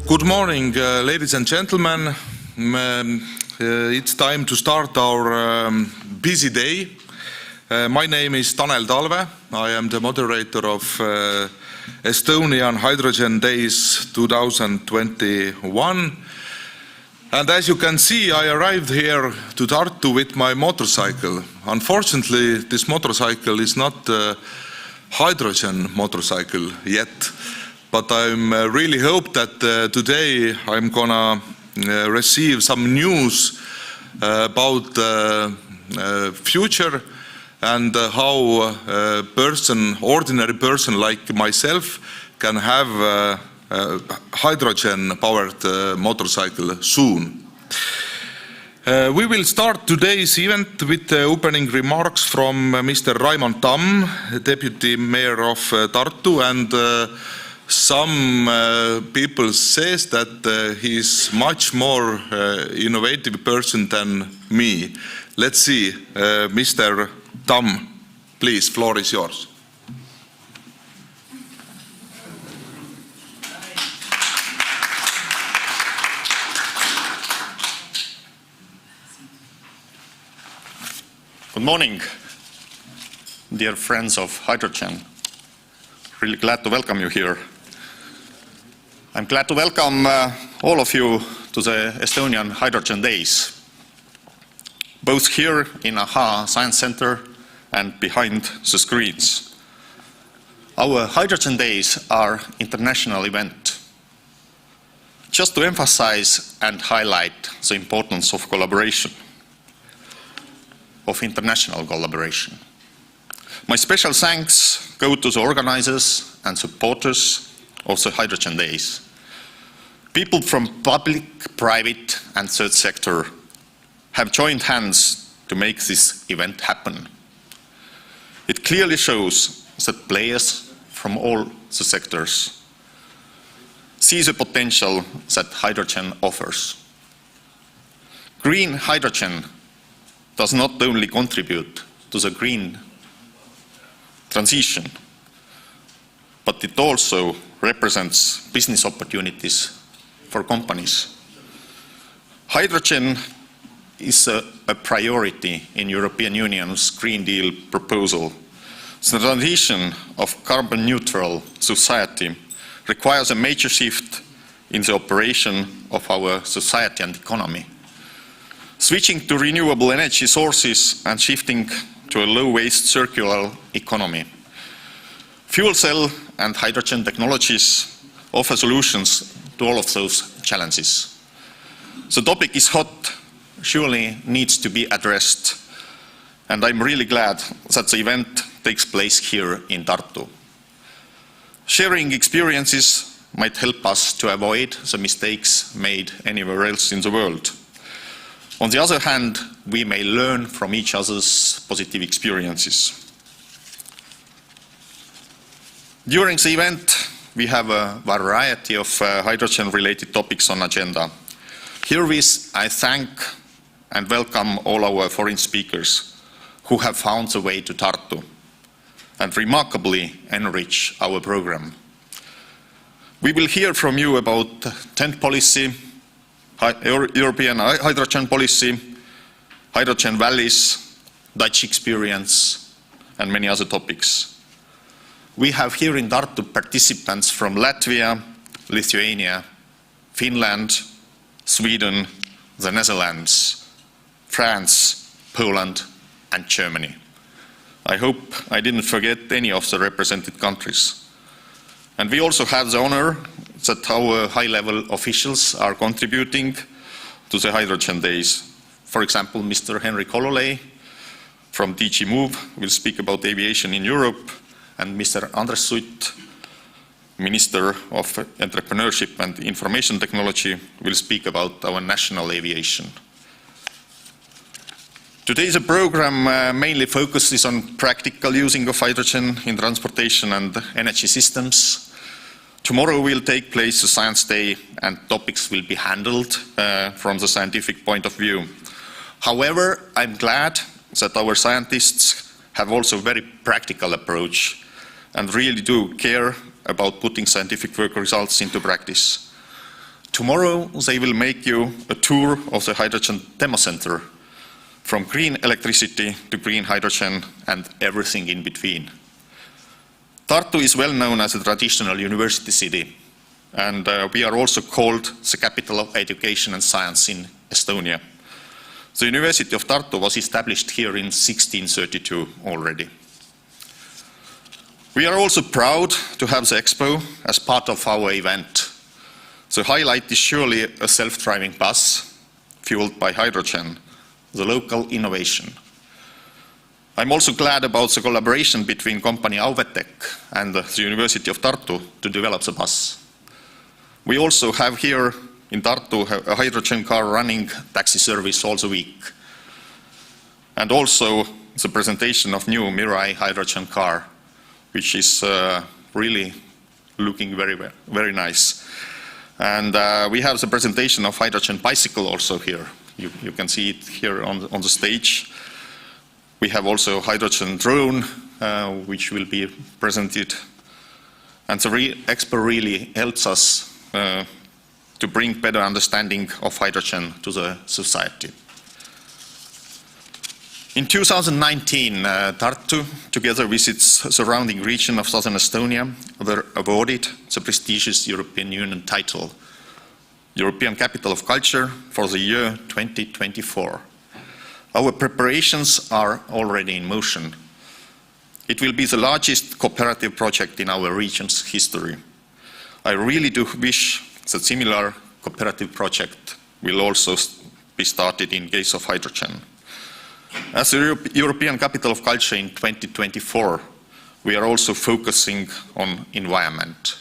Good morning, ladies and gentlemen. It's time to start our busy day. My name is Tanel Talve. I am the moderator of Estonian Hydrogen Days 2021. And as you can see, I arrived here to Tartu with my motorcycle. Unfortunately, this motorcycle is not a hydrogen motorcycle yet. But I really hope that today I'm gonna receive some news about the future and how a ordinary person like myself can have a hydrogen-powered motorcycle soon. We will start today's event with the opening remarks from Mr. Raimond Tamm, Deputy Mayor of Tartu, and some people says that he's much more innovative person than me. Let's see, Mr. Tamm, please, floor is yours. Good morning, dear friends of hydrogen. Really glad to welcome you here. I'm glad to welcome all of you to the Estonian Hydrogen Days, both here in AHA Science Center and behind the screens. Our Hydrogen Days are an international event, just to emphasize and highlight the importance of collaboration, of international collaboration. My special thanks go to the organizers and supporters of the Hydrogen Days. People from public, private and third sector have joined hands to make this event happen. It clearly shows that players from all the sectors see the potential that hydrogen offers. Green hydrogen does not only contribute to the green transition, but it also represents business opportunities for companies. Hydrogen is a priority in European Union's Green Deal proposal. The transition of carbon neutral society requires a major shift in the operation of our society and economy. Switching to renewable energy sources and shifting to a low-waste circular economy. Fuel cell and hydrogen technologies offer solutions to all of those challenges. The topic is hot, surely needs to be addressed, and I'm really glad that the event takes place here in Tartu. Sharing experiences might help us to avoid the mistakes made anywhere else in the world. On the other hand, we may learn from each other's positive experiences. During the event, we have a variety of hydrogen-related topics on agenda. Herewith, I thank and welcome all our foreign speakers who have found the way to Tartu and remarkably enrich our program. We will hear from you about TEN policy, European hydrogen policy, hydrogen valleys, Dutch experience, and many other topics. We have here in Tartu participants from Latvia, Lithuania, Finland, Sweden, the Netherlands, France, Poland, and Germany. I hope I didn't forget any of the represented countries. And we also have the honor that our high-level officials are contributing to the Hydrogen Days. For example, Mr. Henrik Hololei from DG Move will speak about aviation in Europe, and Mr. Andres Sutt, Minister of Entrepreneurship and Information Technology, will speak about our national aviation. Today's program mainly focuses on practical using of hydrogen in transportation and energy systems. Tomorrow will take place a Science Day and topics will be handled from the scientific point of view. However, I'm glad that our scientists have also a very practical approach and really do care about putting scientific work results into practice. Tomorrow they will make you a tour of the hydrogen demo center, from green electricity to green hydrogen and everything in between. Tartu is well known as a traditional university city, and we are also called the capital of education and science in Estonia. The University of Tartu was established here in 1632 already. We are also proud to have the Expo as part of our event. The highlight is surely a self-driving bus fueled by hydrogen, the local innovation. I'm also glad about the collaboration between company Auvetec and the University of Tartu to develop the bus. We also have here in Tartu a hydrogen car running taxi service all the week. And also the presentation of new Mirai hydrogen car, which is really looking very nice. And we have the presentation of hydrogen bicycle also here. You can see it here on the stage. We have also hydrogen drone, which will be presented. And the Expo really helps us to bring better understanding of hydrogen to the society. In 2019, Tartu, together with its surrounding region of southern Estonia, were awarded the prestigious European Union title, European Capital of Culture for the year 2024. Our preparations are already in motion. It will be the largest cooperative project in our region's history. I really do wish that similar cooperative project will also be started in case of hydrogen. As the European Capital of Culture in 2024, we are also focusing on environment.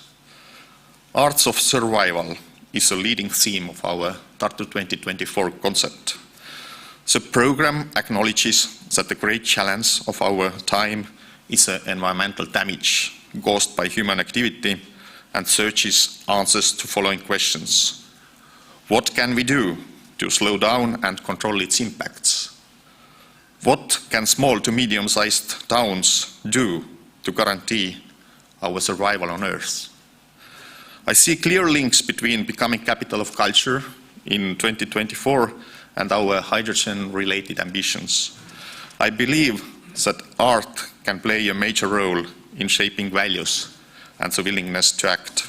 Arts of survival is a leading theme of our Tartu 2024 concept. The program acknowledges that the great challenge of our time is the environmental damage caused by human activity and searches answers to following questions. What can we do to slow down and control its impacts? What can small to medium-sized towns do to guarantee our survival on Earth? I see clear links between becoming capital of culture in 2024 and our hydrogen-related ambitions. I believe that art can play a major role in shaping values and the willingness to act.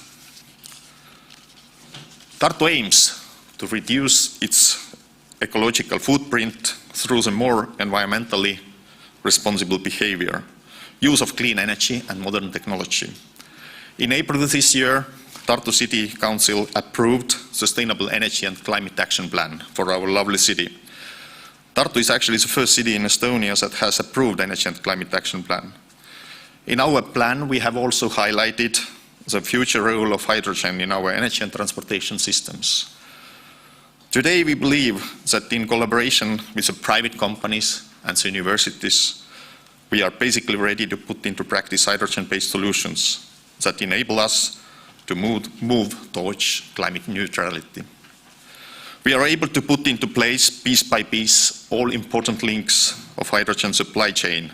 Tartu aims to reduce its ecological footprint through the more environmentally responsible behavior, use of clean energy and modern technology. In April this year, Tartu City Council approved Sustainable Energy and Climate Action Plan for our lovely city. Tartu is actually the first city in Estonia that has approved Energy and Climate Action Plan. In our plan, we have also highlighted the future role of hydrogen in our energy and transportation systems. Today, we believe that in collaboration with the private companies and the universities, we are basically ready to put into practice hydrogen-based solutions that enable us to move towards climate neutrality. We are able to put into place, piece by piece, all important links of hydrogen supply chain,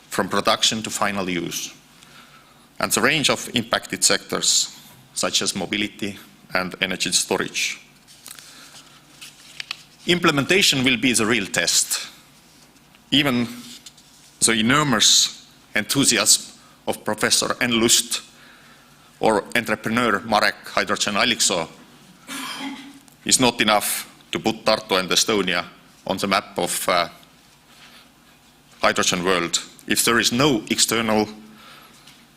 from production to final use, and the range of impacted sectors, such as mobility and energy storage. Implementation will be the real test. Even the enormous enthusiasm of Professor Enn Lust or entrepreneur Marek Hydrogen Alliksoo is not enough to put Tartu and Estonia on the map of hydrogen world if there is no external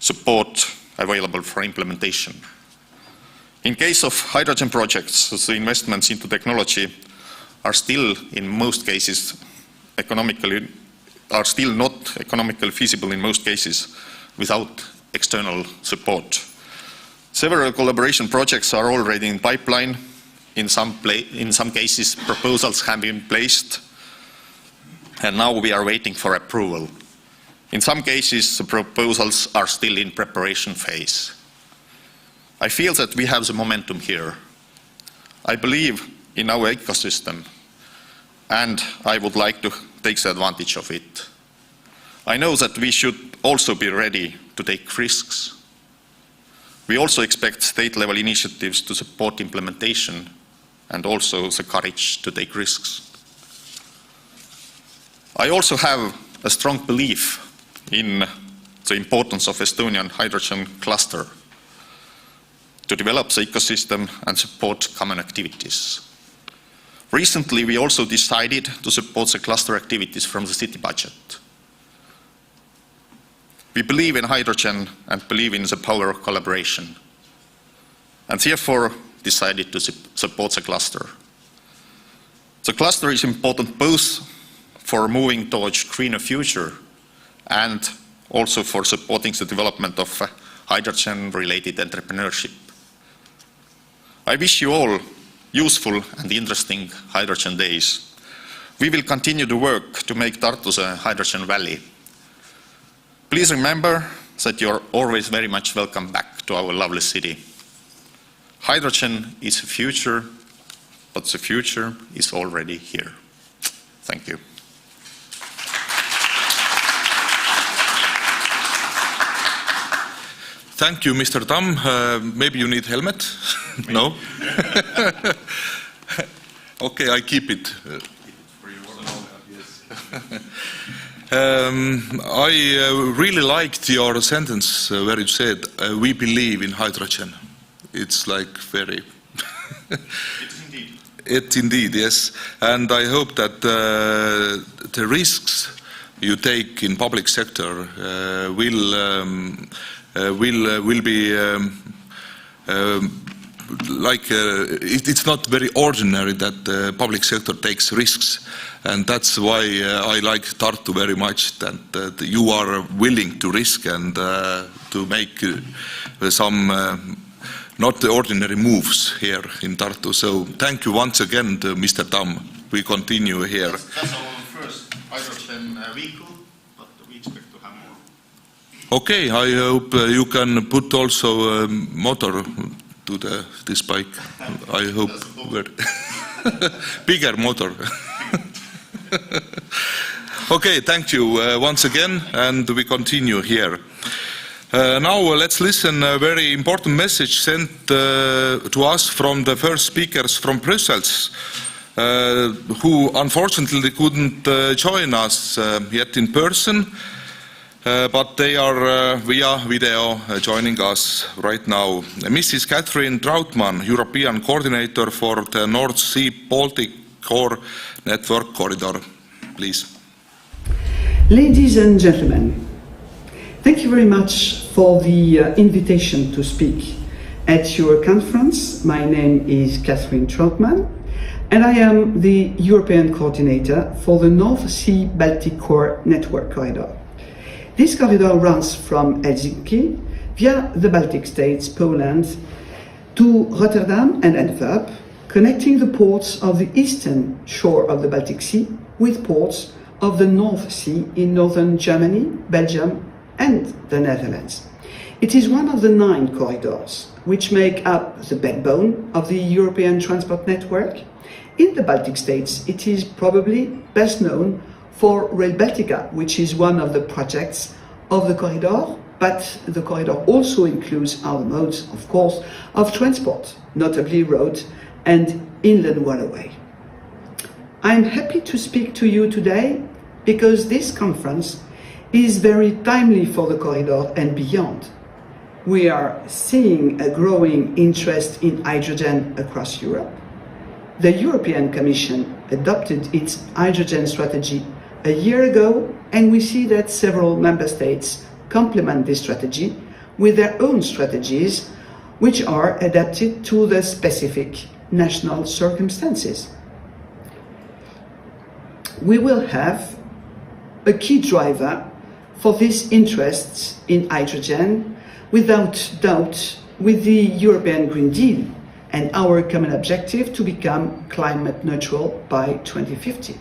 support available for implementation. In case of hydrogen projects, the investments into technology are still in most cases not economically feasible in most cases without external support. Several collaboration projects are already in pipeline. In some cases, proposals have been placed, and now we are waiting for approval. In some cases, the proposals are still in preparation phase. I feel that we have the momentum here. I believe in our ecosystem, and I would like to take the advantage of it. I know that we should also be ready to take risks. We also expect state-level initiatives to support implementation and also the courage to take risks. I also have a strong belief in the importance of Estonian hydrogen cluster to develop the ecosystem and support common activities. Recently, we also decided to support the cluster activities from the city budget. We believe in hydrogen and believe in the power of collaboration, and therefore decided to support the cluster. The cluster is important both for moving towards greener future and also for supporting the development of hydrogen-related entrepreneurship. I wish you all useful and interesting hydrogen days. We will continue to work to make Tartu a hydrogen valley. Please remember that you are always very much welcome back to our lovely city. Hydrogen is the future, but the future is already here. Thank you. Thank you, Mr. Tamm. Maybe you need helmet? No? Okay, I keep it. I really liked your sentence where you said, we believe in hydrogen. It's like very... It's indeed. It's indeed, yes. And I hope that the risks you take in public sector will be it's not very ordinary that the public sector takes risks, and that's why I like Tartu very much, that you are willing to risk and to make some not ordinary moves here in Tartu. So thank you once again to Mr. Tamm. We continue here. That's our first hydrogen vehicle, but we expect to have more. Okay, I hope you can put also a motor to this bike. I hope bigger motor. Okay, thank you once again, and we continue here. Now let's listen a very important message sent to us from the first speakers from Brussels, who unfortunately couldn't join us yet in person. But they are via video joining us right now. Mrs. Catherine Trautmann, European Coordinator for the North Sea Baltic Core Network Corridor. Please. Ladies and gentlemen, thank you very much for the invitation to speak at your conference. My name is Catherine Trautmann, and I am the European Coordinator for the North Sea Baltic Core Network Corridor. This corridor runs from Helsinki via the Baltic states, Poland, to Rotterdam and Antwerp, connecting the ports of the eastern shore of the Baltic Sea with ports of the North Sea in northern Germany, Belgium, and the Netherlands. It is one of the 9 corridors which make up the backbone of the European transport network. In the Baltic states, it is probably best known for Rail Baltica, which is one of the projects of the corridor, but the corridor also includes other modes, of course, of transport, notably road and inland waterway. I'm happy to speak to you today because this conference is very timely for the corridor and beyond. We are seeing a growing interest in hydrogen across Europe. The European Commission adopted its hydrogen strategy a year ago, and we see that several member states complement this strategy with their own strategies, which are adapted to the specific national circumstances. We will have a key driver for these interests in hydrogen, without doubt, with the European Green Deal and our common objective to become climate neutral by 2050.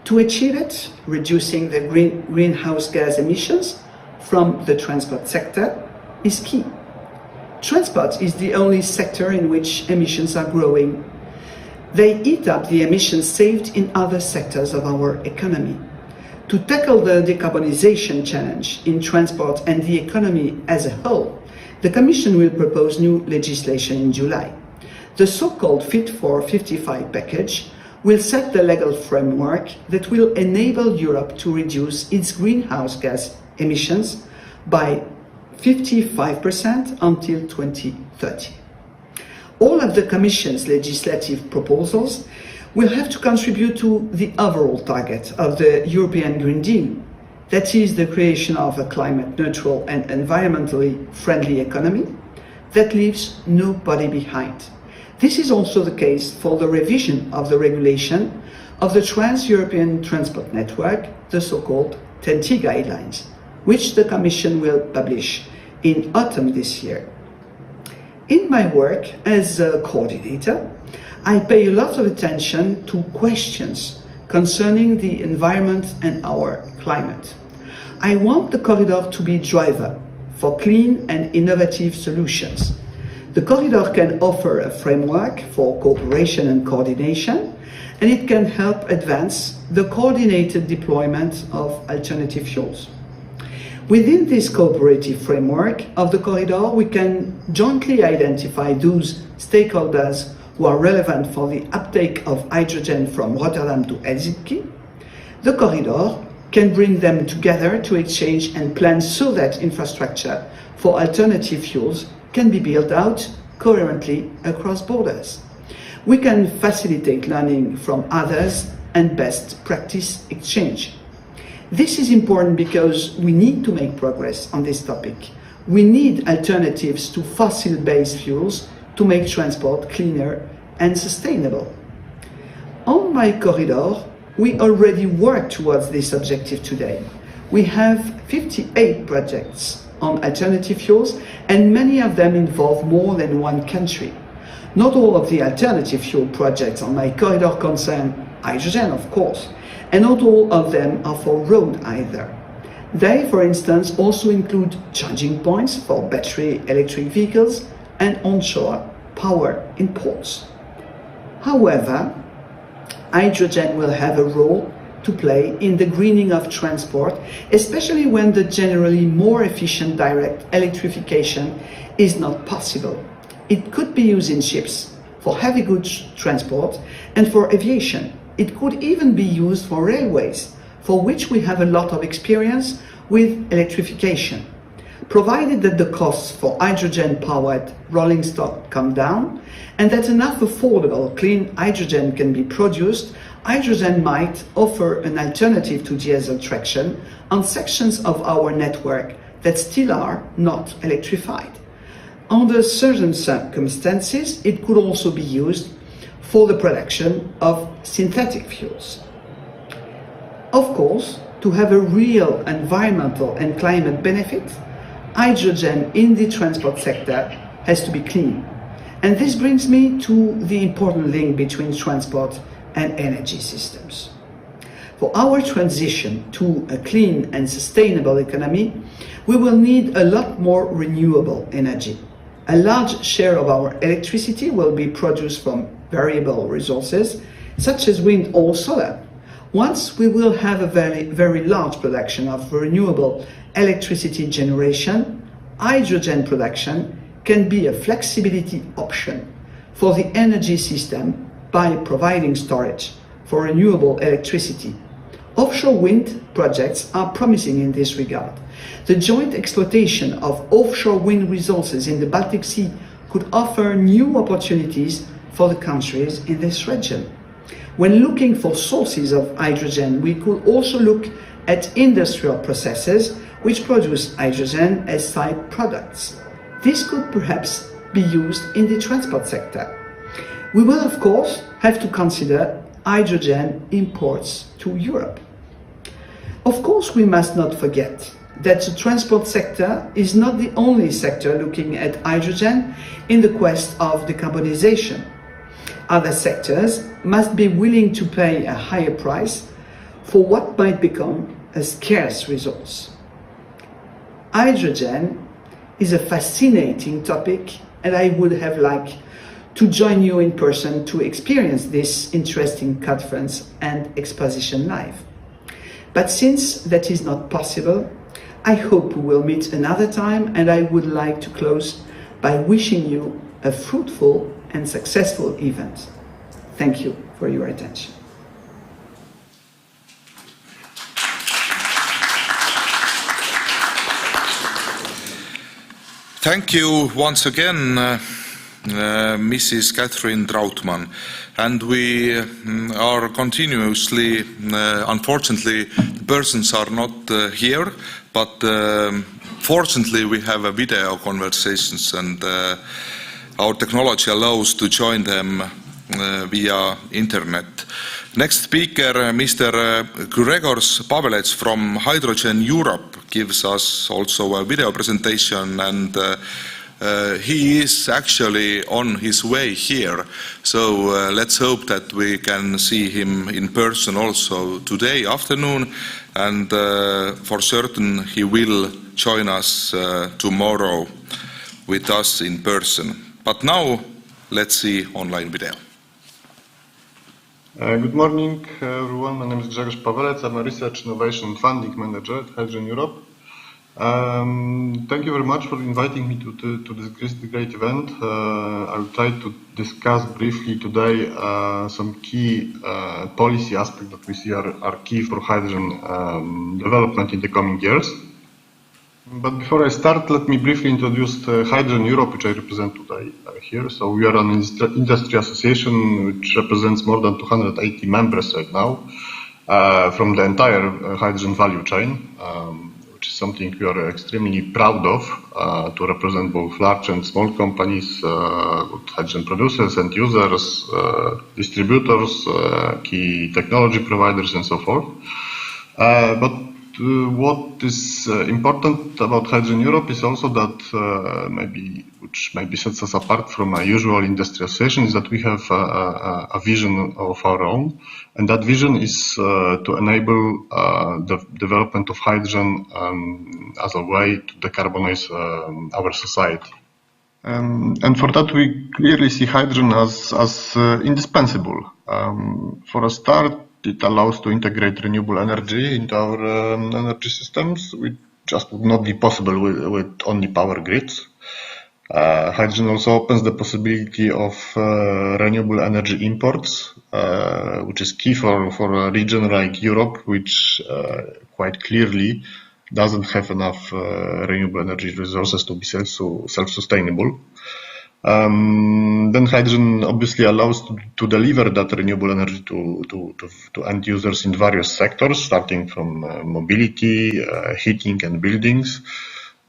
To achieve it, reducing the greenhouse gas emissions from the transport sector is key. Transport is the only sector in which emissions are growing. They eat up the emissions saved in other sectors of our economy. To tackle the decarbonization challenge in transport and the economy as a whole, the Commission will propose new legislation in July. The so-called Fit for 55 package will set the legal framework that will enable Europe to reduce its greenhouse gas emissions by 55% until 2030. All of the Commission's legislative proposals will have to contribute to the overall target of the European Green Deal, that is the creation of a climate-neutral and environmentally friendly economy that leaves nobody behind. This is also the case for the revision of the regulation of the Trans-European Transport Network, the so-called TEN-T guidelines, which the Commission will publish in autumn this year. In my work as a coordinator, I pay a lot of attention to questions concerning the environment and our climate. I want the corridor to be a driver for clean and innovative solutions. The corridor can offer a framework for cooperation and coordination, and it can help advance the coordinated deployment of alternative fuels. Within this cooperative framework of the corridor, we can jointly identify those stakeholders who are relevant for the uptake of hydrogen from Rotterdam to Helsinki. The corridor can bring them together to exchange and plan so that infrastructure for alternative fuels can be built out coherently across borders. We can facilitate learning from others and best practice exchange. This is important because we need to make progress on this topic. We need alternatives to fossil-based fuels to make transport cleaner and sustainable. On my corridor, we already work towards this objective today. We have 58 projects on alternative fuels, and many of them involve more than one country. Not all of the alternative fuel projects on my corridor concern hydrogen, of course, and not all of them are for road either. They, for instance, also include charging points for battery electric vehicles and onshore power in ports. However, hydrogen will have a role to play in the greening of transport, especially when the generally more efficient direct electrification is not possible. It could be used in ships, for heavy goods transport, and for aviation. It could even be used for railways, for which we have a lot of experience with electrification. Provided that the costs for hydrogen-powered rolling stock come down, and that enough affordable clean hydrogen can be produced, hydrogen might offer an alternative to diesel traction on sections of our network that still are not electrified. Under certain circumstances, it could also be used for the production of synthetic fuels. Of course, to have a real environmental and climate benefit, hydrogen in the transport sector has to be clean. And this brings me to the important link between transport and energy systems. For our transition to a clean and sustainable economy, we will need a lot more renewable energy. A large share of our electricity will be produced from variable resources, such as wind or solar. Once we will have a very large production of renewable electricity generation, hydrogen production can be a flexibility option for the energy system by providing storage for renewable electricity. Offshore wind projects are promising in this regard. The joint exploitation of offshore wind resources in the Baltic Sea could offer new opportunities for the countries in this region. When looking for sources of hydrogen, we could also look at industrial processes which produce hydrogen as side products. This could perhaps be used in the transport sector. We will, of course, have to consider hydrogen imports to Europe. Of course, we must not forget that the transport sector is not the only sector looking at hydrogen in the quest of decarbonization. Other sectors must be willing to pay a higher price for what might become a scarce resource. Hydrogen is a fascinating topic, and I would have liked to join you in person to experience this interesting conference and exposition live. But since that is not possible, I hope we will meet another time, and I would like to close by wishing you a fruitful and successful event. Thank you for your attention. Thank you once again, Mrs. Catherine Trautmann. And we are continuously, unfortunately, the persons are not here, but fortunately we have a video conversations, and our technology allows to join them via internet. Next speaker, Mr. Gregors Pavelets from Hydrogen Europe, gives us also a video presentation, and he is actually on his way here. So let's hope that we can see him in person also today afternoon, and for certain he will join us tomorrow with us in person. But now let's see online video. Good morning, everyone. My name is Grzegorz Pavelec. I'm a Research Innovation and Funding Manager at Hydrogen Europe. Thank you very much for inviting me to this great event. I will try to discuss briefly today some key policy aspects that we see are key for hydrogen development in the coming years. But before I start, let me briefly introduce Hydrogen Europe, which I represent today here. So we are an industry association which represents more than 280 members right now from the entire hydrogen value chain, which is something we are extremely proud of, to represent both large and small companies, hydrogen producers and users, distributors, key technology providers, and so forth. What is important about Hydrogen Europe is also that which maybe sets us apart from a usual industry association, is that we have a vision of our own, and that vision is to enable the development of hydrogen as a way to decarbonize our society. And for that, we clearly see hydrogen as indispensable. For a start, it allows to integrate renewable energy into our energy systems, which just would not be possible with only power grids. Hydrogen also opens the possibility of renewable energy imports, which is key for a region like Europe, which quite clearly doesn't have enough renewable energy resources to be self-sustainable. Then hydrogen obviously allows to deliver that renewable energy to end users in various sectors, starting from mobility, heating and buildings,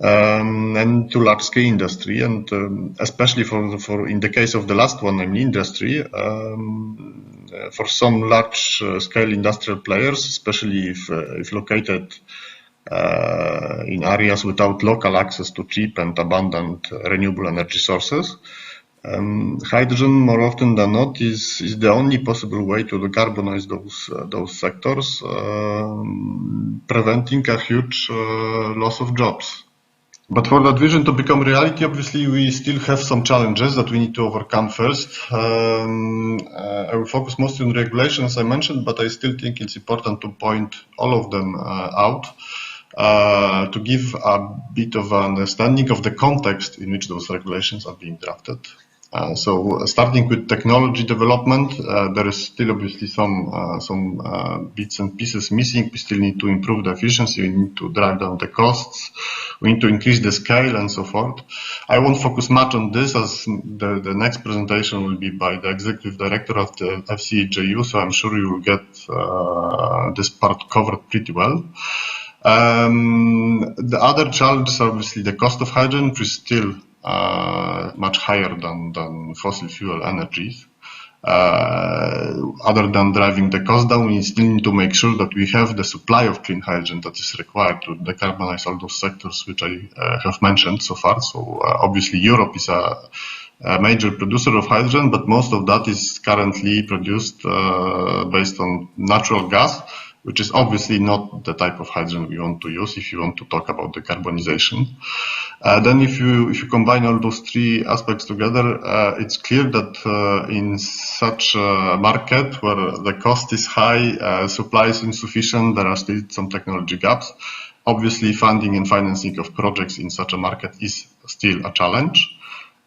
and to large-scale industry, and especially for in the case of the last one, namely industry, for some large-scale industrial players, especially if located in areas without local access to cheap and abundant renewable energy sources. Hydrogen, more often than not, is the only possible way to decarbonize those sectors, preventing a huge loss of jobs. But for that vision to become reality, obviously, we still have some challenges that we need to overcome first. I will focus mostly on regulations I mentioned, but I still think it's important to point all of them out, to give a bit of an understanding of the context in which those regulations are being drafted. So starting with technology development, there is still obviously some bits and pieces missing. We still need to improve the efficiency, we need to drive down the costs, we need to increase the scale and so forth. I won't focus much on this, as the next presentation will be by the Executive Director of the FCEJU, so I'm sure you will get this part covered pretty well. The other challenges are obviously the cost of hydrogen, which is still much higher than fossil fuel energies. Other than driving the cost down, we still need to make sure that we have the supply of clean hydrogen that is required to decarbonize all those sectors which I have mentioned so far. So obviously Europe is a major producer of hydrogen, but most of that is currently produced based on natural gas, which is obviously not the type of hydrogen we want to use if you want to talk about decarbonization. Then if you combine all those three aspects together, it's clear that in such a market where the cost is high, supply is insufficient, there are still some technology gaps. Obviously, funding and financing of projects in such a market is still a challenge.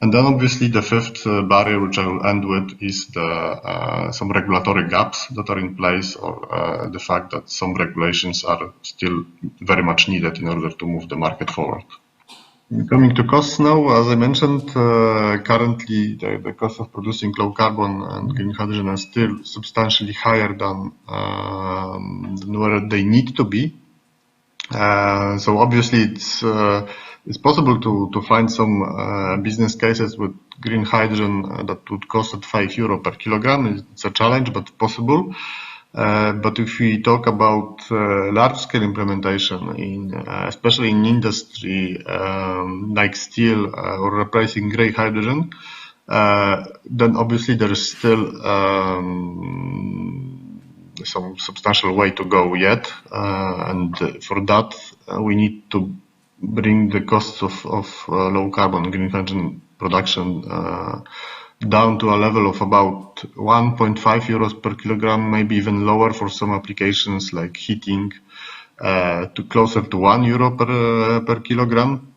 And then obviously the fifth barrier, which I will end with, is some regulatory gaps that are in place, or the fact that some regulations are still very much needed in order to move the market forward. Coming to costs now, as I mentioned, currently the cost of producing low carbon and green hydrogen are still substantially higher than where they need to be. So obviously it's possible to find some business cases with green hydrogen that would cost at €5 per kilogram. It's a challenge, but possible. But if we talk about large-scale implementation, especially in industry like steel or replacing grey hydrogen, then obviously there is still some substantial way to go yet, and for that we need to bring the costs of low carbon green hydrogen production down to a level of about €1.5 per kilogram, maybe even lower for some applications like heating, to closer to €1 per kilogram.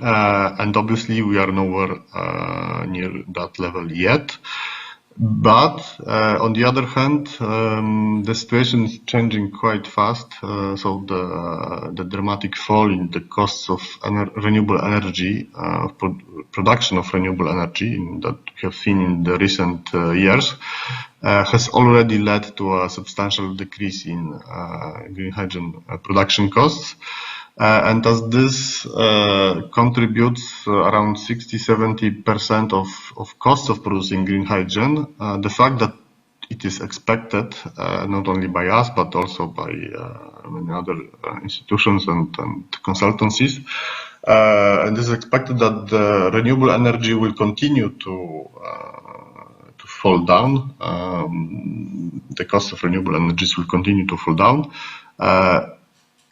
And obviously we are nowhere near that level yet. But on the other hand, the situation is changing quite fast. So the dramatic fall in the costs of renewable energy, production of renewable energy that we have seen in the recent years, has already led to a substantial decrease in green hydrogen production costs. And as this contributes around 60-70% of costs of producing green hydrogen, the fact that it is expected, not only by us, but also by many other institutions and consultancies, and it is expected that the renewable energy will continue to fall down. The cost of renewable energies will continue to fall down.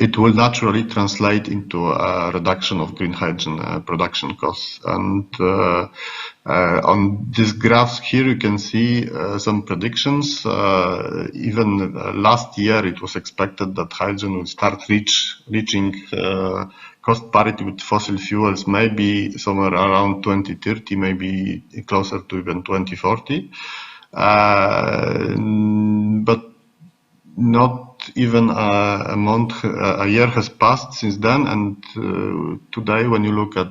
It will naturally translate into a reduction of green hydrogen production costs. And on these graphs here, you can see some predictions. Even last year, it was expected that hydrogen will start reaching cost parity with fossil fuels, maybe somewhere around 2030, maybe closer to even 2040. But not even a year has passed since then, and today, when you look at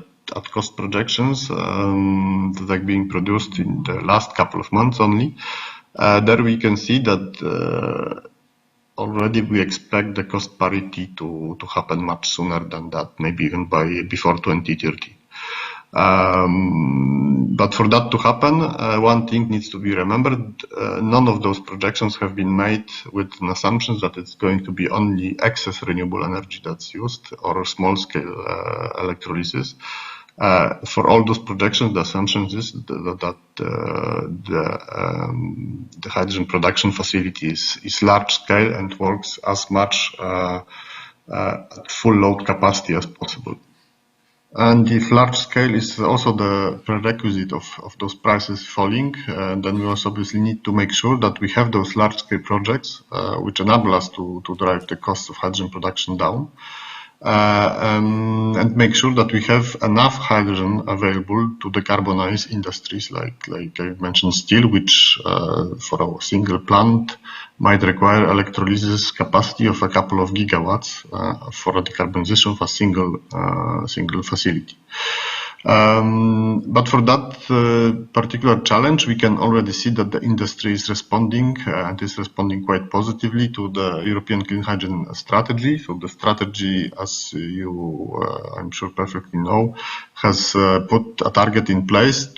cost projections that are being produced in the last couple of months only, there we can see that already we expect the cost parity to happen much sooner than that, maybe even before 2030. But for that to happen, one thing needs to be remembered. None of those projections have been made with an assumption that it's going to be only excess renewable energy that's used or small-scale electrolysis. For all those projections, the assumption is that the hydrogen production facility is large-scale and works as much at full load capacity as possible. And if large scale is also the prerequisite of those prices falling, then we also obviously need to make sure that we have those large scale projects which enable us to drive the cost of hydrogen production down, and make sure that we have enough hydrogen available to decarbonize industries like I mentioned steel, which for a single plant might require electrolysis capacity of a couple of gigawatts for a decarbonization of a single facility. But for that particular challenge, we can already see that the industry is responding and is responding quite positively to the European Clean Hydrogen Strategy. So the strategy, as you, I'm sure perfectly know, has put a target in place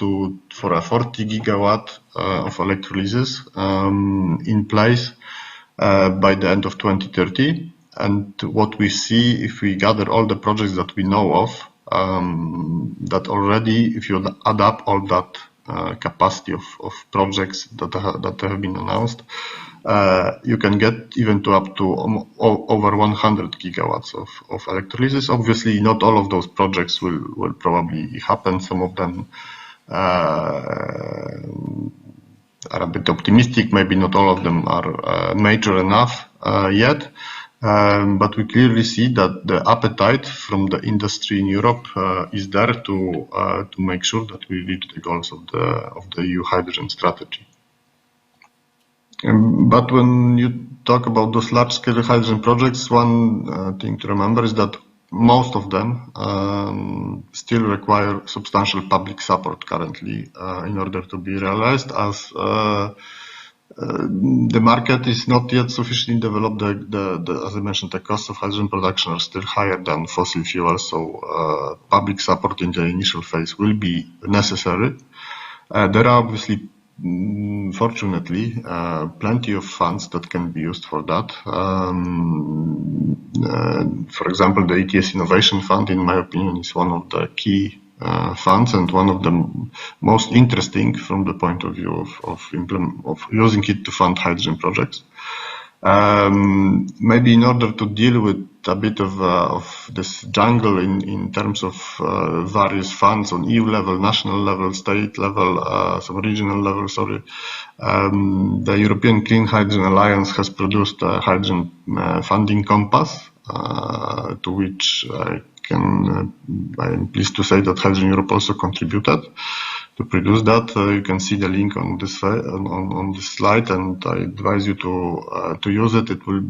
for a 40 gigawatt of electrolysis in place by the end of 2030. And what we see, if we gather all the projects that we know of, that already, if you add up all that capacity of projects that have been announced, you can get even to up to over 100 gigawatts of electrolysis. Obviously, not all of those projects will probably happen. Some of them are a bit optimistic. Maybe not all of them are mature enough yet. But we clearly see that the appetite from the industry in Europe is there to make sure that we reach the goals of the EU hydrogen strategy. But when you talk about those large-scale hydrogen projects, one thing to remember is that most of them still require substantial public support currently in order to be realized, as the market is not yet sufficiently developed. As I mentioned, the costs of hydrogen production are still higher than fossil fuels, so public support in the initial phase will be necessary. There are obviously, fortunately, plenty of funds that can be used for that. For example, the ETS Innovation Fund, in my opinion, is one of the key funds and one of the most interesting from the point of view of using it to fund hydrogen projects. Maybe in order to deal with a bit of this jungle in terms of various funds on EU level, national level, state level, some regional level, the European Clean Hydrogen Alliance has produced a hydrogen funding compass, to which I'm pleased to say that Hydrogen Europe also contributed to produce that. You can see the link on this on this slide, and I advise you to use it. It will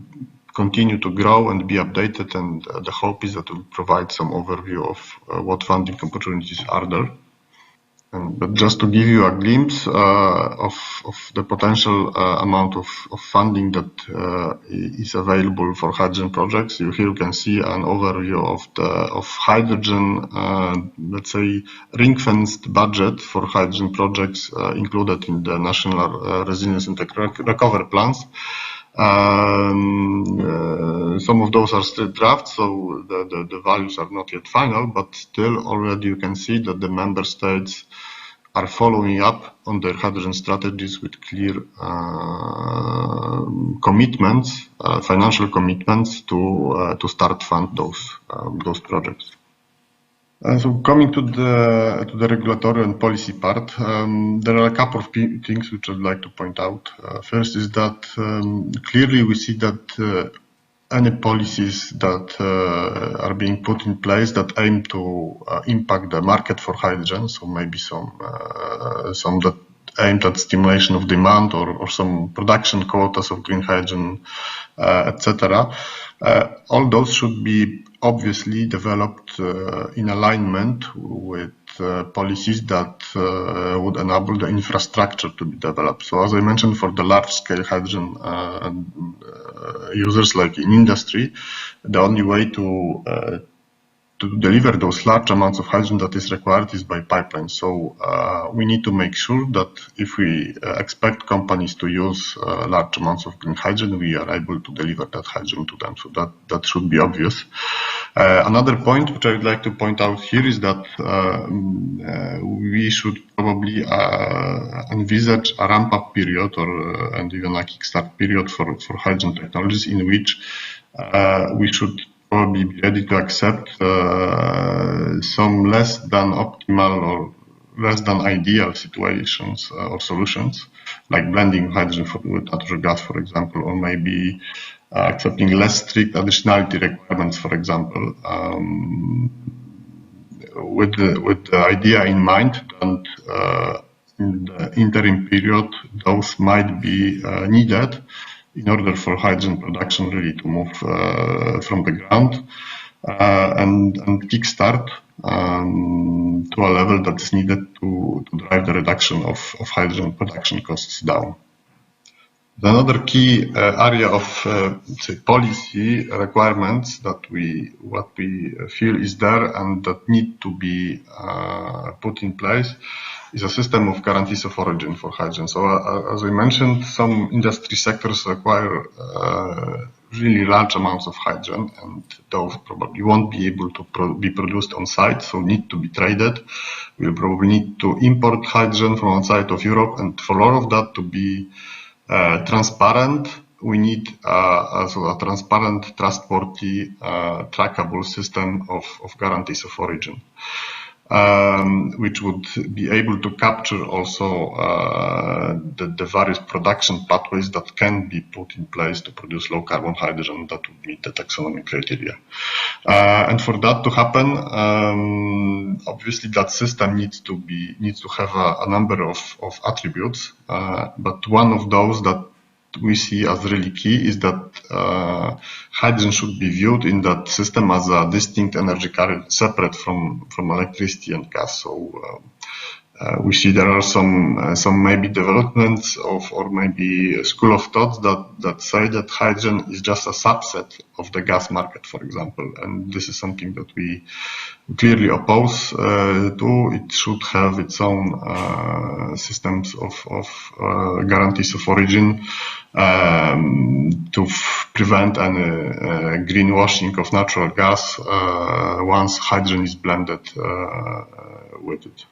continue to grow and be updated, and the hope is that it will provide some overview of what funding opportunities are there. But just to give you a glimpse of the potential amount of funding that is available for hydrogen projects, here you can see an overview of hydrogen, let's say, ring-fenced budget for hydrogen projects included in the national resilience and recovery plans. Some of those are still drafts, so the values are not yet final, but still already you can see that the member states are following up on their hydrogen strategies with clear commitments, financial commitments to start fund those projects. So coming to the regulatory and policy part, there are a couple of things which I'd like to point out. First is that clearly we see that any policies that are being put in place that aim to impact the market for hydrogen, so maybe some that aimed at stimulation of demand or some production quotas of green hydrogen, etc. All those should be obviously developed in alignment with policies that would enable the infrastructure to be developed. So as I mentioned, for the large-scale hydrogen users like in industry, the only way to deliver those large amounts of hydrogen that is required is by pipeline. So we need to make sure that if we expect companies to use large amounts of green hydrogen, we are able to deliver that hydrogen to them. So that should be obvious. Another point which I would like to point out here is that we should probably envisage a ramp-up period and even a kickstart period for hydrogen technologies, in which we should probably be ready to accept some less than optimal or less than ideal situations or solutions, like blending hydrogen with natural gas, for example, or maybe accepting less strict additionality requirements, for example, with the idea in mind that in the interim period, those might be needed in order for hydrogen production really to move from the ground and kickstart to a level that is needed to drive the reduction of hydrogen production costs down. Another key area of say policy requirements that we feel is there and that need to be put in place is a system of guarantees of origin for hydrogen. So as I mentioned, some industry sectors require really large amounts of hydrogen, and those probably won't be able to be produced on site, so need to be traded. We'll probably need to import hydrogen from outside of Europe, and for all of that to be transparent. We need also a transparent, trustworthy, trackable system of guarantees of origin, which would be able to capture also the various production pathways that can be put in place to produce low carbon hydrogen that would meet the taxonomy criteria. And for that to happen, obviously that system needs to have a number of attributes, but one of those that we see as really key is that hydrogen should be viewed in that system as a distinct energy carrier, separate from electricity and gas. So we see there are some maybe developments or maybe a school of thoughts that say that hydrogen is just a subset of the gas market, for example, and this is something that we clearly oppose to. It should have its own systems of guarantees of origin to prevent any greenwashing of natural gas once hydrogen is blended with it.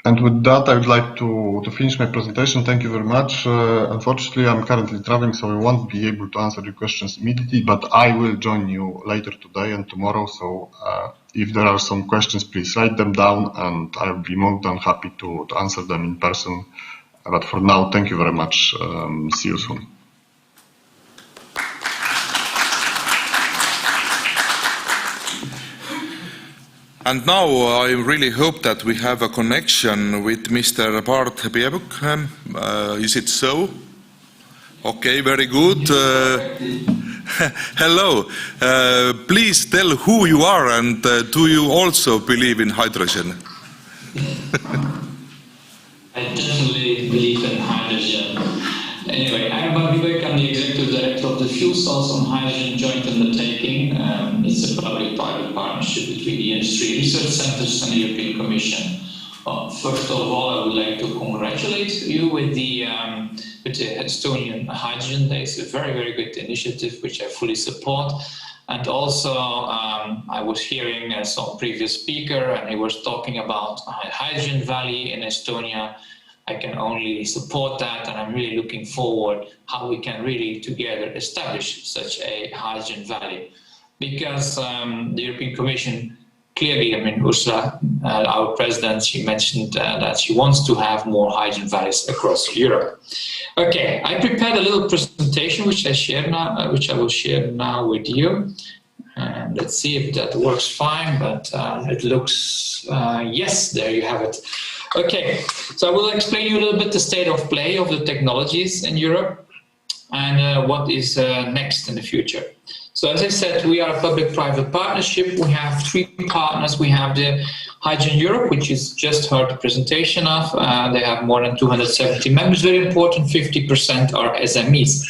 And with that, I would like to finish my presentation. Thank you very much. Unfortunately, I'm currently traveling, so I won't be able to answer your questions immediately, but I will join you later today and tomorrow. So if there are some questions, please write them down, and I will be more than happy to answer them in person. But for now, thank you very much. See you soon. And now I really hope that we have a connection with Mr. Bart Biebuk. Is it so? Okay, very good. Hello. Please tell who you are, and do you also believe in hydrogen? I definitely believe in hydrogen. Anyway, I'm Bart Biebuk. I'm the Executive Director of the Fuel Cells on Hydrogen Joint Undertaking. It's a public-private partnership between the industry research centers and the European Commission. First of all, I would like to congratulate you with the Estonian Hydrogen Day. It's a very, very good initiative, which I fully support. And also, I was hearing some previous speaker, and he was talking about a hydrogen valley in Estonia. I can only support that, and I'm really looking forward how we can really together establish such a hydrogen valley. Because the European Commission clearly, I mean, Ursula, our president, she mentioned that she wants to have more hydrogen valleys across Europe. Okay, I prepared a little presentation which I will share now with you. And let's see if that works fine, but it looks, yes, there you have it. Okay, so I will explain you a little bit the state of play of the technologies in Europe and what is next in the future. So as I said, we are a public-private partnership. We have 3 partners. We have the Hydrogen Europe, which is just heard the presentation of. They have more than 270 members, very important, 50% are SMEs.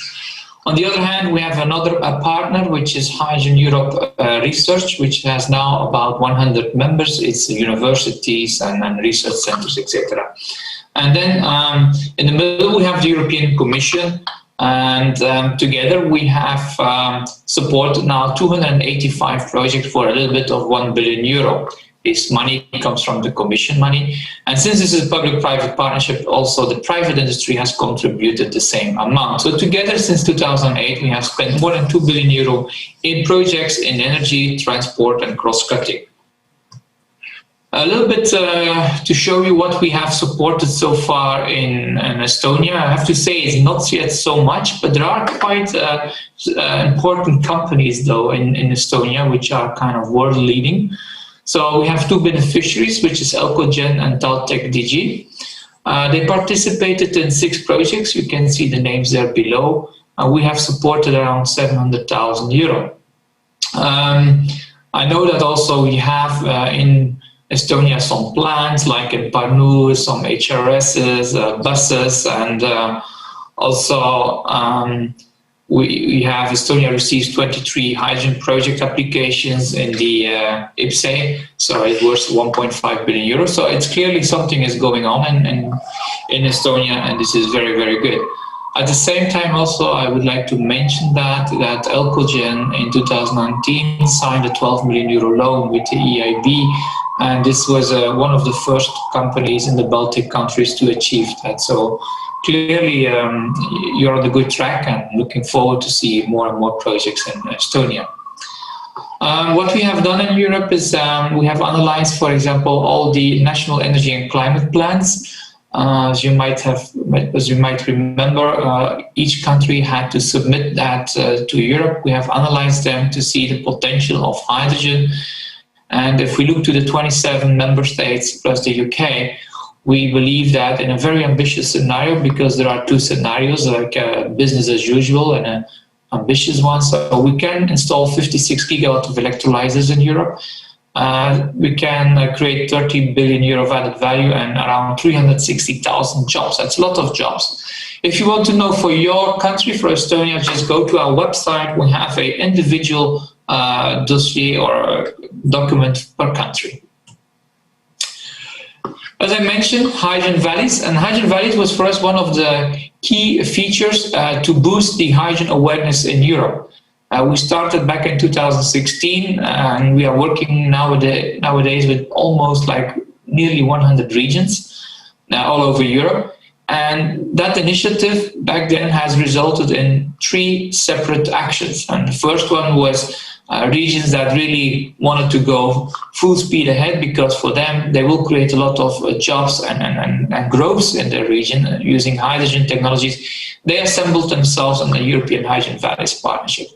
On the other hand, we have another partner, which is Hydrogen Europe Research, which has now about 100 members. It's universities and research centers, etc. And then in the middle, we have the European Commission. And together we have supported now 285 projects for a little bit of 1 billion euro. This money comes from the Commission money. And since this is a public-private partnership, also the private industry has contributed the same amount. So together since 2008, we have spent more than 2 billion euro in projects in energy, transport and cross-cutting. A little bit to show you what we have supported so far in Estonia. I have to say it's not yet so much, but there are quite important companies though in Estonia which are kind of world leading. So we have 2 beneficiaries, which is Elcogen and Taltech DG. They participated in 6 projects. You can see the names there below. We have supported around 700,000 euro. I know that also we have in Estonia some plans like in Pärnu, some HRSs, buses, and also we have Estonia receives 23 hydrogen project applications in the IPCEI, so it was 1.5 billion euros. So it's clearly something is going on in Estonia, and this is very, very good. At the same time, also, I would like to mention that Elcogen in 2019 signed a 12 million euro loan with the EIB, and this was one of the first companies in the Baltic countries to achieve that. So clearly you're on the good track, and looking forward to see more and more projects in Estonia. What we have done in Europe is we have analyzed, for example, all the national energy and climate plans. As you might remember, each country had to submit that to Europe. We have analyzed them to see the potential of hydrogen. And if we look to the 27 member states plus the UK, we believe that in a very ambitious scenario, because there are two scenarios, like business as usual and an ambitious one. So we can install 56 gigawatts of electrolyzers in Europe. We can create 30 billion euro of added value and around 360,000 jobs. That's a lot of jobs. If you want to know for your country, for Estonia, just go to our website. We have an individual dossier or document per country. As I mentioned, hydrogen valleys, and hydrogen valleys was for us one of the key features to boost the hydrogen awareness in Europe. We started back in 2016, and we are working nowadays with almost like nearly 100 regions all over Europe. And that initiative back then has resulted in 3 separate actions. And the first one was regions that really wanted to go full speed ahead, because for them, they will create a lot of jobs and growth in their region using hydrogen technologies. They assembled themselves in the European Hydrogen Valleys Partnership.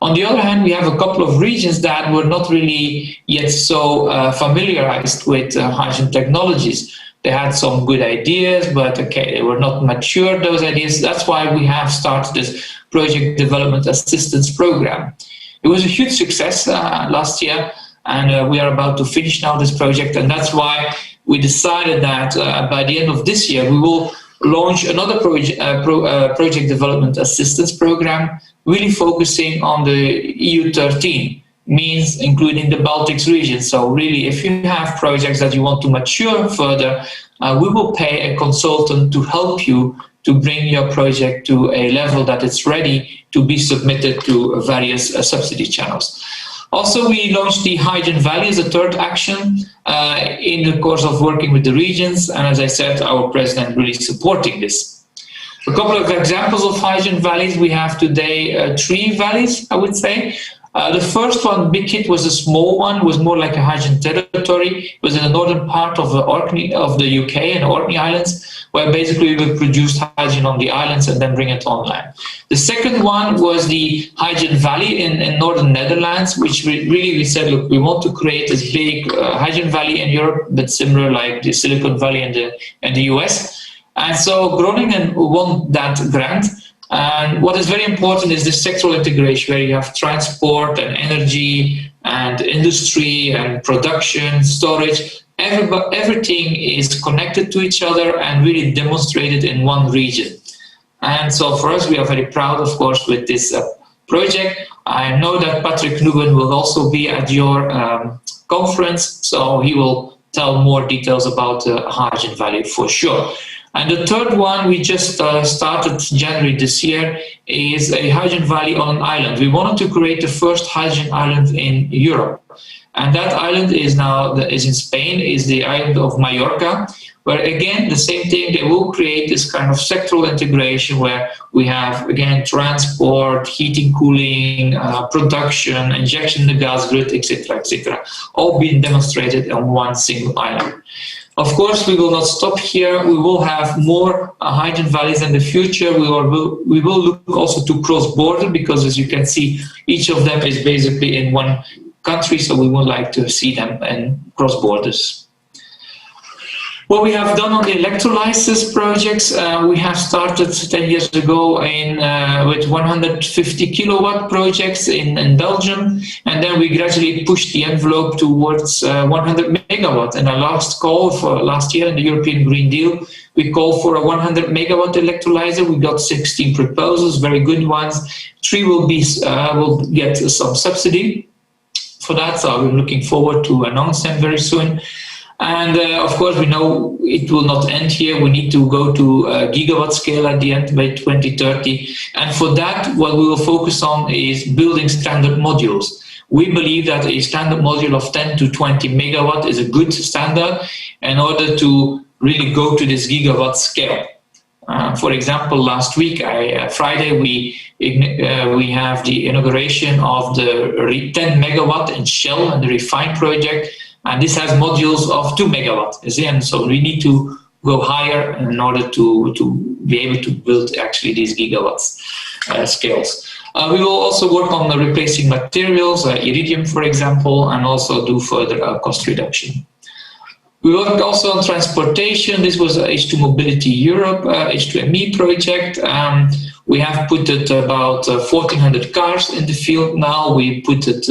On the other hand, we have a couple of regions that were not really yet so familiarized with hydrogen technologies. They had some good ideas, but they were not mature, those ideas. That's why we have started this Project Development Assistance Program. It was a huge success last year, and we are about to finish now this project, and that's why we decided that by the end of this year we will launch another Project Development Assistance Program, really focusing on the EU 13, means including the Baltics region. So really, if you have projects that you want to mature further, we will pay a consultant to help you to bring your project to a level that it's ready to be submitted to various subsidy channels. Also, we launched the Hydrogen Valley as a third action in the course of working with the regions. And as I said, our president really supporting this. A couple of examples of hydrogen valleys. We have today 3 valleys, I would say. The first one, big hit, was a small one, was more like a hydrogen territory. It was in the northern part of the UK and the Orkney Islands, where basically we produced hydrogen on the islands and then bring it on land. The second one was the Hydrogen Valley in northern Netherlands, which we said, look, we want to create this big hydrogen valley in Europe, but similar like the Silicon Valley in the US. And so Groningen won that grant. And what is very important is the sectoral integration, where you have transport and energy and industry and production, storage. Everything is connected to each other and really demonstrated in one region. And so for us, we are very proud, of course, with this project. I know that Patrick Nuben will also be at your conference, so he will tell more details about the Hydrogen Valley for sure. And the third one we just started January this year is a hydrogen valley on an island. We wanted to create the first hydrogen island in Europe. And that island is in Spain, is the island of Mallorca, where again, the same thing, they will create this kind of sectoral integration where we have, again, transport, heating, cooling, production, injection in the gas grid, etc., all being demonstrated on one single island. Of course, we will not stop here. We will have more hydrogen valleys in the future. We will look also to cross-border, because as you can see, each of them is basically in one country, so we would like to see them in cross-borders. What we have done on the electrolysis projects, we have started 10 years ago with 150 kilowatt projects in Belgium, and then we gradually pushed the envelope towards 100 megawatt. In our last call for last year in the European Green Deal, we called for a 100 megawatt electrolyzer. We got 16 proposals, very good ones. 3 will get some subsidy for that, so I'm looking forward to announce them very soon. And of course, we know it will not end here. We need to go to gigawatt scale at the end by 2030. And for that, what we will focus on is building standard modules. We believe that a standard module of 10 to 20 megawatt is a good standard in order to really go to this gigawatt scale. For example, last week, Friday, we have the inauguration of the 10 megawatt in Shell and the Refine project, and this has modules of 2 megawatt. And so we need to go higher in order to be able to build actually these gigawatts scales. We will also work on replacing materials, iridium, for example, and also do further cost reduction. We worked also on transportation. This was H2 Mobility Europe, H2ME project. We have put it about 1,400 cars in the field now. We put it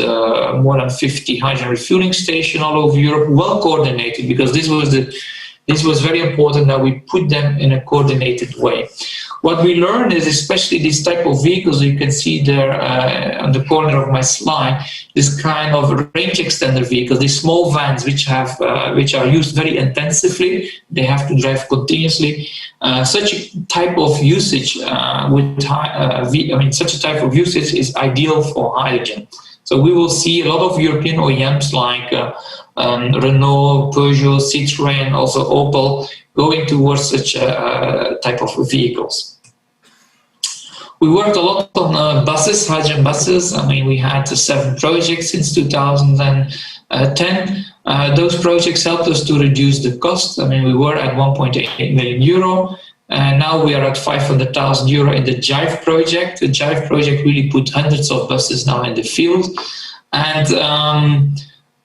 more than 50 hydrogen refueling stations all over Europe, well coordinated, because this was very important that we put them in a coordinated way. What we learned is, especially this type of vehicles, you can see there on the corner of my slide, this kind of range extender vehicles, these small vans which are used very intensively. They have to drive continuously. Such a type of usage such a type of usage is ideal for hydrogen. So we will see a lot of European OEMs like Renault, Peugeot, Citroën, also Opel, going towards such a type of vehicles. We worked a lot on buses, hydrogen buses. I mean, we had 7 projects since 2010. Those projects helped us to reduce the cost. I mean, we were at 1.8 million euro. And now we are at 500,000 euro in the JIVE project. The JIVE project really put hundreds of buses now in the field. And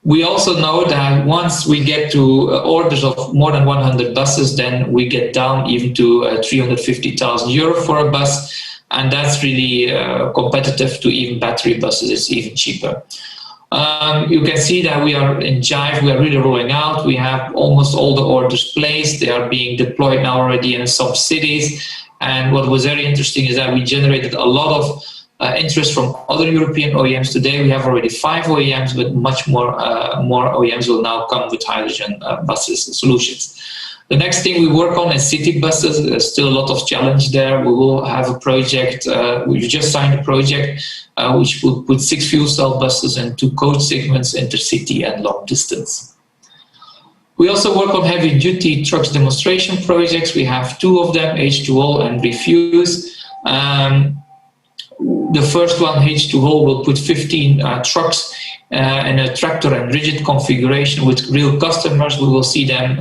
we also know that once we get to orders of more than 100 buses, then we get down even to 350,000 euro for a bus. And that's really competitive to even battery buses. It's even cheaper. You can see that we are in JIVE, we are really rolling out. We have almost all the orders placed. They are being deployed now already in some cities. And what was very interesting is that we generated a lot of interest from other European OEMs. Today we have already 5 OEMs, but much more OEMs will now come with hydrogen buses solutions. The next thing we work on is city buses. There's still a lot of challenge there. We will have a project, we just signed a project which will put 6 fuel cell buses and 2 coach segments, intercity and long distance. We also work on heavy duty trucks demonstration projects. We have 2 of them, H2O and Refuse. The first one, H2O, will put 15 trucks in a tractor and rigid configuration with real customers. We will see them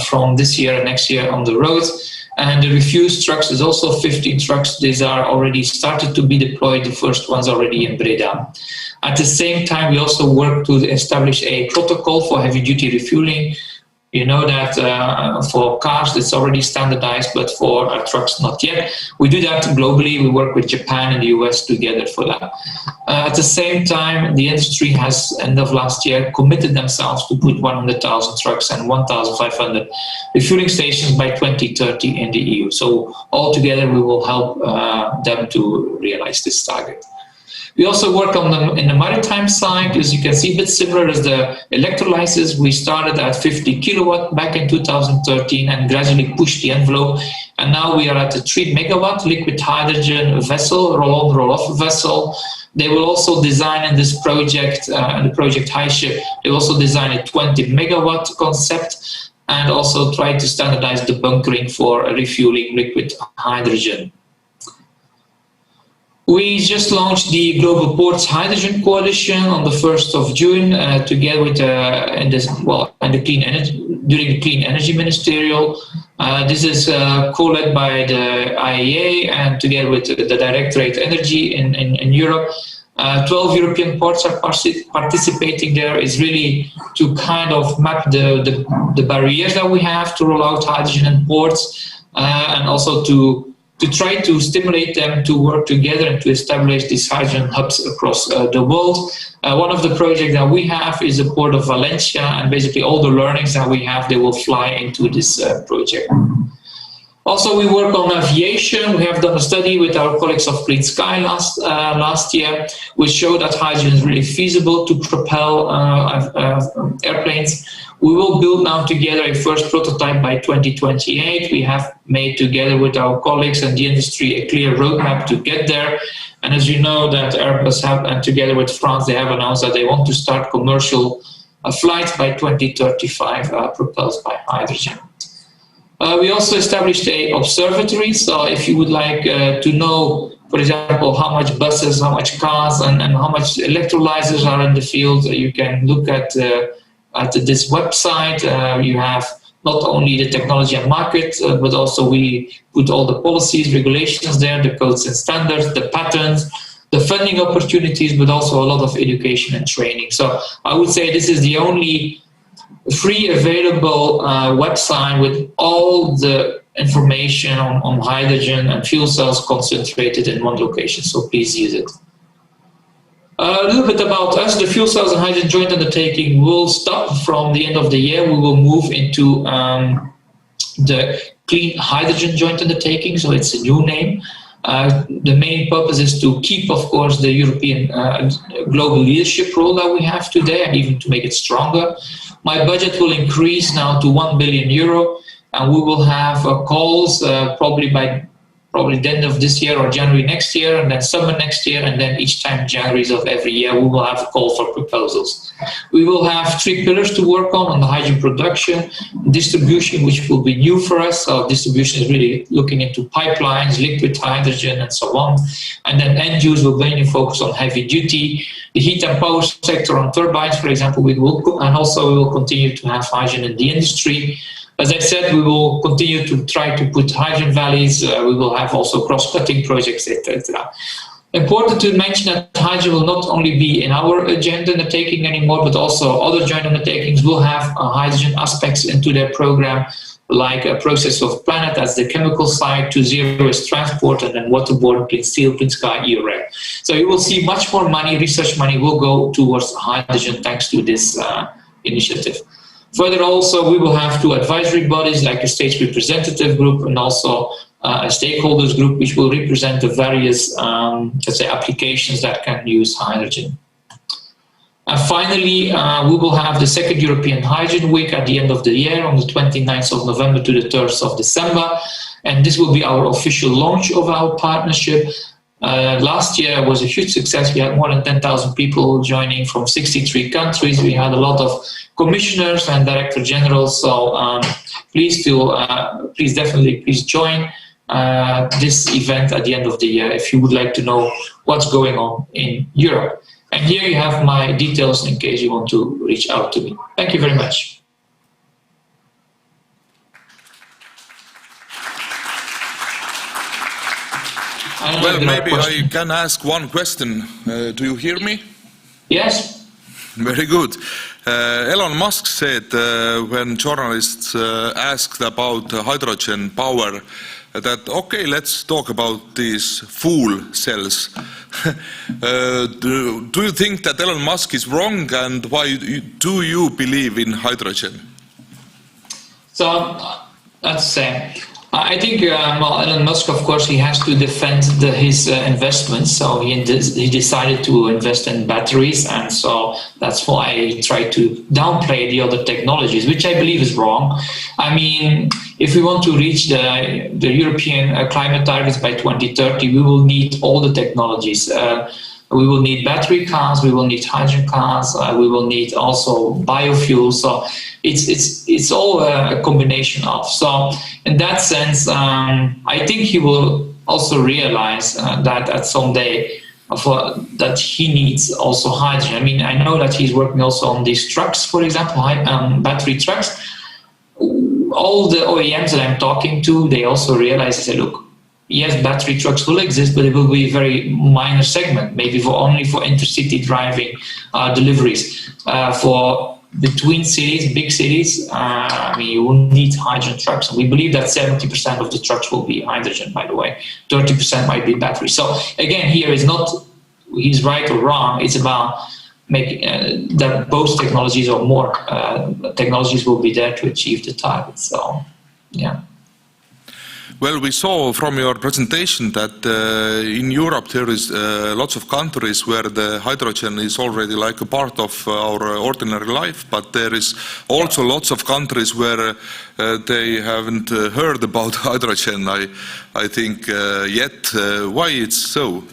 from this year and next year on the roads. And the Refuse trucks is also 15 trucks. These are already started to be deployed. The first one's already in Breda. At the same time, we also work to establish a protocol for heavy duty refueling. You know that for cars it's already standardized, but for trucks not yet. We do that globally. We work with Japan and the US together for that. At the same time, the industry has, end of last year, committed themselves to put 100,000 trucks and 1,500 refueling stations by 2030 in the EU. So altogether, we will help them to realize this target. We also work on in the maritime side, as you can see, a bit similar as the electrolysis. We started at 50 kilowatt back in 2013 and gradually pushed the envelope. And now we are at a 3 megawatt liquid hydrogen vessel, roll-on, roll-off vessel. They will also design in this project, the project HiShip, they also design a 20 megawatt concept and also try to standardize the bunkering for refueling liquid hydrogen. We just launched the Global Ports Hydrogen Coalition on the 1st of June, together with during the Clean Energy Ministerial. This is co-led by the IEA and together with the Directorate Energy in Europe. 12 European ports are participating there. Is really to kind of map the barriers that we have to roll out hydrogen in ports, and also to try to stimulate them to work together and to establish these hydrogen hubs across the world. One of the projects that we have is the port of Valencia, and basically all the learnings that we have, they will fly into this project. Also, we work on aviation. We have done a study with our colleagues of Clean Sky last year, which showed that hydrogen is really feasible to propel airplanes. We will build now together a first prototype by 2028. We have made together with our colleagues and the industry a clear roadmap to get there. And as you know, that Airbus have, and together with France, they have announced that they want to start commercial flights by 2035 propelled by hydrogen. We also established a observatory. So if you would like to know, for example, how much buses, how much cars, and how much electrolyzers are in the field, you can look at this website. You have not only the technology and market, but also we put all the policies, regulations there, the codes and standards, the patterns, the funding opportunities, but also a lot of education and training. So I would say this is the only free available website with all the information on hydrogen and fuel cells concentrated in one location. So please use it. A little bit about us. The fuel cells and hydrogen joint undertaking will stop from the end of the year. We will move into the clean hydrogen joint undertaking. So it's a new name. The main purpose is to keep, of course, the European global leadership role that we have today, and even to make it stronger. My budget will increase now to 1 billion euro, and we will have calls probably the end of this year or January next year, and then summer next year, and then each time Januaries of every year we will have a call for proposals. We will have 3 pillars to work on the hydrogen production, distribution, which will be new for us. So distribution is really looking into pipelines, liquid hydrogen, and so on. And then end use will mainly focus on heavy duty, the heat and power sector on turbines, for example, and also we will continue to have hydrogen in the industry. As I said, we will continue to try to put hydrogen valleys. We will have also cross-cutting projects, etc. Important to mention that hydrogen will not only be in our agenda undertaking anymore, but also other joint undertakings will have hydrogen aspects into their program, like a process of planet as the chemical side, to zero waste transport, and then waterborne, clean steel, clean sky, EUREC. So you will see much more money, research money will go towards hydrogen thanks to this initiative. Further, also, we will have 2 advisory bodies like a state representative group and also a stakeholders group, which will represent the various let's say applications that can use hydrogen. And finally, we will have the 2nd European Hydrogen Week at the end of the year on the 29th of November to the 3rd of December. And this will be our official launch of our partnership. Last year was a huge success. We had more than 10,000 people joining from 63 countries. We had a lot of commissioners and director generals. So please definitely join this event at the end of the year if you would like to know what's going on in Europe. And here you have my details in case you want to reach out to me. Thank you very much. Well, maybe I can ask one question. Do you hear me? Yes. Very good. Elon Musk said when journalists asked about hydrogen power that, okay, let's talk about these fuel cells. Do you think that Elon Musk is wrong, and why do you believe in hydrogen? So let's say, I think Elon Musk, of course, he has to defend his investments. So he decided to invest in batteries, and so that's why he tried to downplay the other technologies, which I believe is wrong. I mean, if we want to reach the European climate targets by 2030, we will need all the technologies. We will need battery cars, we will need hydrogen cars, we will need also biofuels. So it's all a combination of. So in that sense, I think he will also realize that at some day that he needs also hydrogen. I mean, I know that he's working also on these trucks, for example, battery trucks. All the OEMs that I'm talking to, they also realize, they say, look, yes, battery trucks will exist, but it will be a very minor segment, maybe only for intercity driving deliveries. For between cities, big cities, I mean, you will need hydrogen trucks. And we believe that 70% of the trucks will be hydrogen, by the way. 30% might be battery. So again, here is not he's right or wrong. It's about making that both technologies or more technologies will be there to achieve the target. So, yeah. Well, we saw from your presentation that in Europe there is lots of countries where the hydrogen is already like a part of our ordinary life, but there is also lots of countries where they haven't heard about hydrogen, I think, yet. Why it's so?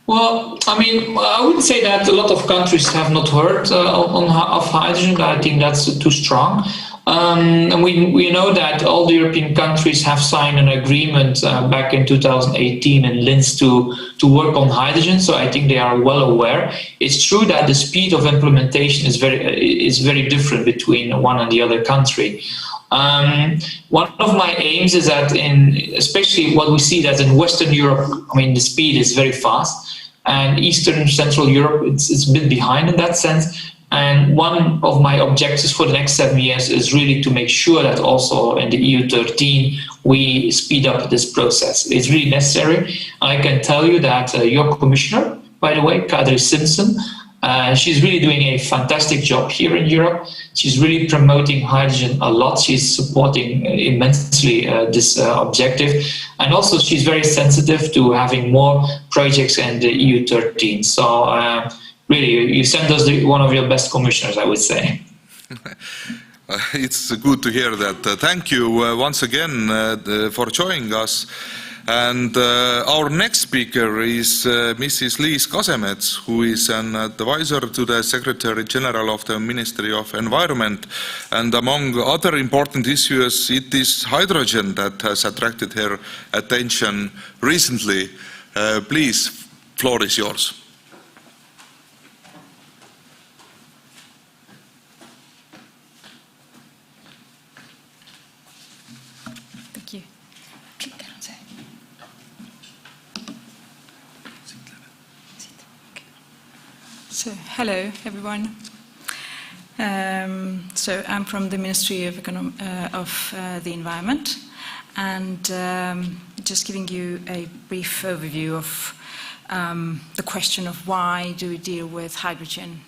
Well, I mean, I wouldn't say that a lot of countries have not heard of hydrogen. I think that's too strong. And we know that all the European countries have signed an agreement back in 2018 in Linz to work on hydrogen. So I think they are well aware. It's true that the speed of implementation is very different between one and the other country. One of my aims is that especially what we see that in Western Europe, I mean, the speed is very fast, and Eastern and Central Europe, it's a bit behind in that sense. And one of my objectives for the next 7 years is really to make sure that also in the EU 13 we speed up this process. It's really necessary. I can tell you that your commissioner, by the way, Kadri Simpson, she's really doing a fantastic job here in Europe. She's really promoting hydrogen a lot. She's supporting immensely this objective. And also she's very sensitive to having more projects in the EU 13. So really, you sent us one of your best commissioners, I would say. It's good to hear that. Thank you once again for joining us. And our next speaker is Mrs. Liis Kasemets, who is an advisor to the Secretary General of the Ministry of Environment. And among other important issues, it is hydrogen that has attracted her attention recently. Please, floor is yours. Thank you. So, hello everyone. So I'm from the Ministry of the Environment, and just giving you a brief overview of the question of why do we deal with hydrogen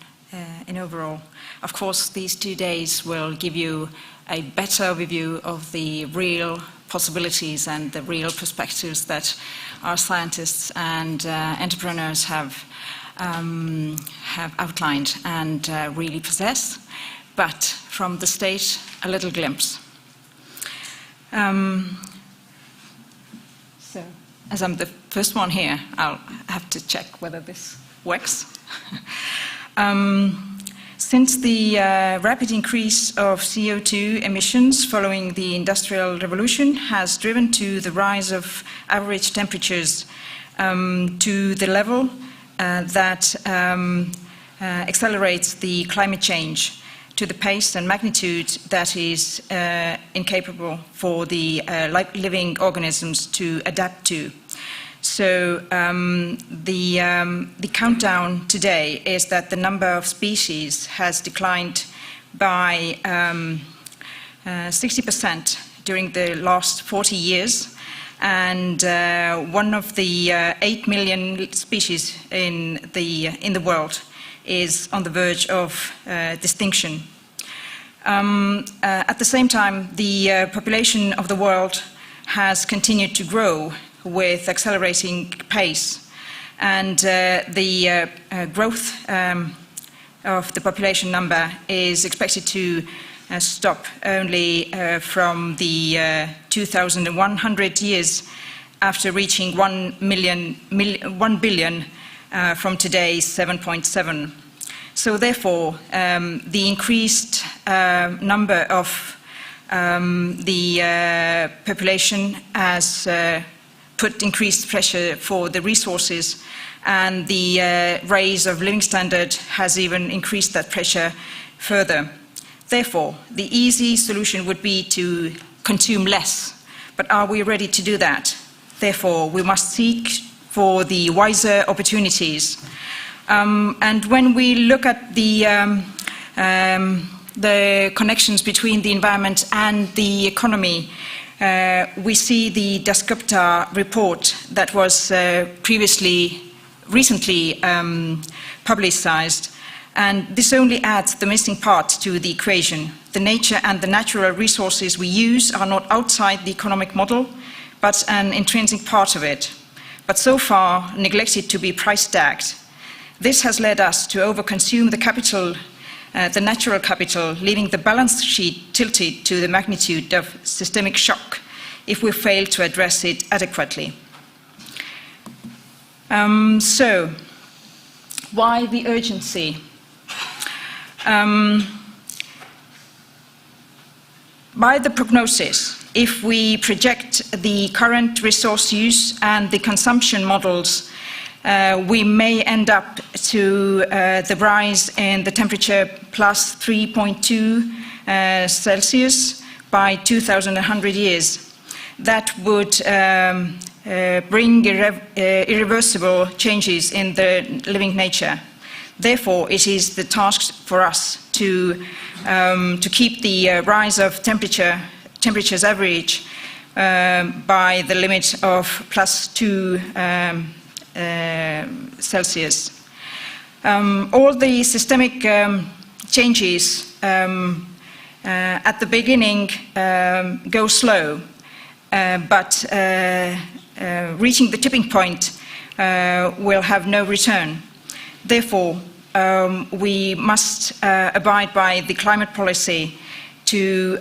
in overall. Of course, these 2 days will give you a better overview of the real possibilities and the real perspectives that our scientists and entrepreneurs have outlined and really possess, but from the stage, a little glimpse. So, as I'm the first one here, I'll have to check whether this works. Since the rapid increase of CO2 emissions following the Industrial Revolution has driven to the rise of average temperatures to the level that accelerates the climate change to the pace and magnitude that is incapable for the living organisms to adapt to. So the countdown today is that the number of species has declined by 60% during the last 40 years. And one of the 8 million species in the world is on the verge of extinction. At the same time, the population of the world has continued to grow with accelerating pace, and the growth of the population number is expected to stop only from the 2100 years after reaching 1 billion from today's 7.7. So therefore, the increased number of the population has put increased pressure for the resources, and the raise of living standard has even increased that pressure further. Therefore, the easy solution would be to consume less, but are we ready to do that? Therefore, we must seek for the wiser opportunities. And when we look at the connections between the environment and the economy, we see the Dasgupta report that was recently publicized, and this only adds the missing part to the equation. The nature and the natural resources we use are not outside the economic model, but an intrinsic part of it, but so far neglected to be price tagged. This has led us to overconsume the capital, the natural capital, leaving the balance sheet tilted to the magnitude of systemic shock if we fail to address it adequately. So, why the urgency? By the prognosis, if we project the current resource use and the consumption models, we may end up to the rise in the temperature plus 3.2 Celsius by 2100 years. That would bring irreversible changes in the living nature. Therefore, it is the task for us to keep the rise of temperature's average by the limit of plus 2 Celsius. All the systemic changes at the beginning go slow, but reaching the tipping point will have no return. Therefore, we must abide by the climate policy to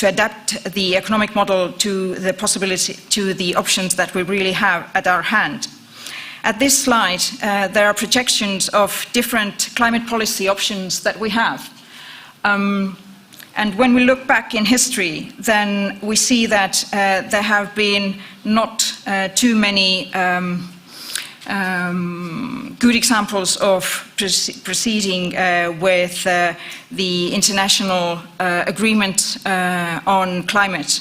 adapt the economic model to the possibility, to the options that we really have at our hand. At this slide, there are projections of different climate policy options that we have. And when we look back in history, then we see that there have been not too many good examples of proceeding with the international agreement on climate.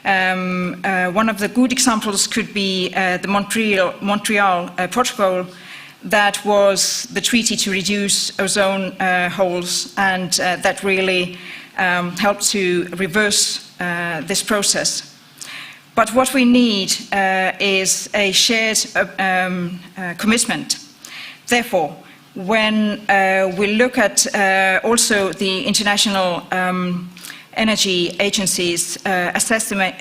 One of the good examples could be the Montreal Protocol, that was the treaty to reduce ozone holes, and that really helped to reverse this process. But what we need is a shared commitment. Therefore, when we look at also the International Energy Agency's assessment,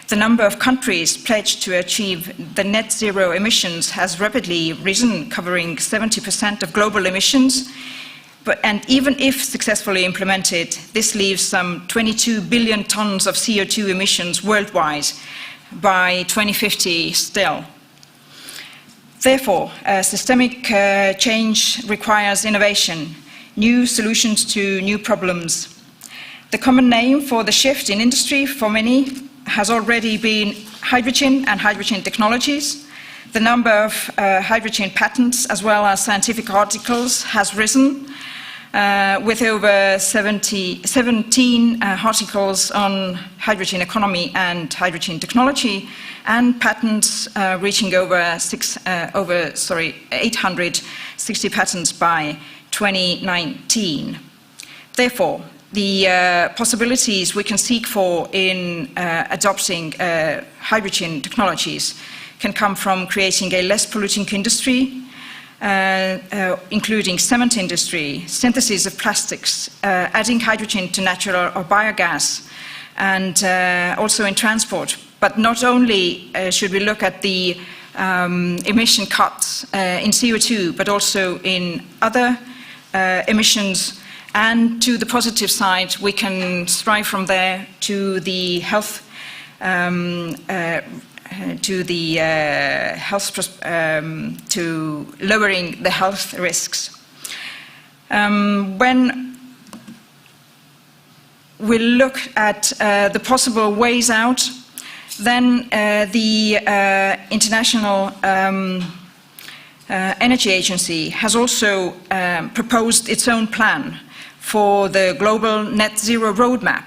the number of countries pledged to achieve the net zero emissions has rapidly risen, covering 70% of global emissions. And even if successfully implemented, this leaves some 22 billion tons of CO2 emissions worldwide by 2050 still. Therefore, systemic change requires innovation, new solutions to new problems. The common name for the shift in industry for many has already been hydrogen and hydrogen technologies. The number of hydrogen patents as well as scientific articles has risen, with over 17 articles on hydrogen economy and hydrogen technology, and patents reaching over 860 patents by 2019. Therefore, the possibilities we can seek for in adopting hydrogen technologies can come from creating a less polluting industry, including cement industry, synthesis of plastics, adding hydrogen to natural or biogas, and also in transport. But not only should we look at the emission cuts in CO2, but also in other emissions. And to the positive side, we can strive from there to the health, to lowering the health risks. When we look at the possible ways out, then the International Energy Agency has also proposed its own plan for the global net zero roadmap,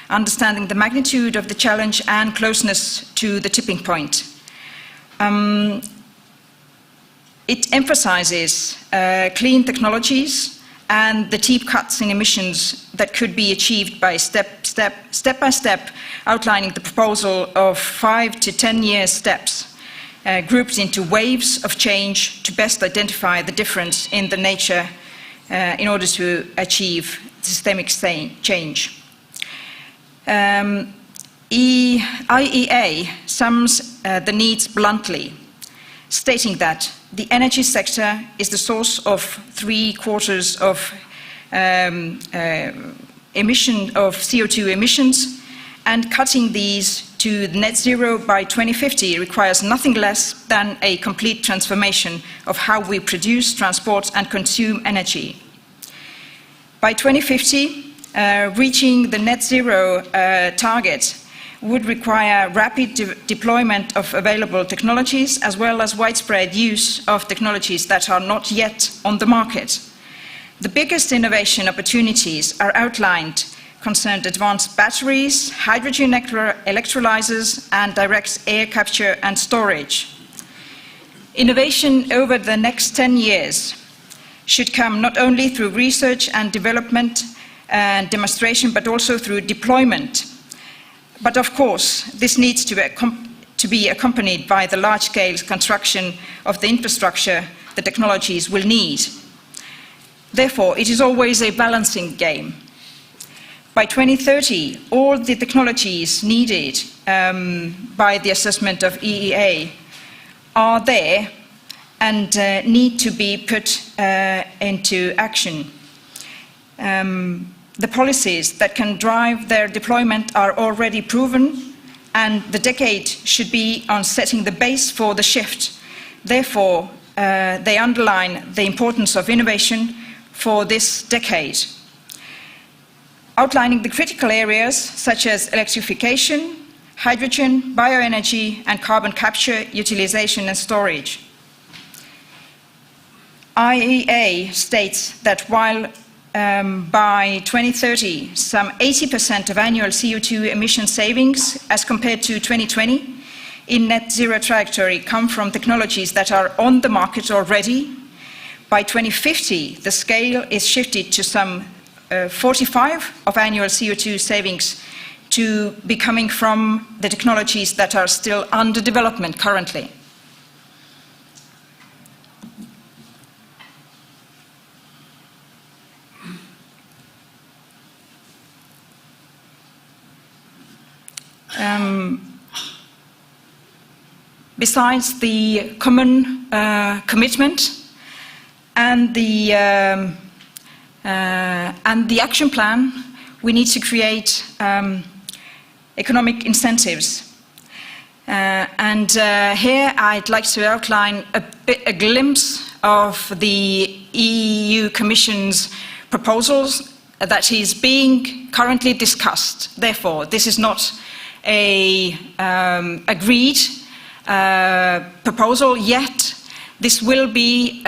understanding the magnitude of the challenge and closeness to the tipping point. It emphasizes clean technologies and the deep cuts in emissions that could be achieved by step by step, outlining the proposal of 5 to 10 year steps, grouped into waves of change to best identify the difference in the nature in order to achieve systemic change. IEA sums the needs bluntly, stating that the energy sector is the source of 3/4 of CO2 emissions, and cutting these to net zero by 2050 requires nothing less than a complete transformation of how we produce, transport and consume energy. By 2050, reaching the net zero target would require rapid deployment of available technologies as well as widespread use of technologies that are not yet on the market. The biggest innovation opportunities are outlined concerned advanced batteries, hydrogen electrolyzers, and direct air capture and storage. Innovation over the next 10 years should come not only through research and development and demonstration, but also through deployment. But of course, this needs to be accompanied by the large-scale construction of the infrastructure the technologies will need. Therefore, it is always a balancing game. By 2030, all the technologies needed by the assessment of EEA are there and need to be put into action. The policies that can drive their deployment are already proven, and the decade should be on setting the base for the shift. Therefore, they underline the importance of innovation for this decade, outlining the critical areas such as electrification, hydrogen, bioenergy, and carbon capture, utilization and storage. IEA states that while by 2030, some 80% of annual CO2 emission savings as compared to 2020 in net zero trajectory come from technologies that are on the market already. By 2050, the scale is shifted to some 45 of annual CO2 savings to be coming from the technologies that are still under development currently. Besides the common commitment and the action plan, we need to create economic incentives. Here I'd like to outline a glimpse of the EU Commission's proposals that is being currently discussed. Therefore, this is not a agreed proposal yet. This will be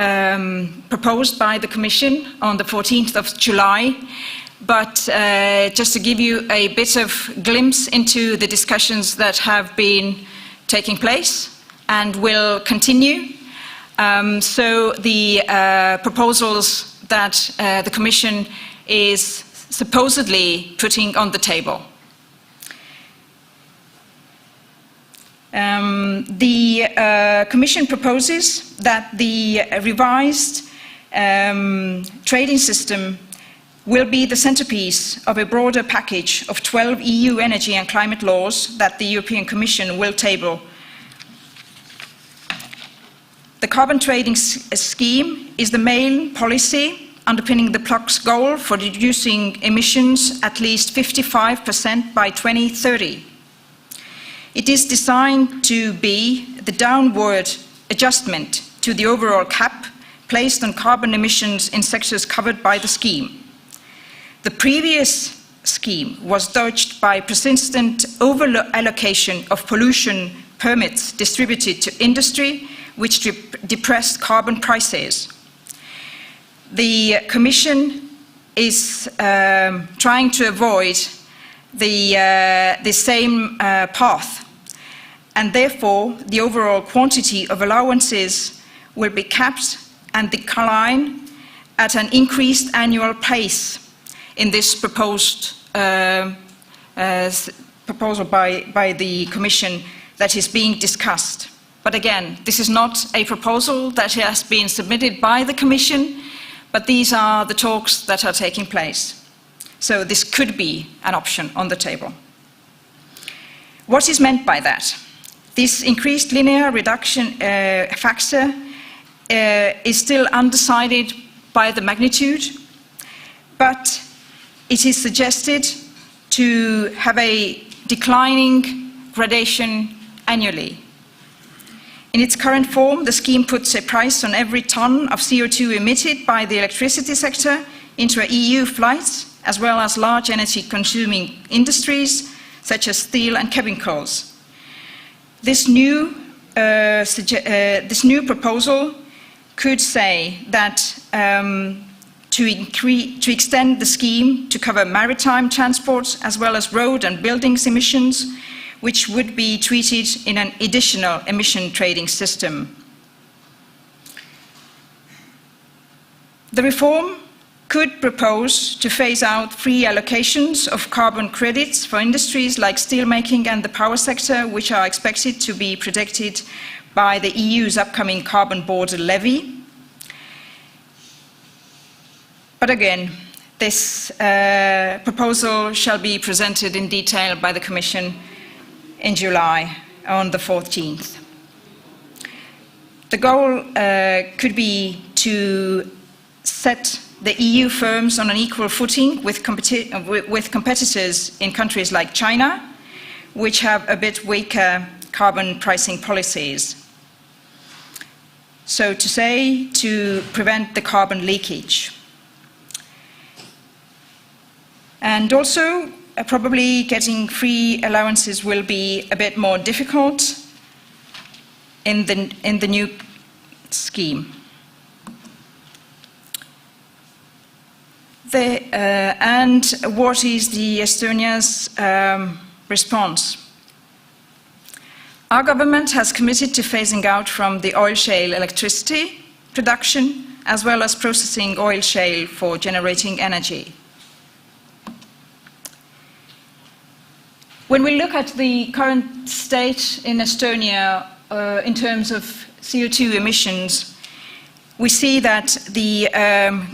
proposed by the Commission on the 14th of July. But just to give you a bit of glimpse into the discussions that have been taking place and will continue. So the proposals that the Commission is supposedly putting on the table. The Commission proposes that the revised trading system will be the centerpiece of a broader package of 12 EU energy and climate laws that the European Commission will table. The carbon trading scheme is the main policy underpinning the PLOC's goal for reducing emissions at least 55% by 2030. It is designed to be the downward adjustment to the overall cap placed on carbon emissions in sectors covered by the scheme. The previous scheme was dodged by persistent over-allocation of pollution permits distributed to industry, which depressed carbon prices. The Commission is trying to avoid the same path, and therefore the overall quantity of allowances will be capped and decline at an increased annual pace in this proposed proposal by the Commission that is being discussed. But again, this is not a proposal that has been submitted by the Commission, but these are the talks that are taking place. So this could be an option on the table. What is meant by that? This increased linear reduction factor is still undecided by the magnitude, but it is suggested to have a declining gradation annually. In its current form, the scheme puts a price on every ton of CO2 emitted by the electricity sector into EU flights as well as large energy-consuming industries such as steel and chemicals. This new proposal could say that to extend the scheme to cover maritime transport as well as road and buildings emissions, which would be treated in an additional emission trading system. The reform could propose to phase out free allocations of carbon credits for industries like steelmaking and the power sector, which are expected to be protected by the EU's upcoming carbon border levy. But again, this proposal shall be presented in detail by the Commission in July on the 14th. The goal could be to set the EU firms on an equal footing with competitors in countries like China, which have a bit weaker carbon pricing policies. So to say, to prevent the carbon leakage. And also, probably getting free allowances will be a bit more difficult in the new scheme. And what is the Estonia's response? Our government has committed to phasing out from the oil shale electricity production, as well as processing oil shale for generating energy. When we look at the current state in Estonia in terms of CO2 emissions, we see that the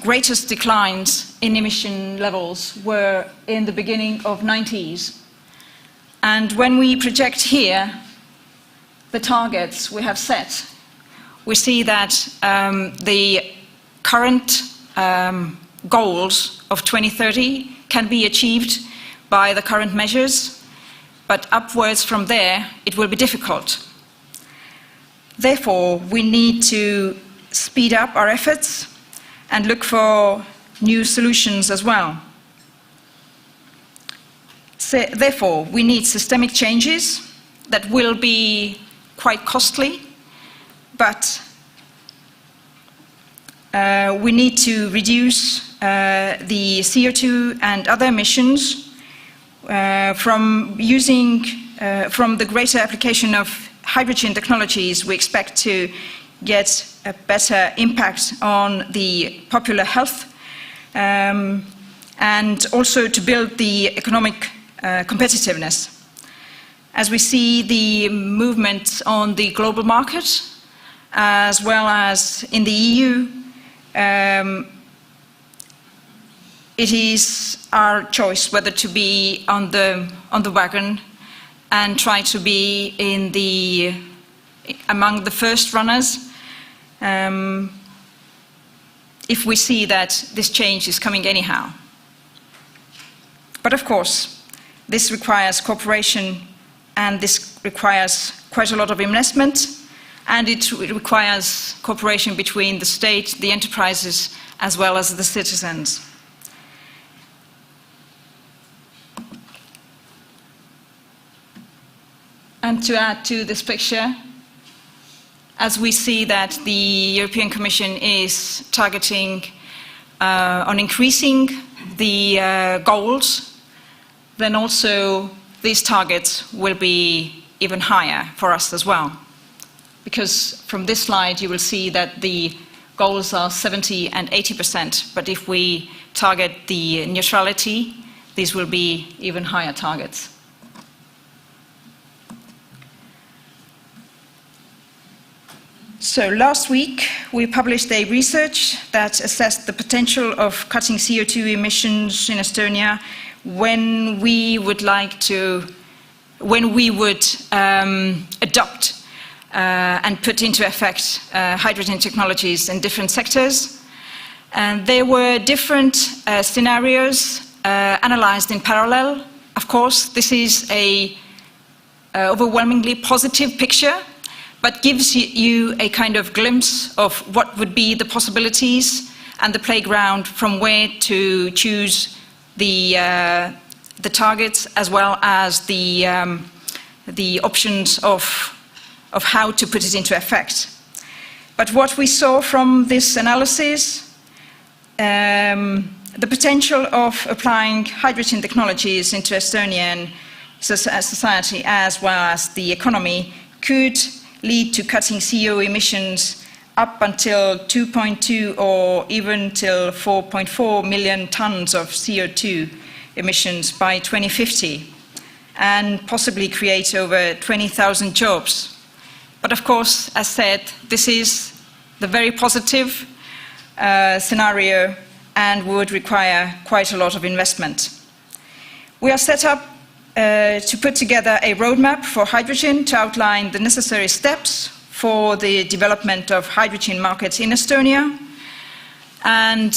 greatest declines in emission levels were in the beginning of the 90s. And when we project here the targets we have set, we see that the current goals of 2030 can be achieved by the current measures, but upwards from there it will be difficult. Therefore, we need to speed up our efforts and look for new solutions as well. So, therefore, we need systemic changes that will be quite costly, but we need to reduce the CO2 and other emissions from the greater application of hydrogen technologies. We expect to get a better impact on the popular health and also to build the economic competitiveness. As we see the movement on the global market, as well as in the EU, it is our choice whether to be on the wagon and try to be among the first runners, if we see that this change is coming anyhow. But of course, this requires cooperation, and this requires quite a lot of investment, and it requires cooperation between the state, the enterprises, as well as the citizens. And to add to this picture, as we see that the European Commission is targeting on increasing the goals, then also these targets will be even higher for us as well. Because from this slide you will see that the goals are 70% and 80%, but if we target the neutrality, these will be even higher targets. So last week we published a research that assessed the potential of cutting CO2 emissions in Estonia when we would adopt and put into effect hydrogen technologies in different sectors. And there were different scenarios analyzed in parallel. Of course, this is an overwhelmingly positive picture, but gives you a kind of glimpse of what would be the possibilities and the playground from where to choose the targets as well as the options of how to put it into effect. But what we saw from this analysis, the potential of applying hydrogen technologies into Estonian society as well as the economy could lead to cutting CO emissions up until 2.2 or even till 4.4 million tons of CO2 emissions by 2050, and possibly create over 20,000 jobs. But of course, as said, this is the very positive scenario and would require quite a lot of investment. We are set up to put together a roadmap for hydrogen to outline the necessary steps for the development of hydrogen markets in Estonia. And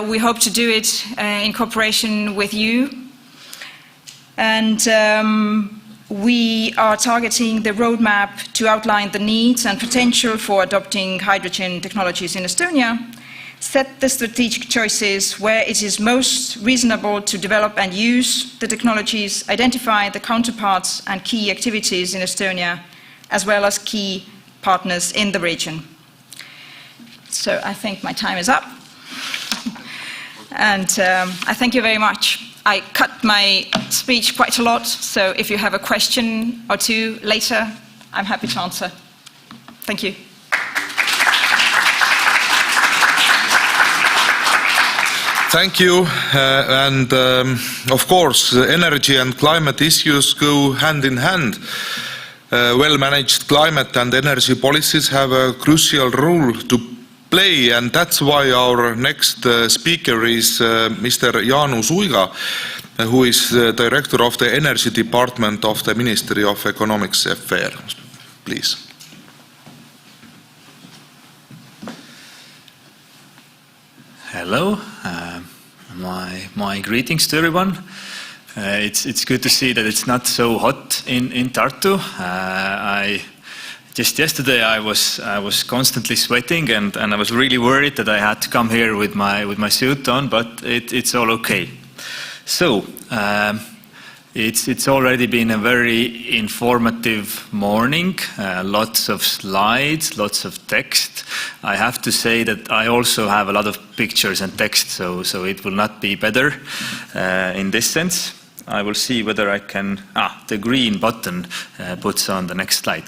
we hope to do it in cooperation with you. And we are targeting the roadmap to outline the needs and potential for adopting hydrogen technologies in Estonia, set the strategic choices where it is most reasonable to develop and use the technologies, identify the counterparts and key activities in Estonia, as well as key partners in the region. So I think my time is up. And I thank you very much. I cut my speech quite a lot, so if you have a question or two later, I'm happy to answer. Thank you. Thank you. Of course, energy and climate issues go hand in hand. Well-managed climate and energy policies have a crucial role to play, and that's why our next speaker is Mr. Jaanus Uiga, who is the Director of the Energy Department of the Ministry of Economic Affairs. Please. Hello, my greetings to everyone. It's good to see that it's not so hot in Tartu. Just yesterday I was constantly sweating and I was really worried that I had to come here with my suit on, but it's all okay. So it's already been a very informative morning. Lots of slides, lots of text. I have to say that I also have a lot of pictures and text, so it will not be better in this sense. I will see whether I can. The green button puts on the next slide.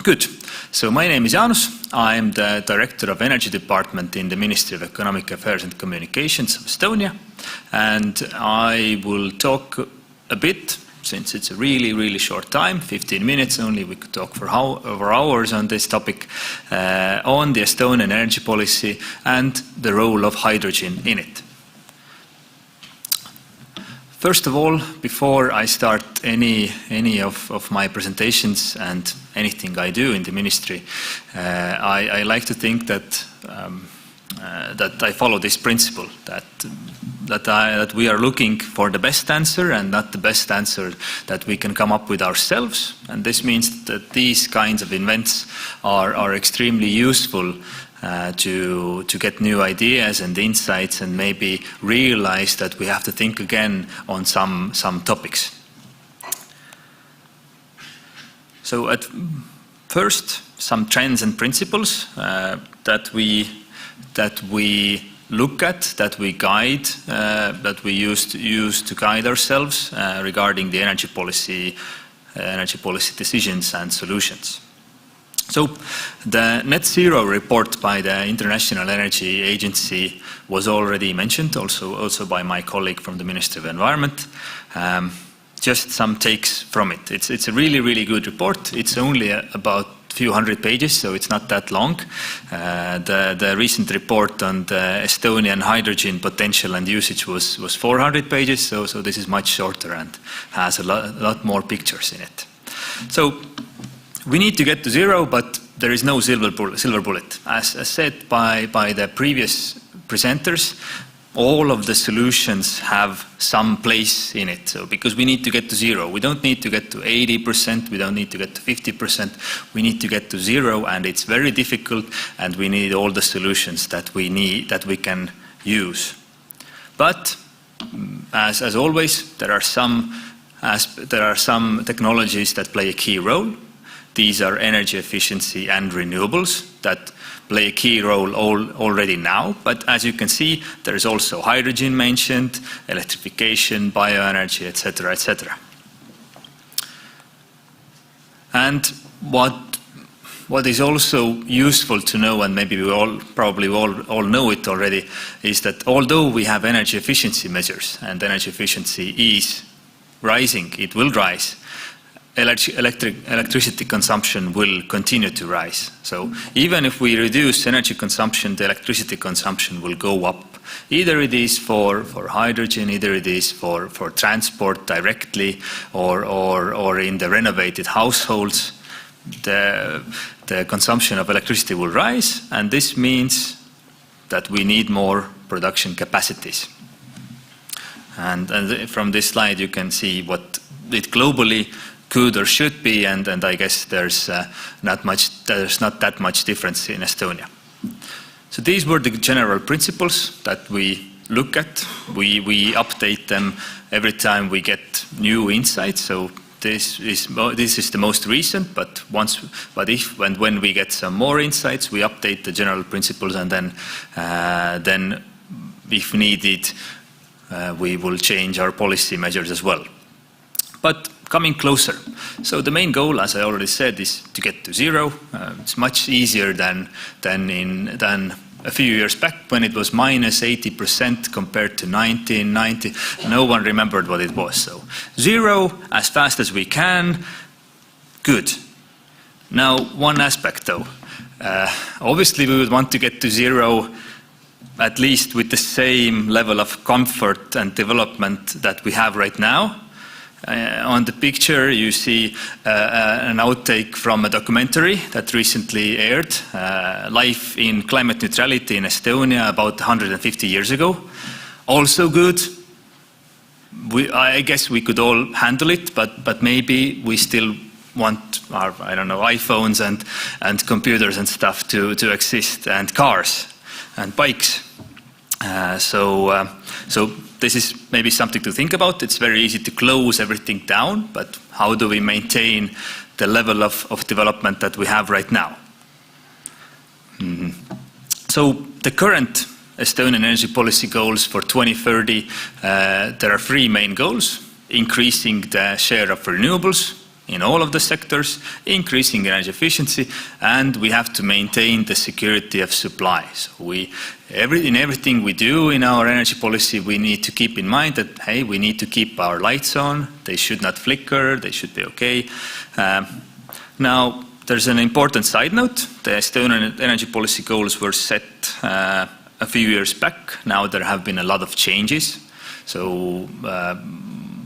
Good. So my name is Jaanus. I am the Director of Energy Department in the Ministry of Economic Affairs and Communications of Estonia. And I will talk a bit, since it's a really short time, 15 minutes only, we could talk for over hours on this topic, on the Estonian energy policy and the role of hydrogen in it. First of all, before I start any of my presentations and anything I do in the ministry, I like to think that I follow this principle, that we are looking for the best answer and not the best answer that we can come up with ourselves. And this means that these kinds of events are extremely useful to get new ideas and insights and maybe realize that we have to think again on some topics. So at first, some trends and principles that we look at, that we guide, that we use to guide ourselves regarding the energy policy decisions and solutions. So the Net Zero report by the International Energy Agency was already mentioned, also by my colleague from the Ministry of Environment. Just some takes from it. It's a really good report. It's only about a few hundred pages, so it's not that long. The recent report on the Estonian hydrogen potential and usage was 400 pages, so this is much shorter and has a lot more pictures in it. So we need to get to zero, but there is no silver bullet. As said by the previous presenters, all of the solutions have some place in it. So because we need to get to zero, we don't need to get to 80%, we don't need to get to 50%, we need to get to zero, and it's very difficult, and we need all the solutions that we can use. But as always, there are some technologies that play a key role. These are energy efficiency and renewables that play a key role already now. But as you can see, there is also hydrogen mentioned, electrification, bioenergy, etc., etc. And what is also useful to know, and maybe we probably all know it already, is that although we have energy efficiency measures and energy efficiency is rising, it will rise, electricity consumption will continue to rise. So even if we reduce energy consumption, the electricity consumption will go up. Either it is for hydrogen, either it is for transport directly, or in the renovated households, the consumption of electricity will rise, and this means that we need more production capacities. And from this slide you can see what it globally could or should be, and I guess there's not that much difference in Estonia. So these were the general principles that we look at. We update them every time we get new insights. So this is the most recent, but when we get some more insights, we update the general principles, and then if needed, we will change our policy measures as well. But coming closer, so the main goal, as I already said, is to get to zero. It's much easier than a few years back when it was minus 80% compared to 1990. No one remembered what it was. So zero as fast as we can, good. Now one aspect though, obviously we would want to get to zero at least with the same level of comfort and development that we have right now. On the picture you see an outtake from a documentary that recently aired, Life in Climate Neutrality in Estonia about 150 years ago. Also good. I guess we could all handle it, but maybe we still want our, I don't know, iPhones and computers and stuff to exist, and cars and bikes. So this is maybe something to think about. It's very easy to close everything down, but how do we maintain the level of development that we have right now? So the current Estonian energy policy goals for 2030, there are three main goals: increasing the share of renewables in all of the sectors, increasing energy efficiency, and we have to maintain the security of supply. So in everything we do in our energy policy, we need to keep in mind that, hey, we need to keep our lights on. They should not flicker. They should be okay. Now, there's an important side note. The Estonian energy policy goals were set a few years back. Now there have been a lot of changes. So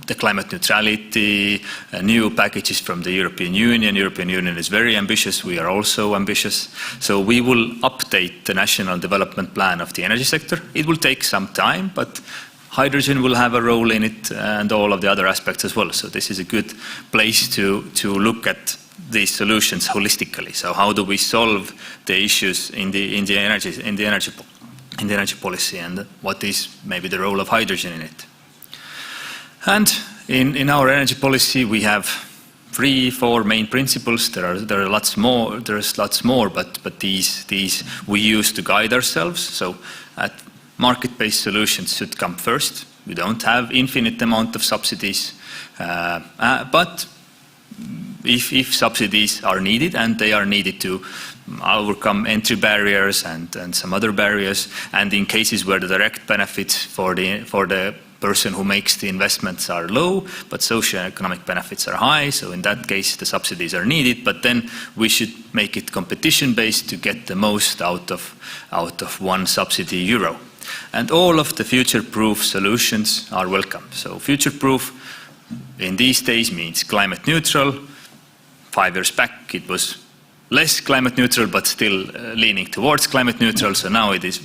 the climate neutrality, new packages from the European Union. European Union is very ambitious. We are also ambitious. So we will update the national development plan of the energy sector. It will take some time, but hydrogen will have a role in it, and all of the other aspects as well. So this is a good place to look at these solutions holistically. So how do we solve the issues in the energy policy, and what is maybe the role of hydrogen in it? And in our energy policy, we have 3-4 main principles. There are lots more. There's lots more, but these we use to guide ourselves. So, market-based solutions should come first. We don't have infinite amount of subsidies, but if subsidies are needed, and they are needed to overcome entry barriers and some other barriers, and in cases where the direct benefits for the person who makes the investments are low, but socio-economic benefits are high, so in that case the subsidies are needed, but then we should make it competition-based to get the most out of one subsidy euro. And all of the future-proof solutions are welcome. So future-proof in these days means climate neutral. 5 years back it was less climate neutral, but still leaning towards climate neutral. So now it is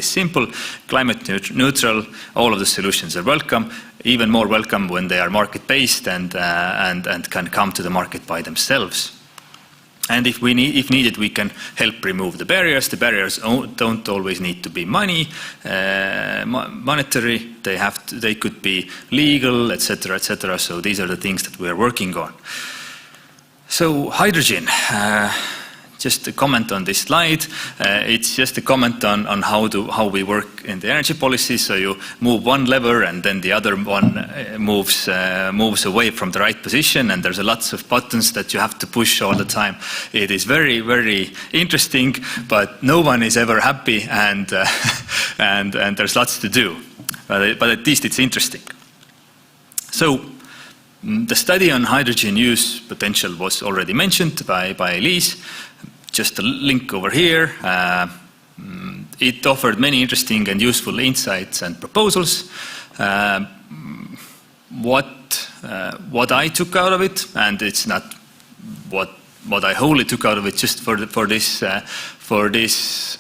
simple, climate neutral. All of the solutions are welcome, even more welcome when they are market-based and can come to the market by themselves. And if needed, we can help remove the barriers. The barriers don't always need to be monetary. They could be legal, etc., etc. So these are the things that we are working on. So hydrogen. Just a comment on this slide. It's just a comment on how we work in the energy policy. So you move one lever and then the other one moves away from the right position, and there's lots of buttons that you have to push all the time. It is very, very interesting, but no one is ever happy, and there's lots to do. But at least it's interesting. So the study on hydrogen use potential was already mentioned by Elise. Just a link over here. It offered many interesting and useful insights and proposals. What I took out of it, and it's not what I wholly took out of it, just for this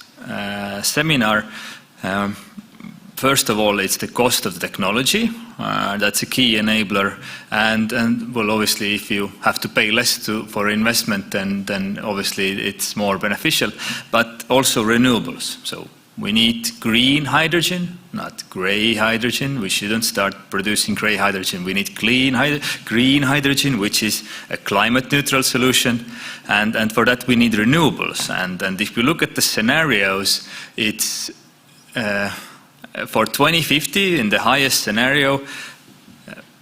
seminar. First of all, it's the cost of the technology. That's a key enabler, and well, obviously, if you have to pay less for investment, then obviously it's more beneficial. But also renewables. So we need green hydrogen, not grey hydrogen. We shouldn't start producing grey hydrogen. We need green hydrogen, which is a climate-neutral solution, and for that we need renewables. And if you look at the scenarios, it's for 2050, in the highest scenario,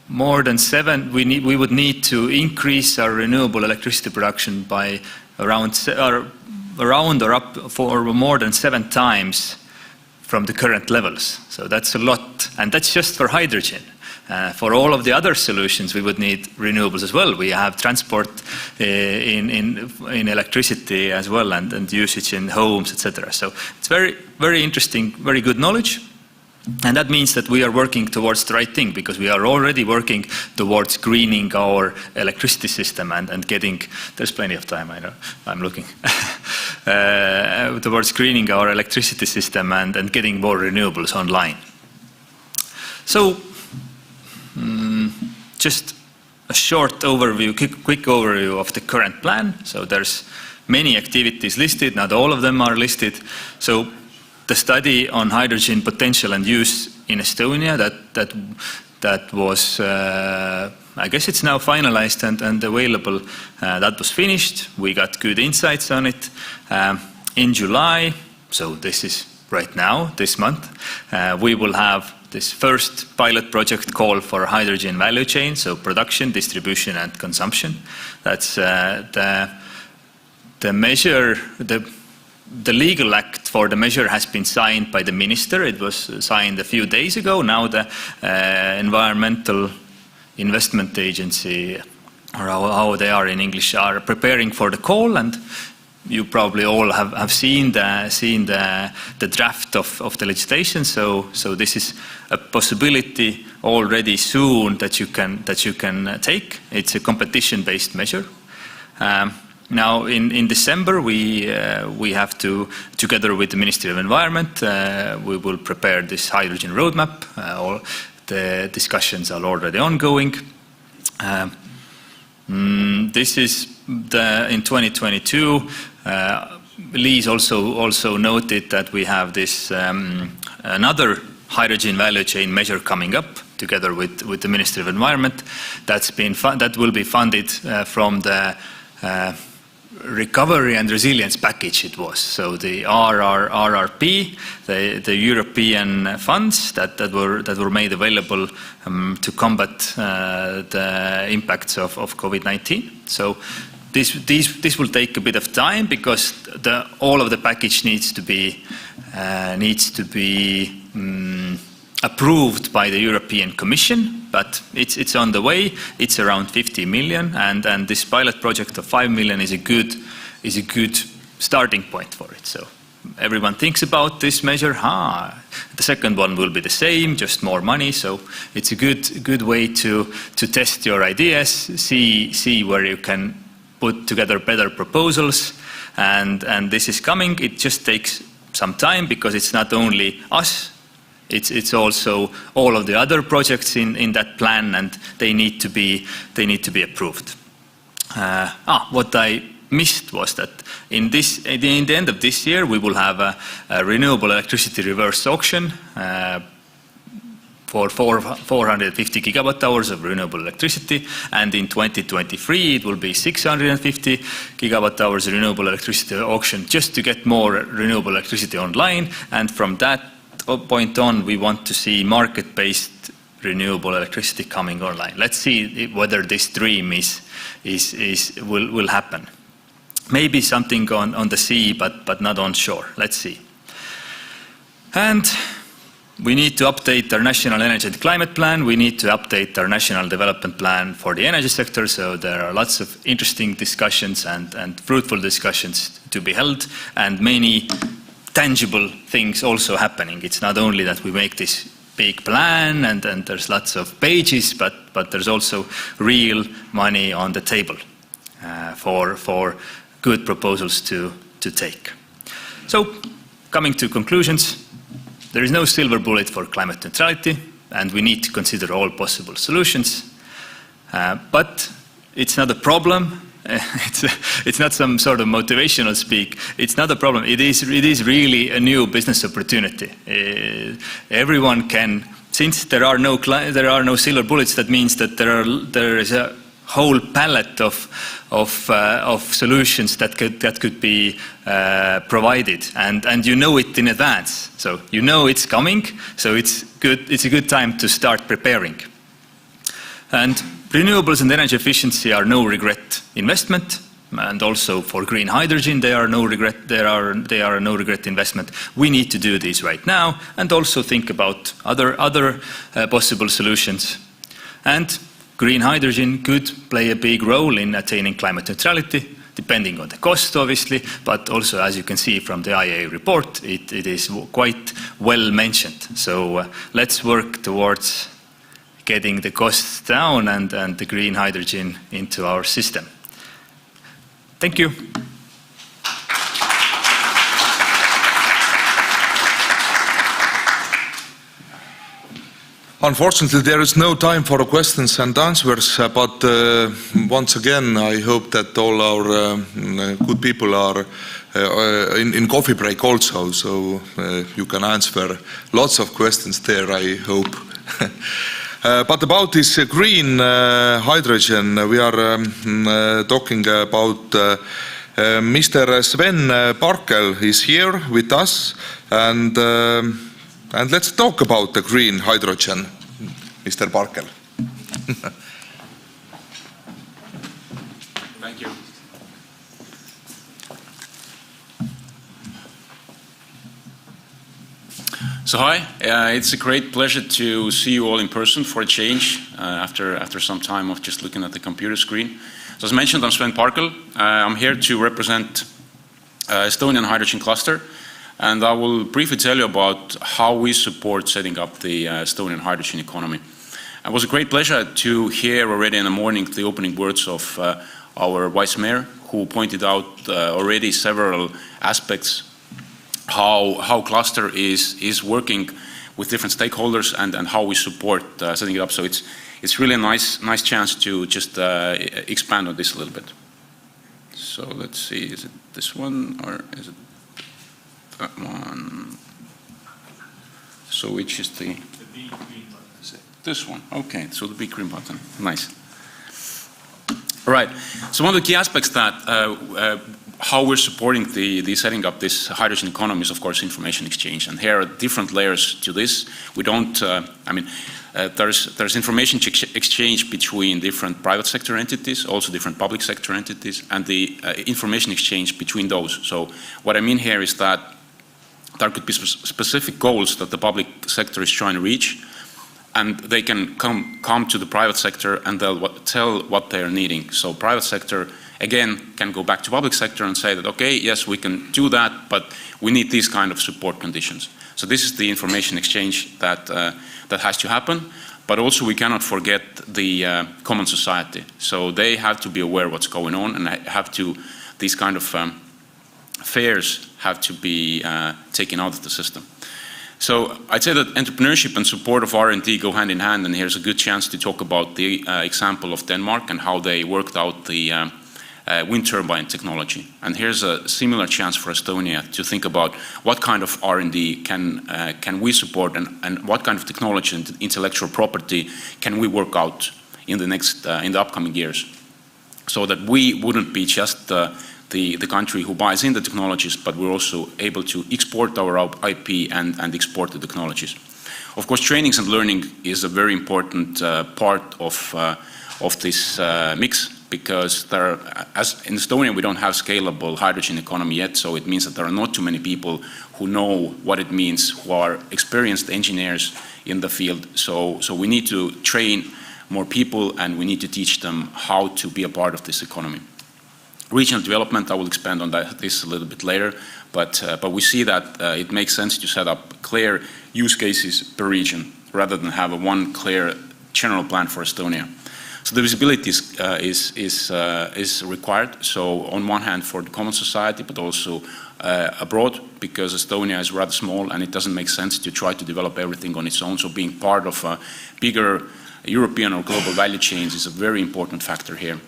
more than 7. We would need to increase our renewable electricity production by around or up for more than 7 times from the current levels. So that's a lot, and that's just for hydrogen. For all of the other solutions, we would need renewables as well. We have transport in electricity as well, and usage in homes, etc. So it's very, very interesting, very good knowledge. And that means that we are working towards the right thing, because we are already working towards greening our electricity system and getting, there's plenty of time, I know, I'm looking, towards greening our electricity system and getting more renewables online. So, just a short overview, quick overview of the current plan. So there's many activities listed, not all of them are listed. So the study on hydrogen potential and use in Estonia, that was, I guess it's now finalized and available. That was finished. We got good insights on it. In July, so this is right now, this month, we will have this first pilot project call for hydrogen value chain, so production, distribution, and consumption. That's the measure, the legal act for the measure has been signed by the minister. It was signed a few days ago. Now the Environmental Investment Agency, or how they are in English, are preparing for the call, and you probably all have seen the draft of the legislation. So this is a possibility already soon that you can take. It's a competition-based measure. Now in December we have to, together with the Ministry of Environment, we will prepare this hydrogen roadmap. All the discussions are already ongoing. This is in 2022. Elise also noted that we have this another hydrogen value chain measure coming up together with the Ministry of Environment. That will be funded from the recovery and resilience package. It was so the RRP, the European funds that were made available to combat the impacts of COVID-19. So this will take a bit of time, because all of the package needs to be approved by the European Commission, but it's on the way. It's around 50 million, and this pilot project of 5 million is a good starting point for it. So everyone thinks about this measure. The second one will be the same, just more money. So it's a good way to test your ideas, see where you can put together better proposals, and this is coming. It just takes some time, because it's not only us. It's also all of the other projects in that plan, and they need to be approved. What I missed was that in the end of this year we will have a renewable electricity reverse auction for 450 gigawatt hours of renewable electricity, and in 2023 it will be 650 gigawatt hours renewable electricity auction just to get more renewable electricity online, and from that point on we want to see market-based renewable electricity coming online. Let's see whether this dream will happen. Maybe something on the sea, but not on shore. Let's see. And we need to update our national energy and climate plan. We need to update our national development plan for the energy sector. So there are lots of interesting discussions and fruitful discussions to be held, and many tangible things also happening. It's not only that we make this big plan and there's lots of pages, but there's also real money on the table for good proposals to take. So, coming to conclusions, there is no silver bullet for climate neutrality, and we need to consider all possible solutions. But it's not a problem. It's not some sort of motivational speak. It's not a problem. It is really a new business opportunity. Everyone can, since there are no silver bullets. That means that there is a whole palette of solutions that could be provided, and you know it in advance. So you know it's coming. So it's good. It's a good time to start preparing. And renewables and energy efficiency are no regret investment, and also for green hydrogen they are no regret investment. We need to do this right now, and also think about other possible solutions. And green hydrogen could play a big role in attaining climate neutrality, depending on the cost, obviously, but also, as you can see from the IEA report, it is quite well mentioned. So let's work towards getting the costs down and the green hydrogen into our system. Thank you. Unfortunately, there is no time for questions and answers, but once again, I hope that all our good people are in coffee break also, so you can answer lots of questions there, I hope. But about this green hydrogen, we are talking about Mr. Sven Parkel is here with us, and let's talk about the green hydrogen, Mr. Parkel. Thank you. So hi, it's a great pleasure to see you all in person for a change after some time of just looking at the computer screen. So as mentioned, I'm Sven Parkel. I'm here to represent Estonian hydrogen cluster, and I will briefly tell you about how we support setting up the Estonian hydrogen economy. It was a great pleasure to hear already in the morning the opening words of our Vice Mayor, who pointed out already several aspects how cluster is working with different stakeholders and how we support setting it up. So it's really a nice chance to just expand on this a little bit. So let's see, is it this one or is it that one? So which is the big green button? Is it this one? Okay, so the big green button. Nice. All right. So one of the key aspects that how we're supporting the setting up this hydrogen economy is, of course, information exchange. And here are different layers to this. We don't, there's information exchange between different private sector entities, also different public sector entities, and the information exchange between those. So what I mean here is that there could be specific goals that the public sector is trying to reach, and they can come to the private sector and they'll tell what they are needing. So private sector, again, can go back to public sector and say that, okay, yes, we can do that, but we need these kind of support conditions. So this is the information exchange that has to happen, but also we cannot forget the common society. So they have to be aware what's going on, and these kind of fares have to be taken out of the system. So I'd say that entrepreneurship and support of R&D go hand in hand, and here's a good chance to talk about the example of Denmark and how they worked out the wind turbine technology. And here's a similar chance for Estonia to think about what kind of R&D can we support, and what kind of technology and intellectual property can we work out in the upcoming years, so that we wouldn't be just the country who buys in the technologies, but we're also able to export our IP and export the technologies. Of course, trainings and learning is a very important part of this mix, because as in Estonia, we don't have scalable hydrogen economy yet, so it means that there are not too many people who know what it means, who are experienced engineers in the field. So we need to train more people, and we need to teach them how to be a part of this economy. Regional development, I will expand on this a little bit later, but we see that it makes sense to set up clear use cases per region, rather than have one clear general plan for Estonia. So the visibility is required. So on one hand for the common society, but also abroad, because Estonia is rather small and it doesn't make sense to try to develop everything on its own. So being part of a bigger European or global value chains is a very important factor here.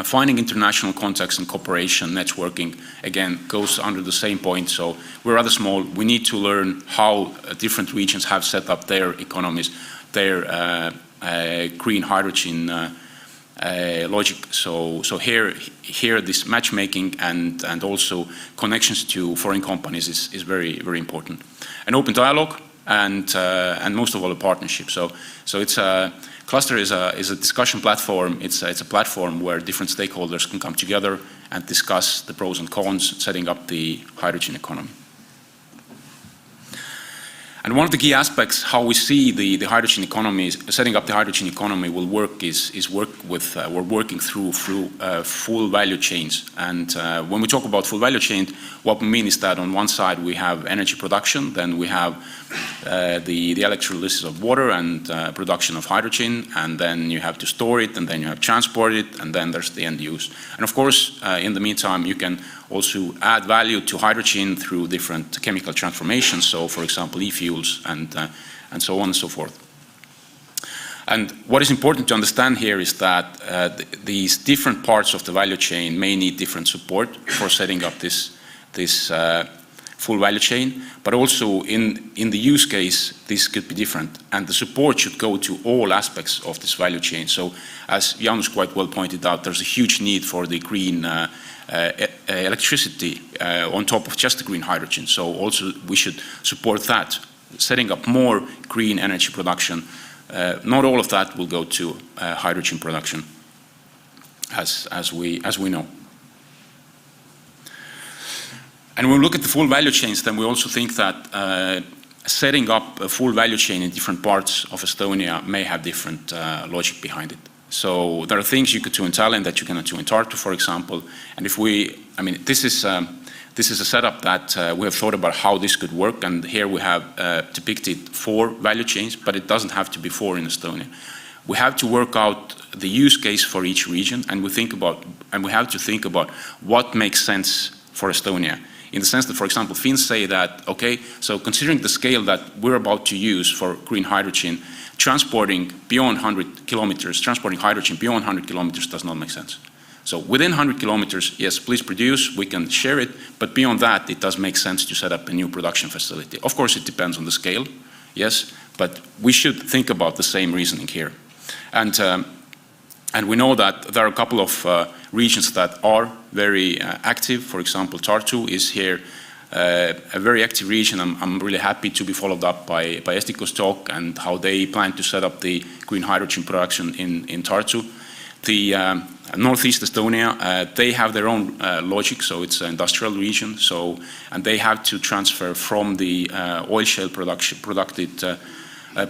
Finding international contacts and cooperation, networking, again, goes under the same point. So we're rather small. We need to learn how different regions have set up their economies, their green hydrogen logic. So here this matchmaking and also connections to foreign companies is very, very important. An open dialogue and most of all a partnership. So it's a Cluster is a discussion platform. It's a platform where different stakeholders can come together and discuss the pros and cons, setting up the hydrogen economy. And one of the key aspects how we see the hydrogen economy, setting up the hydrogen economy will work is we're working through full value chains. And when we talk about full value chain, what we mean is that on one side we have energy production, then we have the electrolysis of water and production of hydrogen, and then you have to store it, and then you have to transport it, and then there's the end use. And of course, in the meantime, you can also add value to hydrogen through different chemical transformations. So, for example, e-fuels and so on and so forth. And what is important to understand here is that these different parts of the value chain may need different support for setting up this full value chain, but also in the use case, this could be different. And the support should go to all aspects of this value chain. So, as Jaanus quite well pointed out, there's a huge need for the green electricity on top of just the green hydrogen. So also we should support that, setting up more green energy production. Not all of that will go to hydrogen production, as we know. And when we look at the full value chains, then we also think that setting up a full value chain in different parts of Estonia may have different logic behind it. So there are things you could do in Tallinn that you cannot do in Tartu, for example. And this is a setup that we have thought about how this could work. And here we have depicted 4 value chains, but it doesn't have to be 4 in Estonia. We have to work out the use case for each region, and we have to think about what makes sense for Estonia. In the sense that, for example, Finns say that, okay, so considering the scale that we're about to use for green hydrogen, transporting beyond 100 kilometers, transporting hydrogen beyond 100 kilometers does not make sense. So within 100 kilometers, yes, please produce, we can share it, but beyond that, it does make sense to set up a new production facility. Of course, it depends on the scale, yes, but we should think about the same reasoning here. And we know that there are a couple of regions that are very active. For example, Tartu is here a very active region. I'm really happy to be followed up by Estiko's talk and how they plan to set up the green hydrogen production in Tartu. The northeast Estonia, they have their own logic, so it's an industrial region. And they have to transfer from the oil shale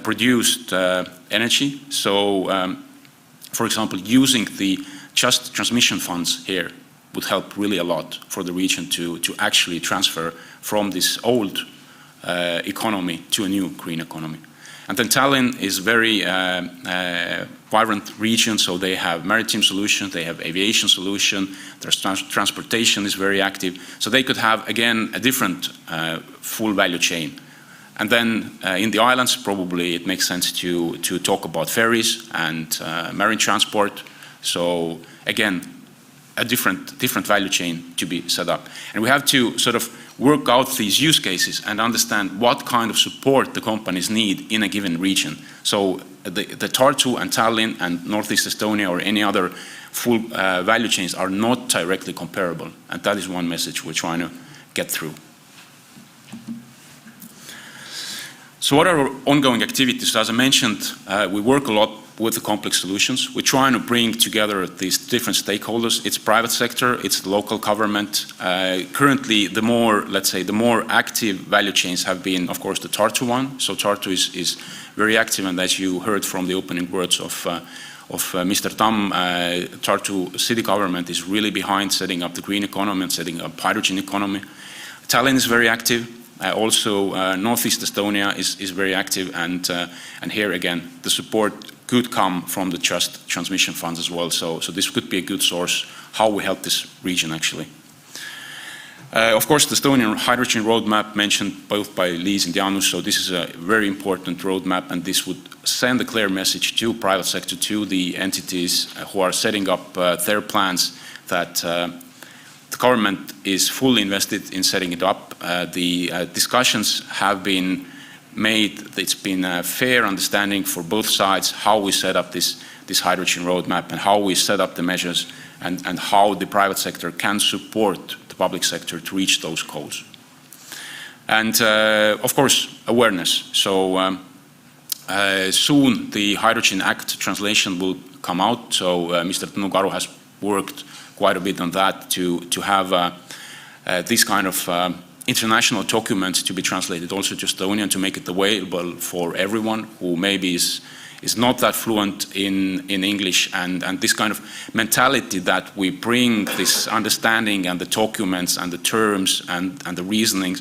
produced energy. So, for example, using the just transmission funds here would help really a lot for the region to actually transfer from this old economy to a new green economy. And then Tallinn is a very vibrant region, so they have maritime solutions, they have aviation solution, their transportation is very active, so they could have, again, a different full value chain. And then in the islands, probably it makes sense to talk about ferries and marine transport. So again, a different value chain to be set up. And we have to sort of work out these use cases and understand what kind of support the companies need in a given region. So the Tartu and Tallinn and Northeast Estonia or any other full value chains are not directly comparable. And that is one message we're trying to get through. So what are our ongoing activities? So as I mentioned, we work a lot with the complex solutions. We're trying to bring together these different stakeholders. It's private sector, it's local government. Currently, the more active value chains have been, of course, the Tartu one. So Tartu is very active, and as you heard from the opening words of Mr. Tamm, Tartu city government is really behind setting up the green economy and setting up hydrogen economy. Tallinn is very active. Also, Northeast Estonia is very active, and here again, the support could come from the Just Transmission funds as well. So this could be a good source how we help this region actually. Of course, the Estonian hydrogen roadmap mentioned both by Liis and Jaanus. So this is a very important roadmap, and this would send a clear message to private sector, to the entities who are setting up their plans that the government is fully invested in setting it up. The discussions have been made. It's been a fair understanding for both sides how we set up this hydrogen roadmap and how we set up the measures and how the private sector can support the public sector to reach those goals. And of course, awareness. So soon the Hydrogen Act translation will come out. So Mr. Tõnu Karu has worked quite a bit on that to have this kind of international documents to be translated also to Estonian, to make it available for everyone who maybe is not that fluent in English, and this kind of mentality that we bring this understanding and the documents and the terms and the reasonings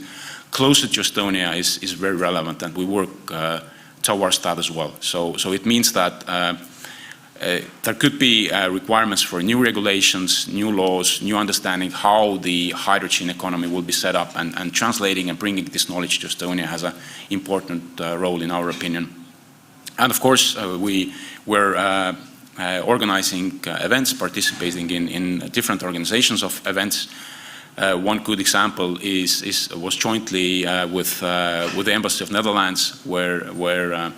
closer to Estonia is very relevant, and we work towards that as well. So it means that there could be requirements for new regulations, new laws, new understanding how the hydrogen economy will be set up, and translating and bringing this knowledge to Estonia has an important role in our opinion. And of course, we're organizing events, participating in different organizations of events. One good example was jointly with the Embassy of Netherlands, where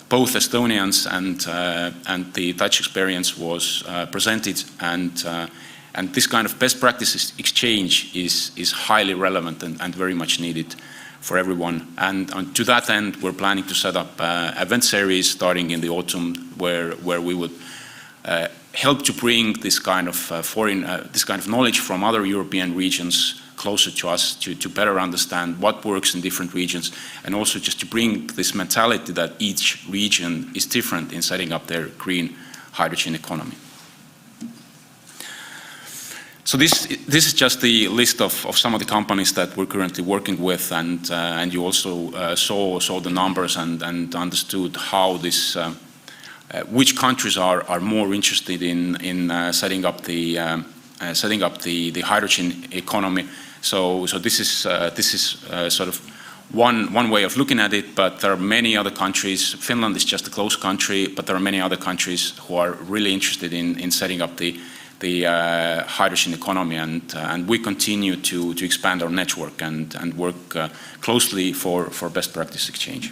both Estonians and the Dutch experience was presented, and this kind of best practices exchange is highly relevant and very much needed for everyone. And to that end, we're planning to set up event series starting in the autumn, where we would help to bring this kind of this kind of knowledge from other European regions closer to us, to better understand what works in different regions, and also just to bring this mentality that each region is different in setting up their green hydrogen economy. So this is just the list of some of the companies that we're currently working with, and you also saw the numbers and understood how this which countries are more interested in setting up the hydrogen economy. So this is sort of one way of looking at it, but there are many other countries. Finland is just a close country, but there are many other countries who are really interested in setting up the hydrogen economy, and we continue to expand our network and work closely for best practice exchange.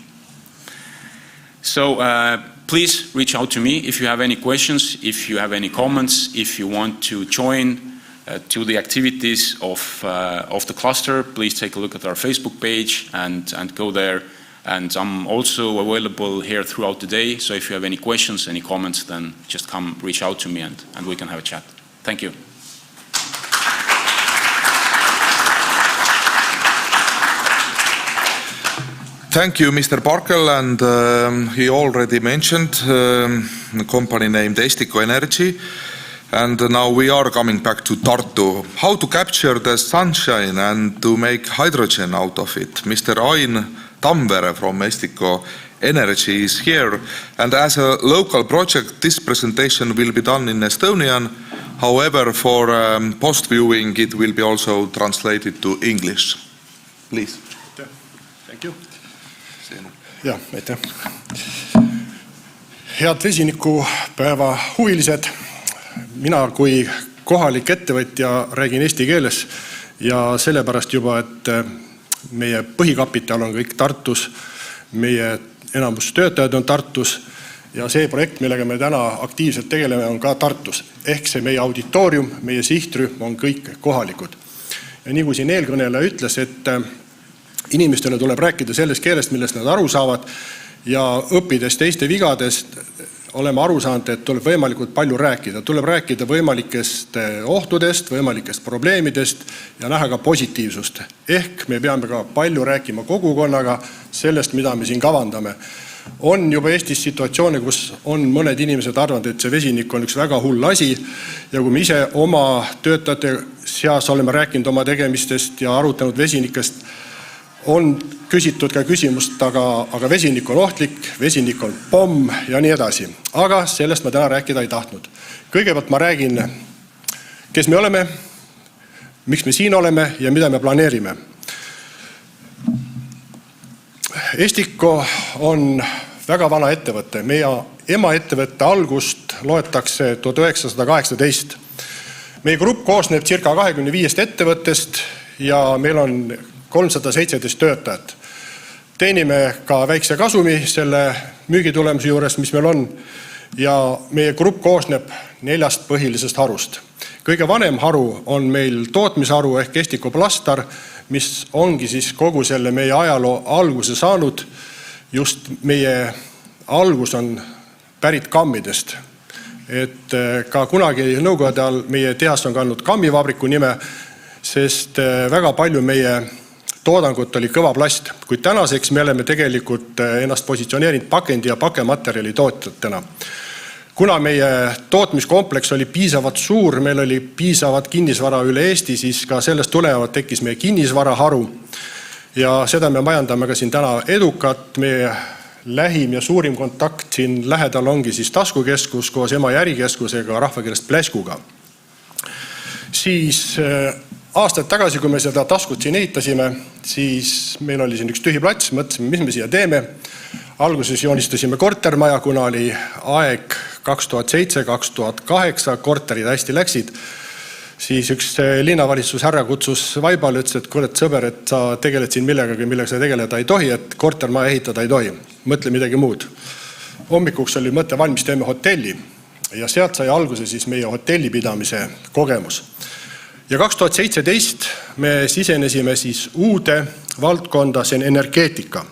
So please reach out to me if you have any questions, if you have any comments, if you want to join to the activities of the cluster. Please take a look at our Facebook page and go there. And I'm also available here throughout the day. So if you have any questions, any comments, then just come reach out to me and we can have a chat. Thank you. Thank you, Mr. Parkel, and he already mentioned a company named Estico Energy. And now we are coming back to Tartu. How to capture the sunshine and to make hydrogen out of it. Mr. Ain Tammvere from Estico Energy is here. And as a local project, this presentation will be done in Estonian. However, for post-viewing, it will be also translated to English. Please. Thank you. Ja, aitäh. Head vesinikupäeva huvilised. Mina kui kohalik ettevõtja, räägin eesti keeles ja sellepärast juba, et meie põhikapital on kõik Tartus, meie enamus töötajad on Tartus ja see projekt, millega me täna aktiivselt tegeleme, on ka Tartus. Ehk see meie auditoorium, meie sihtrühm on kõik kohalikud. Ja nii kui siin eelkõneleja ütles, et inimestele tuleb rääkida sellest keelest, millest nad aru saavad ja õppides teiste vigadest oleme aru saanud, et tuleb võimalikult palju rääkida. Tuleb rääkida võimalikest ohtudest, võimalikest probleemidest ja näha ka positiivsust. Ehk me peame ka palju rääkima kogukonnaga sellest, mida me siin kavandame. On juba Eestis situatsioone, kus on mõned inimesed arvanud, et see vesinik on üks väga hull asi ja kui me ise oma töötajate seas oleme rääkinud oma tegemistest ja arutanud vesinikest, on küsitud ka küsimust, aga vesinik on ohtlik, vesinik on pomm ja nii edasi. Aga sellest ma täna rääkida ei tahtnud. Kõigepealt ma räägin, kes me oleme, miks me siin oleme ja mida me planeerime. Estiko on väga vana ettevõte. Meie emaettevõtte algust loetakse 1918. Meie grupp koosneb circa 25 ettevõttest ja meil on 317 töötajat. Teenime ka väikse kasumi selle müügitulemuse juures, mis meil on, ja meie grupp koosneb 4 põhilisest harust. Kõige vanem haru on meil tootmisharu ehk Estiko plastar, mis ongi siis kogu selle meie ajaloo alguse saanud. Just meie algus on pärit kammidest. Et ka kunagi nõukogude all meie tehas on kandnud kammivabriku nime, sest väga palju meie toodangut oli kõva plast, kuid tänaseks me oleme tegelikult ennast positsioneerinud pakendi ja pakematerjali tootjatena. Kuna meie tootmiskompleks oli piisavalt suur, meil oli piisavalt kinnisvara üle Eesti, siis ka sellest tulenevalt tekkis meie kinnisvaraharu ja seda me majandame ka siin täna edukat. Meie lähim ja suurim kontakt siin lähedal ongi siis taskukeskus koos ema- ja ärikeskusega, rahvakeelest Pleskuga. Siis aastad tagasi, kui me seda taskut siin ehitasime, siis meil oli siin üks tühi plats, mõtlesime, mis me siia teeme. Alguses joonistasime kortermaja, kuna oli aeg 2007-2008, korterid hästi läksid. Siis üks linnavalitsus härra kutsus vaibale, ütles, et kuule, sõber, et sa tegeled siin millega sa tegeleda ei tohi, et kortermaja ehitada ei tohi. Mõtle midagi muud. Hommikuks oli mõte valmis, teeme hotelli ja sealt sai alguse siis meie hotellipidamise kogemus. Ja 2017 me sisenesime siis uude valdkonda, see on energeetika.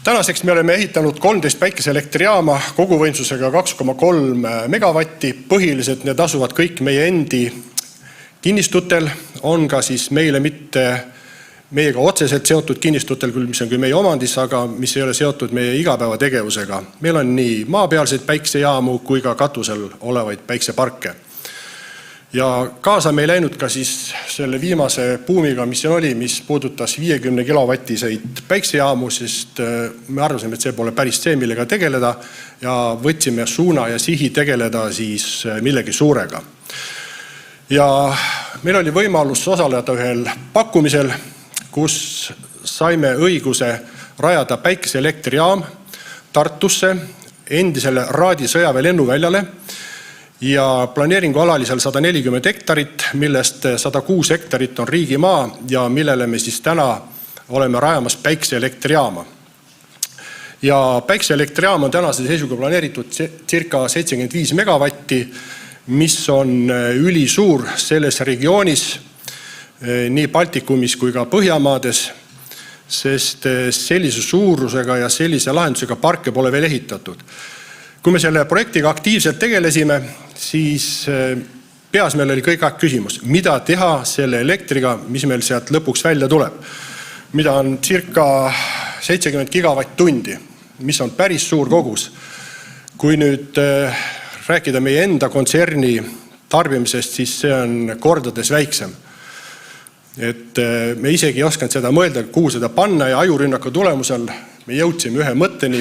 Tänaseks me oleme ehitanud 13 päikeseelektrijaama koguvõimsusega 2,3 megavatti. Põhiliselt need asuvad kõik meie endi kinnistutel, on ka siis meile mitte meiega otseselt seotud kinnistutel, küll mis on küll meie omandis, aga mis ei ole seotud meie igapäevategevusega. Meil on nii maapealseid päiksejaamu kui ka katusel olevaid päikseparke. Ja kaasa me ei läinud ka siis selle viimase buumiga, mis oli, mis puudutas 50 kilovattiseid päiksejaamu, sest me arvasime, et see pole päris see, millega tegeleda ja võtsime suuna ja sihi tegeleda siis millegi suurega. Ja meil oli võimalus osaleda ühel pakkumisel, kus saime õiguse rajada päikeseelektrijaam Tartusse endisele Raadi sõjaväe lennuväljale ja planeeringualalisel 140 hektarit, millest 106 hektarit on riigimaa ja millele me siis täna oleme rajamas päikeseelektrijaama. Ja päikeseelektrijaam on tänase seisuga planeeritud circa 75 megavatti, mis on ülisuur selles regioonis, nii Baltikumis kui ka Põhjamaades, sest sellise suurusega ja sellise lahendusega parke pole veel ehitatud. Kui me selle projektiga aktiivselt tegelesime, siis peas meil oli kõik aeg küsimus, mida teha selle elektriga, mis meil sealt lõpuks välja tuleb. Mida on circa 70 gigavatt-tundi, mis on päris suur kogus. Kui nüüd rääkida meie enda kontserni tarbimisest, siis see on kordades väiksem. Et me isegi ei osanud seda mõelda, kuhu seda panna ja ajurünnaku tulemusel me jõudsime ühe mõtteni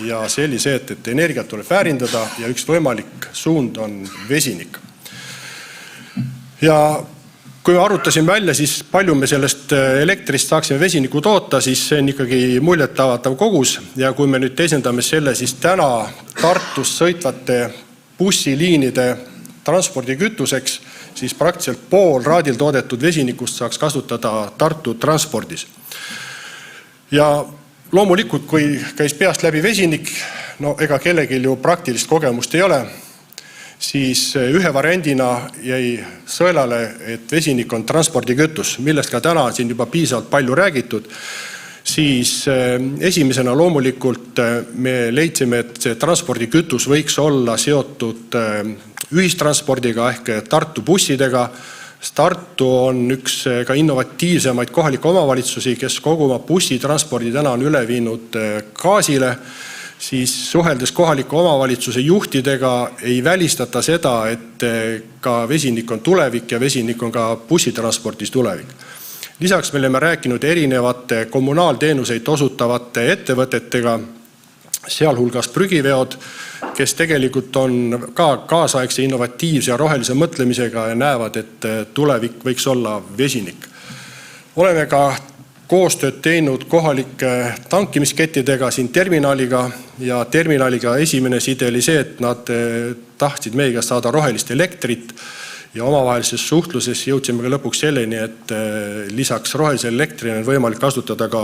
ja see oli see, et energiat tuleb väärindada ja üks võimalik suund on vesinik. Ja kui me arutasime välja, siis palju me sellest elektrist saaksime vesiniku toota, siis see on ikkagi muljetavatav kogus ja kui me nüüd teisendame selle, siis täna Tartus sõitvate bussiliinide transpordikütuseks, siis praktiliselt pool raadil toodetud vesinikust saaks kasutada Tartu transpordis. Ja loomulikult, kui käis peast läbi vesinik, no ega kellelgi ju praktilist kogemust ei ole, siis ühe variandina jäi sõelale, et vesinik on transpordikütus, millest ka täna siin juba piisavalt palju räägitud, siis esimesena loomulikult me leidsime, et see transpordikütus võiks olla seotud ühistranspordiga ehk Tartu bussidega. Tartu on üks ka innovatiivsemaid kohalikke omavalitsusi, kes kogu oma bussitranspordi täna on üle viinud gaasile, siis suheldes kohaliku omavalitsuse juhtidega ei välistata seda, et ka vesinik on tulevik ja vesinik on ka bussitranspordis tulevik. Lisaks me oleme rääkinud erinevate kommunaalteenuseid osutavate ettevõtetega, sealhulgas prügiveod, kes tegelikult on ka kaasaegse innovatiivse ja rohelise mõtlemisega ja näevad, et tulevik võiks olla vesinik. Oleme ka koostööd teinud kohalike tankimiskettidega siin terminaliga ja terminaliga esimene side oli see, et nad tahtsid meiega saada rohelist elektrit ja omavahelises suhtluses jõudsime ka lõpuks selleni, et lisaks rohelisele elektrile on võimalik kasutada ka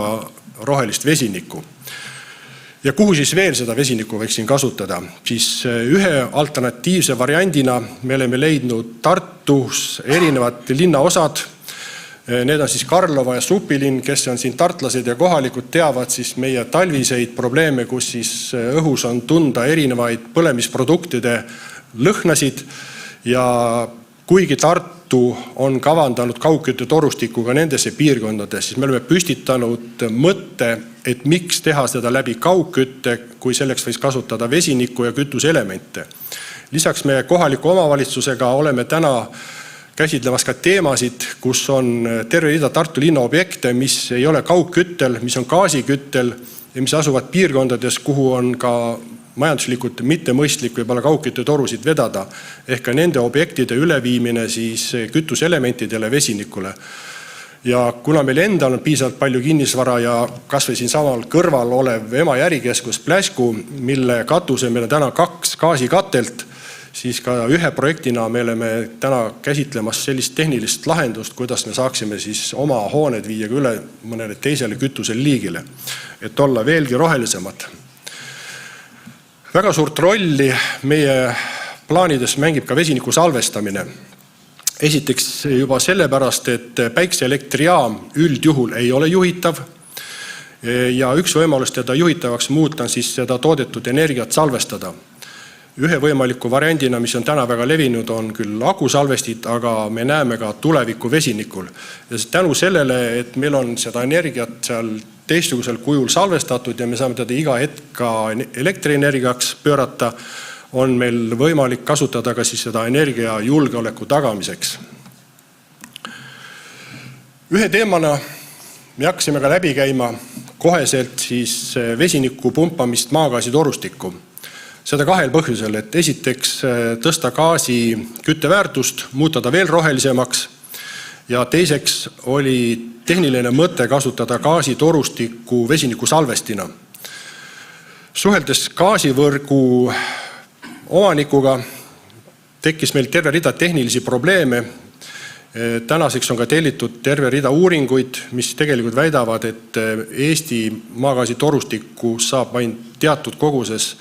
rohelist vesinikku. Ja kuhu siis veel seda vesinikku võiks siin kasutada? Siis ühe alternatiivse variandina me oleme leidnud Tartus erinevad linnaosad. Need on siis Karlova ja Supilinn, kes on siin tartlased ja kohalikud teavad siis meie talviseid probleeme, kus siis õhus on tunda erinevaid põlemisproduktide lõhnasid ja kuigi Tartu on kavandanud kaugküttetorustikuga nendesse piirkondades, siis me oleme püstitanud mõtte, et miks teha seda läbi kaugkütte, kui selleks võiks kasutada vesinikku ja kütuselemente. Lisaks meie kohaliku omavalitsusega oleme täna käsitlemas ka teemasid, kus on terve rida Tartu linna objekte, mis ei ole kaugküttel, mis on gaasiküttel ja mis asuvad piirkondades, kuhu on ka majanduslikult mitte mõistlik võib-olla kaugküttetorusid vedada, ehk ka nende objektide üleviimine siis kütuselementidele vesinikule. Ja kuna meil endal on piisavalt palju kinnisvara ja kas või siin samal kõrval olev Emajärikeskus Pläsku, mille katuse meil on täna 2 gaasikatelt, siis ka ühe projektina me oleme täna käsitlemas sellist tehnilist lahendust, kuidas me saaksime siis oma hooned viia üle mõnele teisele kütusele liigile, et olla veelgi rohelisemad. Väga suurt rolli meie plaanides mängib ka vesiniku salvestamine. Esiteks juba sellepärast, et päikseelektrijaam üldjuhul ei ole juhitav ja üks võimalus teda juhitavaks muuta on siis seda toodetud energiat salvestada. Ühe võimaliku variandina, mis on täna väga levinud, on küll akusalvestid, aga me näeme ka tuleviku vesinikul. Ja tänu sellele, et meil on seda energiat seal teistsugusel kujul salvestatud ja me saame teda iga hetk ka elektrienergiaks pöörata, on meil võimalik kasutada ka siis seda energia julgeoleku tagamiseks. Ühe teemana me hakkasime ka läbi käima koheselt siis vesiniku pumpamist maagaasitorustikku. Seda 2 põhjusel, et esiteks tõsta gaasi kütteväärtust, muuta ta veel rohelisemaks ja teiseks oli tehniline mõte kasutada gaasitorustikku vesiniku salvestina. Suheldes gaasivõrgu omanikuga tekkis meil terve rida tehnilisi probleeme. Tänaseks on ka tellitud terve rida uuringuid, mis tegelikult väidavad, et Eesti maagaasitorustikku saab ainult teatud koguses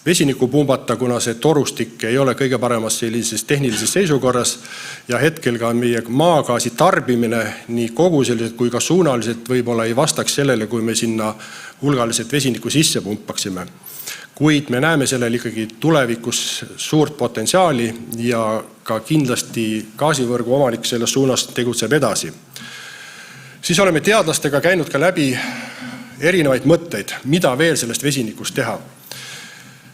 vesinikku pumbata, kuna see torustik ei ole kõige paremas sellises tehnilises seisukorras ja hetkel ka meie maagaasi tarbimine nii koguseliselt kui ka suunaliselt võib-olla ei vastaks sellele, kui me sinna hulgaliselt vesinikku sisse pumpaksime. Kuid me näeme sellel ikkagi tulevikus suurt potentsiaali ja ka kindlasti gaasivõrgu omanik selles suunas tegutseb edasi. Siis oleme teadlastega käinud ka läbi erinevaid mõtteid, mida veel sellest vesinikust teha.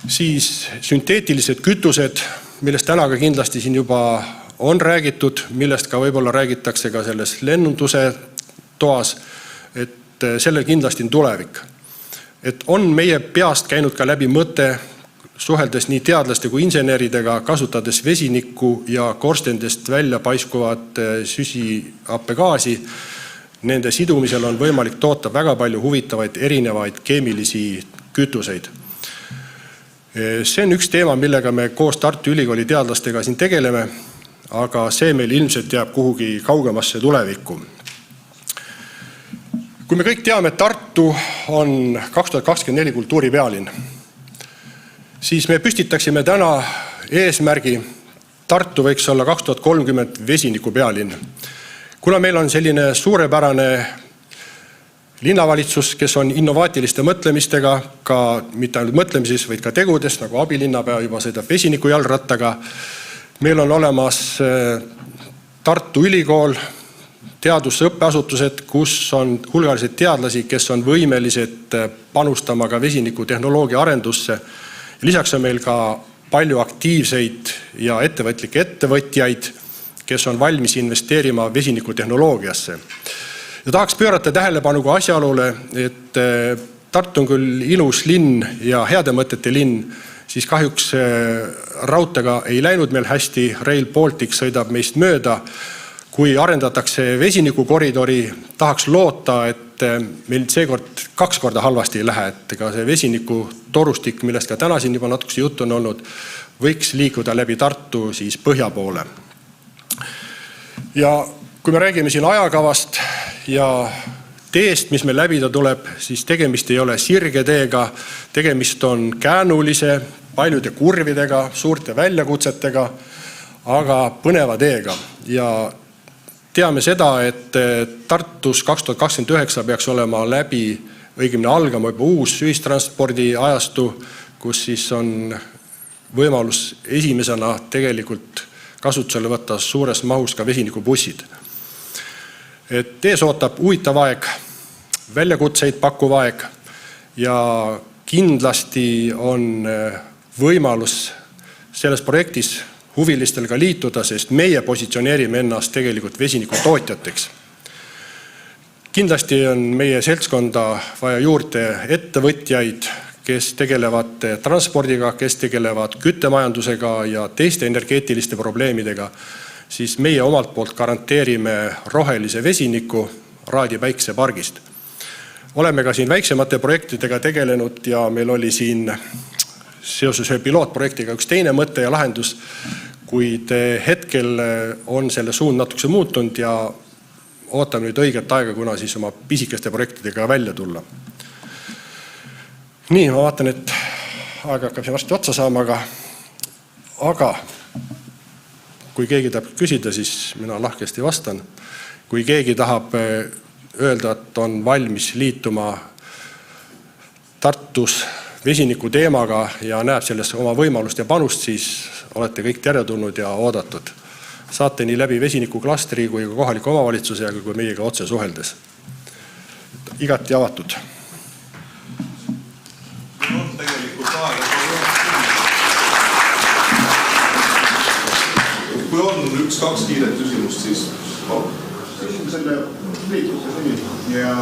Siis sünteetilised kütused, millest täna ka kindlasti siin juba on räägitud, millest ka võib-olla räägitakse ka selles lennunduse toas, et sellel kindlasti on tulevik. Et on meie peast käinud ka läbi mõte, suheldes nii teadlaste kui inseneridega, kasutades vesinikku ja korstendest välja paiskuvat süsihappegaasi. Nende sidumisel on võimalik toota väga palju huvitavaid erinevaid keemilisi kütuseid. See on üks teema, millega me koos Tartu Ülikooli teadlastega siin tegeleme, aga see meil ilmselt jääb kuhugi kaugemasse tulevikku. Kui me kõik teame, et Tartu on 2024 kultuuripealinn, siis me püstitaksime täna eesmärgi, Tartu võiks olla 2030 vesiniku pealinn. Kuna meil on selline suurepärane linnavalitsus, kes on innovaatiliste mõtlemistega, ka mitte ainult mõtlemises, vaid ka tegudes, nagu abilinnapea juba sõidab vesiniku jalgrattaga. Meil on olemas Tartu Ülikool, teadusõppeasutused, kus on hulgaliselt teadlasi, kes on võimelised panustama ka vesiniku tehnoloogia arendusse. Lisaks on meil ka palju aktiivseid ja ettevõtlikke ettevõtjaid, kes on valmis investeerima vesiniku tehnoloogiasse. Ja tahaks pöörata tähelepanu ka asjaolule, et Tartu on küll ilus linn ja heade mõtete linn, siis kahjuks raudtega ei läinud meil hästi, Rail Baltic sõidab meist mööda. Kui arendatakse vesinikukoridori, tahaks loota, et meil seekord 2 korda halvasti ei lähe, et ka see vesiniku torustik, millest ka täna siin juba natukese juttu on olnud, võiks liikuda läbi Tartu siis põhja poole. Ja kui me räägime siin ajakavast ja teest, mis meil läbida tuleb, siis tegemist ei ole sirge teega, tegemist on käänulise, paljude kurvidega, suurte väljakutsetega, aga põneva teega. Ja teame seda, et Tartus 2029 peaks olema läbi, õigemini algama juba uus ühistranspordi ajastu, kus siis on võimalus esimesena tegelikult kasutusele võtta suures mahus ka vesinikubussid. Et ees ootab huvitav aeg, väljakutseid pakkuv aeg ja kindlasti on võimalus selles projektis huvilistel ka liituda, sest meie positsioneerime ennast tegelikult vesiniku tootjateks. Kindlasti on meie seltskonda vaja juurde ettevõtjaid, kes tegelevad transpordiga, kes tegelevad küttemajandusega ja teiste energeetiliste probleemidega, siis meie omalt poolt garanteerime rohelise vesiniku Raadi päiksepargist. Oleme ka siin väiksemate projektidega tegelenud ja meil oli siin seoses ühe pilootprojektiga üks teine mõte ja lahendus, kuid hetkel on selle suund natukese muutunud ja ootame nüüd õiget aega, kuna siis oma pisikeste projektidega välja tulla. Nii, ma vaatan, et aega hakkab siin varsti otsa saama, aga kui keegi tahab küsida, siis mina lahkesti vastan. Kui keegi tahab öelda, et on valmis liituma Tartus vesiniku teemaga ja näeb selles oma võimalust ja panust, siis olete kõik teretulnud ja oodatud. Saate nii läbi vesiniku klastri kui ka kohaliku omavalitsuse ja kui meiega otse suheldes. Igati avatud. Kui on 1-2 kiiret küsimust, siis selle liikluse nimi ja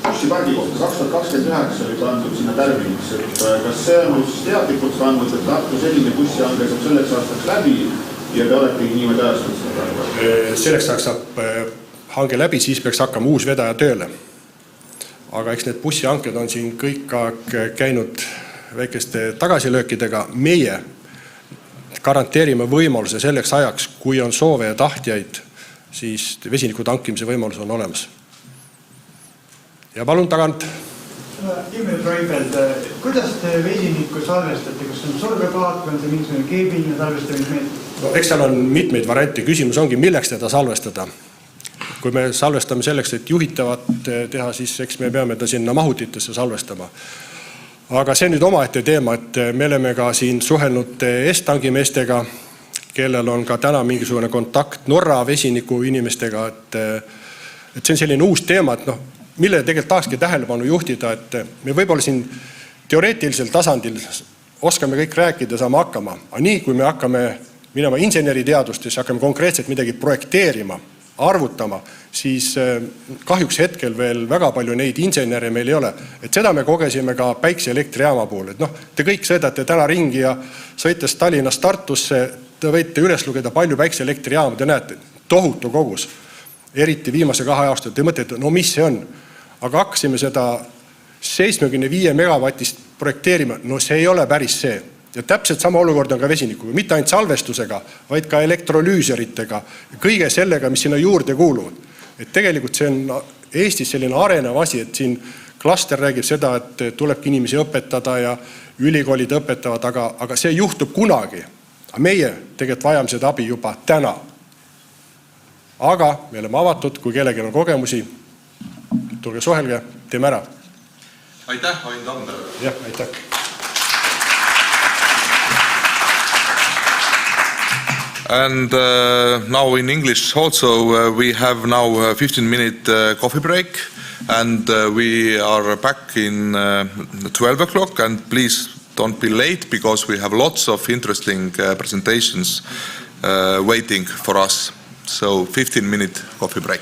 bussipargi kohta 2029 oli pandud sinna tärminiks, et kas see on siis teadlikult pandud, et Tartu selline bussihange saab selleks aastaks läbi ja te oletegi niimoodi ajastanud seda praegu? Selleks saab hange läbi, siis peaks hakkama uus vedaja tööle. Aga eks need bussihanked on siin kõik käinud väikeste tagasilöökidega. Meie garanteerime võimaluse selleks ajaks, kui on soove ja tahtjaid, siis vesiniku tankimise võimalus on olemas. Ja palun tagant. Imre Treibeld, kuidas te vesiniku salvestate? Kas on sorvepaat või on see mingisugune keebiline salvestamismeetod? No, eks seal on mitmeid variante. Küsimus ongi, milleks teda salvestada. Kui me salvestame selleks, et juhitavat teha, siis eks me peame ta sinna mahutitesse salvestama. Aga see on nüüd omaette teema, et me oleme ka siin suhelnud Estangi meestega, kellel on ka täna mingisugune kontakt Norra vesiniku inimestega, et see on selline uus teema, et mille tegelikult tahakski tähelepanu juhtida, et me võib-olla siin teoreetilisel tasandil oskame kõik rääkida, saame hakkama, aga nii kui me hakkame minema inseneriteadustes, hakkame konkreetselt midagi projekteerima, arvutama, siis kahjuks hetkel veel väga palju neid insenere meil ei ole. Et seda me kogesime ka päikseelektrijaama puhul. Et te kõik sõidate täna ringi ja sõites Tallinnast Tartusse, te võite üles lugeda palju päikseelektrijaama, te näete tohutu kogus. Eriti viimase 2 aastat, te mõtlete, mis see on? Aga hakkasime seda 75 megavatist projekteerima, see ei ole päris see. Ja täpselt sama olukord on ka vesinikuga, mitte ainult salvestusega, vaid ka elektrolüüseritega, kõige sellega, mis sinna juurde kuuluvad. Et tegelikult see on Eestis selline arenev asi, et siin klaster räägib seda, et tulebki inimesi õpetada ja ülikoolid õpetavad, aga see juhtub kunagi. Aga meie tegelikult vajame seda abi juba täna. Aga me oleme avatud, kui kellelgi on kogemusi, tulge suhelge, teeme ära. Aitäh, Ain Tamber. Jah, aitäh. And now in English also we have now a 15-minute coffee break, and we are back in 12 o'clock, and please don't be late because we have lots of interesting presentations waiting for us. So 15-minute coffee break.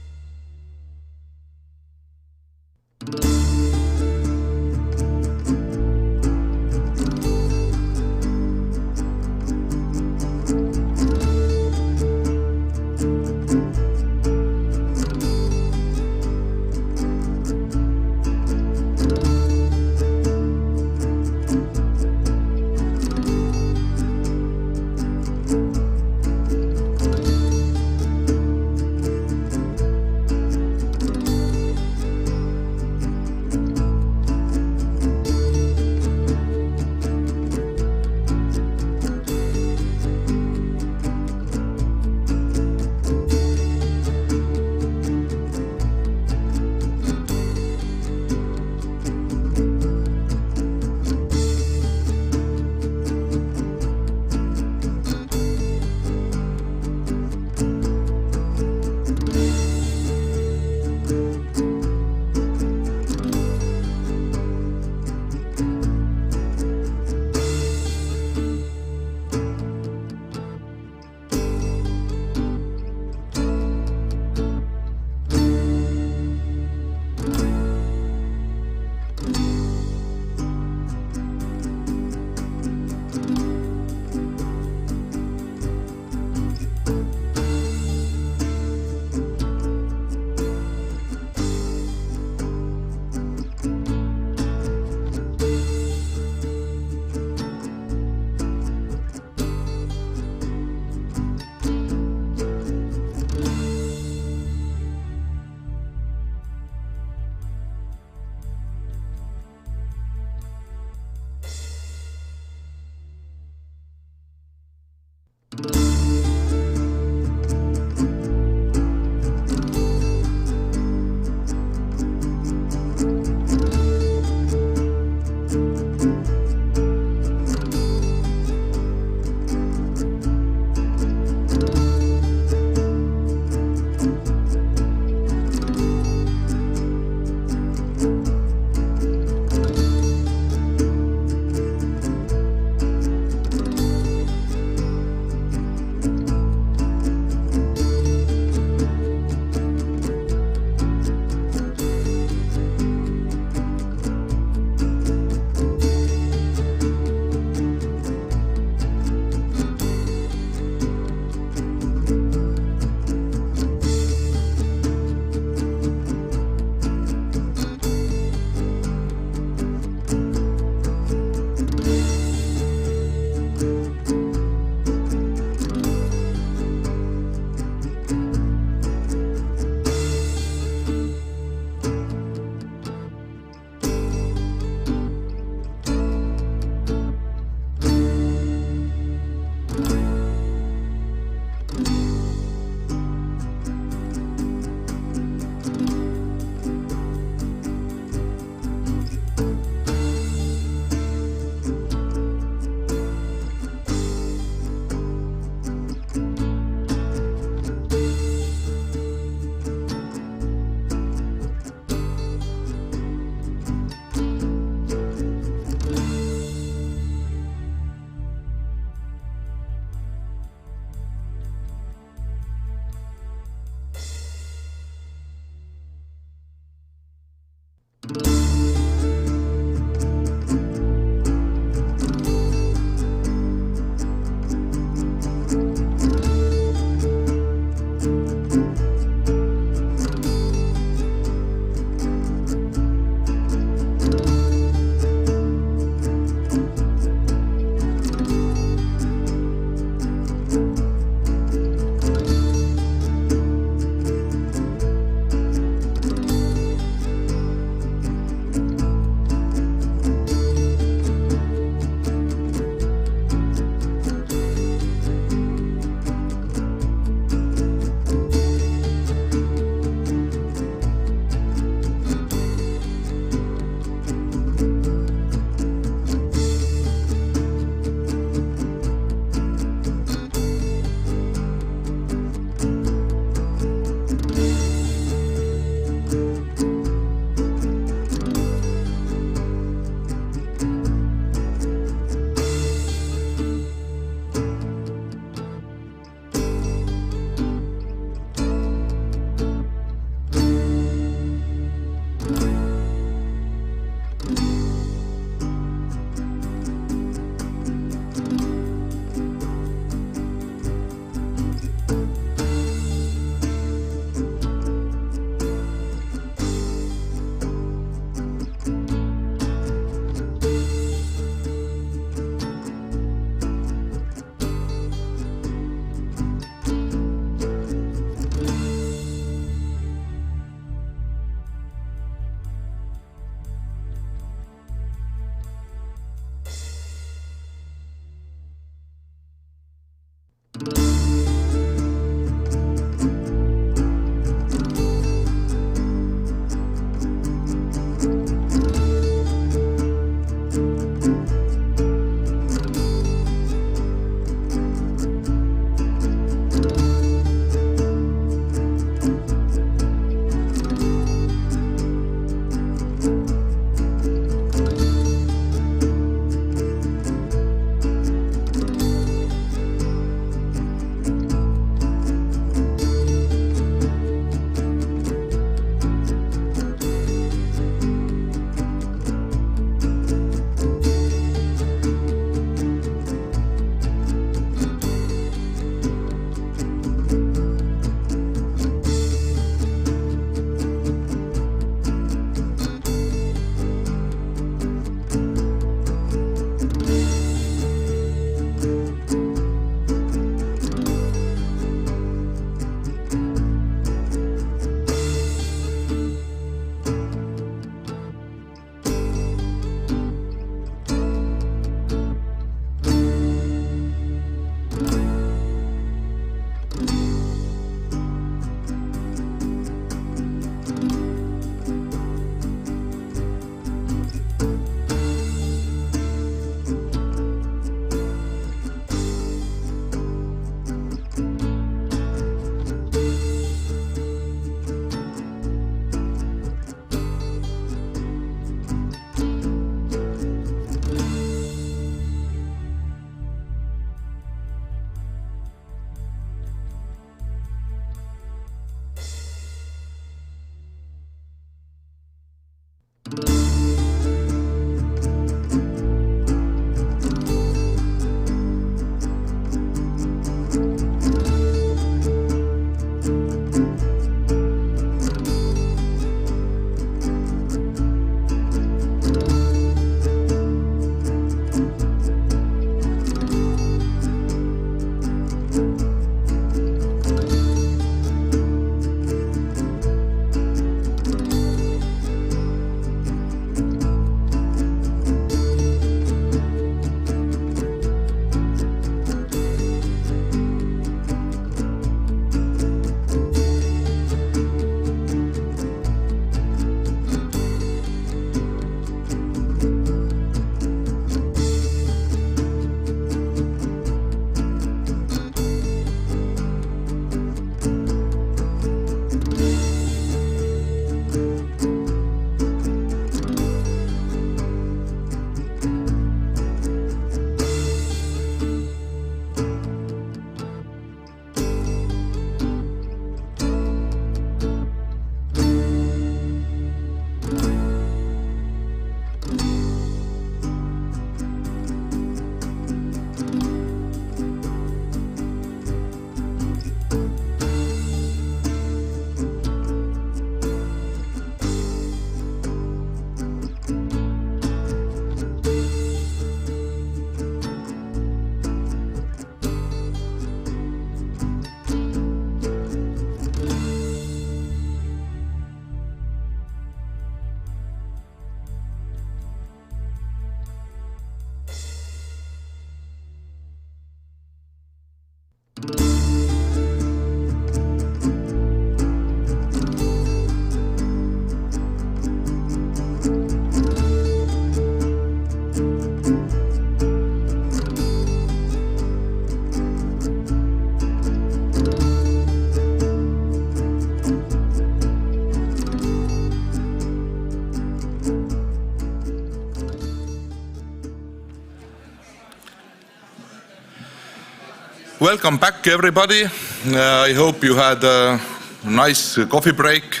welcome back everybody. I hope you had a nice coffee break.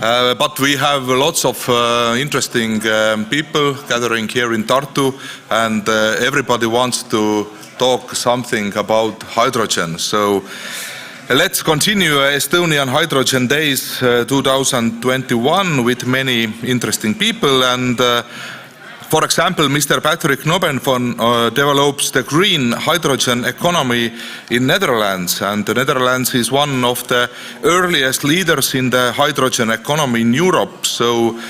But we have lots of interesting people gathering here in Tartu, and everybody wants to talk something about hydrogen. So let's continue Estonian Hydrogen Days 2021 with many interesting people. And for example, Mr. Patrick Nobenvan develops the green hydrogen economy in Netherlands, and the Netherlands is one of the earliest leaders in the hydrogen economy in Europe. So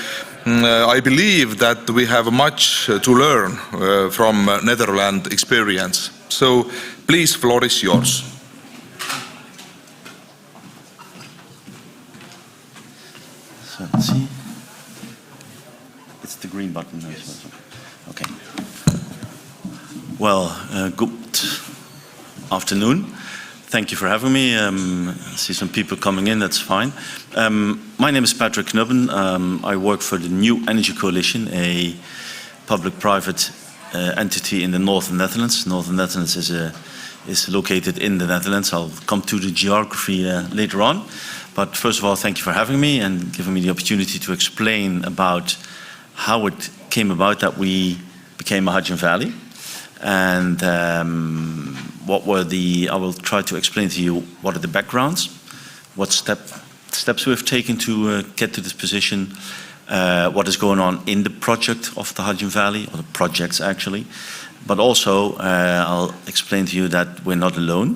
I believe that we have much to learn from Netherlands experience. So please, floor is yours. So let's see. It's the green button. Yes. Okay. Well, good afternoon. Thank you for having me. I see some people coming in, that's fine. My name is Patrick Knubben. I work for the New Energy Coalition, a public-private entity in the northern Netherlands. Northern Netherlands is located in the Netherlands. I'll come to the geography later on. But first of all, thank you for having me and giving me the opportunity to explain about how it came about that we became a hydrogen valley, and I will try to explain to you what are the backgrounds, what steps we have taken to get to this position, what is going on in the project of the hydrogen valley, or the projects actually, but also I'll explain to you that we're not alone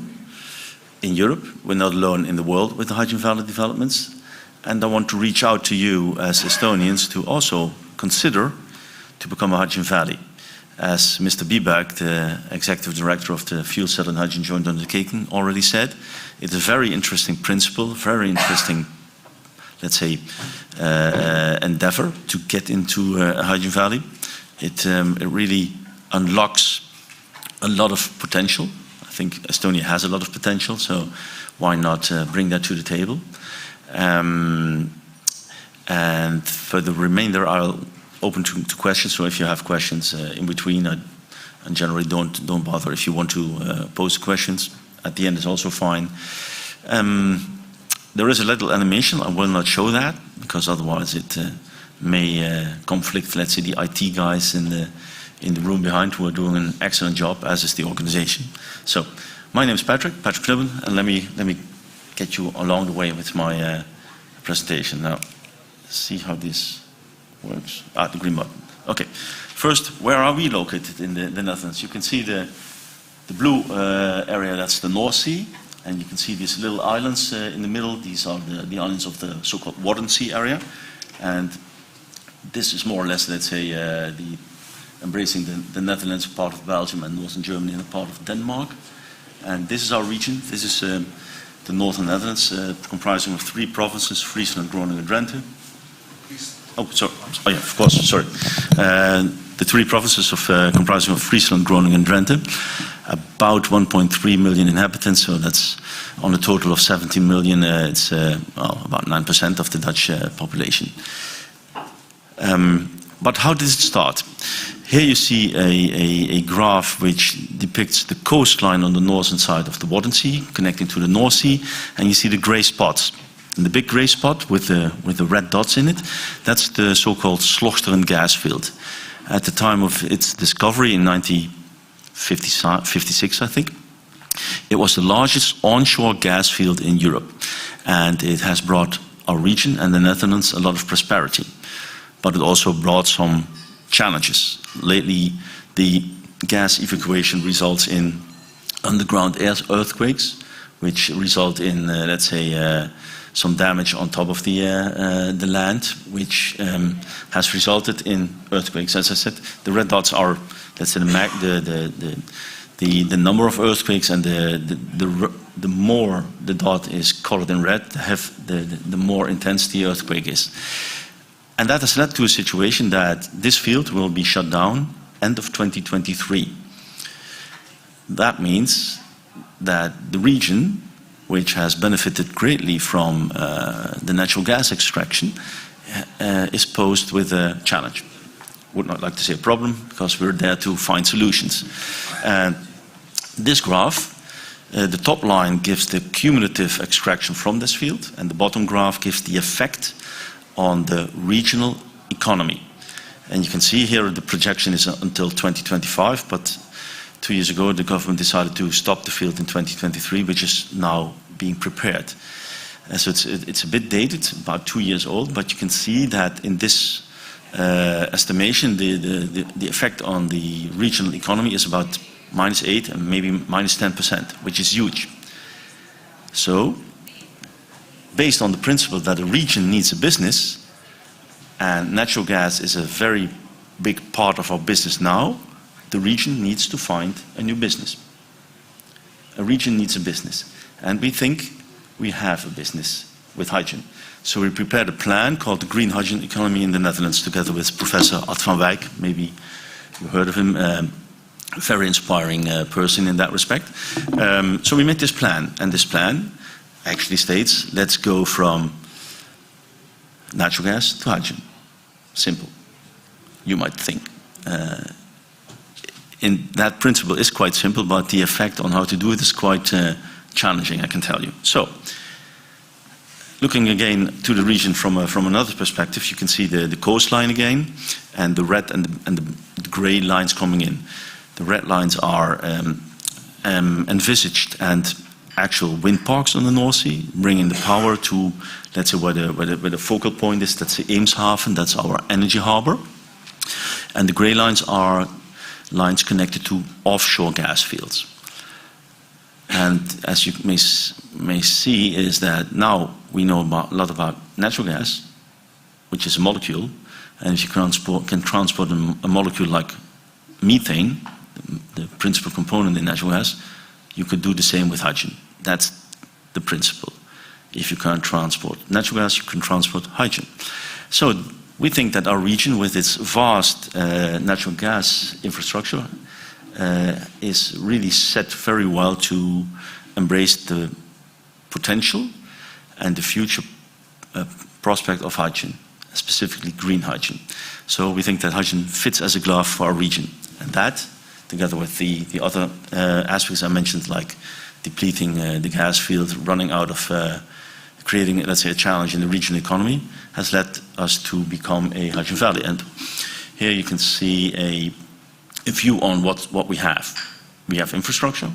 in Europe, we're not alone in the world with the hydrogen valley developments, and I want to reach out to you as Estonians to also consider to become a hydrogen valley. As Mr. Bieberg, the executive director of the Fuel Cell and Hydrogen Joint Undertaking, already said, it's a very interesting principle, very interesting, let's say, endeavor to get into a hydrogen valley. It really unlocks a lot of potential. I think Estonia has a lot of potential, so why not bring that to the table? And for the remainder, I'll open to questions. So if you have questions in between, I generally don't bother. If you want to pose questions at the end is also fine. There is a little animation. I will not show that because otherwise it may conflict. Let's say the IT guys in the room behind who are doing an excellent job, as is the organization. So my name is Patrick Knubben, and let me get you along the way with my presentation now. See how this works. The green button. Okay. First, where are we located in the Netherlands? You can see the blue area, that's the North Sea, and you can see these little islands in the middle. These are the islands of the so-called Wadden Sea area, and this is more or less, let's say, embracing the Netherlands, part of Belgium, and northern Germany, and a part of Denmark. And this is our region. This is the northern Netherlands, comprising of 3 provinces: Friesland, Groningen, and Drenthe. Oh, sorry. Oh, yeah, of course. Sorry. The 3 provinces comprising of Friesland, Groningen, and Drenthe. About 1.3 million inhabitants. So that's on a total of 17 million. It's about 9% of the Dutch population. But how did it start? Here you see a graph which depicts the coastline on the northern side of the Wadden Sea, connecting to the North Sea, and you see the grey spots. And the big grey spot with the red dots in it, that's the so-called Slochteren gas field. At the time of its discovery in 1956, I think, it was the largest onshore gas field in Europe, and it has brought our region and the Netherlands a lot of prosperity. But it also brought some challenges. Lately, the gas evacuation results in underground earthquakes, which result in, let's say, some damage on top of the land, which has resulted in earthquakes. As I said, the red dots are, let's say, the number of earthquakes, and the more the dot is colored in red, the more intense the earthquake is. And that has led to a situation that this field will be shut down end of 2023. That means that the region, which has benefited greatly from the natural gas extraction, is posed with a challenge. Would not like to say a problem, because we're there to find solutions. This graph The top line gives the cumulative extraction from this field, and the bottom graph gives the effect on the regional economy. And you can see here the projection is until 2025, but 2 years ago the government decided to stop the field in 2023, which is now being prepared. So it's a bit dated, about 2 years old, but you can see that in this estimation the effect on the regional economy is about -8 and maybe -10%, which is huge. So, based on the principle that a region needs a business, and natural gas is a very big part of our business now, the region needs to find a new business. A region needs a business. And we think we have a business with hydrogen. So we prepared a plan called the Green Hydrogen Economy in the Netherlands together with Professor Ad van Wijk. Maybe you heard of him. Very inspiring person in that respect. So we made this plan, and this plan actually states, let's go from natural gas to hydrogen. Simple, you might think. In that principle is quite simple, but the effect on how to do it is quite challenging, I can tell you. So, looking again to the region from another perspective, you can see the coastline again, and the red and the grey lines coming in. The red lines are envisaged and actual wind parks on the North Sea, bringing the power to, let's say, where the focal point is. That's the Eemshaven, that's our energy harbor. And the grey lines are lines connected to offshore gas fields. And as you may see, is that now we know a lot about natural gas, which is a molecule, and if you can transport a molecule like methane, the principal component in natural gas, you could do the same with hydrogen. That's the principle. If you can't transport natural gas, you can transport hydrogen. So we think that our region, with its vast natural gas infrastructure, is really set very well to embrace the potential and the future prospect of hydrogen, specifically green hydrogen. So we think that hydrogen fits as a glove for our region. And that, together with the other aspects I mentioned, like depleting the gas field, running out of, creating, let's say, a challenge in the regional economy, has led us to become a hydrogen valley. And here you can see a view on what we have. We have infrastructure,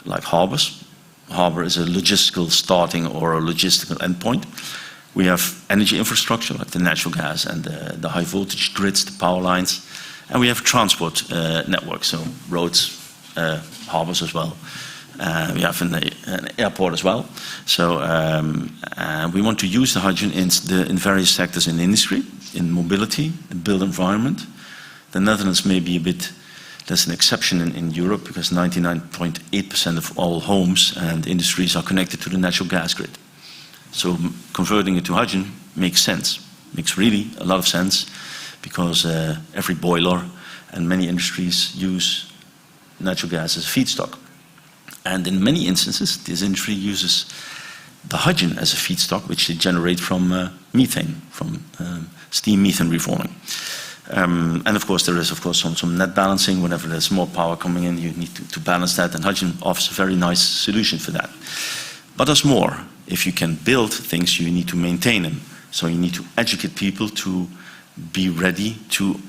like harbors. Harbor is a logistical starting or a logistical endpoint. We have energy infrastructure, like the natural gas and the high voltage grids, the power lines. And we have transport networks, so roads, harbors as well. We have an airport as well. So we want to use the hydrogen in various sectors in industry, in mobility, the built environment. The Netherlands may be a bit, that's an exception in Europe, because 99.8% of all homes and industries are connected to the natural gas grid. So converting it to hydrogen makes sense, makes really a lot of sense, because every boiler and many industries use natural gas as a feedstock. And in many instances, this industry uses the hydrogen as a feedstock, which they generate from methane, from steam methane reforming. And of course, there is some net balancing. Whenever there's more power coming in, you need to balance that, and hydrogen offers a very nice solution for that. But there's more. If you can build things, you need to maintain them. So you need to educate people to be ready to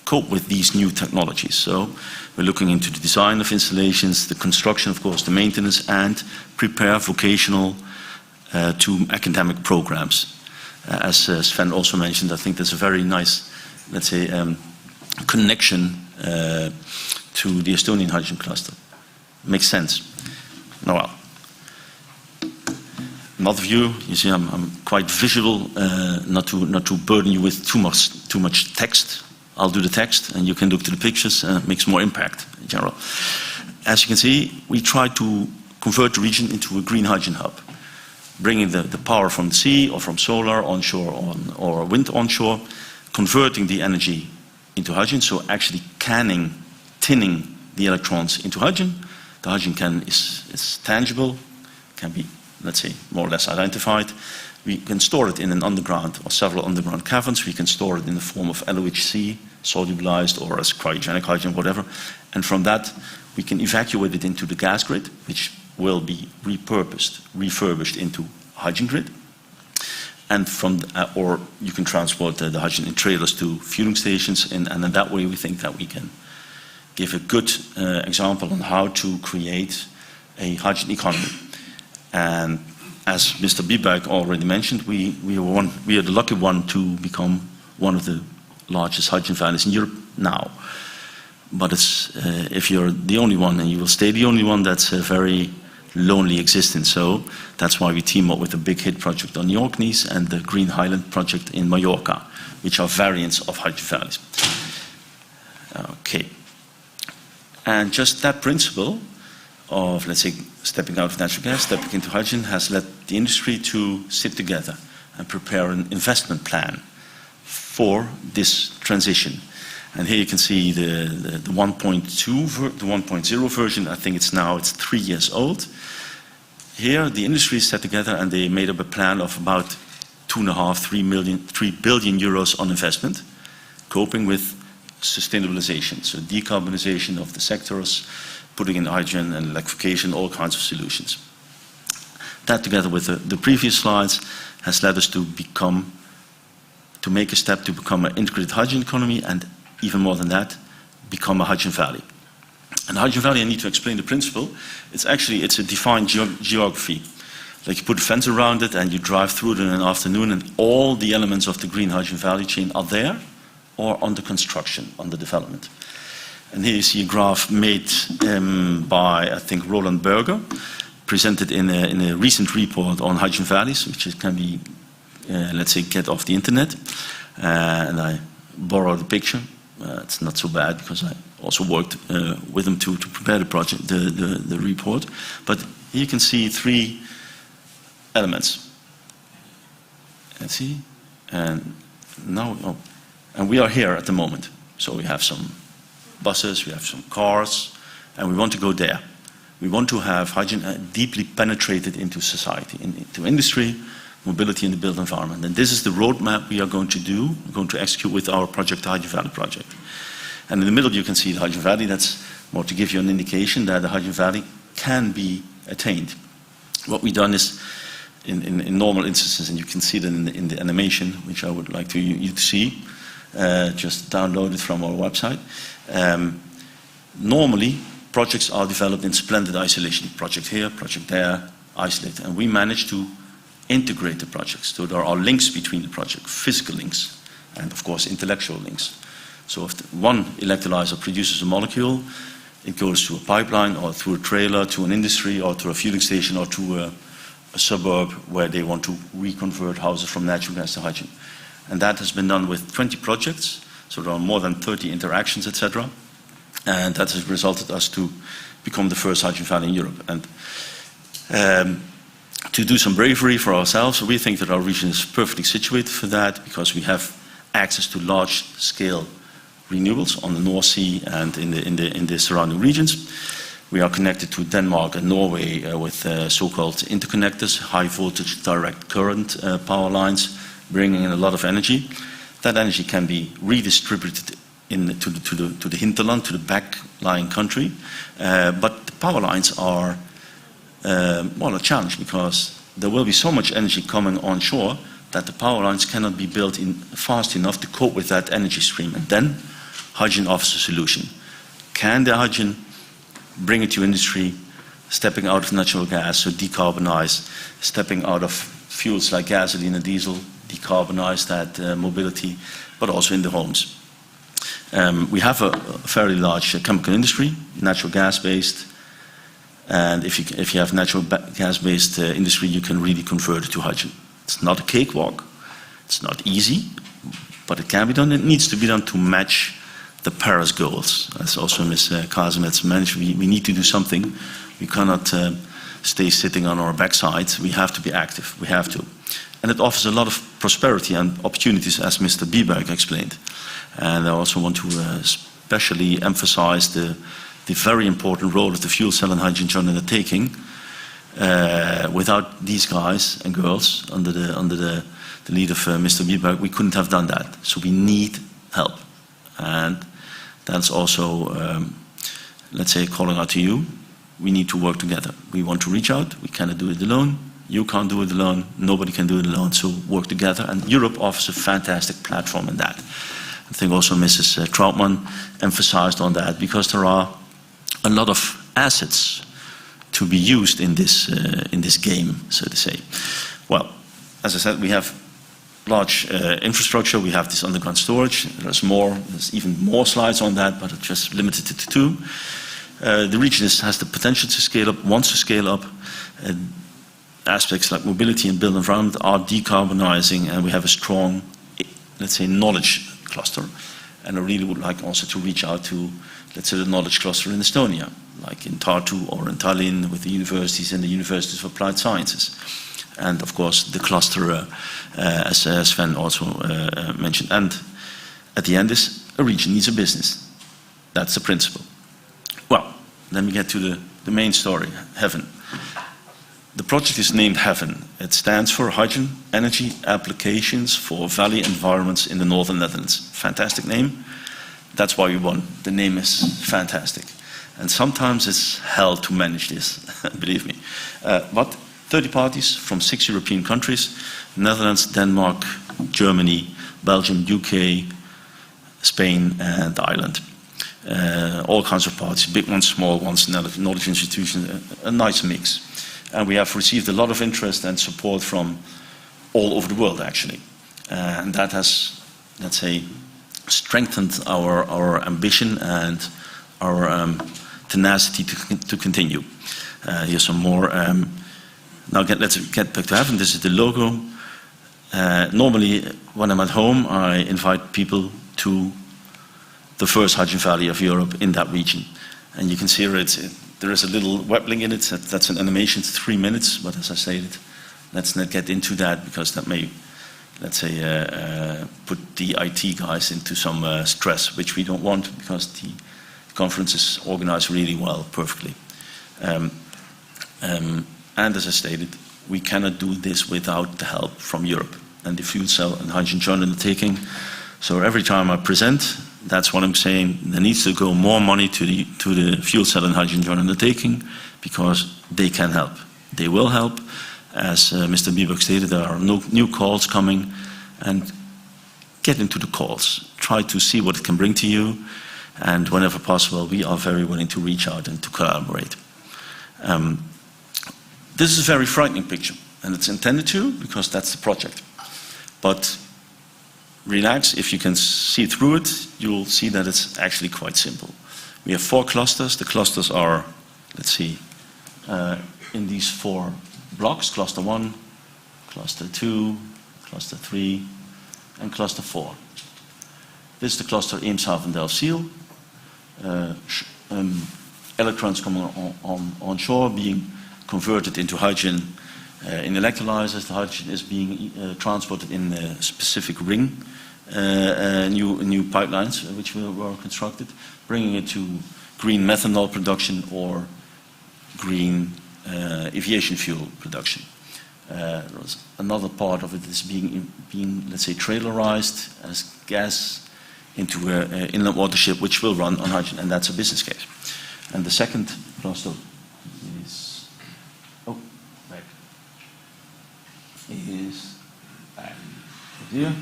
cope with these new technologies. So we're looking into the design of installations, the construction, of course, the maintenance, and prepare vocational to academic programs. As Sven also mentioned, I think there's a very nice, let's say, connection to the Estonian hydrogen cluster. Makes sense. Now, well, another view, you see, I'm quite visual, not to burden you with too much text. I'll do the text, and you can look to the pictures, and it makes more impact in general. As you can see, we try to convert the region into a green hydrogen hub, bringing the power from the sea or from solar onshore or wind onshore, converting the energy into hydrogen, so actually tinning the electrons into hydrogen. The hydrogen is tangible, can be, let's say, more or less identified. We can store it in an underground or several underground caverns. We can store it in the form of LOHC, solubilized, or as cryogenic hydrogen, whatever. And from that, We can evacuate it into the gas grid, which will be refurbished into hydrogen grid. And or you can transport the hydrogen in trailers to fueling stations, and in that way we think that we can give a good example on how to create a hydrogen economy. And as Mr. Biberg already mentioned, we are the lucky one to become one of the largest hydrogen valleys in Europe now. But if you're the only one, and you will stay the only one, that's a very lonely existence. So that's why we team up with the Big Hit project on the Orkneys and the Green Highland project in Mallorca, which are variants of hydrogen valleys. Okay. And just that principle of, let's say, stepping out of natural gas, stepping into hydrogen, has led the industry to sit together and prepare an investment plan for this transition. And here you can see the 1.0 version. I think it's 3 years old. Here the industry is set together and they made up a plan of about 3 billion euros on investment, coping with sustainabilization, so decarbonization of the sectors, putting in hydrogen and electrification, all kinds of solutions. That, together with the previous slides, has led us to make a step to become an integrated hydrogen economy, and even more than that, become a hydrogen valley. And hydrogen valley, I need to explain the principle. It's a defined geography. Like you put a fence around it and you drive through it in an afternoon, and all the elements of the green hydrogen value chain are there or under construction, under development. And here you see a graph made by, I think, Roland Berger, presented in a recent report on hydrogen valleys, which can be, let's say, get off the internet. And I borrowed the picture. It's not so bad because I also worked with them to prepare the project, the report. But here you can see 3 elements. Let's see. And now, and we are here at the moment. So we have some buses, we have some cars, and we want to go there. We want to have hydrogen deeply penetrated into society, into industry, mobility, and the built environment. And this is the roadmap we are going to do, we're going to execute with our project, the Hydrogen Valley project. And in the middle you can see the Hydrogen Valley. That's more to give you an indication that the Hydrogen Valley can be attained. What we've done is, in normal instances, and you can see that in the animation, which I would like you to see, just download it from our website. Normally, projects are developed in splendid isolation. Project here, project there, isolated. And we manage to integrate the projects. So there are links between the project, physical links, and of course intellectual links. So if one electrolyzer produces a molecule, it goes to a pipeline or through a trailer to an industry or to a fueling station or to a suburb where they want to reconvert houses from natural gas to hydrogen. And that has been done with 20 projects. So there are more than 30 interactions, etc. And that has resulted us to become the first hydrogen valley in Europe. And to do some bravery for ourselves, we think that our region is perfectly situated for that because we have access to large-scale renewables on the North Sea and in the surrounding regions. We are connected to Denmark and Norway with so-called interconnectors, high-voltage direct current power lines, bringing in a lot of energy. That energy can be redistributed to the hinterland, to the back-lying country. But the power lines are a challenge because there will be so much energy coming onshore that the power lines cannot be built in fast enough to cope with that energy stream. And then hydrogen offers a solution. Can the hydrogen bring it to industry, stepping out of natural gas, so decarbonize, stepping out of fuels like gasoline and diesel, decarbonize that mobility, but also in the homes. We have a fairly large chemical industry, natural gas-based, and if you have natural gas-based industry, you can really convert it to hydrogen. It's not a cakewalk, it's not easy, but it can be done. It needs to be done to match the Paris goals. As also Ms. Kazimets mentioned, we need to do something. We cannot stay sitting on our backsides. We have to be active, we have to. And it offers a lot of prosperity and opportunities, as Mr. Biberg explained. And I also want to especially emphasize the very important role of the fuel cell and hydrogen joint undertaking. Without these guys and girls under the lead of Mr. Biberg, we couldn't have done that. So we need help. And that's also let's say, calling out to you, we need to work together. We want to reach out, we cannot do it alone, you can't do it alone, nobody can do it alone, so work together. And Europe offers a fantastic platform in that. I think also Mrs. Trautmann emphasized on that, because there are a lot of assets to be used in this game, so to say. Well, as I said, we have large infrastructure, we have this underground storage, there's even more slides on that, but I've just limited it to 2. The region has the potential to scale up, wants to scale up. Aspects like mobility and built environment are decarbonizing, and we have a strong, let's say, knowledge cluster. And I really would like also to reach out to, let's say, the knowledge cluster in Estonia, like in Tartu or in Tallinn with the universities and the Universities of Applied Sciences. And of course, the cluster, as Sven also mentioned. And at the end is, a region needs a business. That's the principle. Well, then we get to the main story, Heaven. The project is named Heaven. It stands for Hydrogen Energy Applications for Valley Environments in the Northern Netherlands. Fantastic name. That's why we won. The name is fantastic. And sometimes it's hell to manage this, believe me. But 30 parties from 6 European countries, Netherlands, Denmark, Germany, Belgium, UK, Spain, and Ireland. All kinds of parties, big ones, small ones, knowledge institutions, a nice mix. And we have received a lot of interest and support from all over the world, actually. And that has, let's say, strengthened our ambition and our tenacity to continue. Here's some more. Now let's get back to Heaven. This is the logo. Normally, when I'm at home, I invite people to the first hydrogen valley of Europe in that region. And you can see there is a little web link in it. That's an animation, it's 3 minutes, but as I stated, let's not get into that because that may, let's say, put the IT guys into some stress, which we don't want because the conference is organized really well, perfectly. And as I stated, we cannot do this without the help from Europe and the fuel cell and hydrogen joint undertaking. So every time I present, that's what I'm saying. There needs to go more money to the fuel cell and hydrogen joint undertaking because they can help. They will help. As Mr. Bieberg stated, there are no new calls coming, and get into the calls. Try to see what it can bring to you, and whenever possible, we are very willing to reach out and to collaborate. This is a very frightening picture, and it's intended to because that's the project. But relax, if you can see through it, you'll see that it's actually quite simple. We have 4 clusters. The clusters are, let's see, in these 4 blocks, cluster 1, cluster 2, cluster 3, and cluster 4. This is the cluster Eemshaven-Delfzijl. Electrons coming on shore being converted into hydrogen in electrolyzers. The hydrogen is being transported in a specific ring, new pipelines which were constructed, bringing it to green methanol production or green aviation fuel production. Another part of it is being let's say, trailerized as gas into an inland watership which will run on hydrogen, and that's a business case. And the second cluster is, back here.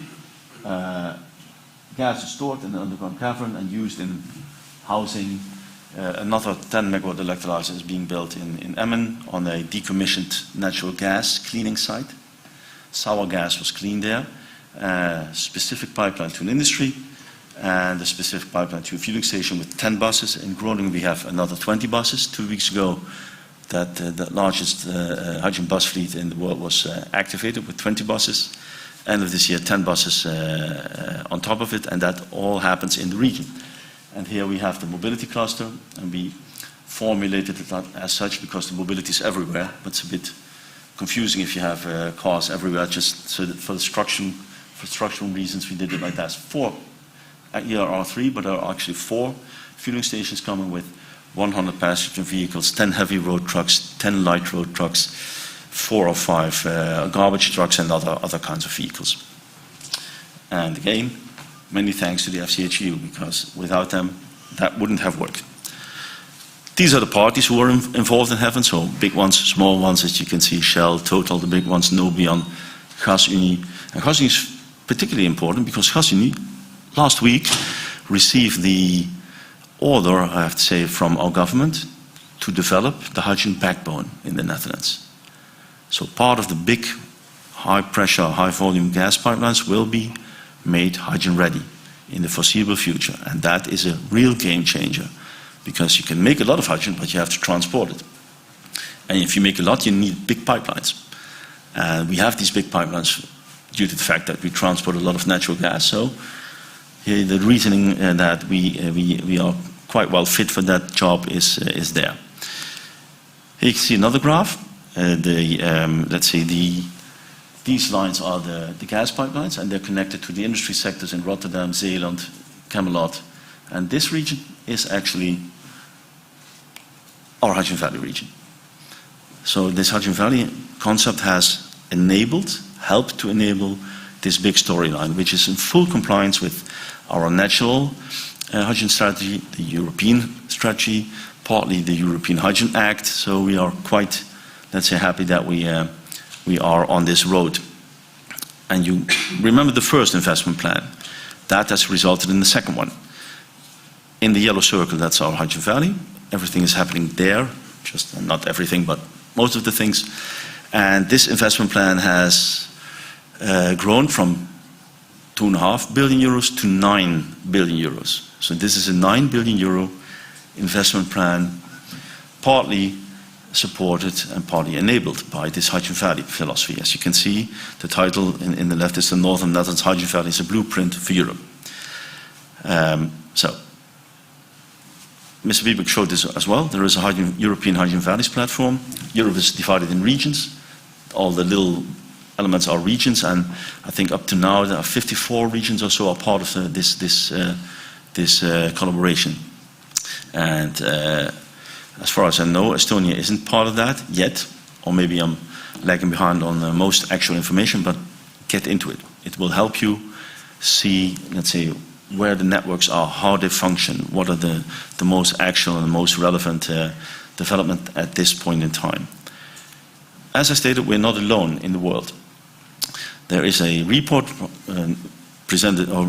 Gas is stored in the underground cavern and used in housing. Another 10 megawatt electrolyzer is being built in Emmen on a decommissioned natural gas cleaning site. Sour gas was cleaned there. Specific pipeline to an industry and a specific pipeline to a fueling station with 10 buses. In Groningen we have another 20 buses. 2 weeks ago that the largest hydrogen bus fleet in the world was activated with 20 buses. End of this year 10 buses on top of it, and that all happens in the region. And here we have the mobility cluster, and we formulated it as such because the mobility is everywhere, but it's a bit confusing if you have cars everywhere. Just so that for structural reasons we did it like that. 4 here are 3, but there are actually 4 fueling stations coming with 100 passenger vehicles, 10 heavy road trucks, 10 light road trucks, 4 or 5 garbage trucks and other kinds of vehicles. And again, many thanks to the FCHU, because without them, that wouldn't have worked. These are the parties who are involved in Heaven, so big ones, small ones, as you can see, Shell, Total, the big ones, Nobian, GasUnie. And GasUnie is particularly important because GasUnie last week received the order, I have to say, from our government to develop the hydrogen backbone in the Netherlands. So part of the big high pressure, high volume gas pipelines will be made hydrogen ready in the foreseeable future. And that is a real game changer because you can make a lot of hydrogen, but you have to transport it. And if you make a lot, you need big pipelines. And we have these big pipelines due to the fact that we transport a lot of natural gas. So the reasoning that we are quite well fit for that job is there. Here you can see another graph. Let's say these lines are the gas pipelines, and they're connected to the industry sectors in Rotterdam, Zeeland, Camelot. And this region is actually our Hydrogen Valley region. So this Hydrogen Valley concept has helped to enable this big storyline, which is in full compliance with our national hydrogen strategy, the European strategy, partly the European Hydrogen Act. So we are quite, let's say, happy that we are on this road. And you remember the first investment plan. That has resulted in the second one. In the yellow circle, that's our Hydrogen Valley. Everything is happening there, just not everything, but most of the things. And this investment plan has grown from 2.5 billion euros to 9 billion euros. So this is a 9 billion euro investment plan, partly supported and partly enabled by this Hydrogen Valley philosophy. As you can see, the title in the left is the Northern Netherlands Hydrogen Valley is a blueprint for Europe. So, Mr. Wiebeck showed this as well. There is a European Hydrogen Valleys platform. Europe is divided in regions. All the little elements are regions, and I think up to now there are 54 regions or so are part of this collaboration. And as far as I know, Estonia isn't part of that yet, or maybe I'm lagging behind on most actual information, but get into it. It will help you see, let's say, where the networks are, how they function, what are the most actual and most relevant development at this point in time. As I stated, we're not alone in the world. There is a report presented or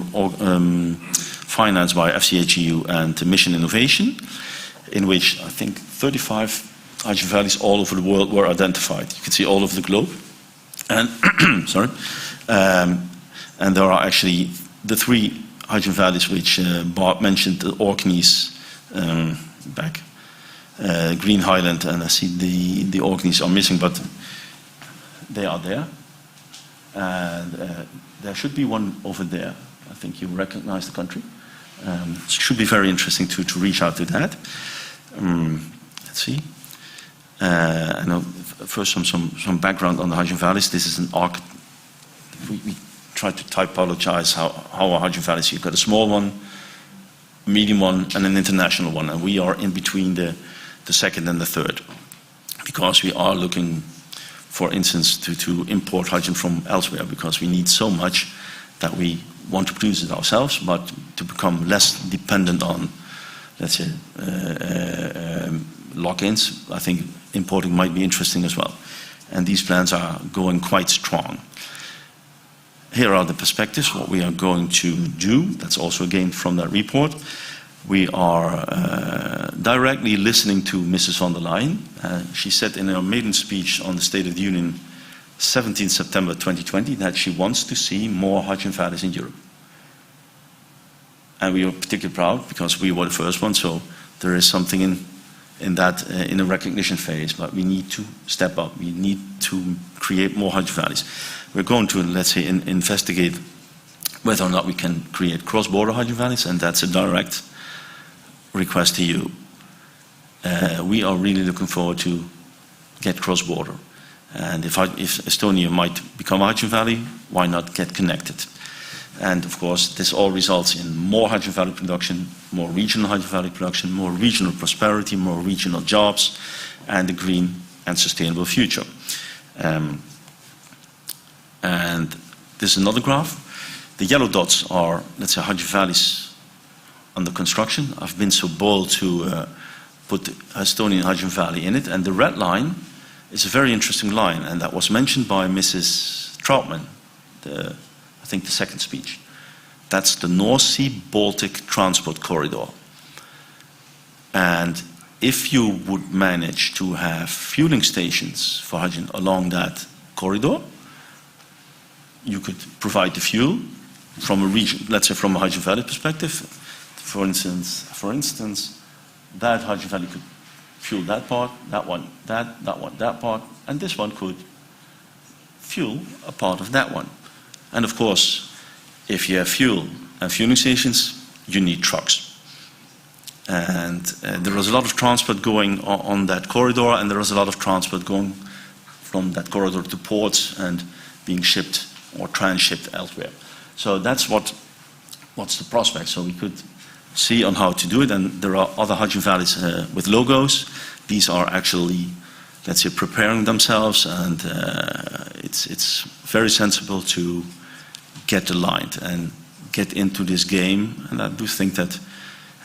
financed by FCHEU and Mission Innovation, in which I think 35 hydrogen valleys all over the world were identified. You can see all over the globe. And sorry. And there are actually the 3 hydrogen valleys which Bart mentioned, the Orkneys back, Green Highland, and I see the Orkneys are missing, but they are there. And there should be one over there. I think you recognize the country. It should be very interesting to reach out to that. Let's see. I know first some background on the hydrogen valleys. This is an arc. We try to typologize how our hydrogen valleys. You've got a small one, a medium one, and an international one, and we are in between the second and the third, because we are looking, for instance, to import hydrogen from elsewhere, because we need so much that we want to produce it ourselves, but to become less dependent on, let's say, lock-ins. I think importing might be interesting as well. And these plans are going quite strong. Here are the perspectives, what we are going to do. That's also again from that report. We are directly listening to Mrs. von der Leyen. She said in her maiden speech on the State of the Union, 17 September 2020, that she wants to see more hydrogen valleys in Europe. And we are particularly proud because we were the first one, so there is something in that, in a recognition phase, but we need to step up. We need to create more hydrogen valleys. We're going to, let's say, investigate whether or not we can create cross-border hydrogen valleys, and that's a direct request to you. We are really looking forward to get cross-border. And if Estonia might become a hydrogen valley, why not get connected? And of course, this all results in more hydrogen valley production, more regional hydrogen valley production, more regional prosperity, more regional jobs, and a green and sustainable future. And this is another graph. The yellow dots are, let's say, hydrogen valleys under construction. I've been so bold to put the Estonian hydrogen valley in it. And the red line is a very interesting line, and that was mentioned by Mrs. Troutman, I think the second speech. That's the North Sea Baltic Transport Corridor. And if you would manage to have fueling stations for hydrogen along that corridor, you could provide the fuel from a region, let's say from a hydrogen valley perspective. For instance, that hydrogen valley could fuel that part, that one, that part, and this one could fuel a part of that one. And of course, if you have fuel and fueling stations, you need trucks. And there was a lot of transport going on that corridor, and there was a lot of transport going from that corridor to ports and being shipped or transshipped elsewhere. So that's what's the prospect. So we could see on how to do it, and there are other hydrogen valleys with logos. These are actually, let's say, preparing themselves, and it's very sensible to get aligned and get into this game. And I do think that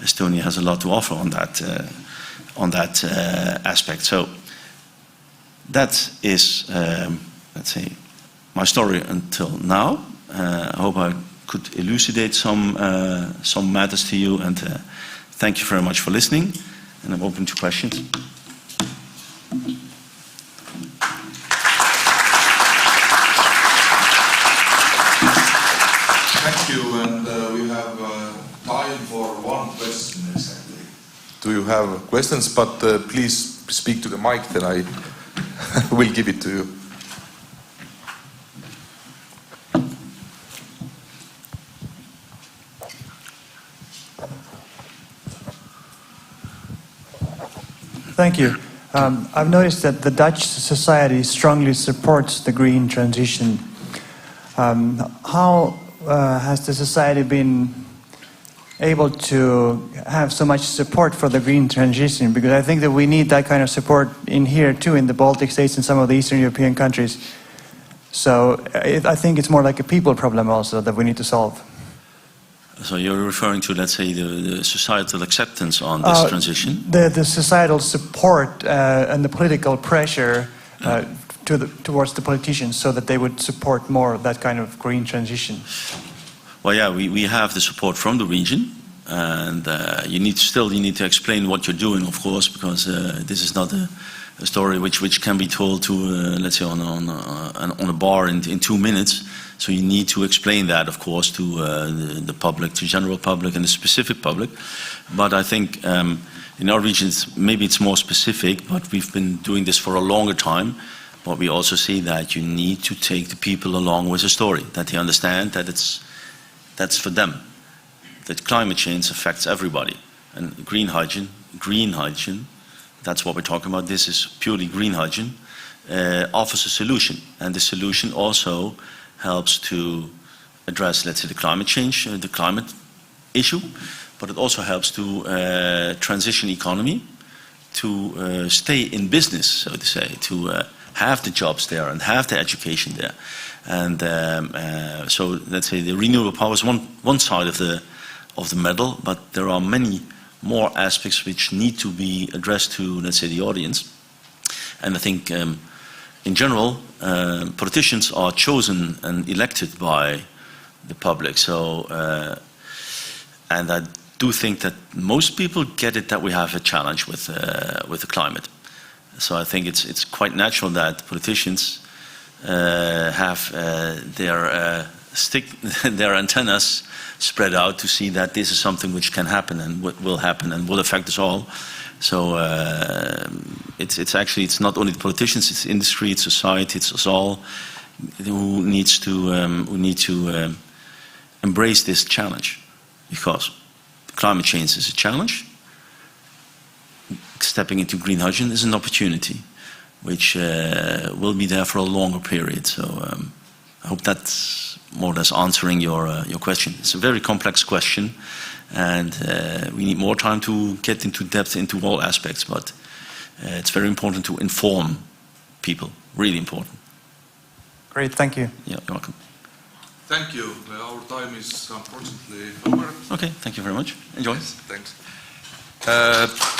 Estonia has a lot to offer on that aspect. So that is, let's say, my story until now. I hope I could elucidate some matters to you, and thank you very much for listening, and I'm open to questions. Thank you, and we have time for one question exactly. Do you have questions? But please speak to the mic, then I will give it to you. Thank you. I've noticed that the Dutch society strongly supports the green transition. How has the society been able to have so much support for the green transition? Because I think that we need that kind of support in here too, in the Baltic states and some of the Eastern European countries. So I think it's more like a people problem also that we need to solve. So you're referring to, let's say, the societal acceptance on this transition? The societal support and the political pressure towards the politicians so that they would support more of that kind of green transition. Well, yeah, we have the support from the region, and you need to explain what you're doing, of course, because this is not a story which can be told to, let's say, on a bar in 2 minutes. So you need to explain that, of course, to the public, to general public and the specific public. But I think in our regions, maybe it's more specific, but we've been doing this for a longer time. But we also see that you need to take the people along with the story, that they understand that that's for them, that climate change affects everybody. And green hydrogen, that's what we're talking about. This is purely green hydrogen, offers a solution. And the solution also helps to address, let's say, the climate change, the climate issue, but it also helps to transition economy, to stay in business, so to say, to have the jobs there and have the education there. And so, let's say, the renewable power is one side of the medal, but there are many more aspects which need to be addressed to, let's say, the audience. And I think, in general, politicians are chosen and elected by the public. So, and I do think that most people get it that we have a challenge with the climate. So I think it's quite natural that politicians have their antennas spread out to see that this is something which can happen and will happen and will affect us all. So it's not only the politicians, it's industry, it's society, it's us all who need to embrace this challenge, because climate change is a challenge. Stepping into green hydrogen is an opportunity, which will be there for a longer period. So I hope that's more or less answering your question. It's a very complex question, and we need more time to get into depth into all aspects, but it's very important to inform people, really important. Great, thank you. Yeah, you're welcome. Thank you. Our time is unfortunately over. Okay, thank you very much. Enjoy. Yes, thanks.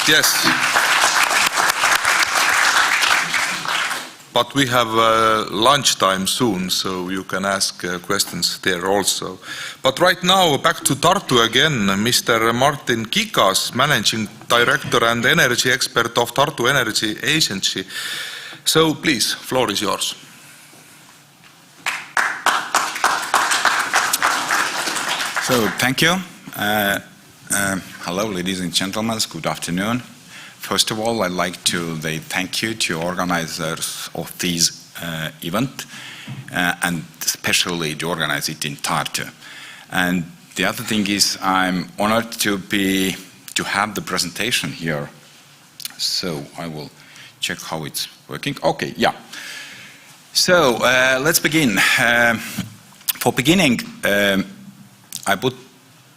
Yes. but we have lunchtime soon, so you can ask questions there also. But right now, back to Tartu again, Mr. Martin Kikas, Managing Director and Energy Expert of Tartu Energy Agency. So please, floor is yours. So thank you. Hello, ladies and gentlemen. Good afternoon. First of all, I'd like to say thank you to organizers of this event, and especially to organize it in Tartu. And the other thing is, I'm honored to have the presentation here. So I will check how it's working. Okay, yeah. So let's begin. For beginning, I put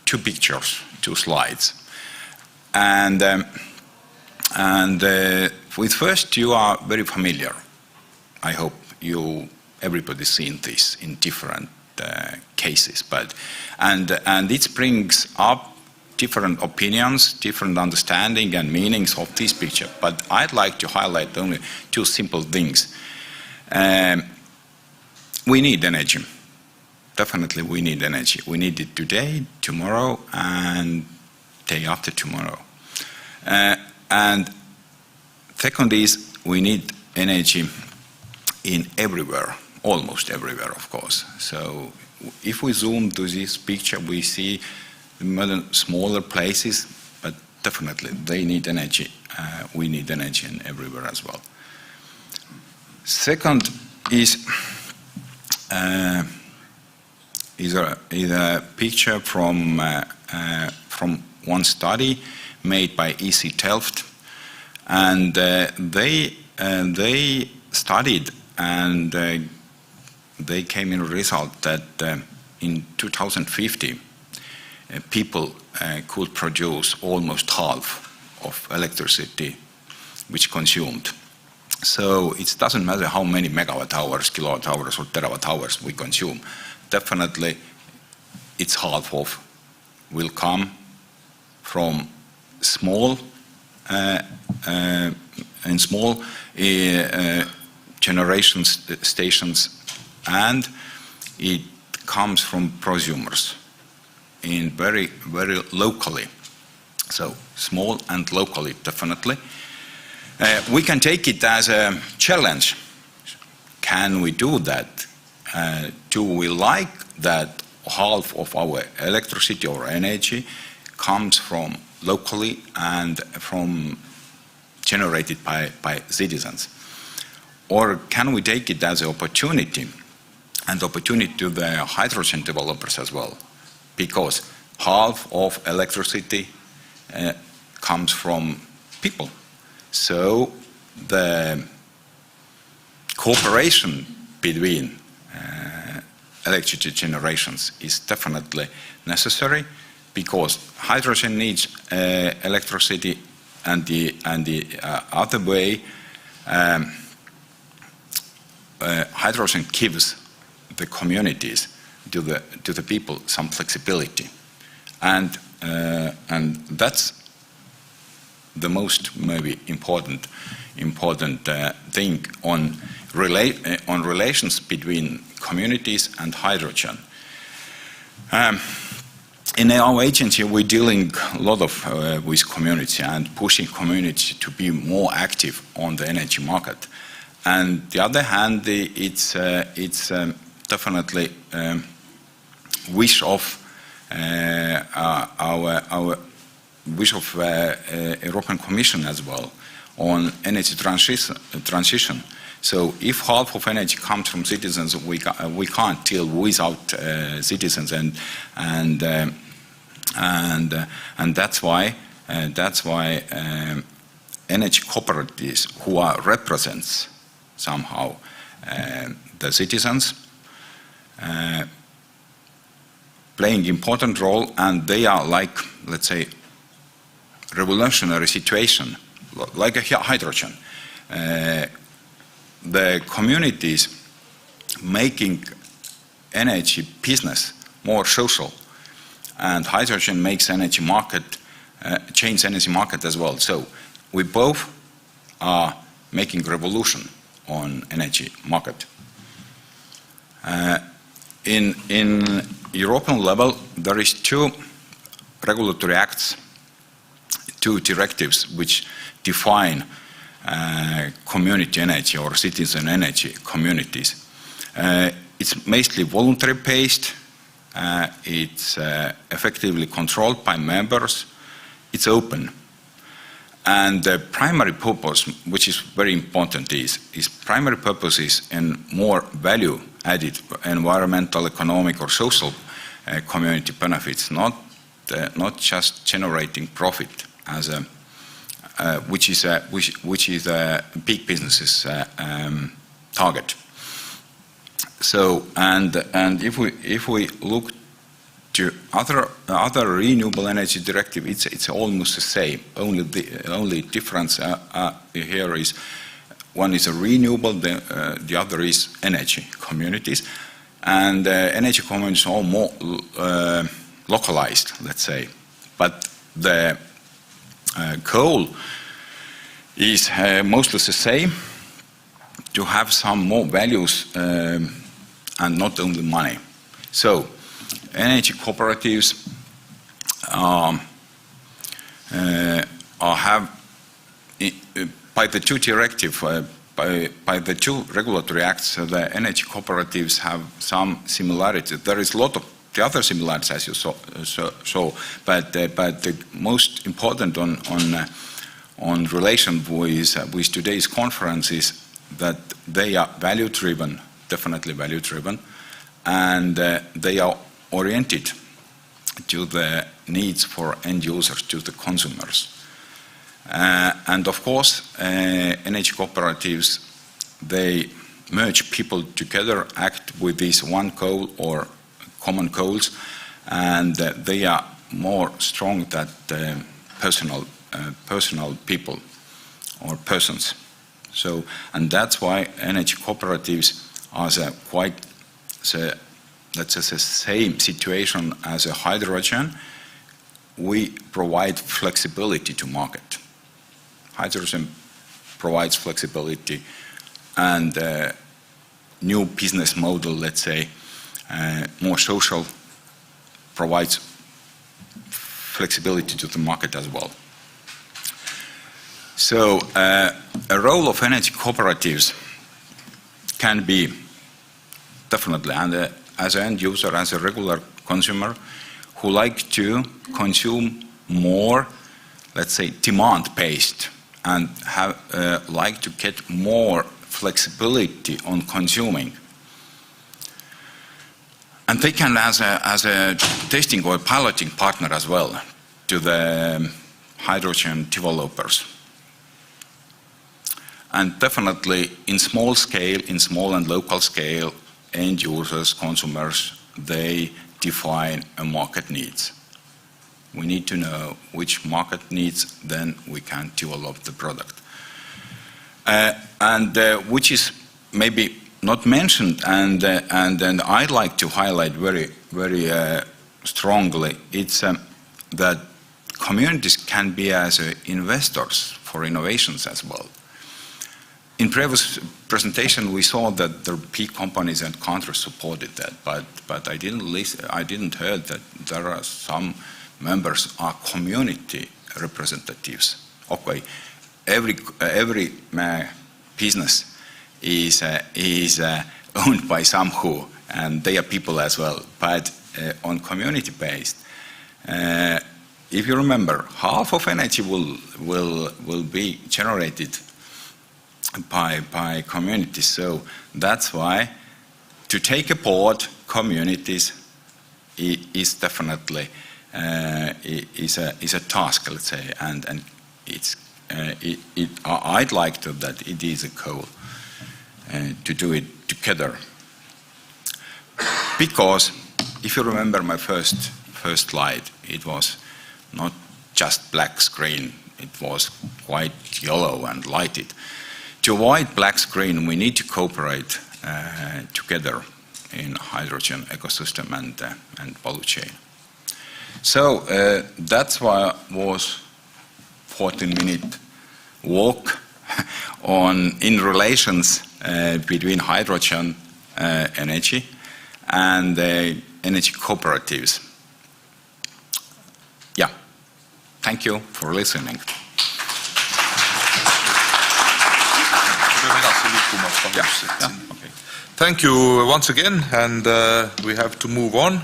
two pictures, two slides, and with first you are very familiar. I hope everybody's seen this in different cases, and it brings up different opinions, different understanding and meanings of this picture. But I'd like to highlight only two simple things. We need energy. Definitely we need energy. We need it today, tomorrow, and day after tomorrow. And second is we need energy in everywhere, almost everywhere, of course. So if we zoom to this picture, we see smaller places, but definitely they need energy. We need energy in everywhere as well. Second is a picture from one study made by EC Delft, and they studied and they came in a result that in 2050 people could produce almost half of electricity which consumed. So it doesn't matter how many megawatt hours, kilowatt hours or terawatt hours we consume. Definitely it's half of will come from small generation stations, and it comes from prosumers in very, very locally. So small and locally, definitely. We can take it as a challenge. Can we do that? Do we like that half of our electricity or energy comes from locally and from generated by citizens? Or can we take it as an opportunity, and opportunity to the hydrogen developers as well? Because half of electricity comes from people. So the cooperation between electricity generations is definitely necessary, because hydrogen needs electricity, and the other way, hydrogen gives the communities, to the people, some flexibility, and that's the most maybe important thing on relations between communities and hydrogen. In our agency, we're dealing a lot of with community and pushing community to be more active on the energy market. And the other hand, it's definitely wish of our wish of European Commission as well on energy transition. So if half of energy comes from citizens, we can't deal without citizens, and that's why energy cooperatives who represents somehow the citizens playing important role, and they are like, let's say, revolutionary situation, like a hydrogen. The communities making energy business more social, and hydrogen makes energy market, change energy market as well. So we both are making revolution on energy market. In European level, there is 2 regulatory acts, 2 directives which define community energy or citizen energy communities. It's mostly voluntary based, it's effectively controlled by members, it's open. And the primary purpose, which is very important, is primary purpose is in more value added environmental, economic or social community benefits, not just generating profit as a which is a big business's target. So and if we look to other renewable energy directive, it's almost the same. Only difference here is one is a renewable, the other is energy communities, and energy communities are more localized, let's say, but the goal is mostly the same, to have some more values and not only money. So energy cooperatives have by the 2 directives, by the 2 regulatory acts, the energy cooperatives have some similarities. There is a lot of the other similarities, as you saw, but the most important on relation with today's conference is that they are value driven, definitely value driven, and they are oriented to the needs for end users, to the consumers. And of course, energy cooperatives, they merge people together, act with this one goal or common goals, and they are more strong than personal people or persons. So, and that's why energy cooperatives are that's the same situation as a hydrogen. We provide flexibility to market. Hydrogen provides flexibility, and new business model, let's say, more social, provides flexibility to the market as well. So a role of energy cooperatives can be definitely, and as an end user, as a regular consumer who like to consume more, let's say, demand-based, and have like to get more flexibility on consuming. And they can, as a testing or piloting partner as well, to the hydrogen developers. And definitely in small scale, in small and local scale, end users, consumers, they define a market needs. We need to know which market needs, then we can develop the product. And which is maybe not mentioned, and I'd like to highlight very strongly, it's that communities can be as investors for innovations as well. In previous presentation, we saw that the big companies and countries supported that, but I didn't hear that there are some members are community representatives. Okay, every business is owned by some who, and they are people as well. But on community based, if you remember, half of energy will be generated by communities. So that's why to take aboard communities is definitely is a task, let's say, and I'd like to that it is a goal to do it together. Because if you remember my first slide, it was not just black screen, it was quite yellow and lighted. To avoid black screen, we need to cooperate together in hydrogen ecosystem and value chain. So that's why it was 14-minute walk in relations between hydrogen energy and energy cooperatives. Yeah, thank you for listening. Okay. Thank you once again, and we have to move on.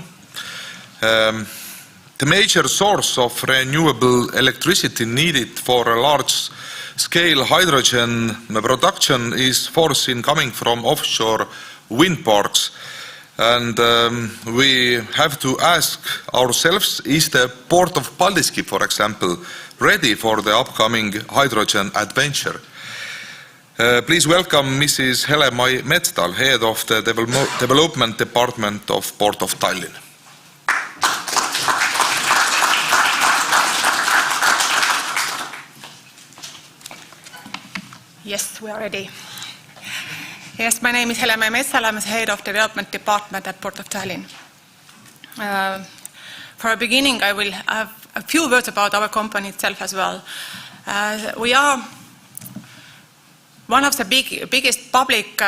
The major source of renewable electricity needed for a large-scale hydrogen production is foreseen coming from offshore wind parks. And we have to ask ourselves, is the port of Paldiski, for example, ready for the upcoming hydrogen adventure? Please welcome Mrs. Hele-Mai Metstal, Head of the Development Department of Port of Tallinn. Yes, we are ready. Yes, my name is Hele-Mai Metstal. I'm the Head of Development Department at Port of Tallinn. For a beginning, I will have a few words about our company itself as well. We are one of the biggest public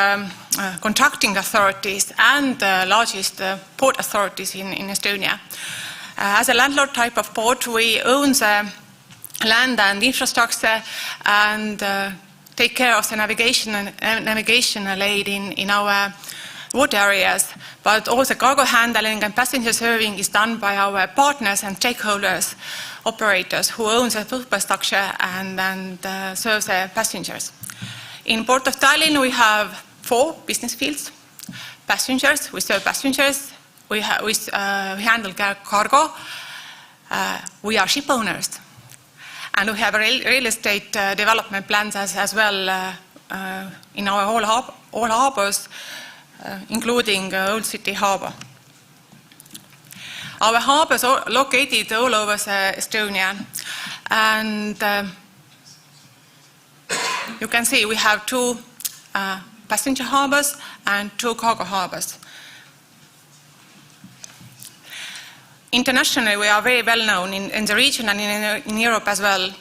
contracting authorities and largest port authorities in Estonia. As a landlord type of port, we own the land and infrastructure and take care of the navigation aid in our water areas, but all the cargo handling and passenger serving is done by our partners and stakeholders, operators who own the infrastructure and serve the passengers. In Port of Tallinn, we have 4 business fields. Passengers, we serve passengers. We handle cargo. We are ship owners. And we have real estate development plans as well in our all harbors, including Old City Harbour. Our harbors are located all over Estonia, and you can see we have 2 passenger harbors and 2 cargo harbors. Internationally, we are very well known in the region and in Europe as well.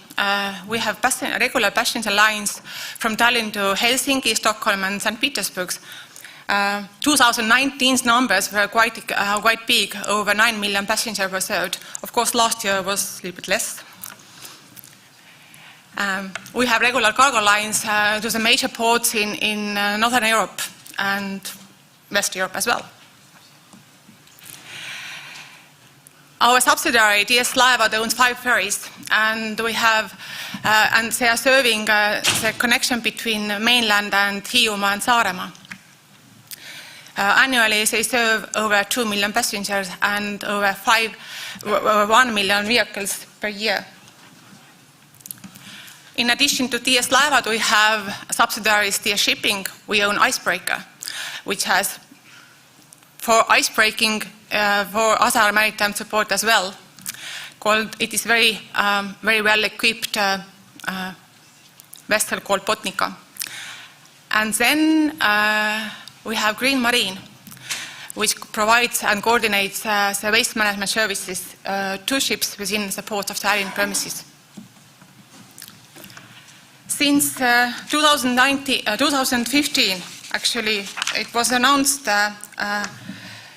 We have regular passenger lines from Tallinn to Helsinki, Stockholm and St. Petersburg. 2019's numbers were quite big, over 9 million passengers were served. Of course, last year was a little bit less. We have regular cargo lines to the major ports in Northern Europe and West Europe as well. Our subsidiary, DS Laevad, owns 5 ferries, and we have, and they are serving the connection between mainland and Hiiumaa and Saaremaa. Annually, they serve over 2 million passengers and over 1 million vehicles per year. In addition to DS Laevad, we have subsidiaries DS Shipping. We own Icebreaker, which has for icebreaking for other maritime support as well. It is very well equipped vessel called Botnica. And then we have Green Marine, which provides and coordinates the waste management services to ships within the Port of Tallinn premises. Since 2015, actually, it was announced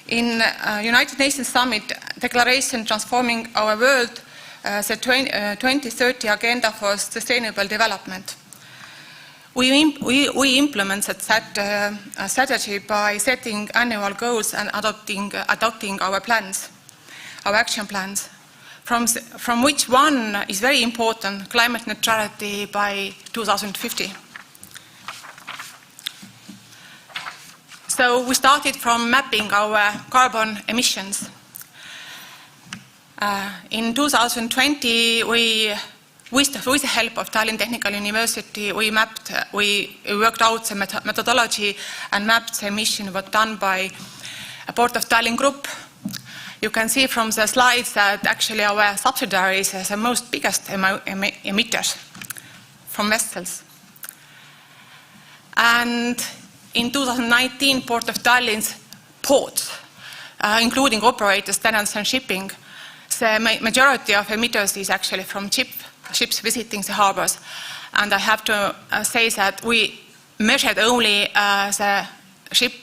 in United Nations Summit Declaration Transforming Our World, the 2030 Agenda for Sustainable Development. We implemented that strategy by setting annual goals and adopting our plans, our action plans, from which one is very important, climate neutrality by 2050. So we started from mapping our carbon emissions. In 2020, with the help of Tallinn Technical University, we worked out the methodology and mapped the emission was done by a Port of Tallinn group. You can see from the slides that actually our subsidiaries are the most biggest emitters from vessels. And in 2019, Port of Tallinn's ports, including operators, tenants and shipping, the majority of emitters is actually from ships visiting the harbors. And I have to say that we measured only the ship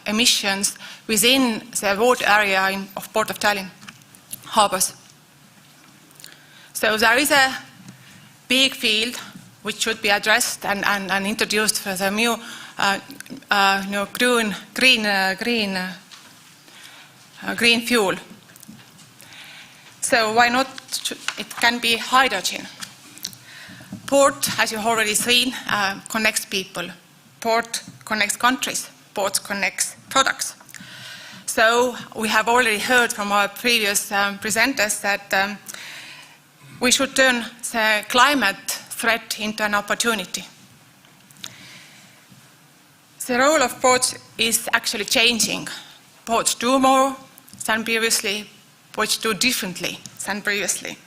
emissions within the water area of Port of Tallinn harbours. So there is a big field which should be addressed and introduced for the new green fuel. So why not? It can be hydrogen. Port, as you've already seen, connects people. Port connects countries. Port connects products. So we have already heard from our previous presenters that we should turn the climate threat into an opportunity. The role of ports is actually changing. Ports do more than previously. Ports do differently than previously.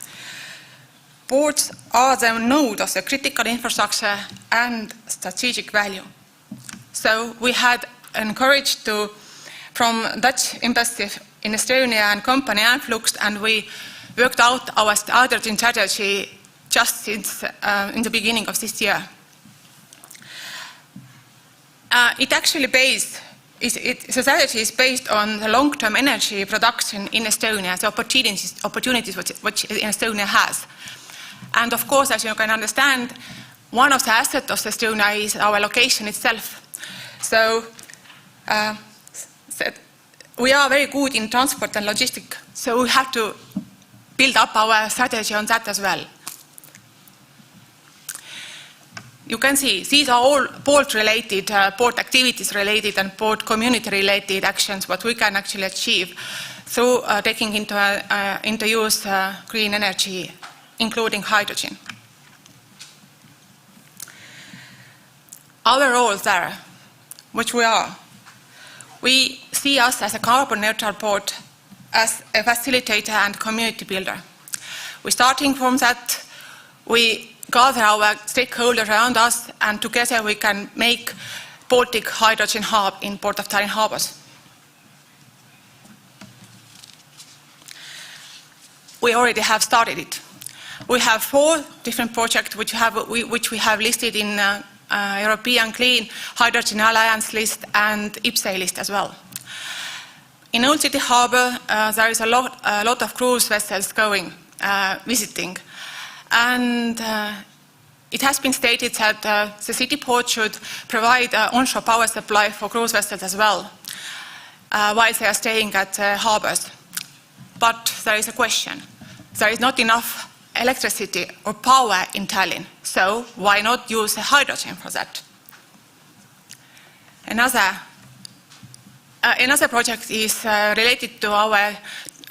Ports are the node of the critical infrastructure and strategic value. So we had encouraged from Dutch embassy in Estonia and company Influx, and we worked out our hydrogen strategy just since in the beginning of this year. The strategy is based on the long-term energy production in Estonia, the opportunities which Estonia has. And of course, as you can understand, one of the assets of Estonia is our location itself. So we are very good in transport and logistics, so we have to build up our strategy on that as well. You can see these are all port-related, port activities-related and port community-related actions, what we can actually achieve through taking into use green energy, including hydrogen. Our role there, which we see us as a carbon-neutral port, as a facilitator and community builder. We're starting from that. We gather our stakeholders around us, and together we can make Baltic hydrogen hub in Port of Tallinn harbours. We already have started it. We have 4 different projects which we have listed in European Clean Hydrogen Alliance list and IPCEI list as well. In Old City Harbour, there is a lot of cruise vessels going, visiting. And it has been stated that the city port should provide onshore power supply for cruise vessels as well, while they are staying at harbours. But there is a question. There is not enough electricity or power in Tallinn, so why not use hydrogen for that? Another project is related to our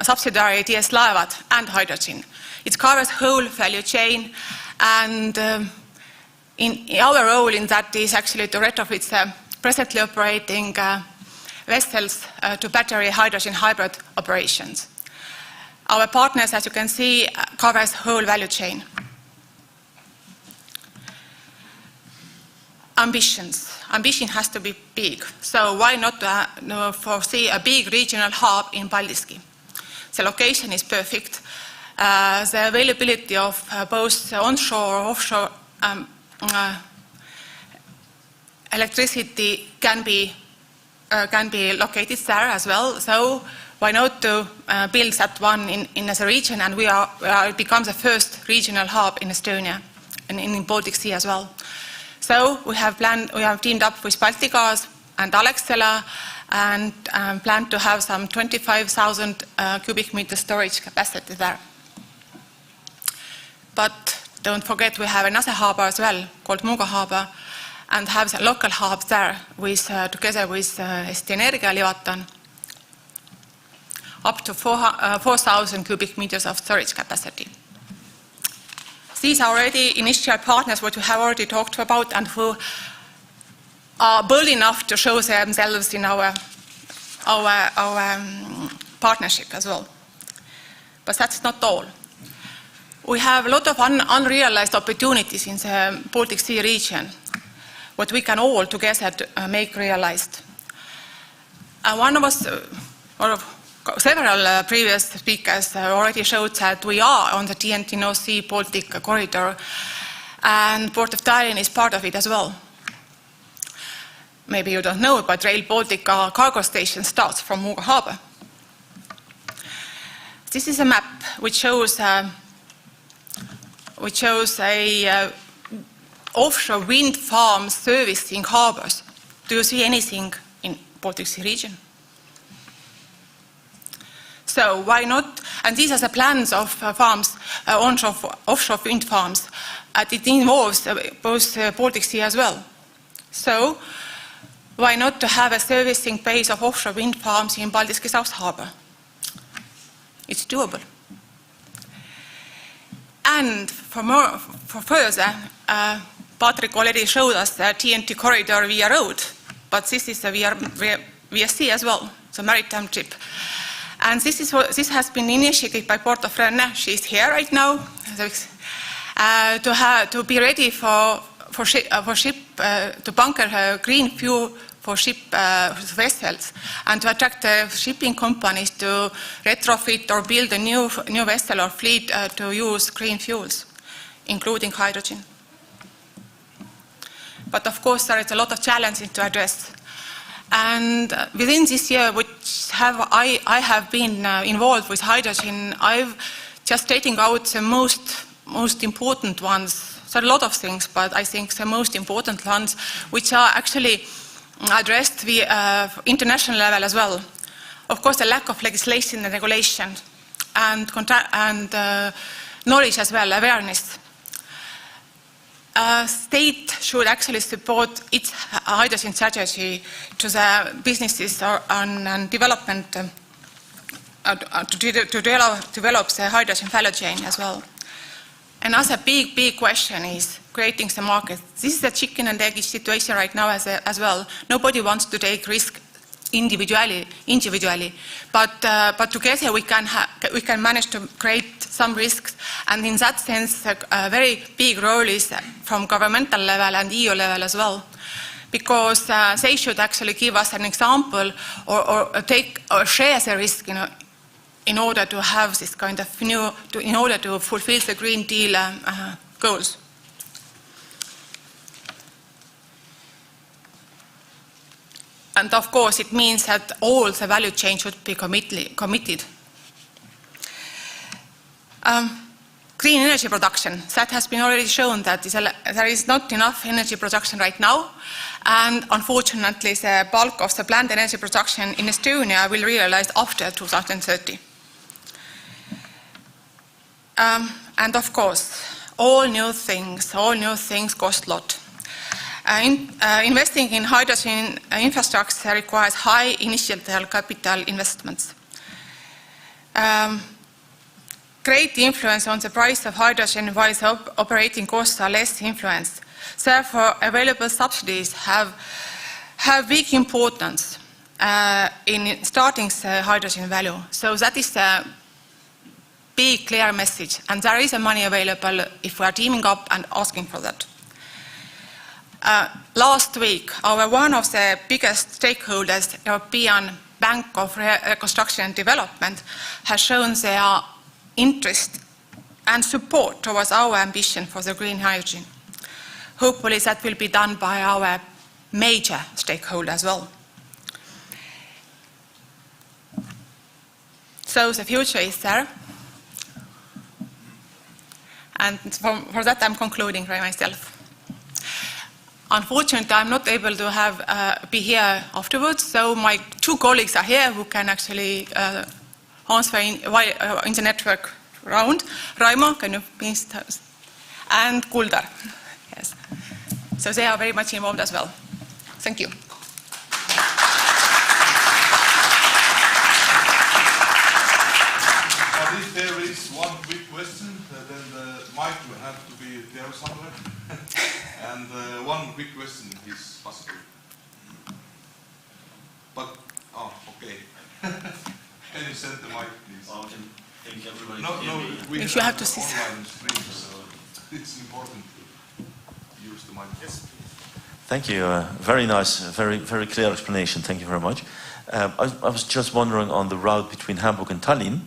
subsidiary DS Laevad and hydrogen. It covers whole value chain, and our role in that is actually to retrofit presently operating vessels to battery hydrogen hybrid operations. Our partners, as you can see, covers whole value chain. Ambitions. Ambition has to be big, so why not foresee a big regional hub in Paldiski? The location is perfect. The availability of both onshore or offshore electricity can be located there as well. So why not to build that one in as a region, and it becomes the first regional hub in Estonia and in Baltic Sea as well. So we have teamed up with Baltigas and Alexela and plan to have some 25,000 cubic meter storage capacity there. But don't forget, we have another harbour as well, called Muuga harbour, and have a local hub there together with Eesti Energia Leevatan, up to 4,000 cubic meters of storage capacity. These are already initial partners what we have already talked about and who are bold enough to show themselves in our partnership as well. But that's not all. We have a lot of unrealized opportunities in the Baltic Sea region, what we can all together make realized. Several previous speakers already showed that we are on the TNT North Sea Baltic corridor, and Port of Tallinn is part of it as well. maybe you don't know, but Rail Baltica cargo station starts from Muuga harbour. This is a map which shows offshore wind farm servicing harbours. Do you see anything in Baltic Sea region? So why not? And these are the plans of farms, offshore wind farms. And it involves both Baltic Sea as well. So why not to have a servicing base of offshore wind farms in Paldiski South Harbour? It's doable. And for further, Patrick already showed us the TNT corridor via road, but this is a via sea as well, so maritime trip. And this has been initiated by Port of Renne. She's here right now to be ready for ship to bunker her green fuel for ship vessels and to attract shipping companies to retrofit or build a new vessel or fleet to use green fuels, including hydrogen. But of course, there is a lot of challenges to address. And within this year, which I have been involved with hydrogen, I've just taken out the most important ones. There are a lot of things, but I think the most important ones, which are actually addressed via international level as well. Of course, the lack of legislation and regulation, and knowledge as well, awareness. State should actually support its hydrogen strategy to the businesses and development to develop the hydrogen value chain as well. Another big question is creating the market. This is a chicken and egg situation right now as well. Nobody wants to take risk individually, but together we can manage to create some risks, and in that sense, a very big role is from governmental level and EU level as well, because they should actually give us an example or share the risk, in order to have this kind of in order to fulfill the Green Deal goals. And of course, it means that all the value chain should be committed. Green energy production, that has been already shown that there is not enough energy production right now, and unfortunately the bulk of the planned energy production in Estonia will realize after 2030. And of course, all new things cost a lot. Investing in hydrogen infrastructure requires high initial capital investments. Great influence on the price of hydrogen while the operating costs are less influenced. Therefore, available subsidies have big importance in starting the hydrogen value. So that is a big, clear message. And there is money available if we are teaming up and asking for that. Last week, one of the biggest stakeholders, European Bank of Reconstruction and Development, has shown their interest and support towards our ambition for the green hydrogen. Hopefully that will be done by our major stakeholder as well. So the future is there. And for that I'm concluding by myself. Unfortunately, I'm not able to be here afterwards, so my two colleagues are here who can actually answer in the network round. Raimo, can you please? And Kuldar. Yes. So they are very much involved as well. Thank you. If there is one quick question, then the mic will have to be there somewhere. And one quick question is possible. But, okay. Can you send the mic, please? I think everybody we if you have to see online stream, so it's important to use the mic. Yes, please. Thank you. Very nice, very clear explanation. Thank you very much. I was just wondering on the route between Hamburg and Tallinn,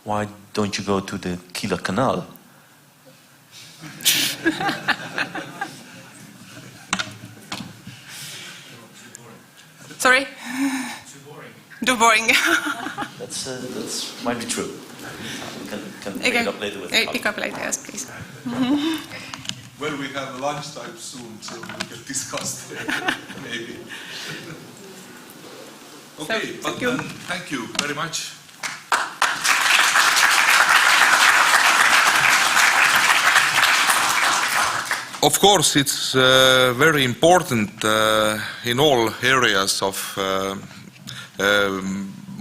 why don't you go to the Kieler Canal? Sorry? Too boring. That's might be true. Can pick it up later with Pick up later, yes, please. Well, we have lunchtime soon, so we can discuss maybe. Okay, So, thank you very much. Of course, it's very important in all areas of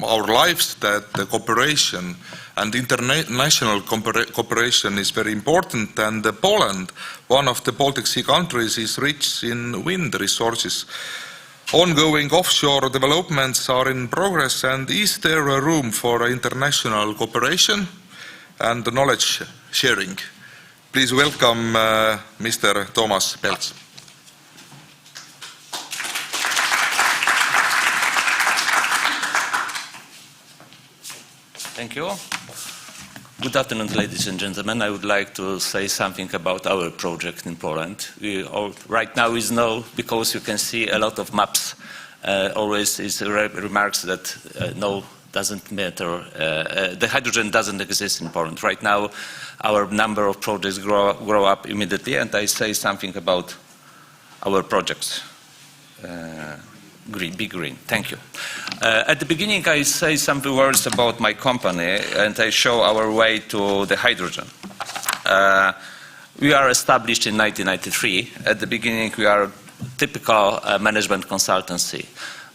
our lives that the cooperation and international cooperation is very important, and Poland, one of the Baltic Sea countries, is rich in wind resources. Ongoing offshore developments are in progress, and is there a room for international cooperation and knowledge sharing? Please welcome Mr. Toomas Pelts. Thank you. Good afternoon, ladies and gentlemen. I would like to say something about our project in Poland. Right now is no, because you can see a lot of maps. Always is remarks that no doesn't matter. The hydrogen doesn't exist in Poland. Right now, our number of projects grow up immediately, and I say something about our projects. Be green. Thank you. At the beginning, I say some words about my company, and I show our way to the hydrogen. We are established in 1993. At the beginning, we are a typical management consultancy.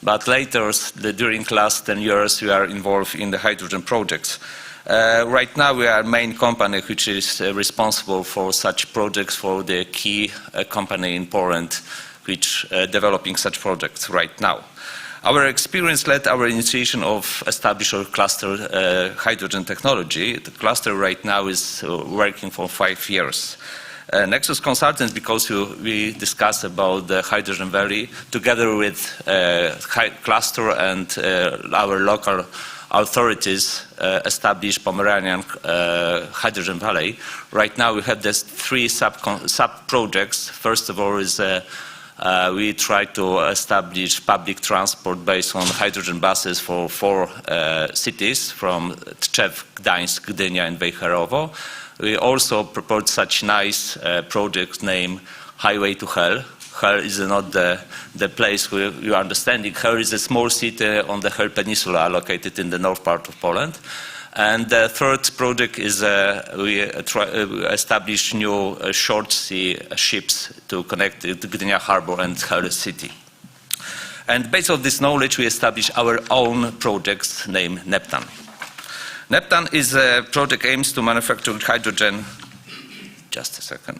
But later, during the last 10 years, we are involved in the hydrogen projects. Right now, we are a main company which is responsible for such projects for the key company in Poland which developing such projects right now. Our experience led our initiation of established or cluster hydrogen technology. The cluster right now is working for 5 years. Nexus Consultants, because we discussed about the Hydrogen Valley, together with cluster and our local authorities established Pomeranian Hydrogen Valley. Right now we have these 3 sub-projects. First of all is we try to establish public transport based on hydrogen buses for 4 cities, from Tczew, Gdańsk, Gdynia and Wejherowo. We also proposed such nice project named Highway to Hell. Hell is not the place where you are understanding. Hell is a small city on the Hell Peninsula located in the north part of Poland. And the third project is we establish new short sea ships to connect the Gdynia harbor and Hell city. And based on this knowledge, we established our own projects named Neptun. Neptun is a project aims to manufacture hydrogen. Just a second.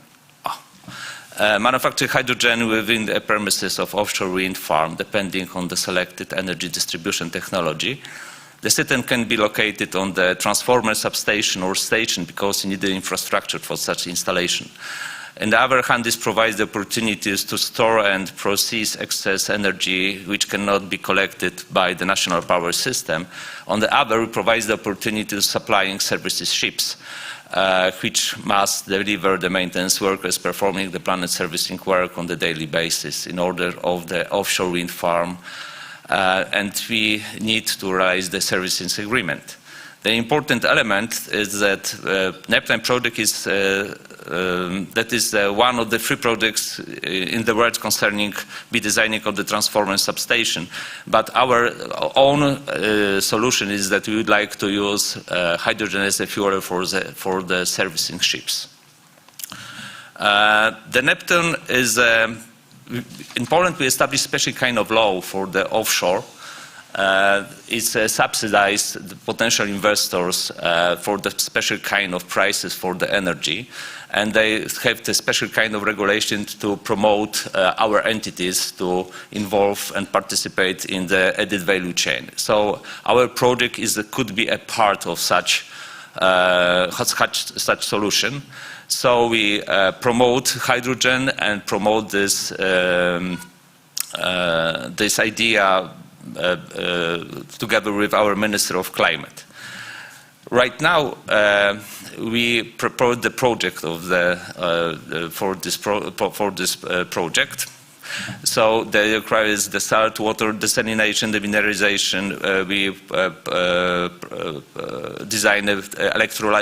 Manufacture hydrogen within the premises of offshore wind farm, depending on the selected energy distribution technology. The system can be located on the transformer substation or station because you need the infrastructure for such installation. On the other hand, this provides the opportunities to store and process excess energy which cannot be collected by the national power system. On the other, it provides the opportunity to supplying services ships, which must deliver the maintenance workers performing the planned servicing work on the daily basis in order of the offshore wind farm. And we need to realize the services agreement. The important element is that Neptun project is one of the 3 projects in the world concerning the designing of the transformer substation. But our own solution is that we would like to use hydrogen as a fuel for the servicing ships. The Neptun is in Poland, we established a special kind of law for the offshore. It's subsidized the potential investors for the special kind of prices for the energy. And they have the special kind of regulation to promote our entities to involve and participate in the added value chain. So our project could be a part of such solution. So we promote hydrogen and promote this idea together with our Minister of Climate. Right now, we propose the project of for this project. So they requires the saltwater desalination, the mineralization. We design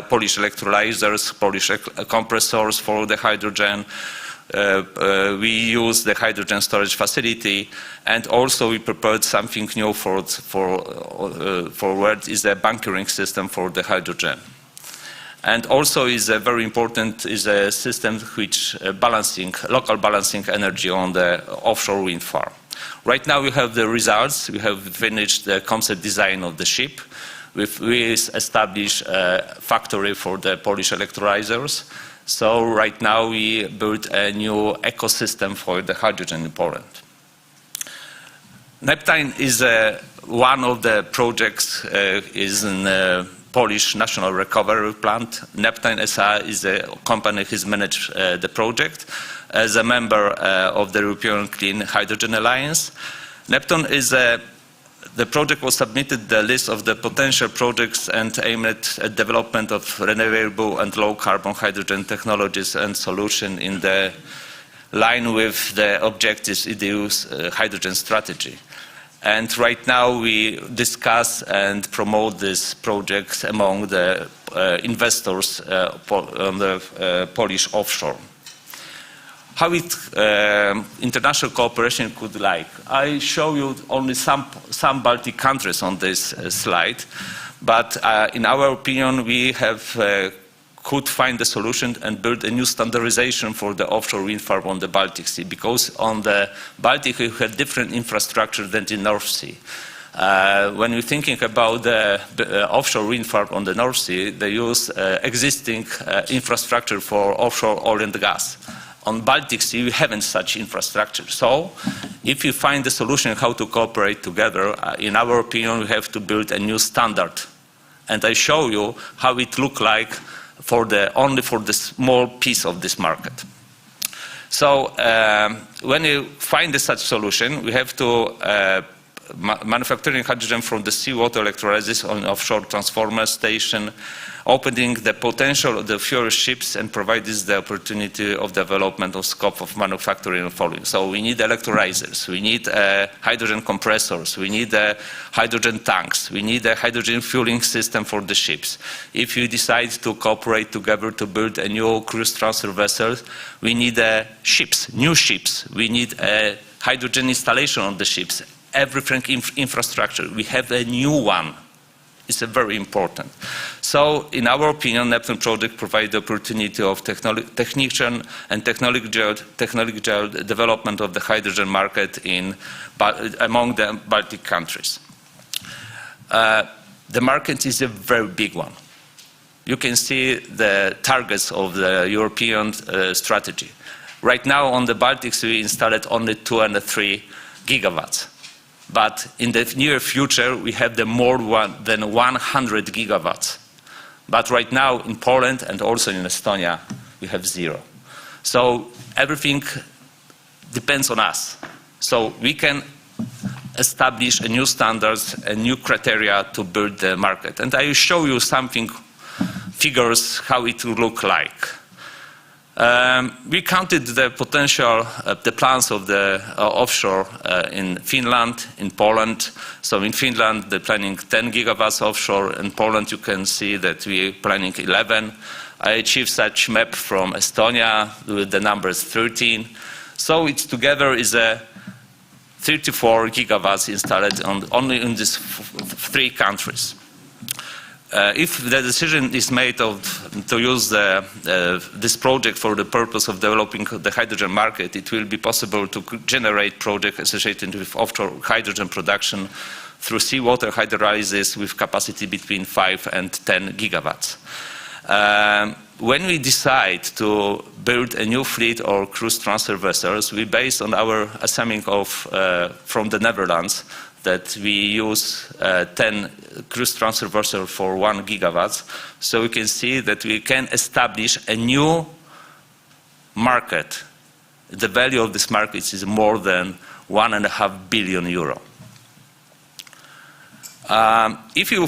Polish electrolyzers, Polish compressors for the hydrogen. We use the hydrogen storage facility, and also we prepared something new for what is a bunkering system for the hydrogen. And also is a very important is a system which local balancing energy on the offshore wind farm. Right now we have the results. We have finished the concept design of the ship. We established a factory for the Polish electrolyzers. So right now we built a new ecosystem for the hydrogen in Poland. Neptune is one of the projects is in Polish National Recovery Plant. Neptune SA is a company who has managed the project as a member of the European Clean Hydrogen Alliance. Neptune is the project was submitted the list of the potential projects and aimed at development of renewable and low-carbon hydrogen technologies and solutions in the line with the objectives of the EU's hydrogen strategy. And right now we discuss and promote this project among the investors on the Polish offshore. How international cooperation could like. I show you only some Baltic countries on this slide, but in our opinion we could find a solution and build a new standardization for the offshore wind farm on the Baltic Sea, because on the Baltic we have different infrastructure than in North Sea. When you're thinking about the offshore wind farm on the North Sea, they use existing infrastructure for offshore oil and gas. On Baltic Sea, we haven't such infrastructure. So, if you find a solution how to cooperate together, in our opinion, we have to build a new standard. And I show you how it looks like only for the small piece of this market. So, when you find such solution, we have to manufacturing hydrogen from the seawater electrolysis on offshore transformer station, opening the potential of the fuel ships and provides the opportunity of development of scope of manufacturing and following. So we need electrolyzers, we need hydrogen compressors, we need hydrogen tanks, we need a hydrogen fueling system for the ships. If you decide to cooperate together to build a new cruise transfer vessel, we need ships, new ships, we need a hydrogen installation on the ships, everything infrastructure. We have a new one. It's very important. So, in our opinion, Neptune project provides the opportunity of technician and technological development of the hydrogen market among the Baltic countries. The market is a very big one. You can see the targets of the European strategy. Right now, on the Baltics, we installed only 2 and 3 gigawatts. But in the near future, we have more than 100 gigawatts. But right now, in Poland and also in Estonia, we have 0. So everything depends on us. So we can establish a new standards, a new criteria to build the market. And I will show you figures, how it will look like. We counted the potential, the plans of the offshore in Finland, in Poland. So in Finland, they're planning 10 gigawatts offshore. In Poland, you can see that we're planning 11. I achieved such map from Estonia with the numbers 13. So it together is a 34 gigawatts installed only in these 3 countries. If the decision is made to use this project for the purpose of developing the hydrogen market, it will be possible to generate projects associated with offshore hydrogen production through seawater hydrolysis with capacity between 5 and 10 gigawatts. When we decide to build a new fleet or cruise transfer vessels, we based on our assuming from the Netherlands that we use 10 cruise transfer vessels for 1 gigawatt. So we can see that we can establish a new market. The value of this market is more than €1.5 billion. If you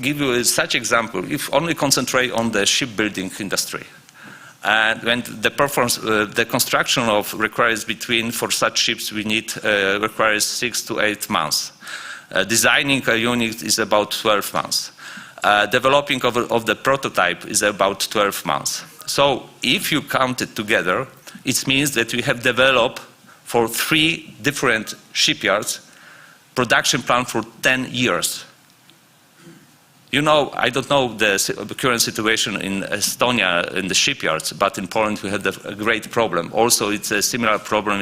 give you such example, if only concentrate on the shipbuilding industry, And when the construction of requires for such ships requires 6 to 8 months. Designing a unit is about 12 months. Developing of the prototype is about 12 months. So if you count it together, it means that we have developed for 3 different shipyards production plan for 10 years. You know, I don't know the current situation in Estonia in the shipyards, but in Poland we had a great problem. Also, it's a similar problem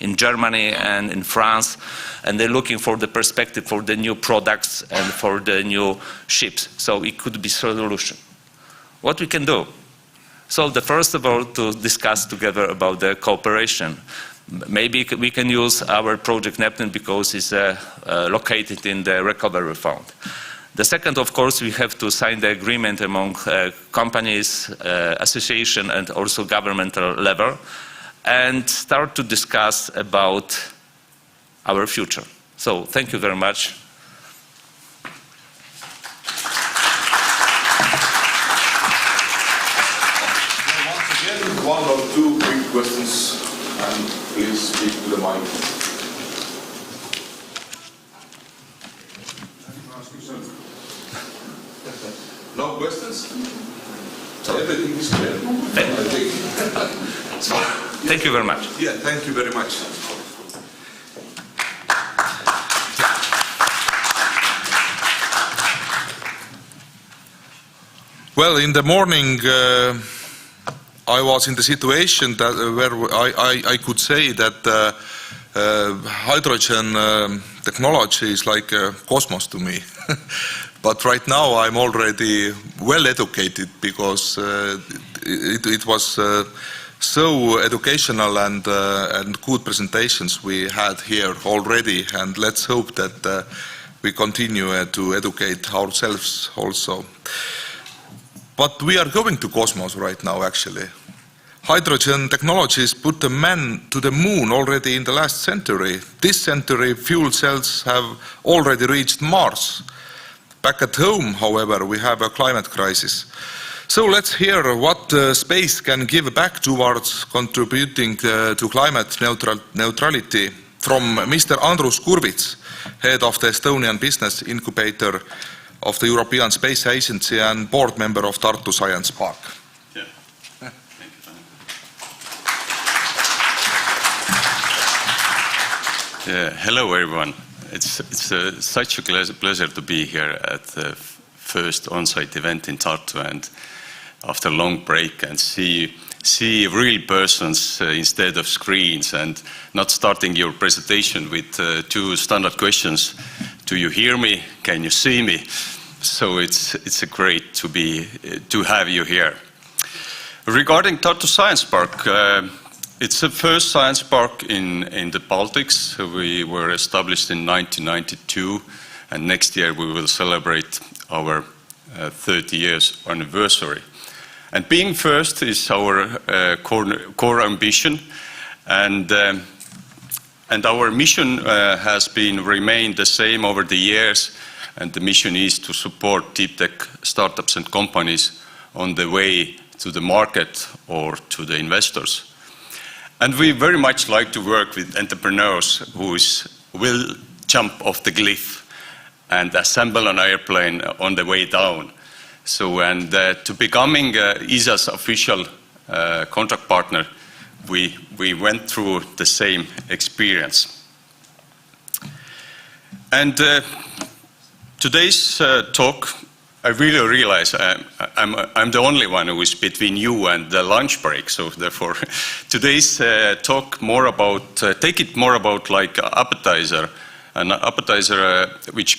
in Germany and in France, and they're looking for the perspective for the new products and for the new ships. So it could be a solution. What we can do? So first of all, to discuss together about the cooperation. Maybe we can use our project Neptune because it's located in the recovery fund. The second, of course, we have to sign the agreement among companies, association, and also governmental level, and start to discuss about our future. So, thank you very much. Once again, 1 or 2 quick questions, and please speak to the mic. No questions? Everything is clear. Thank you very much. Yeah, thank you very much. Well, in the morning, I was in the situation that where I could say that hydrogen technology is like cosmos to me. But right now I'm already well educated because it was so educational and good presentations we had here already, and let's hope that we continue to educate ourselves also. But we are going to cosmos right now actually. Hydrogen technologies put the man to the moon already in the last century. This century fuel cells have already reached Mars. Back at home, however, we have a climate crisis. So let's hear what space can give back towards contributing to climate neutrality from Mr. Andrus Kurvits, head of the Estonian Business Incubator of the European Space Agency and board member of Tartu Science Park. Yeah. Thank you, Tanel. Hello, everyone. It's such a pleasure to be here at the first on-site event in Tartu, and after a long break, and see real persons instead of screens, and not starting your presentation with 2 standard questions. Do you hear me? Can you see me? So it's great to have you here. Regarding Tartu Science Park, it's the first science park in the Baltics. We were established in 1992, and next year we will celebrate our 30 years anniversary. And being first is our core ambition, and our mission has remained the same over the years, and the mission is to support deep tech startups and companies on the way to the market or to the investors. And we very much like to work with entrepreneurs who will jump off the cliff and assemble an airplane on the way down. So, and to becoming ESA's official contract partner, we went through the same experience. And today's talk, I really realize I'm the only one who is between you and the lunch break. So therefore, today's talk take it more about like appetizer, an appetizer which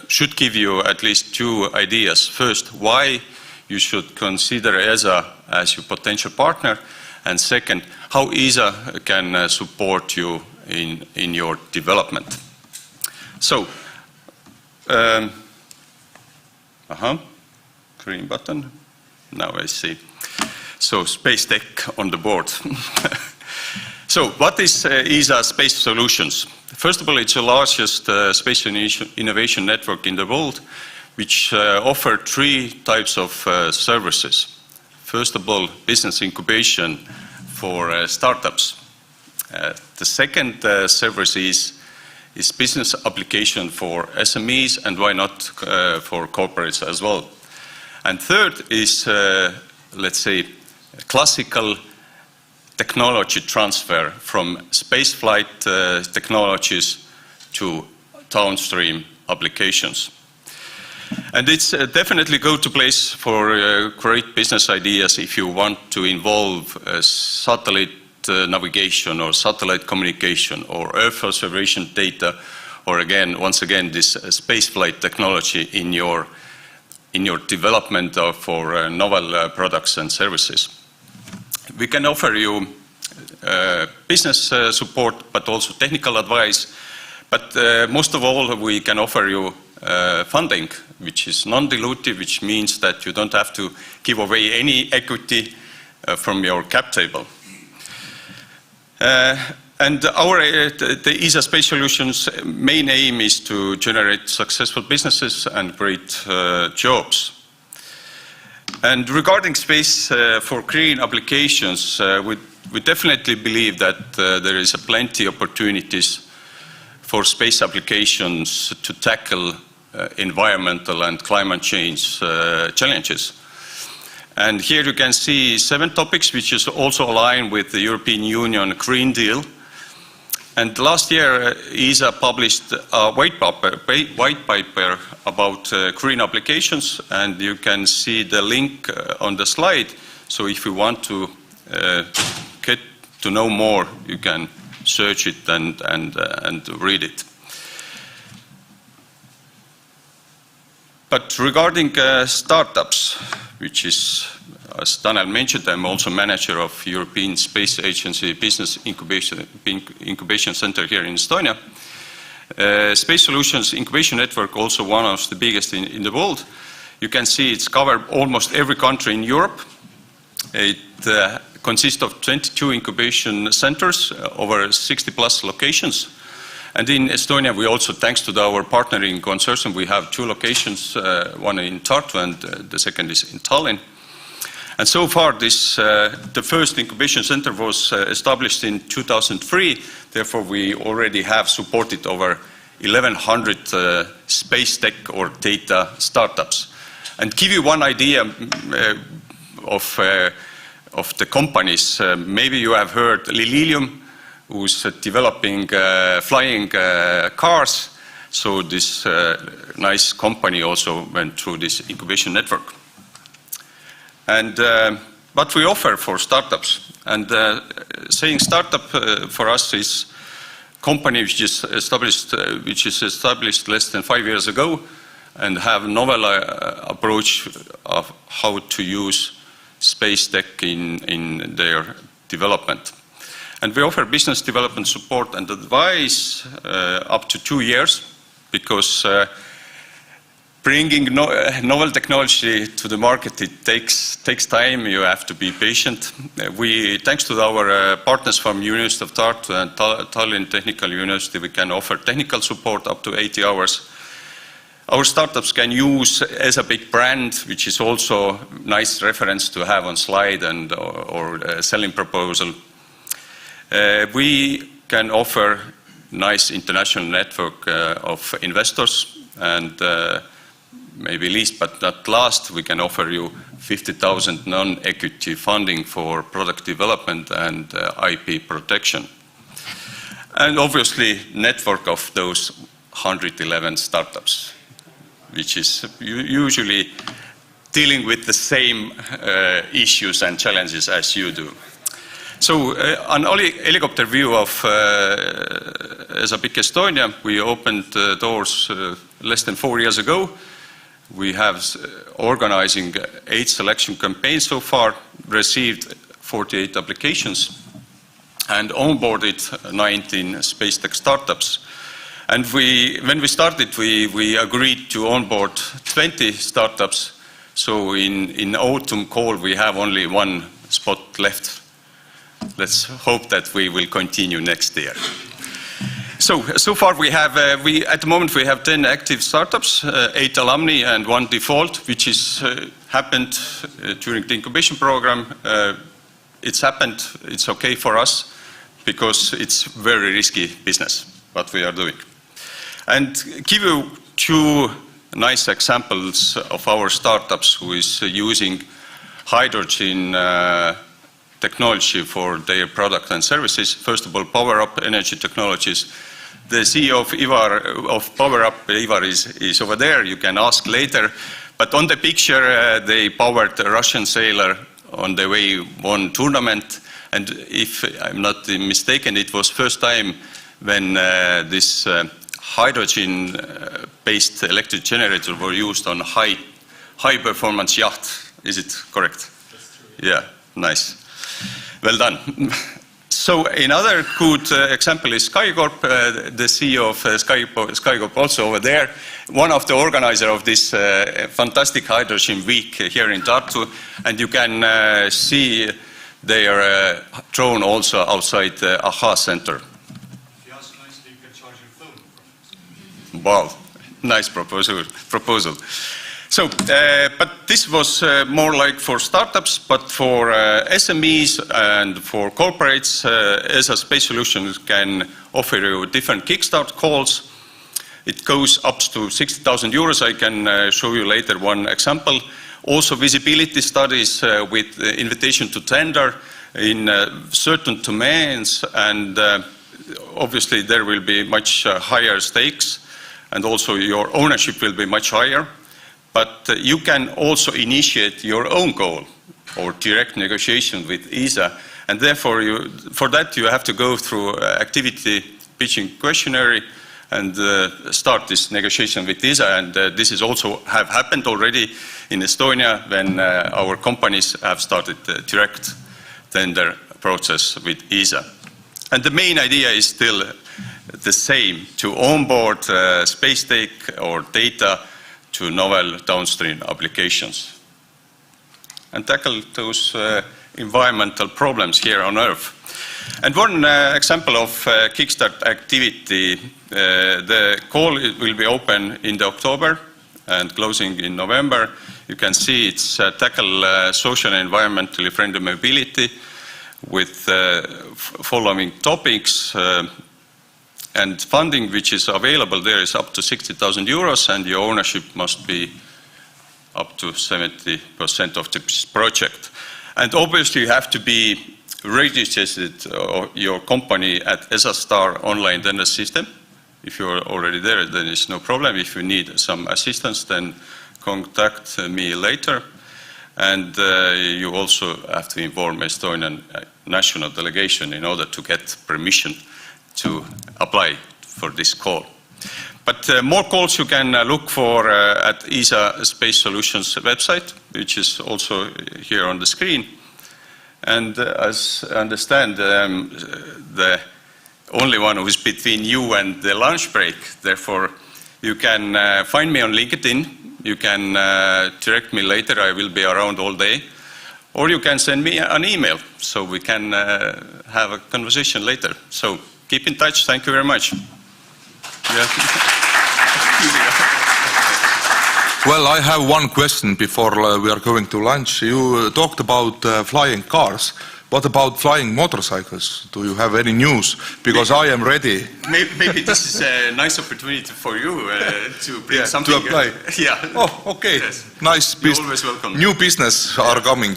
should give you at least 2 ideas. First, why you should consider ESA as your potential partner, and second, how ESA can support you in your development. So. Green button. Now I see. So space tech on the board. So what is ESA Space Solutions? First of all, it's the largest space innovation network in the world, which offers 3 types of services. first of all, business incubation for startups. The second service is business application for SMEs, and why not for corporates as well. And third is, let's say, classical technology transfer from spaceflight technologies to downstream applications. And it's definitely go-to place for great business ideas if you want to involve satellite navigation or satellite communication or Earth observation data, or once again, this spaceflight technology in your development for novel products and services. We can offer you business support, but also technical advice. But most of all, we can offer you funding, which is non-dilutive, which means that you don't have to give away any equity from your cap table. And our the ESA Space Solutions' main aim is to generate successful businesses and great jobs. And regarding space for green applications, we definitely believe that there is plenty of opportunities for space applications to tackle environmental and climate change challenges. And here you can see 7 topics which is also aligned with the European Union Green Deal. And last year, ESA published a white paper about green applications, and you can see the link on the slide. So if you want to get to know more, you can search it and read it. But regarding startups, which is, as Tanel mentioned, I'm also manager of European Space Agency Business Incubation Center here in Estonia. Space Solutions Incubation Network, also one of the biggest in the world. You can see it's covered almost every country in Europe. It consists of 22 incubation centers, over 60 plus locations. And in Estonia, we also, thanks to our partnering consortium, we have 2 locations, one in Tartu and the second is in Tallinn. And so far, the first incubation center was established in 2003. Therefore, we already have supported over 1,100 space tech or data startups. And give you one idea of the companies, maybe you have heard Lilium, who's developing flying cars. So this nice company also went through this incubation network. And what we offer for startups, and saying startup for us is company which is established less than 5 years ago and have novel approach of how to use space tech in their development. And we offer business development support and advice up to 2 years, because bringing novel technology to the market, it takes time. You have to be patient. Thanks to our partners from University of Tartu and Tallinn Technical University, we can offer technical support up to 80 hours. Our startups can use as a big brand, which is also nice reference to have on slide and or selling proposal. We can offer nice international network of investors, and maybe least but not last, we can offer you 50,000 non-equity funding for product development and IP protection. And obviously, network of those 111 startups, which is usually dealing with the same issues and challenges as you do. So an helicopter view of ESA Big Estonia, we opened doors less than 4 years ago. We have organizing 8 selection campaigns so far, received 48 applications, and onboarded 19 space tech startups. And when we started, we agreed to onboard 20 startups. So in autumn call, we have only 1 spot left. Let's hope that we will continue next year. So far we have, at the moment we have 10 active startups, 8 alumni and 1 default, which is happened during the incubation program. It's happened, it's okay for us, because it's very risky business, what we are doing. And give you 2 nice examples of our startups who is using hydrogen technology for their product and services. First of all, PowerUp Energy Technologies. The CEO of PowerUp, Ivar, is over there. You can ask later. But on the picture, they powered a Russian sailor on the way one tournament. And if I'm not mistaken, it was first time when this hydrogen-based electric generator were used on high-performance yacht. Is it correct? That's true. Yeah, nice. Well done. So another good example is SkyCorp, the CEO of SkyCorp also over there, one of the organizers of this fantastic hydrogen week here in Tartu, and you can see their drone also outside the AHA center. Wow, nice proposal. So, but this was more like for startups, but for SMEs and for corporates, ESA Space Solutions can offer you different Kickstart calls. It goes up to 60,000 euros. I can show you later one example. Also visibility studies with invitation to tender in certain domains, and obviously there will be much higher stakes, and also your ownership will be much higher. But you can also initiate your own goal or direct negotiation with ESA, and therefore for that you have to go through activity pitching questionnaire and start this negotiation with ESA, and this is also have happened already in Estonia when our companies have started the direct tender process with ESA. And the main idea is still the same, to onboard space tech or data to novel downstream applications and tackle those environmental problems here on Earth. And one example of Kickstart activity, the call will be open in October and closing in November. You can see it's tackle social and environmentally friendly mobility with following topics. And funding which is available there is up to 60,000 euros, and your ownership must be up to 70% of this project. And obviously you have to be registered your company at ESA Star online tender system. If you're already there, then it's no problem. If you need some assistance, then contact me later. And you also have to inform Estonian national delegation in order to get permission to apply for this call. But more calls you can look for at ESA Space Solutions website, which is also here on the screen. And as I understand, the only one who is between you and the lunch break. Therefore, you can find me on LinkedIn. You can direct me later. I will be around all day. Or you can send me an email so we can have a conversation later. So keep in touch. Thank you very much. Yeah. Well, I have one question before we are going to lunch. You talked about flying cars. What about flying motorcycles? Do you have any news? Because I am ready. Maybe this is a nice opportunity for you to bring something. To apply. Yeah. Oh, okay. Yes. Nice. You're always welcome. New business are coming.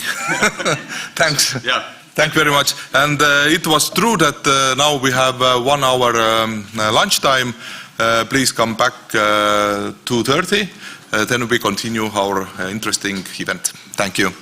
Thanks. Yeah. Thank you very much. And it was true that now we have 1 hour lunchtime. Please come back 2:30. Then we continue our interesting event. Thank you.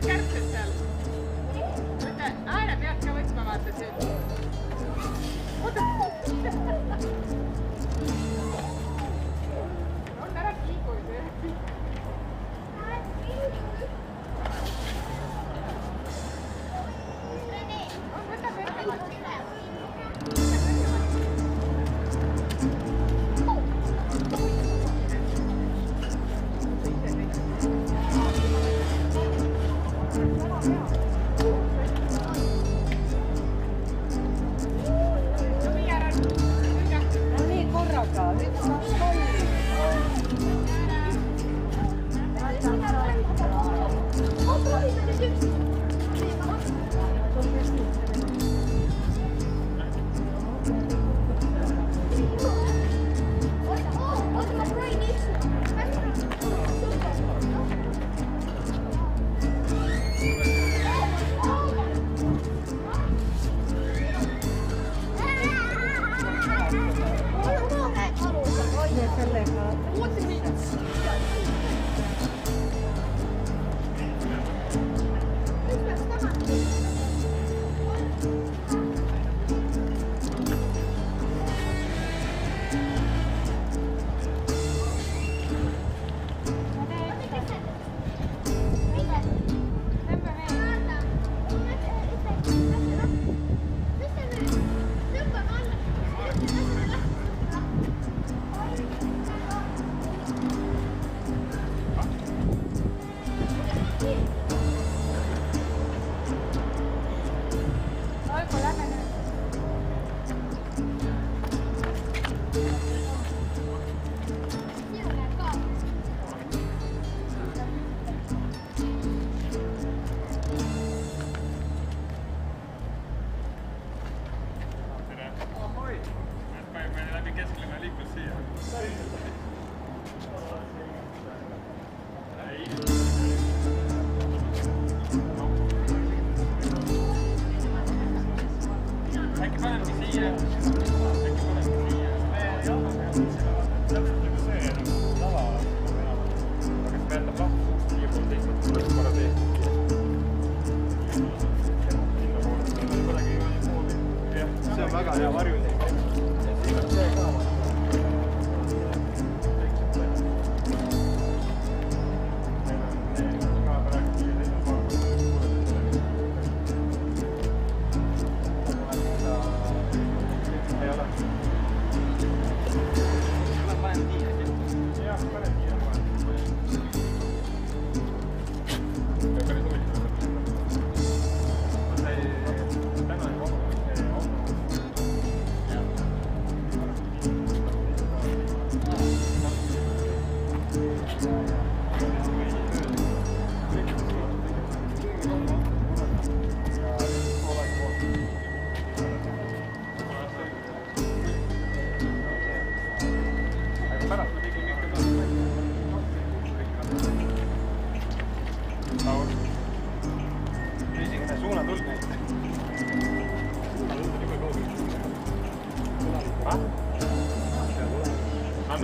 kärbsed seal. Võta ääre pealt ka võtma, vaata see. On ära kiigu see. Võta kõrgemalt.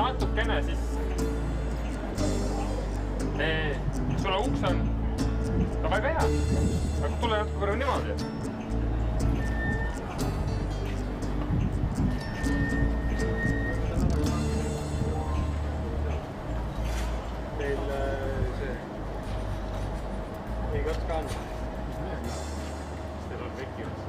Natukene siis sulle uks on ka väga hea, aga tule natuke korra niimoodi. Teil see ei kats ka on. Teil on veki otsa.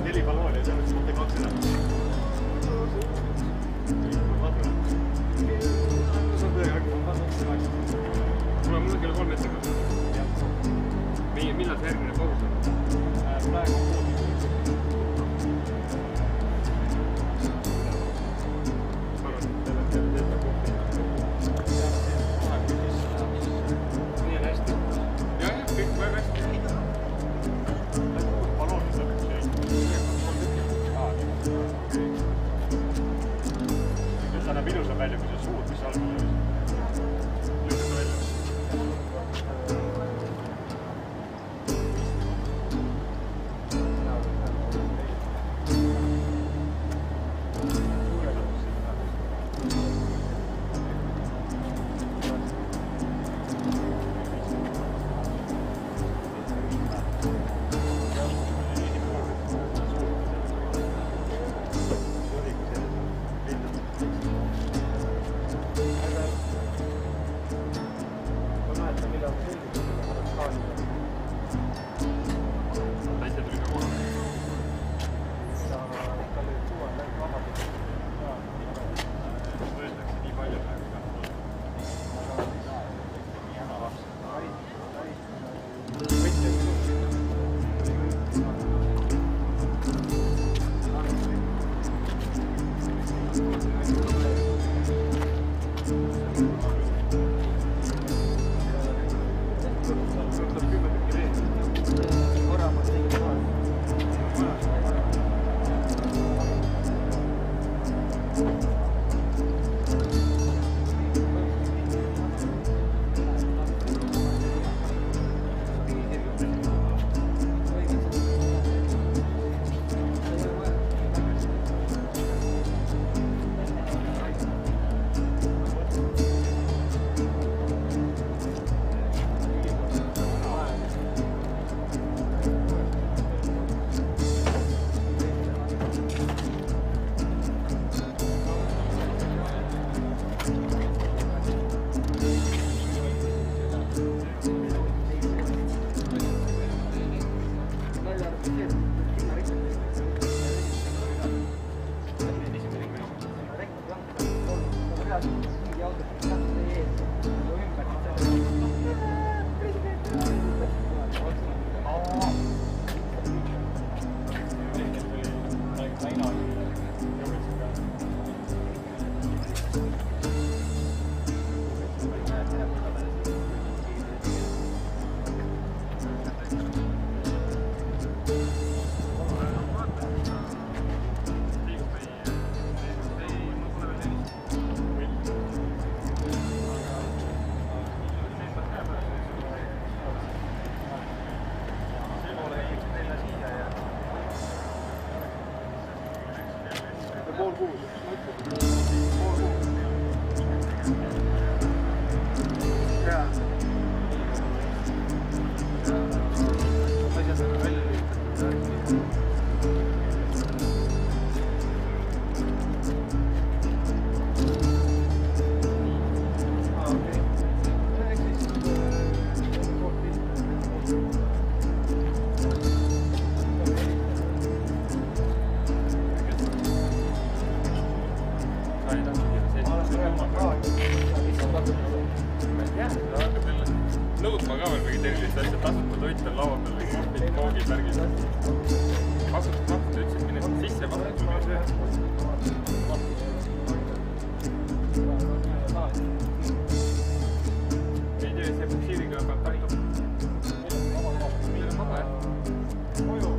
Neli ballooni, see oleks mõte 2 nõudma ka veel mingi tervist asja, tasuta toit on laua peal, kohvid, koogid, värgid. Kasutud mahtud ütlesid, mine sisse vastu, kui meil sööd. Ei tea, see buksiiriga peab tartu. Millel on maga, jah? Koju.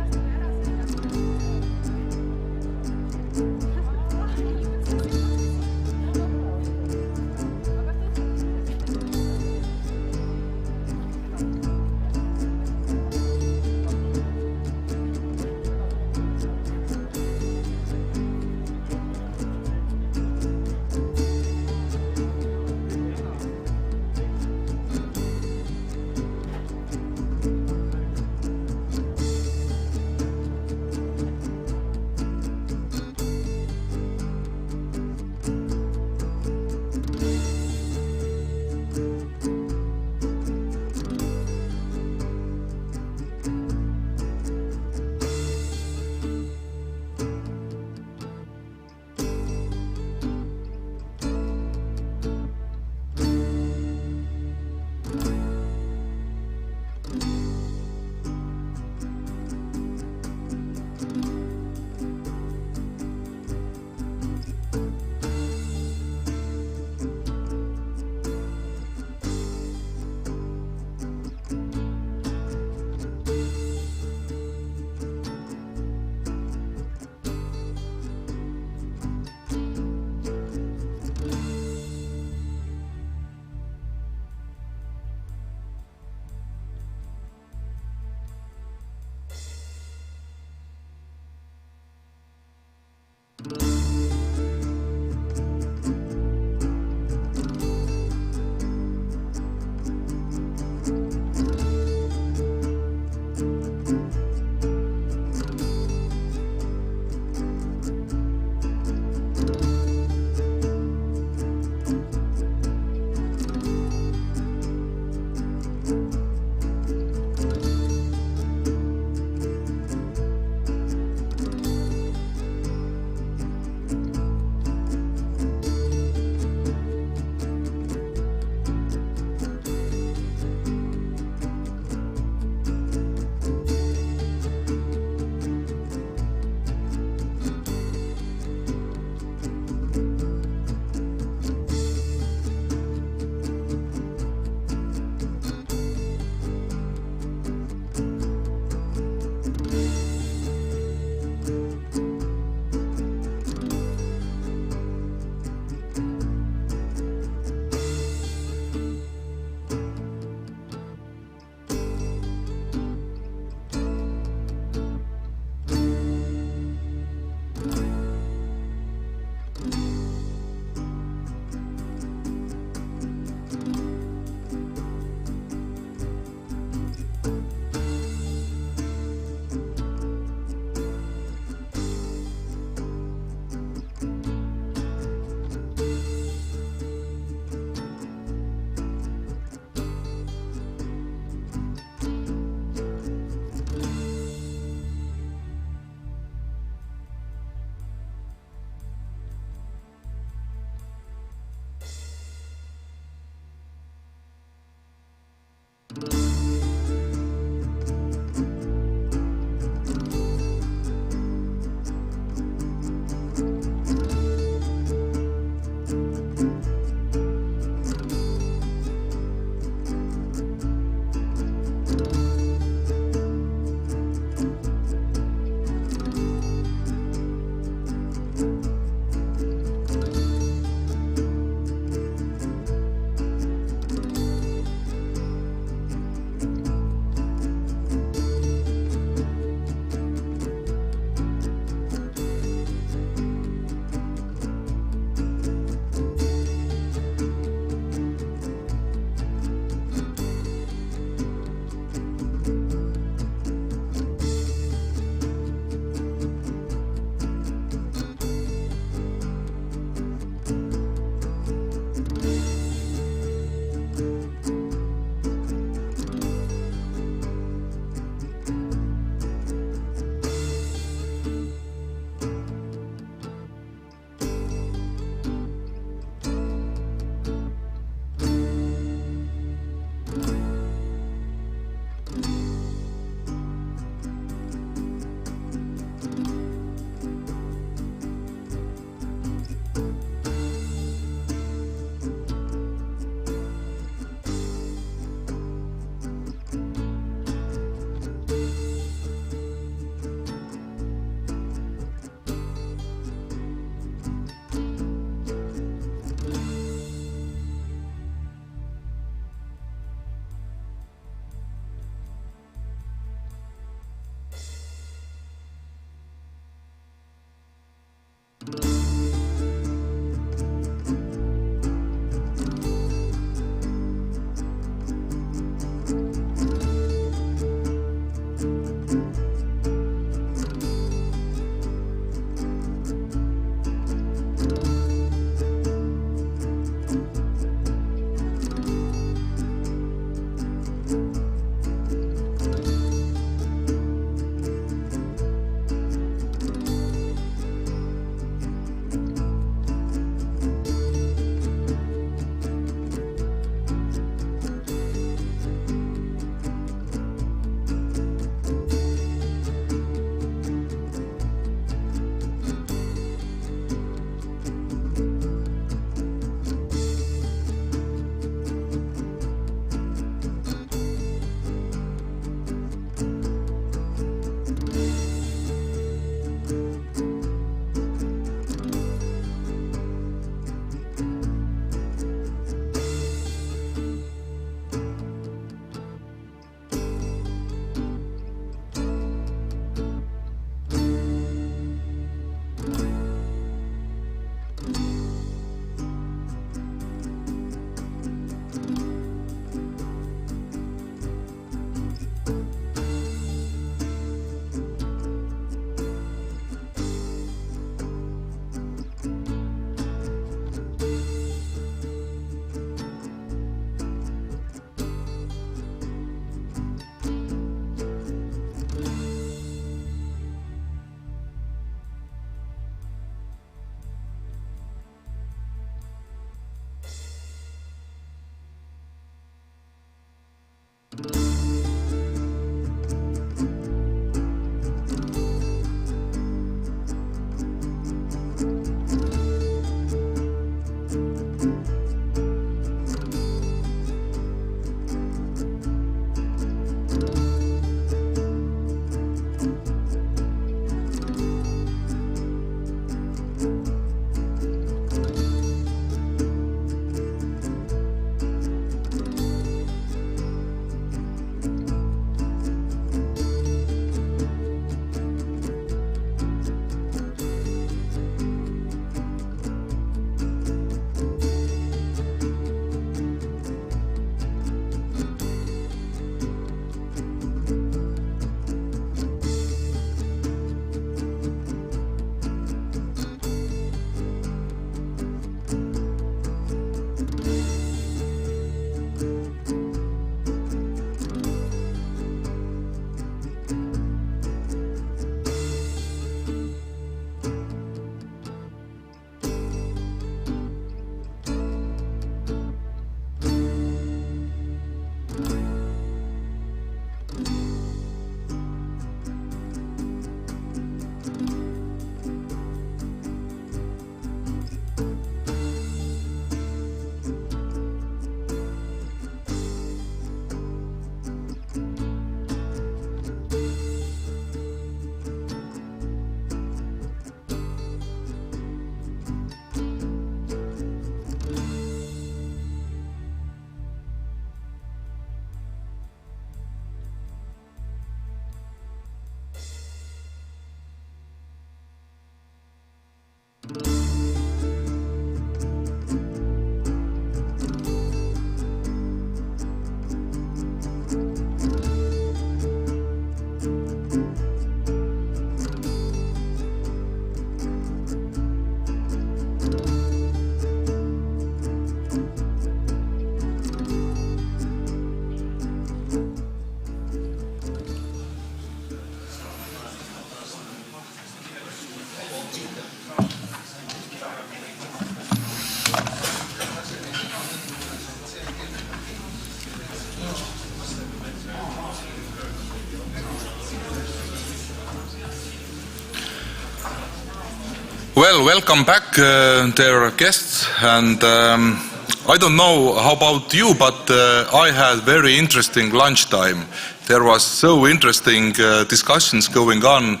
Well, welcome back, dear guests, and I don't know how about you, but I had very interesting lunchtime. There was so interesting discussions going on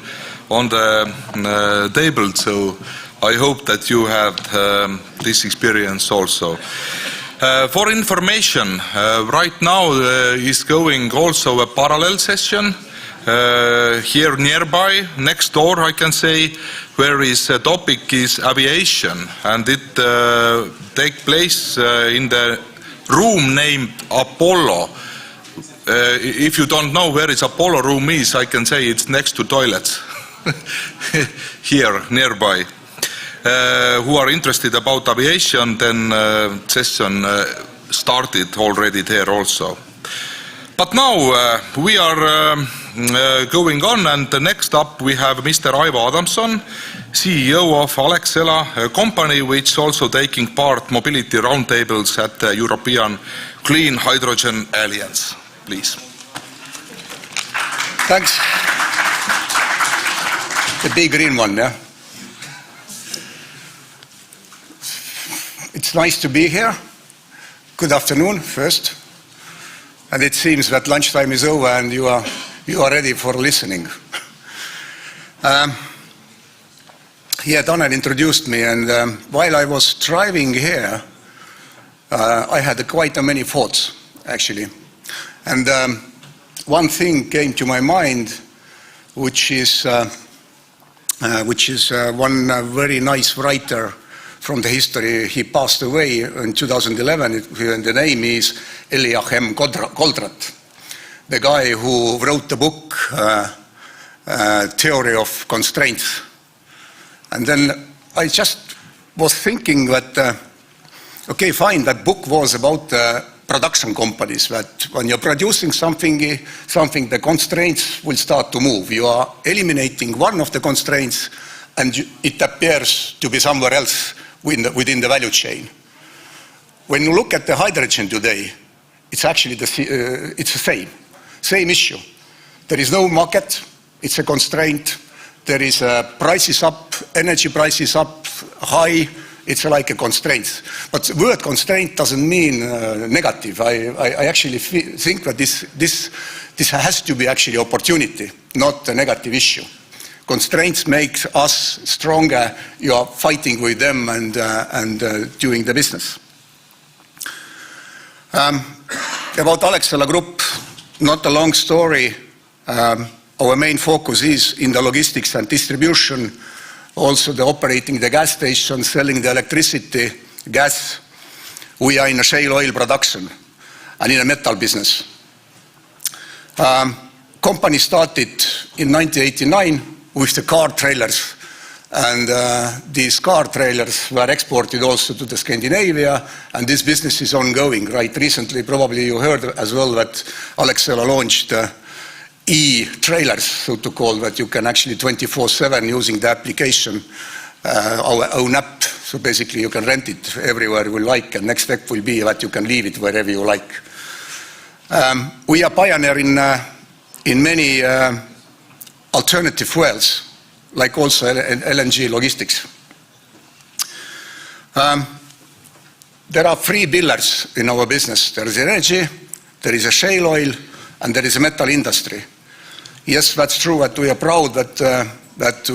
the table, so I hope that you had this experience also. For information, right now is going also a parallel session here nearby, next door I can say, where is topic is aviation, and it takes place in the room named Apollo. If you don't know where is Apollo room is, I can say it's next to toilets here nearby. Who are interested about aviation, then session started already there also. But now we are going on, and next up we have Mr. Aivo Adamson, CEO of Alexela, a company which also taking part mobility roundtables at the European Clean Hydrogen Alliance. Please. Thanks. The big green one, yeah? It's nice to be here. Good afternoon, first. And it seems that lunchtime is over and you are ready for listening. Tanel introduced me, and while I was driving here, I had quite many thoughts, actually. And one thing came to my mind, which is one very nice writer from the history. He passed away in 2011, and the name is Eliachem Goldratt, the guy who wrote the book Theory of Constraints. And then I just was thinking that, okay, fine, that book was about production companies, that when you're producing something, the constraints will start to move. You are eliminating one of the constraints, and it appears to be somewhere else within the value chain. When you look at the hydrogen today, it's actually it's the same issue. There is no market, it's a constraint. There is prices up, energy prices up, high, it's like a constraint. But the word constraint doesn't mean negative. I actually think that this has to be actually opportunity, not a negative issue. Constraints make us stronger. You are fighting with them and doing the business. About Alexela Group, not a long story. Our main focus is in the logistics and distribution, also the operating the gas station, selling the electricity, gas. We are in a shale oil production and in a metal business. Company started in 1989 with the car trailers, and these car trailers were exported also to the Scandinavia, and this business is ongoing. Right recently, probably you heard as well that Alexela launched e-trailers, so to call, that you can actually 24/7 using the application, our own app. So basically you can rent it everywhere you like, and next step will be that you can leave it wherever you like. We are pioneer in many alternative fuels, like also LNG logistics. There are three pillars in our business. There is energy, there is a shale oil, and there is a metal industry. Yes, that's true, that we are proud that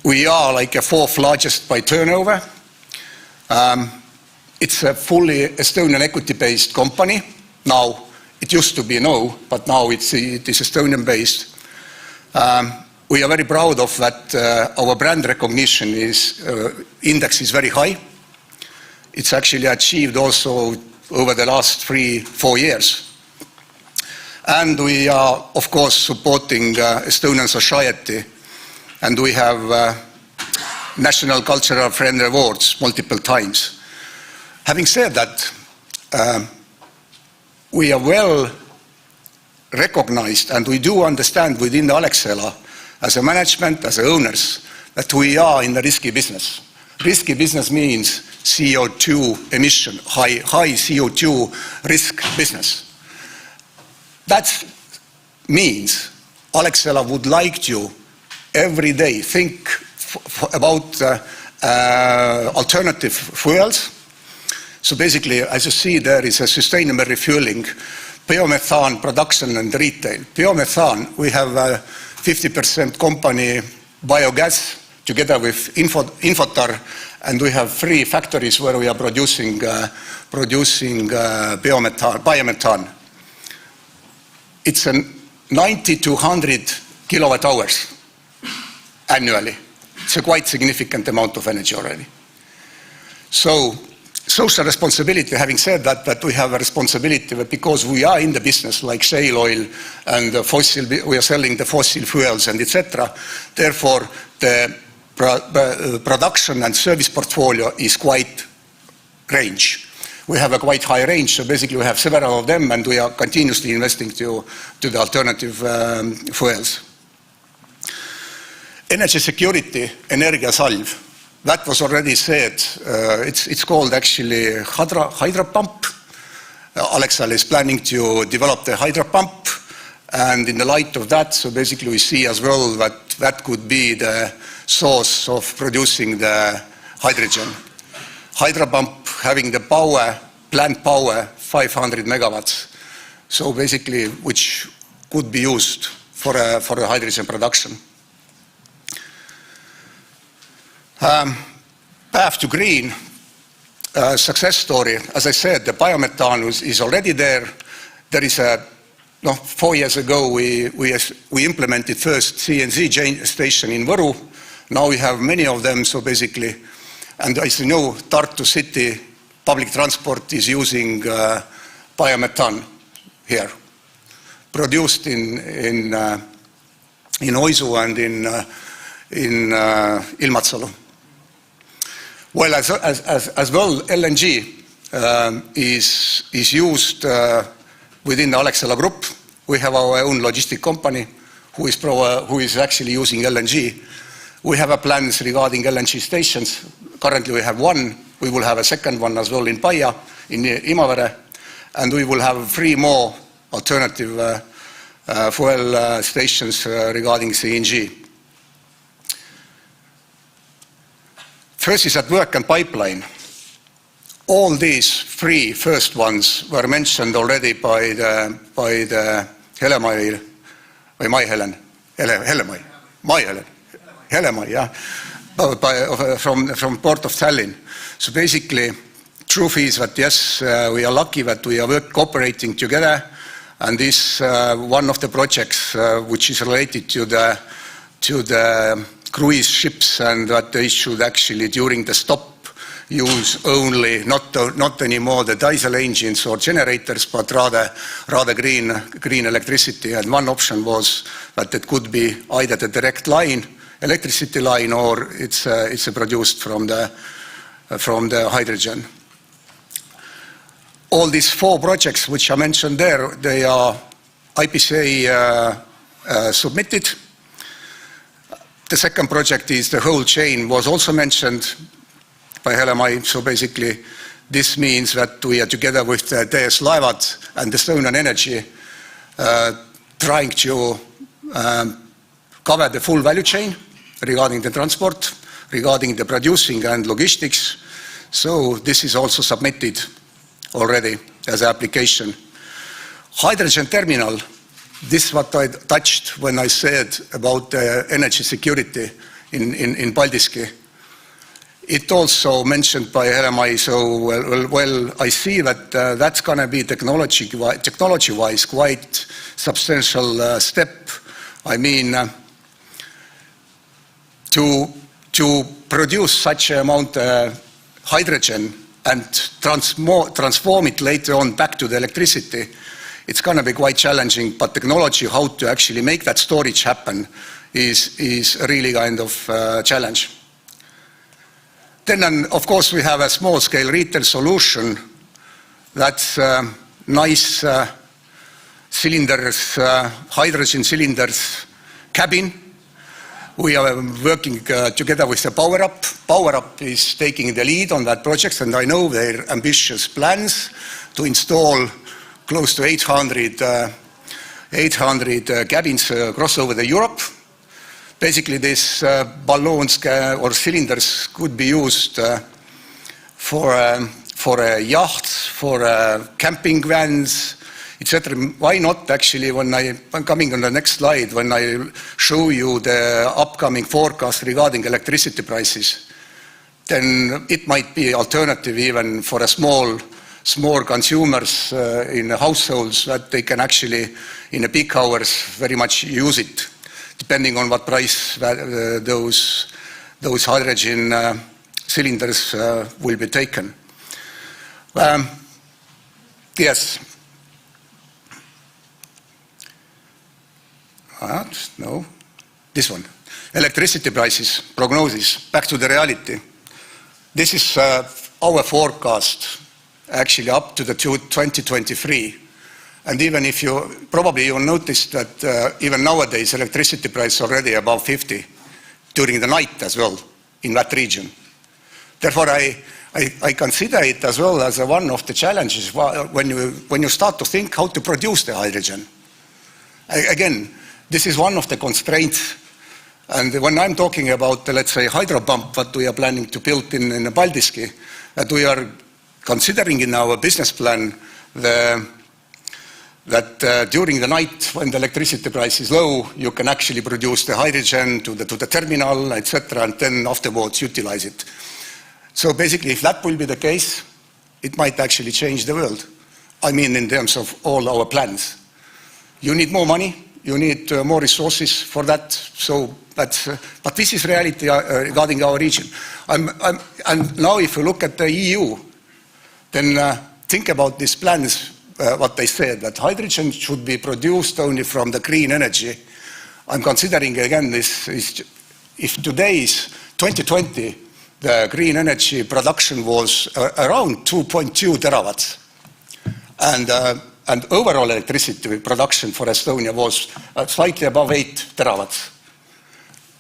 we are like a fourth largest by turnover. It's a fully Estonian equity-based company. Now, it used to be no, but now it is Estonian-based. We are very proud of that. Our brand recognition index is very high. It's actually achieved also over the last 3-4 years. And we are, of course, supporting Estonian society, and we have National Cultural Friend Awards multiple times. Having said that, we are well recognized, and we do understand within the Alexela, as a management, as owners, that we are in the risky business. Risky business means CO2 emission, high CO2 risk business. That means Alexela would like to every day think alternative fuels. So basically, as you see, there is a sustainable refueling, biomethane production and retail. Biomethane, we have a 50% company biogas together with Infotar, and we have 3 factories where we are producing biomethane. It's 90 to 100 kilowatt hours annually. It's a quite significant amount of energy already. So social responsibility, having said that we have a responsibility because we are in the business like shale oil and we are selling the fossil fuels and etc. Therefore, the production and service portfolio is quite range. We have a quite high range, so basically we have several of them and we are continuously investing to the alternative fuels. Energy security, energiasalv. That was already said. It's called actually hydro pump. Alexal is planning to develop the hydro pump, and in the light of that, so basically we see as well that could be the source of producing the hydrogen. Hydro pump having the power, plant power, 500 megawatts. So basically, which could be used for a hydrogen production. Path to green, success story. As I said, the biomethane is already there. There is 4 years ago we implemented first CNG station in Võru. Now we have many of them, so basically, and as you know, Tartu city public transport is using biomethane here, produced in Oisu and in Ilmatsalu. Well, as well, LNG is used within the Alexela group. We have our own logistic company who is actually using LNG. We have plans regarding LNG stations. Currently we have 1. We will have a second one as well in Paia, in Imavere, and we will have 3 more alternative fuel stations regarding CNG. First is at work and pipeline. All these 3 first ones were mentioned already by the Hellemai, or Hellemai, yeah, from Port of Tallinn. So basically, truth is that yes, we are lucky that we are cooperating together, and this one of the projects which is related to the cruise ships, and that they should actually during the stop use only not anymore the diesel engines or generators, but rather green electricity. And one option was that it could be either the direct line, electricity line, or it's produced from the hydrogen. All these 4 projects which I mentioned there, they are IPCA submitted. The second project is the whole chain, was also mentioned by Hellemai. So basically, this means that we are together with the TS Laevad and Estonian Energy trying to cover the full value chain regarding the transport, regarding the producing and logistics. So this is also submitted already as an application. Hydrogen terminal. This is what I touched when I said about energy security in Paldiski. It also mentioned by Hellemai, so well, I see that that's going to be technology-wise quite substantial step. I mean, to produce such an amount of hydrogen and transform it later on back to the electricity, it's going to be quite challenging, but technology, how to actually make that storage happen, is really kind of challenge. Then, of course, we have a small-scale retail solution. That's nice cylinders, hydrogen cylinders cabin. We are working together with the Power Up. Power Up is taking the lead on that project, and I know their ambitious plans to install close to 800 cabins across over Europe. basically these balloons or cylinders could be used for yachts, for camping vans, etc. Why not actually, when I'm coming on the next slide, when I show you the upcoming forecast regarding electricity prices, then it might be alternative even for a small consumers in households, that they can actually in the peak hours very much use it, depending on what price those hydrogen cylinders will be taken. Yes. No, this one. Electricity prices, prognosis, back to the reality. This is our forecast, actually up to the 2023. And even if probably you'll notice that even nowadays electricity price already above 50 during the night as well in that region. Therefore, I consider it as well as one of the challenges when you start to think how to produce the hydrogen. Again, this is one of the constraints. And when I'm talking about, let's say, hydro pump, what we are planning to build in Paldiski, that we are considering in our business plan that during the night when the electricity price is low, you can actually produce the hydrogen to the terminal, etc., and then afterwards utilize it. So basically, if that will be the case, it might actually change the world. I mean, in terms of all our plans. You need more money, you need more resources for that. So, but this is reality regarding our region. And now if you look at the EU, then think about these plans, what they said, that hydrogen should be produced only from the green energy. I'm considering again this, if today is 2020, the green energy production was around 2.2 terawatts. And overall electricity production for Estonia was slightly above 8 terawatts.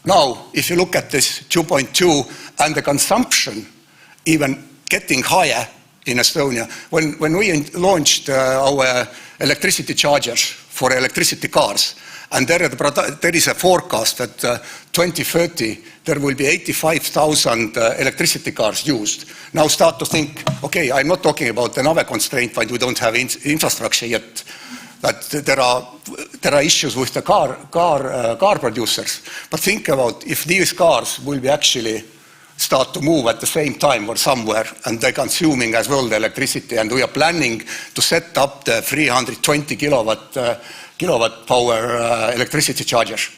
Now, if you look at this 2.2 and the consumption even getting higher in Estonia, when we launched our electricity chargers for electricity cars, and there is a forecast that 2030 there will be 85,000 electricity cars used. Now start to think, okay, I'm not talking about another constraint, but we don't have infrastructure yet. But there are issues with the car producers. But think about if these cars will be actually start to move at the same time or somewhere, and they're consuming as well the electricity, and we are planning to set up the 320 kilowatt power electricity chargers.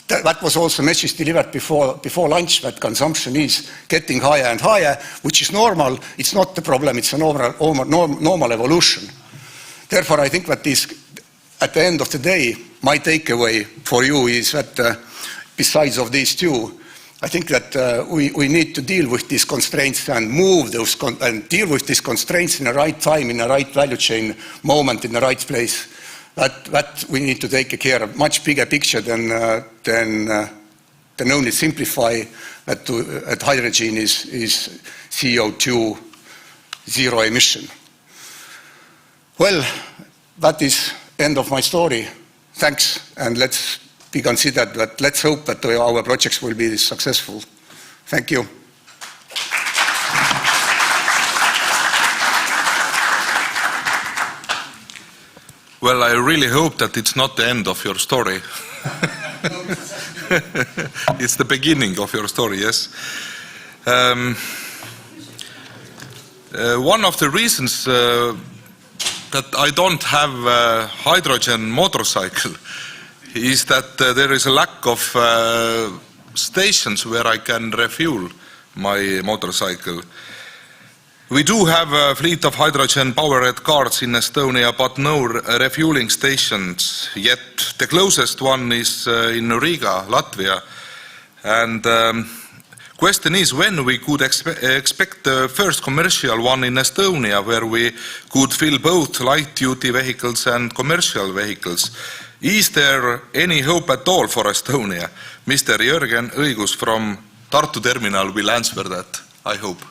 That was also a message delivered before lunch, that consumption is getting higher and higher, which is normal. It's not the problem, it's a normal evolution. Therefore, I think that at the end of the day, my takeaway for you is that besides of these two, I think that we need to deal with these constraints and move those and deal with these constraints in the right time, in the right value chain moment, in the right place. That we need to take care of much bigger picture than only simplify that hydrogen is CO2 zero emission. Well, that is end of my story. Thanks, and let's be considered that let's hope that our projects will be successful. Thank you. Well, I really hope that it's not the end of your story. It's the beginning of your story, yes. One of the reasons that I don't have a hydrogen motorcycle is that there is a lack of stations where I can refuel my motorcycle. We do have a fleet of hydrogen-powered cars in Estonia, but no refueling stations yet. The closest one is in Riga, Latvia. And question is when we could expect the first commercial one in Estonia, where we could fill both light-duty vehicles and commercial vehicles. Is there any hope at all for Estonia? Mr. Jörgen Õigus from Tartu terminal will answer that, I hope.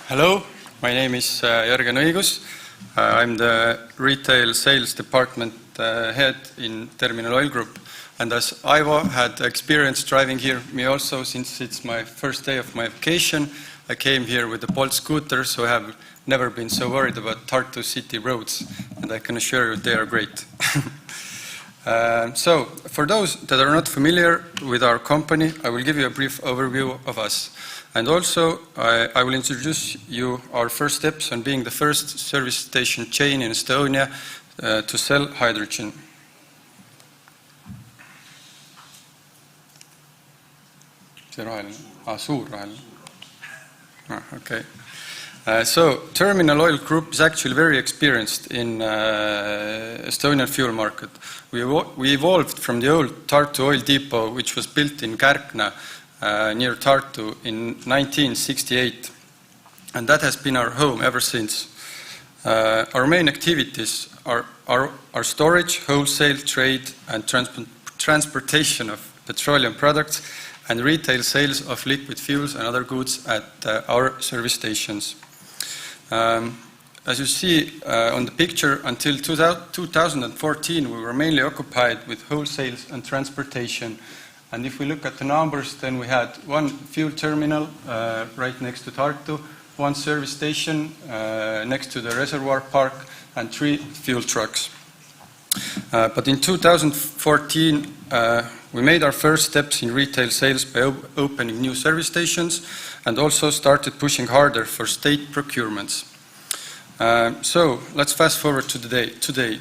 Hello, my name is Jörgen Õigus. I'm the retail sales department head in Terminal Oil Group. And as Aivo had experience driving here, me also, since it's my first day of my vacation, I came here with the Bolt scooter, so I have never been so worried about Tartu city roads, and I can assure you they are great. So, for those that are not familiar with our company, I will give you a brief overview of us. And also, I will introduce you our first steps on being the first service station chain in Estonia to sell hydrogen. See roheline? Suur roheline. Okay. So, Terminal Oil Group is actually very experienced in Estonian fuel market. We evolved from the old Tartu oil depot, which was built in Kärkna, near Tartu in 1968. And that has been our home ever since. Our main activities are storage, wholesale, trade, and transportation of petroleum products, and retail sales of liquid fuels and other goods at our service stations. As you see on the picture, until 2014, we were mainly occupied with wholesales and transportation. And if we look at the numbers, then we had one fuel terminal right next to Tartu, one service station next to the reservoir park, and 3 fuel trucks. But in 2014, we made our first steps in retail sales by opening new service stations and also started pushing harder for state procurements. So let's fast forward to today.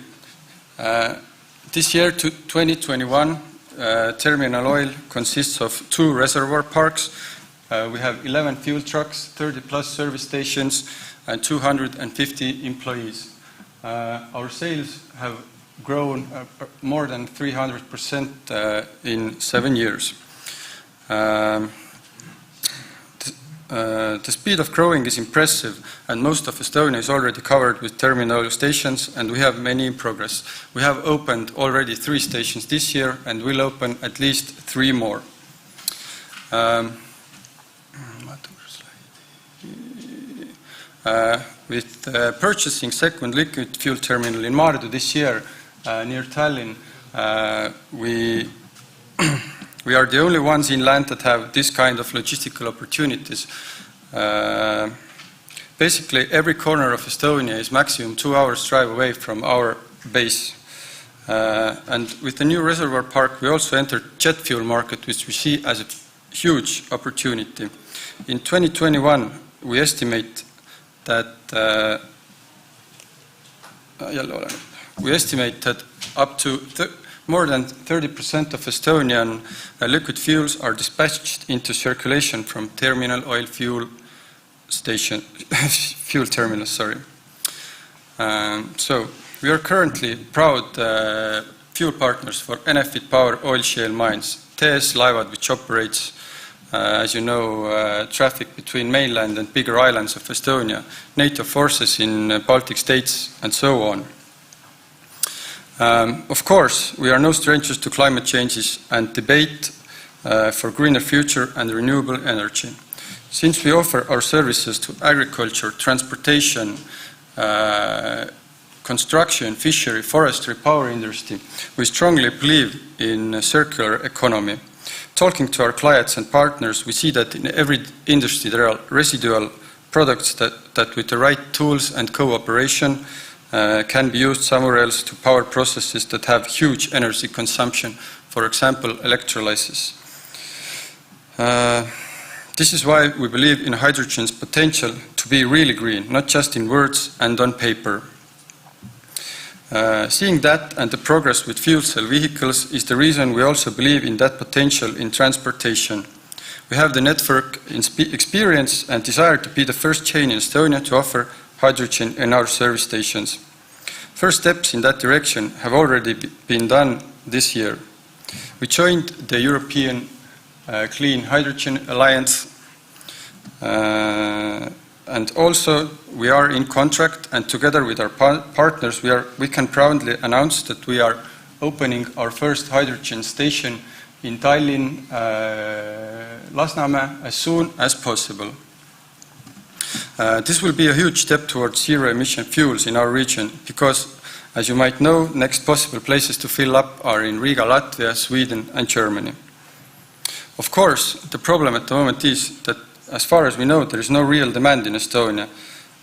This year, 2021, Terminal Oil consists of 2 reservoir parks. We have 11 fuel trucks, 30 plus service stations, and 250 employees. Our sales have grown more than 300% in 7 years. The speed of growing is impressive, and most of Estonia is already covered with terminal stations, and we have many in progress. We have opened already 3 stations this year, and will open at least 3 more. With purchasing second liquid fuel terminal in Maardu this year, near Tallinn, we are the only ones inland that have this kind of logistical opportunities. Basically, every corner of Estonia is maximum 2 hours drive away from our base. And with the new reservoir park, we also entered jet fuel market, which we see as a huge opportunity. In 2021, we estimate that up to more than 30% of Estonian liquid fuels are dispatched into circulation from terminal oil fuel terminals. So we are currently proud fuel partners for Enefit Power oil shale mines, TS Laevad, which operates, as you know, traffic between mainland and bigger islands of Estonia, NATO forces in Baltic states, and so on. Of course, we are no strangers to climate changes and debate for greener future and renewable energy. Since we offer our services to agriculture, transportation, construction, fishery, forestry, power industry, we strongly believe in a circular economy. Talking to our clients and partners, we see that in every industry there are residual products that with the right tools and cooperation can be used somewhere else to power processes that have huge energy consumption, for example, electrolysis. This is why we believe in hydrogen's potential to be really green, not just in words and on paper. Seeing that and the progress with fuel cell vehicles is the reason we also believe in that potential in transportation. We have the network experience and desire to be the first chain in Estonia to offer hydrogen in our service stations. First steps in that direction have already been done this year. We joined the European Clean Hydrogen Alliance, and also we are in contract, and together with our partners we can proudly announce that we are opening our first hydrogen station in Tallinn, Lasnamäe as soon as possible. This will be a huge step towards zero-emission fuels in our region because, as you might know, next possible places to fill up are in Riga, Latvia, Sweden and Germany. Of course, the problem at the moment is that, as far as we know, there is no real demand in Estonia.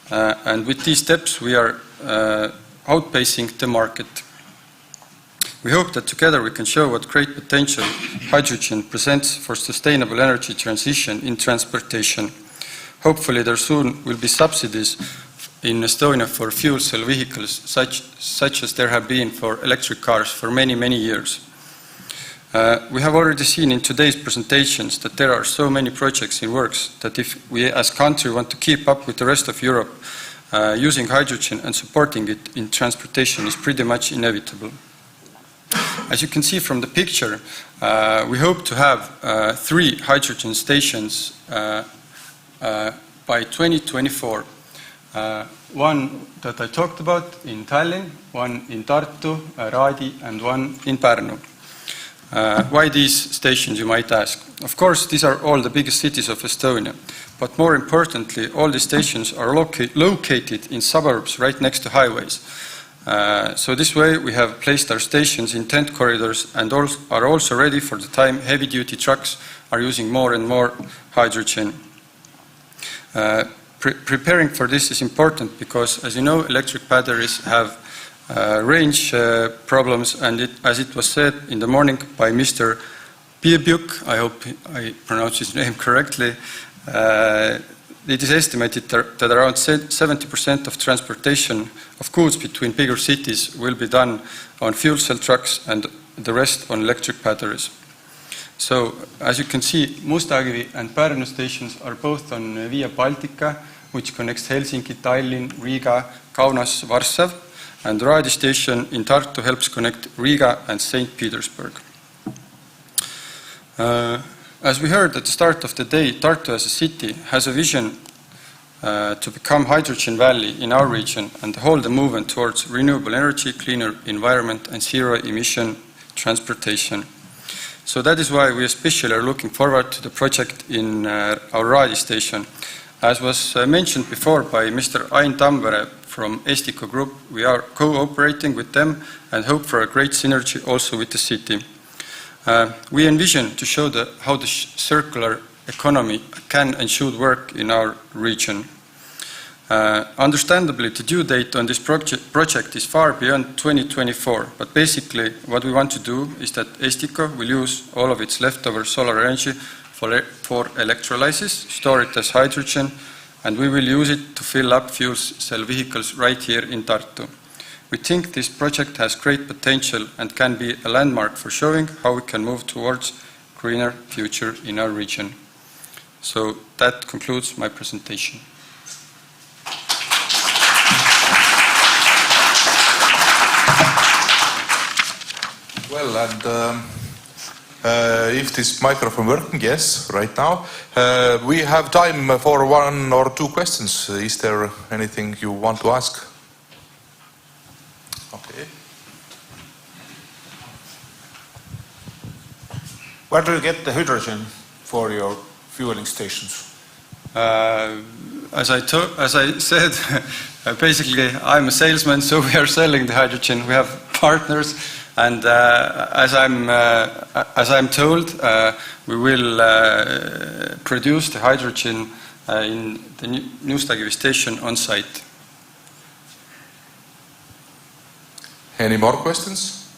And with these steps, we are outpacing the market. We hope that together we can show what great potential hydrogen presents for sustainable energy transition in transportation. Hopefully there soon will be subsidies in Estonia for fuel cell vehicles such as there have been for electric cars for many, many years. We have already seen in today's presentations that there are so many projects in works that if we as a country want to keep up with the rest of Europe, using hydrogen and supporting it in transportation is pretty much inevitable. As you can see from the picture, we hope to have 3 hydrogen stations by 2024. One that I talked about in Tallinn, one in Tartu, Raadi, and one in Pärnu. Why these stations, you might ask? Of course, these are all the biggest cities of Estonia, but more importantly, all the stations are located in suburbs right next to highways. So this way we have placed our stations in tent corridors and are also ready for the time heavy-duty trucks are using more and more hydrogen. Preparing for this is important because, as you know, electric batteries have range problems, and as it was said in the morning by Mr. Piebuk, I hope I pronounced his name correctly, it is estimated that around 70% of transportation of goods between bigger cities will be done on fuel cell trucks and the rest on electric batteries. So, as you can see, Mustakivi and Pärnu stations are both on Via Baltica, which connects Helsinki, Tallinn, Riga, Kaunas, Varssav, and Raadi station in Tartu helps connect Riga and St. Petersburg. As we heard at the start of the day, Tartu as a city has a vision to become Hydrogen Valley in our region and hold the movement towards renewable energy, cleaner environment and zero-emission transportation. So that is why we especially are looking forward to the project in our Raadi station. As was mentioned before by Mr. Ain Tammere from Estico Group, we are cooperating with them and hope for a great synergy also with the city. We envision to show how the circular economy can and should work in our region. Understandably, the due date on this project is far beyond 2024, but basically what we want to do is that Estico will use all of its leftover solar energy for electrolysis, store it as hydrogen, and we will use it to fill up fuel cell vehicles right here in Tartu. We think this project has great potential and can be a landmark for showing how we can move towards a greener future in our region. So that concludes my presentation. Well, and if this microphone working, yes, right now. We have time for 1 or 2 questions. Is there anything you want to ask? Okay. Where do you get the hydrogen for your fueling stations? As I said, basically I'm a salesman, so we are selling the hydrogen. We have partners, and as I'm told, we will produce the hydrogen in the Mustakivi station on site. Any more questions?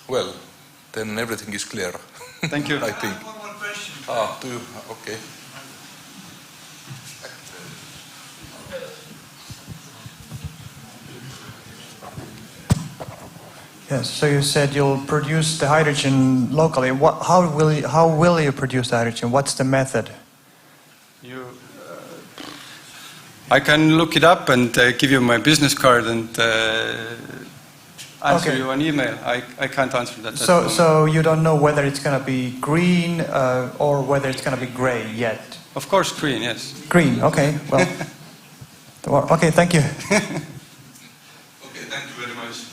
Well, then everything is clear. Thank you. I think. One more question. Do you? Okay. Yes, so you said you'll produce the hydrogen locally. How will you produce the hydrogen? What's the method? I can look it up and give you my business card and answer you an email. I can't answer that. So you don't know whether it's going to be green or whether it's going to be gray yet? Of course, green, yes. Green, okay. Well, okay, thank you. Okay, thank you very much.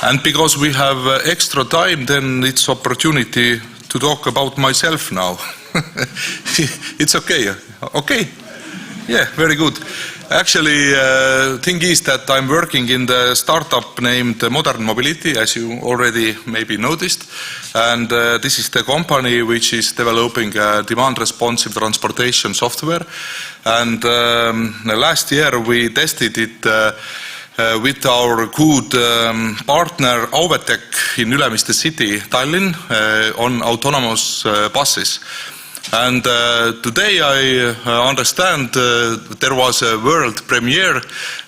And because we have extra time, then it's opportunity to talk about myself now. It's okay. Okay. Yeah, very good. Actually, thing is that I'm working in the startup named Modern Mobility, as you already maybe noticed. And this is the company which is developing demand-responsive transportation software. And last year we tested it with our good partner Auvetech in Ülemiste city, Tallinn, on autonomous buses. And today I understand there was a world premiere,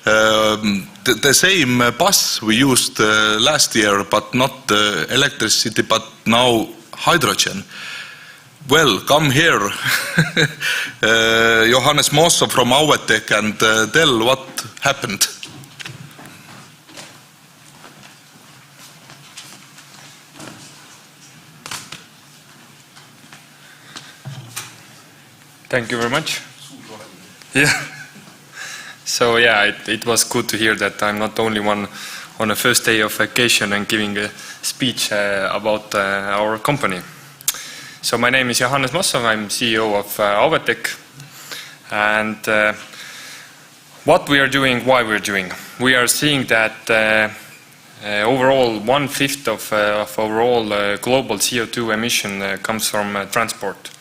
the same bus we used last year, but not electricity, but now hydrogen. Well, come here, Johannes Mosso from Auvetech, and tell what happened. Thank you very much. Yeah. So yeah, it was good to hear that I'm not only one on the first day of vacation and giving a speech about our company. So my name is Johannes Mosso, I'm CEO of Auvetech. And what we are doing, why we're doing. We are seeing that overall 1/5 of overall global CO2 emission comes from transport.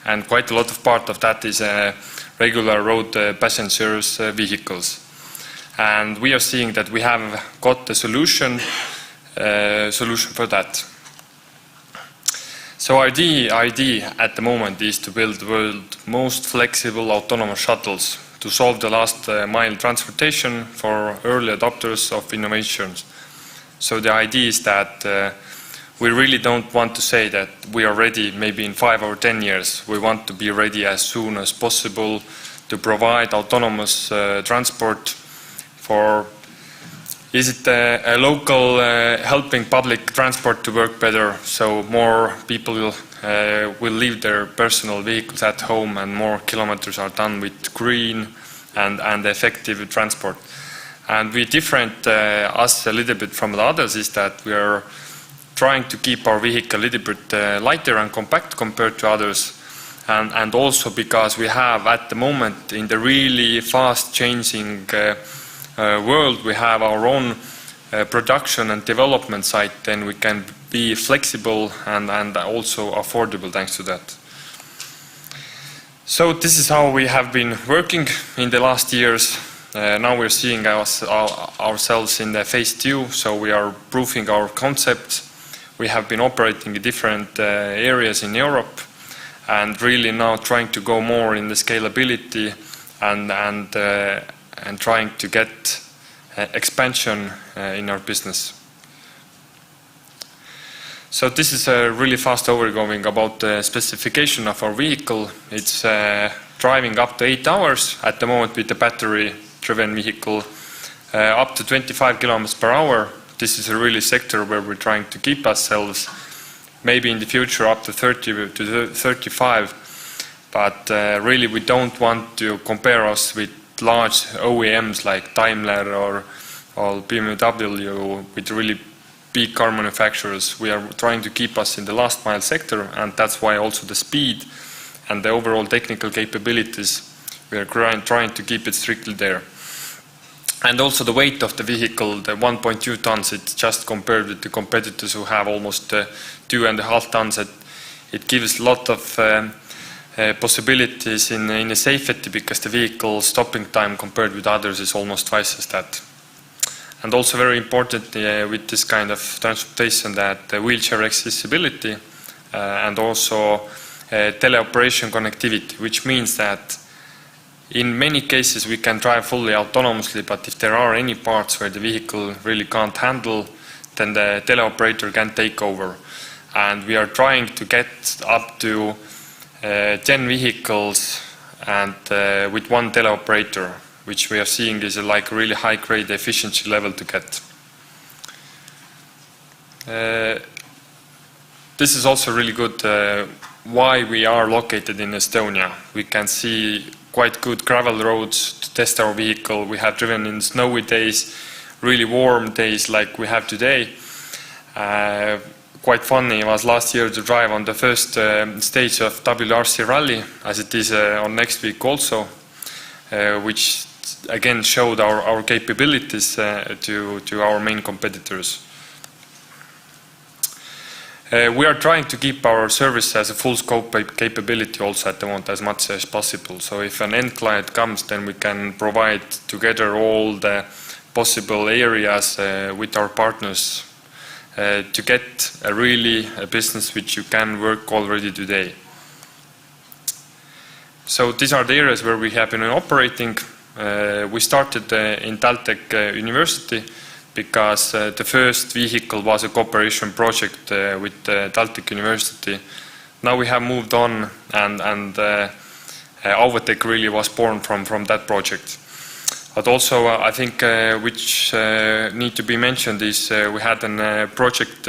And quite a lot of part of that is regular road passengers vehicles. And we are seeing that we have got a solution for that. So our idea at the moment is to build the world's most flexible autonomous shuttles to solve the last mile transportation for early adopters of innovations. So the idea is that we really don't want to say that we are ready maybe in 5 or 10 years. We want to be ready as soon as possible to provide autonomous transport for, is it a local helping public transport to work better, so more people will leave their personal vehicles at home and more kilometers are done with green and effective transport. And we different us a little bit from the others is that we are trying to keep our vehicle a little bit lighter and compact compared to others. And also because we have at the moment in the really fast changing world, we have our own production and development site, then we can be flexible and also affordable thanks to that. So this is how we have been working in the last years. Now we're seeing ourselves in the phase 2, so we are proving our concept. We have been operating in different areas in Europe and really now trying to go more in the scalability and trying to get expansion in our business. So this is a really fast overview about the specification of our vehicle. It's driving up to 8 hours at the moment with the battery-driven vehicle, up to 25 kilometers per hour. This is a really sector where we're trying to keep ourselves, maybe in the future up to 30 to 35, but really we don't want to compare us with large OEMs like Daimler or BMW with really big car manufacturers. We are trying to keep us in the last mile sector, and that's why also the speed and the overall technical capabilities, we are trying to keep it strictly there. And also the weight of the vehicle, the 1.2 tons, it's just compared with the competitors who have almost 2.5 tons. It gives a lot of possibilities in the safety because the vehicle stopping time compared with others is almost twice as that. And also very important with this kind of transportation that the wheelchair accessibility and also teleoperation connectivity, which means that in many cases we can drive fully autonomously, but if there are any parts where the vehicle really can't handle, then the teleoperator can take over. And we are trying to get up to 10 vehicles and with one teleoperator, which we are seeing is a really high grade efficiency level to get. This is also really good why we are located in Estonia. We can see quite good gravel roads to test our vehicle. We have driven in snowy days, really warm days like we have today. Quite funny was last year to drive on the first stage of WRC Rally, as it is on next week also, which again showed our capabilities to our main competitors. We are trying to keep our service as a full scope capability also at the moment as much as possible. So if an end client comes, then we can provide together all the possible areas with our partners to get a business which you can work already today. So these are the areas where we have been operating. We started in Taltech University because the first vehicle was a cooperation project with Taltech University. Now we have moved on, and Auvetech really was born from that project. But also, I think which need to be mentioned is we had a project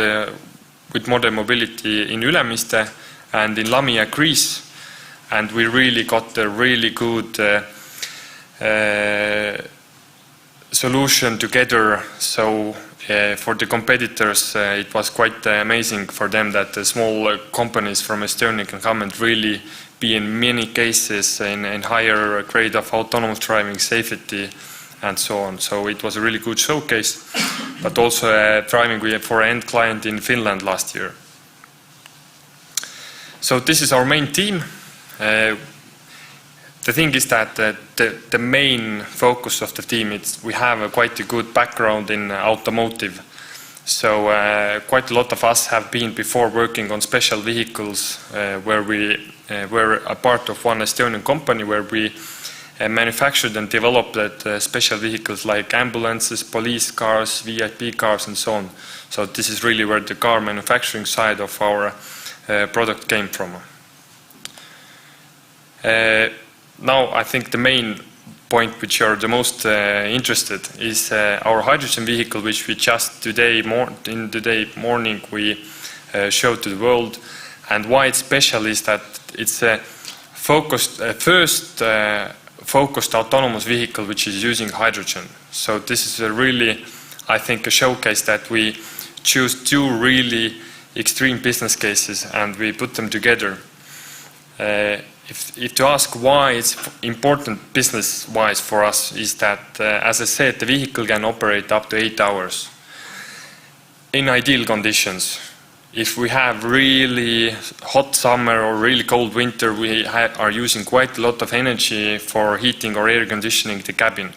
with modern mobility in Ülemiste and in Lamia, Greece, and we really got a really good solution together. So for the competitors, it was quite amazing for them that the small companies from Estonia can come and really be in many cases in higher grade of autonomous driving, safety, and so on. So it was a really good showcase, but also driving for an end client in Finland last year. So this is our main team. The thing is that the main focus of the team is we have quite a good background in automotive. So quite a lot of us have been before working on special vehicles where we were a part of one Estonian company where we manufactured and developed special vehicles like ambulances, police cars, VIP cars, and so on. So this is really where the car manufacturing side of our product came from. Now I think the main point which you're the most interested is our hydrogen vehicle, which we just today morning we showed to the world. And why it's special is that it's a focused autonomous vehicle which is using hydrogen. So this is a really, I think, a showcase that we choose two really extreme business cases and we put them together. If to ask why it's important business-wise for us is that, as I said, the vehicle can operate up to 8 hours in ideal conditions. If we have really hot summer or really cold winter, we are using quite a lot of energy for heating or air conditioning the cabin.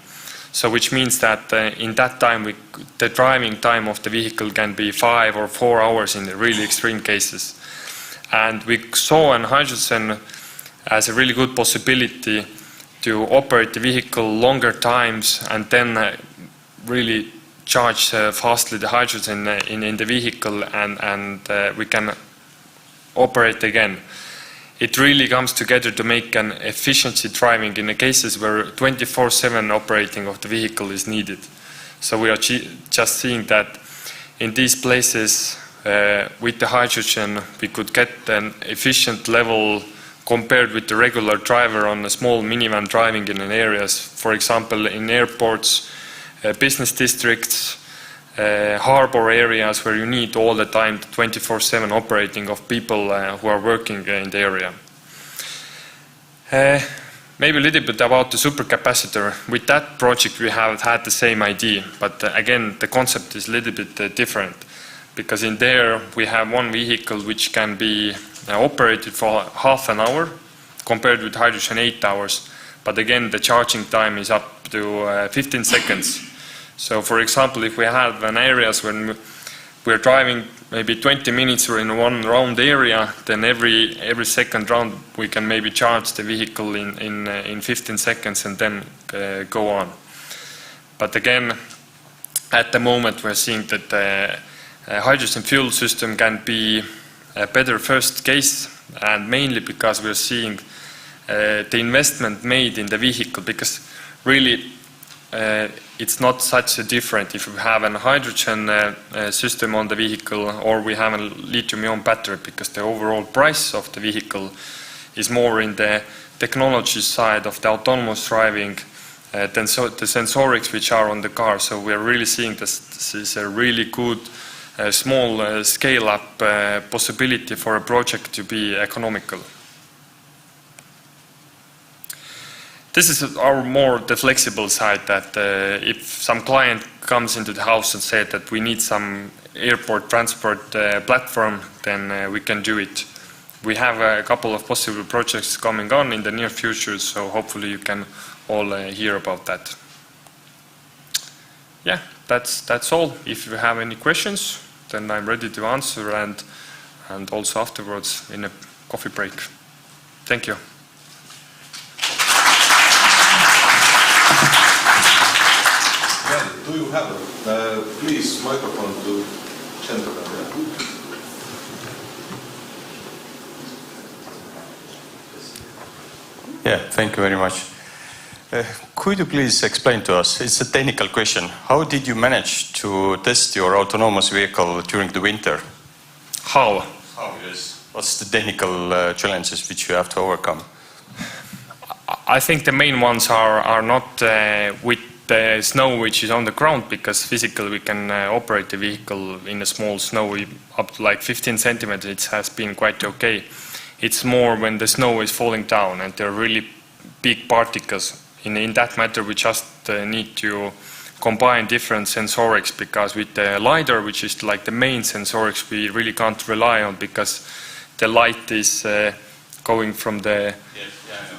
So which means that in that time, the driving time of the vehicle can be 5 or 4 hours in the really extreme cases. And we saw on hydrogen as a really good possibility to operate the vehicle longer times and then really charge fastly the hydrogen in the vehicle and we can operate again. It really comes together to make an efficiency driving in the cases where 24/7 operating of the vehicle is needed. So we are just seeing that in these places with the hydrogen we could get an efficient level compared with the regular driver on a small minivan driving in an areas, for example in airports, business districts, harbor areas where you need all the time 24/7 operating of people who are working in the area. Maybe a little bit about the supercapacitor. With that project we have had the same idea, but again the concept is a little bit different, because in there we have one vehicle which can be operated for half an hour compared with hydrogen 8 hours, but again the charging time is up to 15 seconds. So for example, if we have an areas when we're driving maybe 20 minutes or in one round area, then every second round we can maybe charge the vehicle in 15 seconds and then go on. But again, at the moment we're seeing that the hydrogen fuel system can be a better first case, and mainly because we're seeing the investment made in the vehicle, because really it's not such a different if we have a hydrogen system on the vehicle or we have a lithium-ion battery, because the overall price of the vehicle is more in the technology side of the autonomous driving than the sensorics which are on the car. So we're really seeing this is a really good a small scale-up possibility for a project to be economical. This is our more the flexible side, that if some client comes into the house and said that we need some airport transport platform, then we can do it. We have a couple of possible projects coming on in the near future, so hopefully you can all hear about that. Yeah, that's all. If you have any questions, then I'm ready to answer, and also afterwards in a coffee break. Thank you. Do you have please microphone to gentlemen? Yeah, thank you very much. Could you please explain to us, it's a technical question, how did you manage to test your autonomous vehicle during the winter? How? How, yes. What's the technical challenges which you have to overcome? I think the main ones are not with the snow which is on the ground, because physically we can operate the vehicle in a small snow up to like 15 centimeters. It has been quite okay. It's more when the snow is falling down and there are really big particles. In that matter, we just need to combine different sensorics, because with the LiDAR, which is like the main sensorics, we really can't rely on, because the light is going from the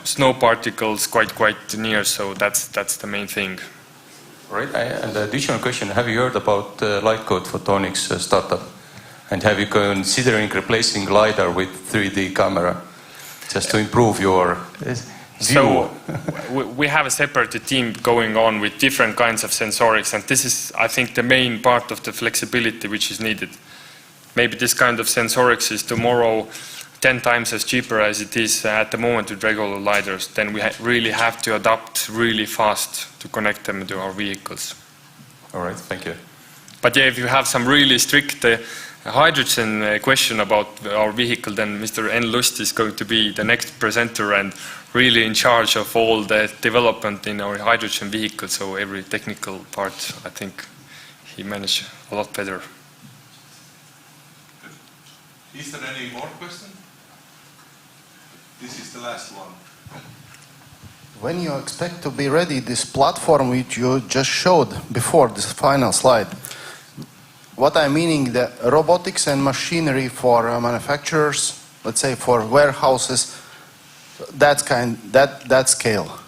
snow particles quite near, so that's the main thing. Right. And the additional question, have you heard about Light Code Photonics startup? And have you considering replacing LiDAR with 3D camera just to improve your view? So we have a separate team going on with different kinds of sensorics, and this is, I think, the main part of the flexibility which is needed. Maybe this kind of sensorics is tomorrow 10 times as cheaper as it is at the moment with regular LiDARs. Then we really have to adapt really fast to connect them to our vehicles. All right, thank you. But yeah, if you have some really strict hydrogen question about our vehicle, then Mr. N. Lust is going to be the next presenter and really in charge of all the development in our hydrogen vehicle. So every technical part, I think he managed a lot better. Is there any more question? This is the last one. When you expect to be ready, this platform which you just showed before this final slide, what I'm meaning, the robotics and machinery for manufacturers, let's say for warehouses, that scale.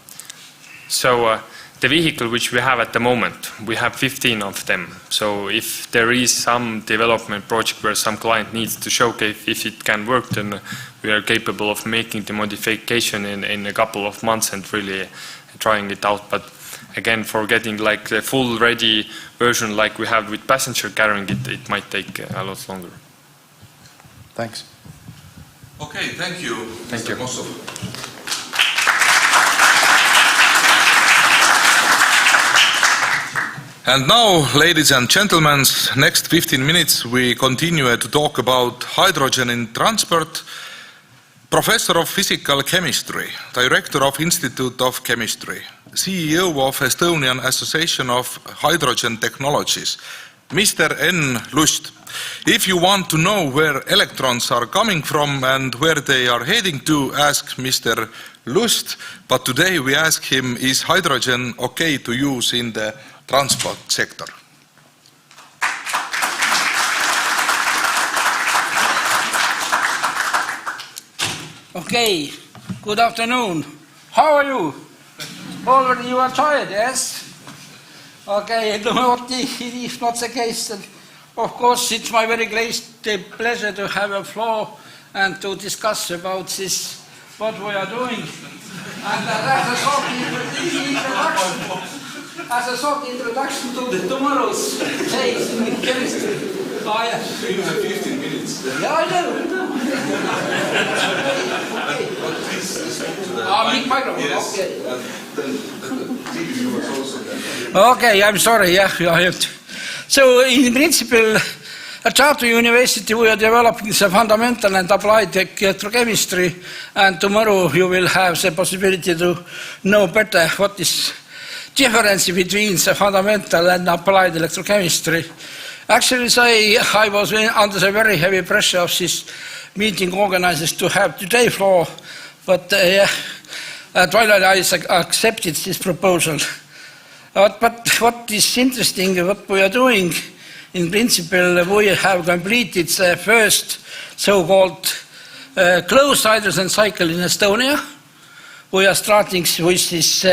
So the vehicle which we have at the moment, we have 15 of them. So if there is some development project where some client needs to showcase if it can work, then we are capable of making the modification in a couple of months and really trying it out. But again, for getting like the full ready version like we have with passenger carrying it might take a lot longer. Thanks. Okay, thank you. Thank you. And now, ladies and gentlemen, next 15 minutes we continue to talk about hydrogen in transport. Professor of Physical Chemistry, Director of Institute of Chemistry, CEO of Estonian Association of Hydrogen Technologies, Mr. N. Lust. If you want to know where electrons are coming from and where they are heading to, ask Mr. Lust. But today we ask him, is hydrogen okay to use in the transport sector? Okay, good afternoon. How are you? Already you are tired, yes? Okay, no, it is not the case. Of course, it's my very great pleasure to have a floor and to discuss about this, what we are doing. And as a short introduction to tomorrow's days in chemistry. You have 15 minutes. Yeah, I know. Big microphone. Yes. Okay. Okay, I'm sorry. Yeah, I have to. So, in principle, at Tartu University, we are developing the fundamental and applied electrochemistry, and tomorrow you will have the possibility to know better what is difference between the fundamental and applied electrochemistry. Actually, I was under the very heavy pressure of this meeting organizers to have today floor, but Twilight Eyes accepted this proposal. But what is interesting, what we are doing, in principle, we have completed the first so-called closed hydrogen cycle in Estonia. We are starting with this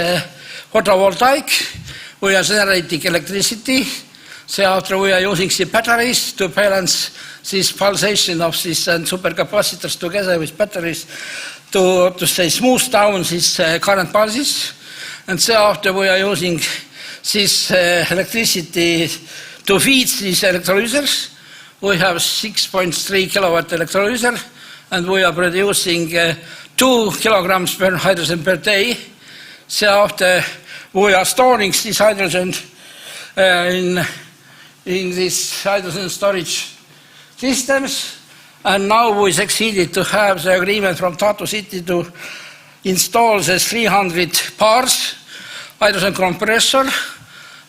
photovoltaic. We are generating electricity. So after we are using the batteries to balance this pulsation of these supercapacitors together with batteries to say smooth down these current pulses. And so after we are using this electricity to feed these electrolysers. We have 6.3 kilowatt electrolyser, and we are producing 2 kilograms per hydrogen per day. So after we are storing this hydrogen in these hydrogen storage systems, and now we succeeded to have the agreement from Tartu City to install the 300 bars hydrogen compressor,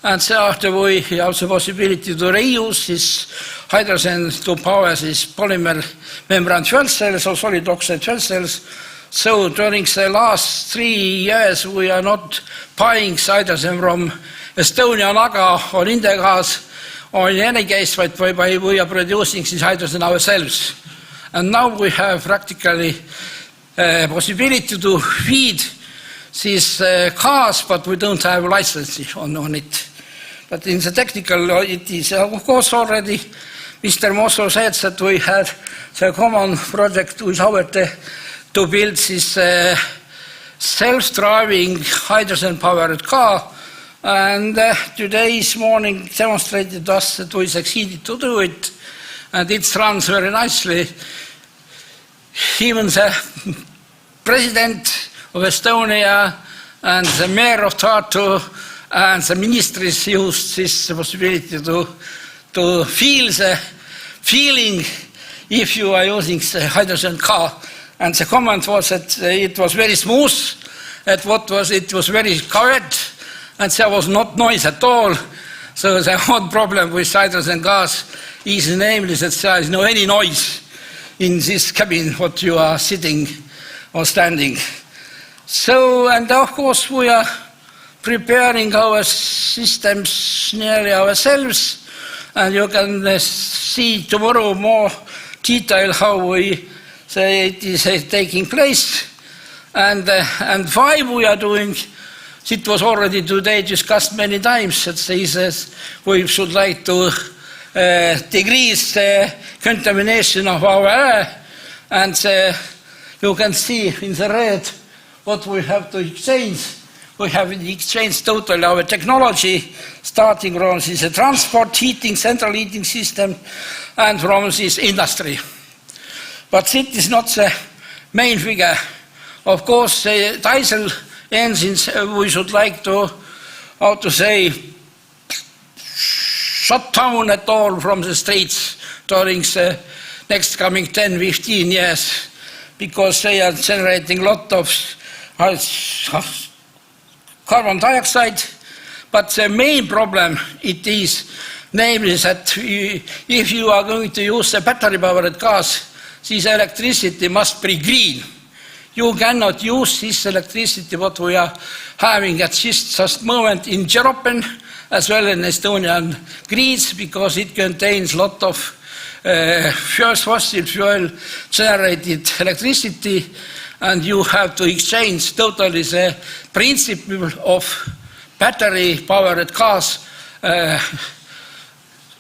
and so after we have the possibility to reuse this hydrogen to power this polymer membrane fuel cells or solid oxide fuel cells. So during the last 3 years we are not buying hydrogen from Estonian Aga or Indegas or in any case, but we are producing this hydrogen ourselves. And now we have practically possibility to feed these cars, but we don't have license on it. But in the technical, it is of course already, Mr. Mosso said that we had the common project with Auvete to build this self-driving hydrogen-powered car. And today's morning demonstrated us that we succeeded to do it, and it runs very nicely. Even the president of Estonia and the mayor of Tartu and the ministries used this possibility to feel the feeling if you are using the hydrogen car. And the comment was that it was very smooth, that it was very covered, and there was not noise at all. So the one problem with hydrogen gas is namely that there is no any noise in this cabin what you are sitting or standing. So, and of course we are preparing our systems nearly ourselves, and you can see tomorrow more detail how we say it is taking place, and why we are doing. It was already today discussed many times that we should like to decrease the contamination of our air, and you can see in the red what we have to exchange. We have exchanged totally our technology, starting from this transport, heating, central heating system, and from this industry. But it is not the main figure. Of course, the diesel engines we should like to, how to say, shut down at all from the streets during the next coming 10-15 years, because they are generating a lot of carbon dioxide. But the main problem it is, namely that if you are going to use a battery-powered cars, this electricity must be green. You cannot use this electricity what we are having at this moment in European as well in Estonian grids, because it contains a lot of fossil fuel generated electricity, and you have to exchange totally the principle of battery-powered cars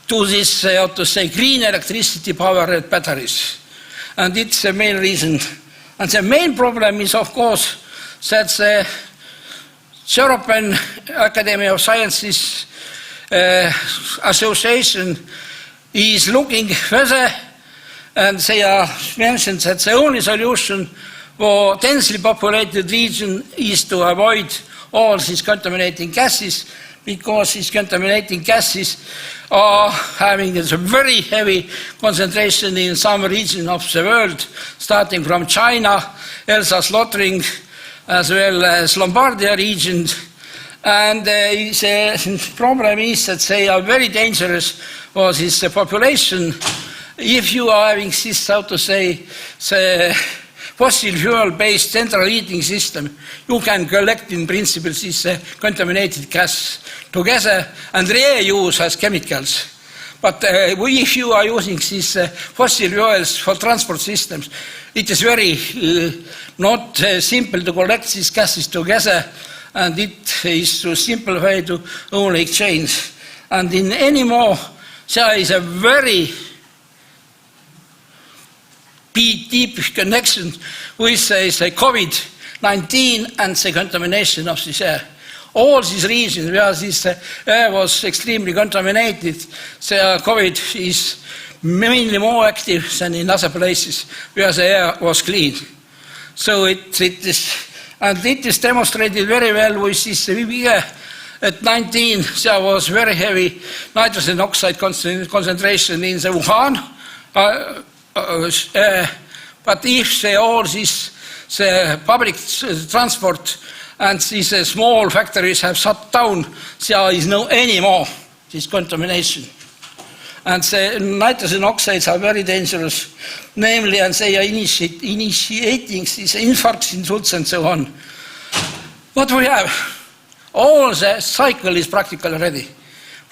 to this, how to say, green electricity-powered batteries. And it's the main reason. And the main problem is, of course, that the European Academy of Sciences Association is looking further, and they are mentioned that the only solution for densely populated region is to avoid all these contaminating gases, because these contaminating gases are having a very heavy concentration in some region of the world, starting from China, Alsace-Lotharing, as well as Lombardia region, And the problem is that they are very dangerous for this population. If you are having this, how to say, the fossil fuel-based central heating system, you can collect in principle this contaminated gas together and reuse as chemicals. But if you are using these fossil fuels for transport systems, it is very not simple to collect these gases together, and it is too simple way to only exchange. And in any more, there is a very deep connection with the COVID-19 and the contamination of this air. All these regions where this air was extremely contaminated, the COVID is mainly more active than in other places where the air was clean. So it is demonstrated very well with this year. At 19, there was very heavy nitrogen oxide concentration in the Wuhan. But if all this public transport and these small factories have shut down, there is no anymore this contamination. And the nitrogen oxides are very dangerous, namely, and they are initiating these infarcts, insults, and so on. What we have, all the cycle is practically ready.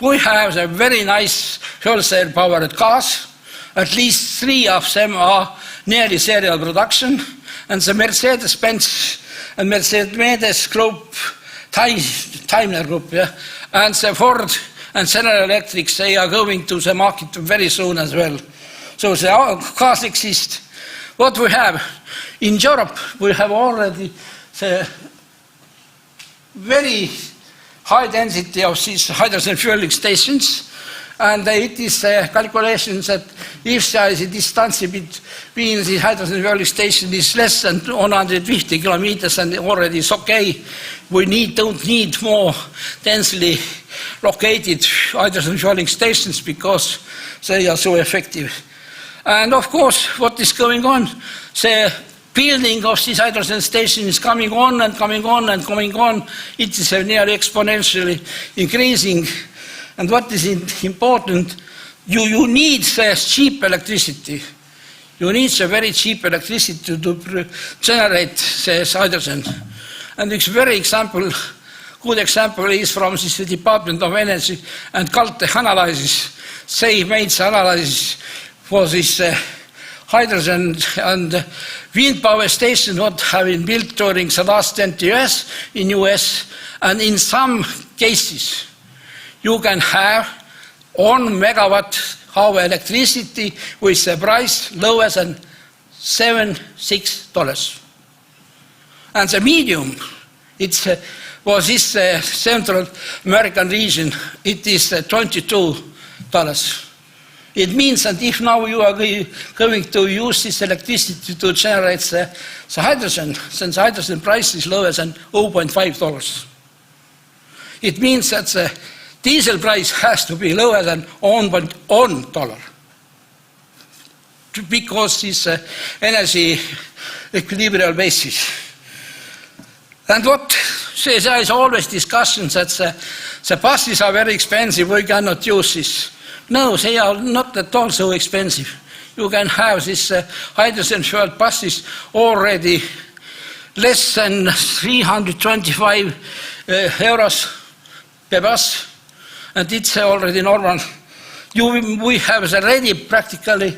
We have a very nice fuel cell powered cars. At least 3 of them are nearly serial production, and the Mercedes-Benz and Mercedes group, Daimler group, and the Ford and General Electric, they are going to the market very soon as well. So the cars exist. What we have in Europe, we have already the very high density of these hydrogen fueling stations. And it is calculations that if there is a distance between the hydrogen fueling station is less than 150 kilometers, and already it's okay, we don't need more densely located hydrogen fueling stations because they are so effective. And of course, what is going on? The building of this hydrogen station is coming on and coming on and coming on. It is nearly exponentially increasing. And what is important, you need cheap electricity. You need very cheap electricity to generate this hydrogen. And a very good example is from this Department of Energy and Caltech analysis. They made the analysis for this hydrogen and wind power station what have been built during the last 20 years in US. And in some cases, you can have 1 megawatt hour electricity with a price lower than $6. And the medium, for this Central American region, it is $22. It means that if now you are going to use this electricity to generate the hydrogen, then the hydrogen price is lower than $0.5. It means that the diesel price has to be lower than $1 because this energy equilibrium basis. And what there is always discussions that the buses are very expensive, we cannot use this. No, they are not at all so expensive. You can have this hydrogen fueled buses already less than 325 euros per bus. And it's already normal. We have already practically,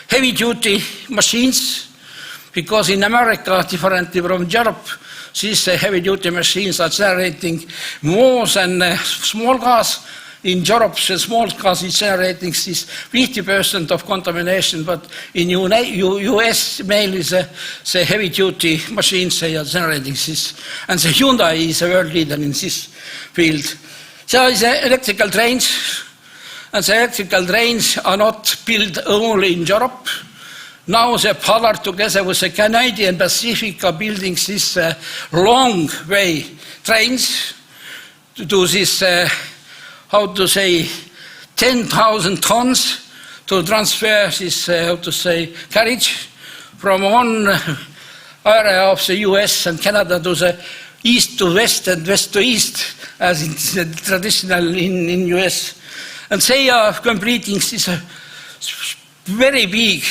heavy-duty machines, because in America, differently from Europe, these heavy-duty machines are generating more than small cars. In Europe, the small cars is generating this 50% of contamination, but in US, mainly the heavy-duty machines, they are generating this. And the Hyundai is a world leader in this field. There is electrical trains, and the electrical trains are not built only in Europe. Now the Pollard, together with the Canadian Pacific, are building these long-way trains to do this, 10,000 tons to transfer this, carriage from one area of the US and Canada to the east to west and west to east, as it's traditional in US. And they are completing this very big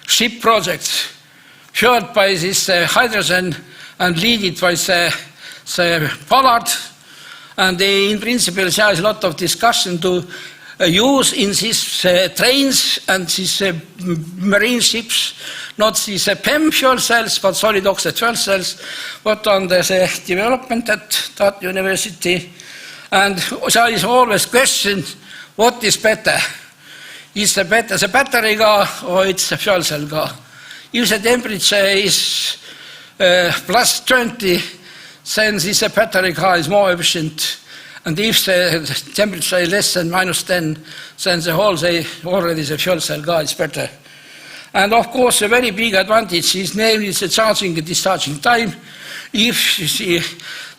ship project, fueled by this hydrogen and leaded by the Pollard. And in principle, there is a lot of discussion to use in these trains and these marine ships, not these PEM fuel cells, but solid oxide fuel cells, what on the development at that university. And there is always question, what is better? Is it better the battery car or it's a fuel cell car? If the temperature is plus 20, then this battery car is more efficient. And if the temperature is less than minus 10, then already the fuel cell car is better. And of course, a very big advantage is namely the charging and discharging time. If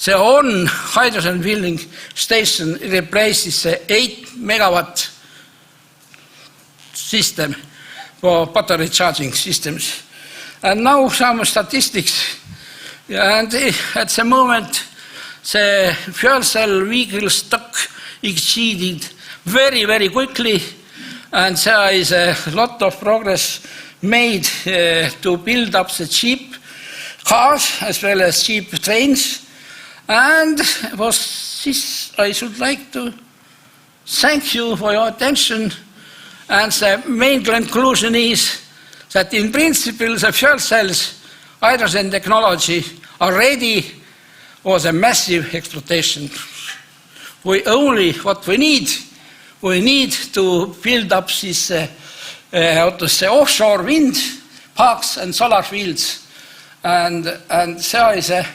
the on hydrogen filling station replaces the 8 megawatt system for battery charging systems. And now some statistics. And at the moment, the fuel cell vehicle stock exceeded very, very quickly. And there is a lot of progress made to build up the cheap cars as well as cheap trains. And was this, I should like to thank you for your attention. And the main conclusion is that in principle the fuel cells, hydrogen technology are ready for the massive exploitation. What we need to build up these offshore wind parks and solar fields. And there is a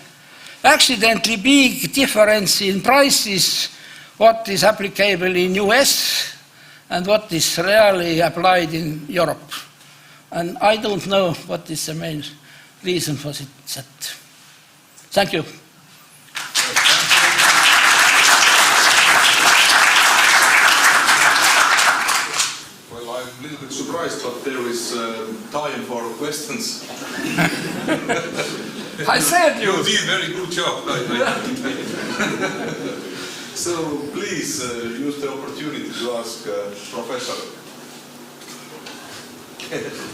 accidentally big difference in prices, what is applicable in US and what is really applied in Europe. And I don't know what is the main reason for that. Thank you. Well, I'm a little bit surprised, but there is time for questions. I said you did a very good job. So please use the opportunity to ask Professor.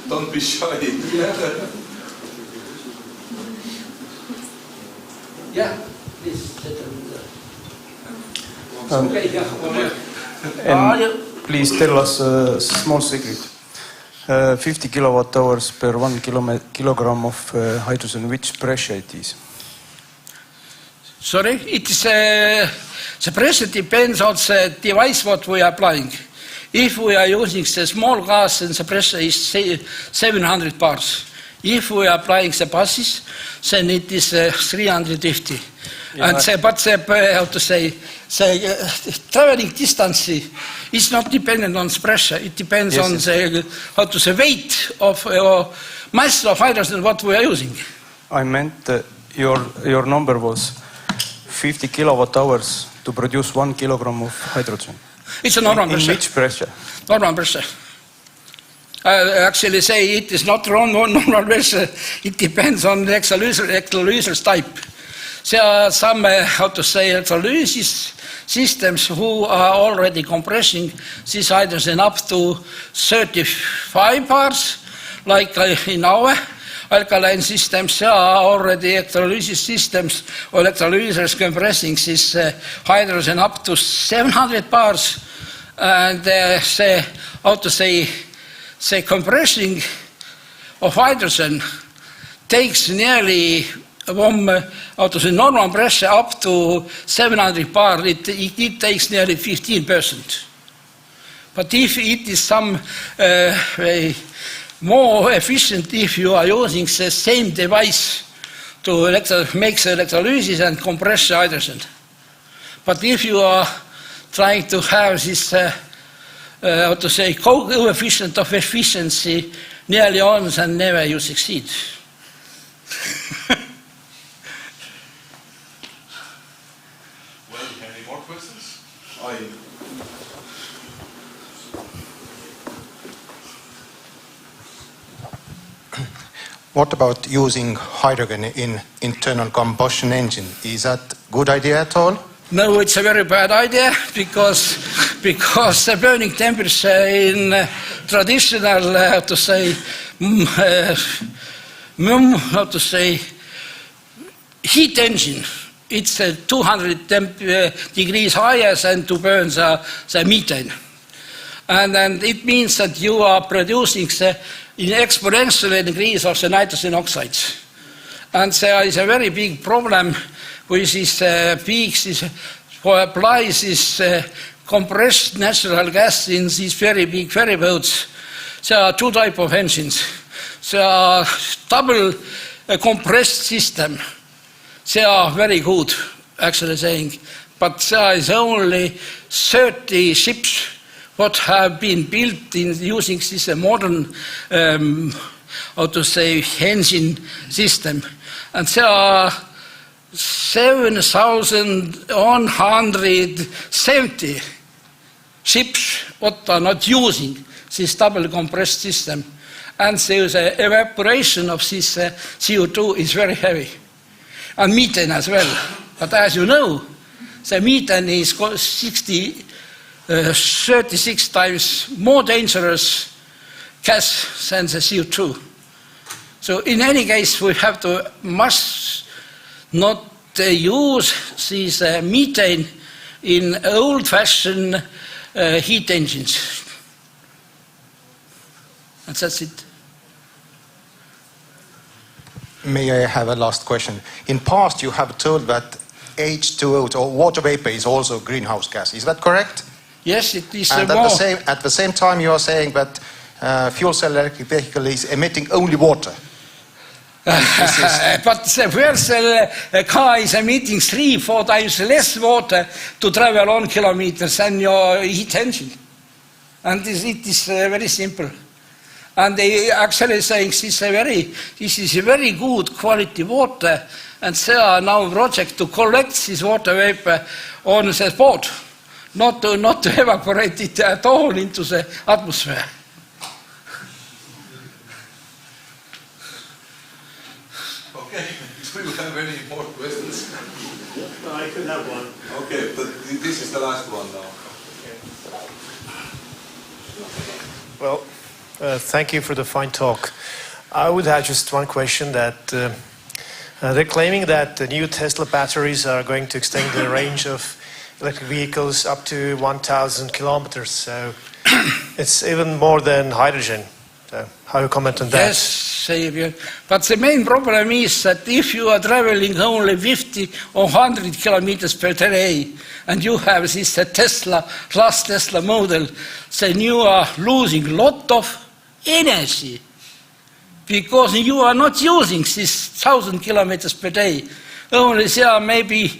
Don't be shy. Yeah, please. Please tell us a small secret. 50 kilowatt hours per 1 kilogram of hydrogen, which pressure it is? Sorry, it is the pressure depends on the device what we are applying. If we are using the small gas, then the pressure is 700 bars. If we are applying the buses, then it is 350. Yeah. And but the traveling distance is not dependent on the pressure. It depends on the weight of mass of hydrogen what we are using. I meant your number was 50 kilowatt hours to produce 1 kilogram of hydrogen. It's a normal pressure. In which pressure? Normal pressure. I actually say it is not normal pressure. It depends on the electrolysis type. There are some, electrolysis systems who are already compressing this hydrogen up to 35 bars, like in our alkaline systems. There are already electrolysis systems or electrolyzers compressing this hydrogen up to 700 bars. And the compressing of hydrogen takes nearly from normal pressure up to 700 bar, it takes nearly 15%. But if it is some more efficient if you are using the same device to make the electrolysis and compress the hydrogen. But if you are trying to have this coefficient of efficiency nearly on, and never you succeed. Well, any more questions? What about using hydrogen in internal combustion engine? Is that a good idea at all? No, it's a very bad idea because the burning temperature in traditional, heat engine, it's 200 degrees higher than to burn the methane. And it means that you are producing in exponential increase of the nitrogen oxides. And there is a very big problem with these peaks for applies this compressed natural gas in these very big ferry boats. There are two types of engines. There are double compressed system. They are very good, actually saying, but there is only 30 ships what have been built in using this modern, engine system. And there are 7,170 ships what are not using this double compressed system. And so the evaporation of this CO2 is very heavy. And methane as well. But as you know, the methane is 36 times more dangerous gas than the CO2. So in any case, we have to must not use this methane in old-fashioned heat engines. And that's it. May I have a last question? In past, you have told that H2O, or water vapor, is also greenhouse gas. Is that correct? Yes, it is. And at the same time, you are saying that fuel cell electric vehicle is emitting only water. But the fuel cell car is emitting 3-4 times less water to travel 1 kilometer than your heat engine. And it is very simple. And they actually saying this is a very good quality water, and there are now projects to collect this water vapor on the spot, not to evaporate it at all into the atmosphere. Okay, do you have any more questions? I could have one. Okay, but this is the last one now. Well, thank you for the fine talk. I would have just one question that they're claiming that the new Tesla batteries are going to extend the range of electric vehicles up to 1,000 kilometers. So it's even more than hydrogen. So how do you comment on that? Yes, Xavier. But the main problem is that if you are traveling only 50 or 100 kilometers per day, and you have this last Tesla model, then you are losing a lot of energy because you are not using this 1,000 kilometers per day. Only there are maybe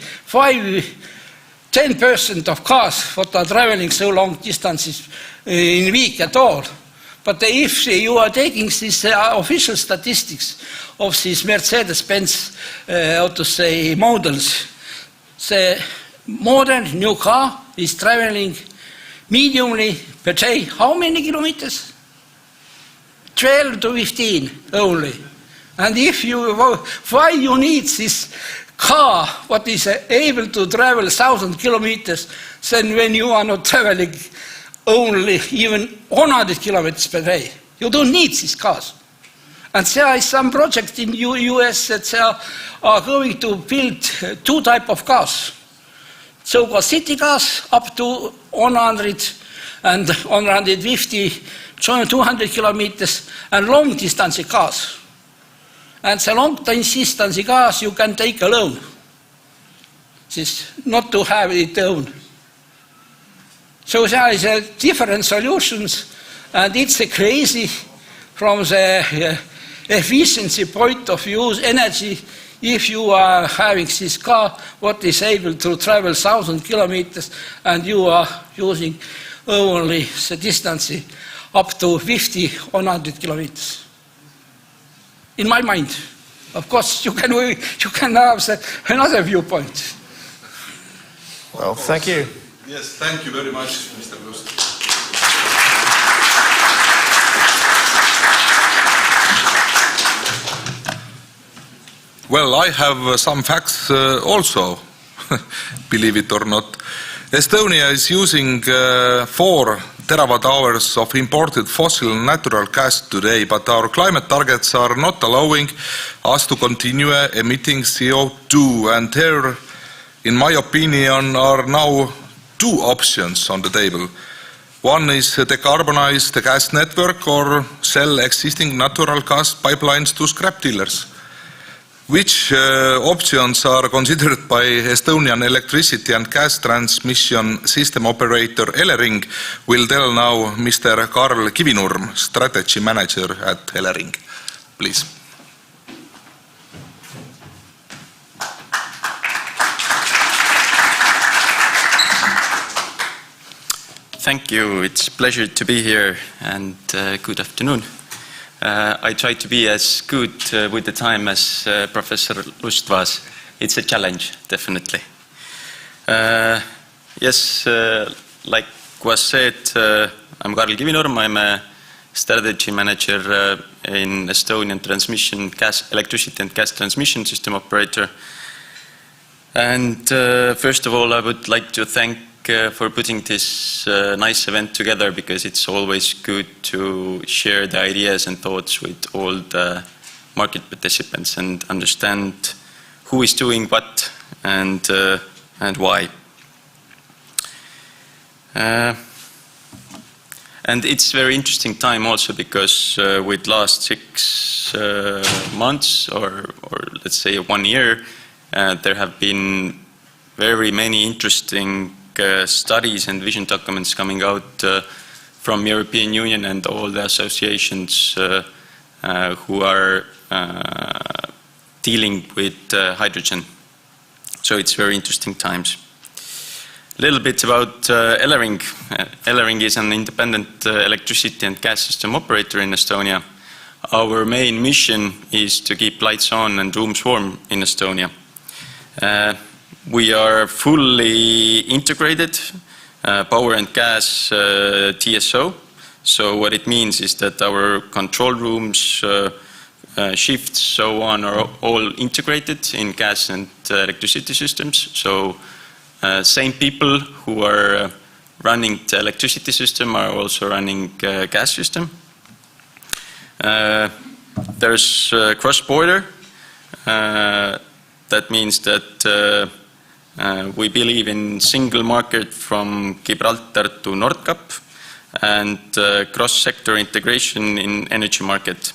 10% of cars that are traveling so long distances in a week at all. But if you are taking these official statistics of these Mercedes-Benz models, the modern new car is traveling mediumly per day. How many kilometers? 12 to 15 only. And why you need this car what is able to travel 1,000 kilometers then when you are not traveling only even 100 kilometers per day? You don't need these cars. And there is some project in US that are going to build two types of cars. So-called city cars up to 100 and 150, 200 kilometers, and long-distance cars. And the long-distance cars you can take alone. This not to have it own. So there is different solutions, and it's crazy from the efficiency point of view, energy. If you are having this car, what is able to travel 1,000 kilometers, and you are using only the distance up to 50, 100 kilometers. In my mind, of course, you can have another viewpoint. Well, thank you. Yes, thank you very much, Mr. Lust. Well, I have some facts also, believe it or not. Estonia is using 4 terawatt-hours of imported fossil and natural gas today, but our climate targets are not allowing us to continue emitting CO2. And there, in my opinion, are now 2 options on the table. One is decarbonize the gas network or sell existing natural gas pipelines to scrap dealers. Which options are considered by Estonian electricity and gas transmission system operator Elering will tell now Mr. Karl Kivinurm, strategy manager at Elering. Please. Thank you. It's a pleasure to be here, and good afternoon. I try to be as good with the time as Professor Lust was. It's a challenge, definitely. Yes, like was said, I'm Karl Kivinurm. I'm a strategy manager in Estonian electricity and gas transmission system operator. And first of all, I would like to thank for putting this nice event together, because it's always good to share the ideas and thoughts with all the market participants and understand who is doing what and why. And it's a very interesting time also because with last 6 months or let's say 1 year, there have been very many interesting studies and vision documents coming out from European Union and all the associations who are dealing with hydrogen. So it's very interesting times. A little bit about Elering. Elering is an independent electricity and gas system operator in Estonia. Our main mission is to keep lights on and rooms warm in Estonia. We are fully integrated power and gas TSO. So what it means is that our control rooms, shifts, so on, are all integrated in gas and electricity systems. So same people who are running the electricity system are also running gas system. There's cross-border. That means that we believe in single market from Gibraltar to Nordkap and cross-sector integration in energy market.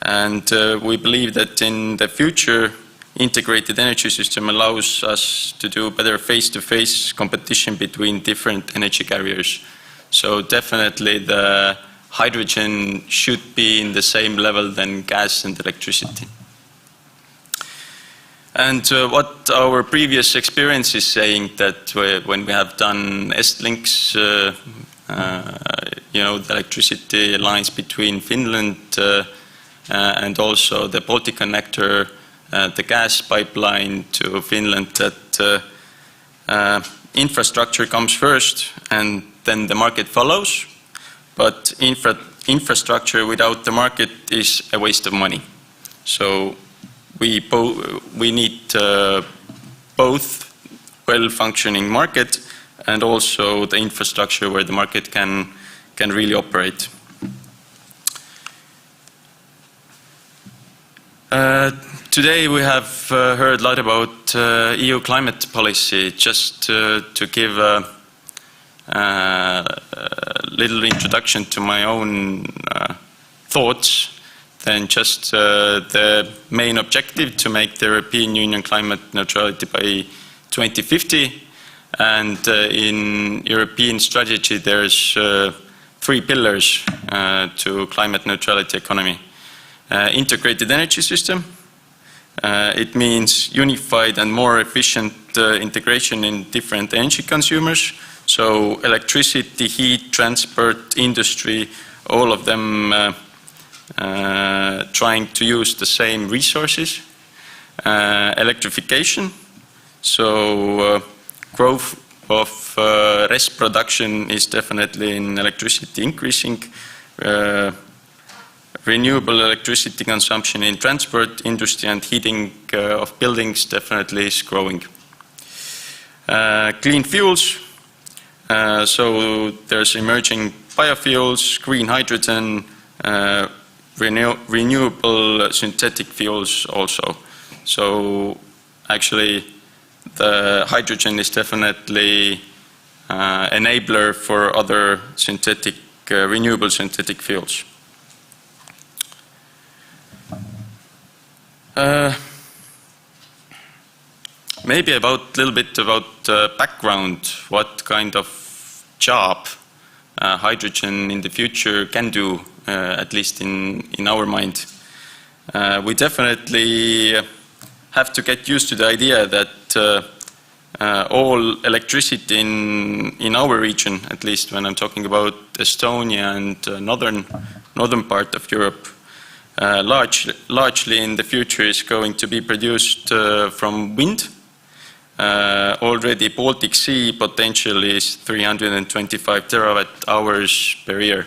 And we believe that in the future, integrated energy system allows us to do better face-to-face competition between different energy carriers. So definitely the hydrogen should be in the same level than gas and electricity. And what our previous experience is saying, that when we have done Estlinks, the electricity lines between Finland and also the Baltic connector, the gas pipeline to Finland, that infrastructure comes first and then the market follows. But infrastructure without the market is a waste of money. So we need both well-functioning market and also the infrastructure where the market can really operate. Today we have heard a lot about EU climate policy. Just to give a little introduction to my own thoughts, then just the main objective to make the European Union climate neutrality by 2050. And in European strategy, there's 3 pillars to climate neutrality economy. Integrated energy system. It means unified and more efficient integration in different energy consumers. So electricity, heat, transport, industry, all of them trying to use the same resources. Electrification. So growth of RES production is definitely in electricity increasing. renewable electricity consumption in transport, industry and heating of buildings definitely is growing. Clean fuels, so there's emerging biofuels, green hydrogen, renewable synthetic fuels also. So actually the hydrogen is definitely enabler for other synthetic, renewable synthetic fuels. Maybe a little bit about background, what kind of job hydrogen in the future can do, at least in our mind. We definitely have to get used to the idea that all electricity in our region, at least when I'm talking about Estonia and northern part of Europe, largely in the future is going to be produced from wind. Already Baltic Sea potential is 325 terawatt hours per year.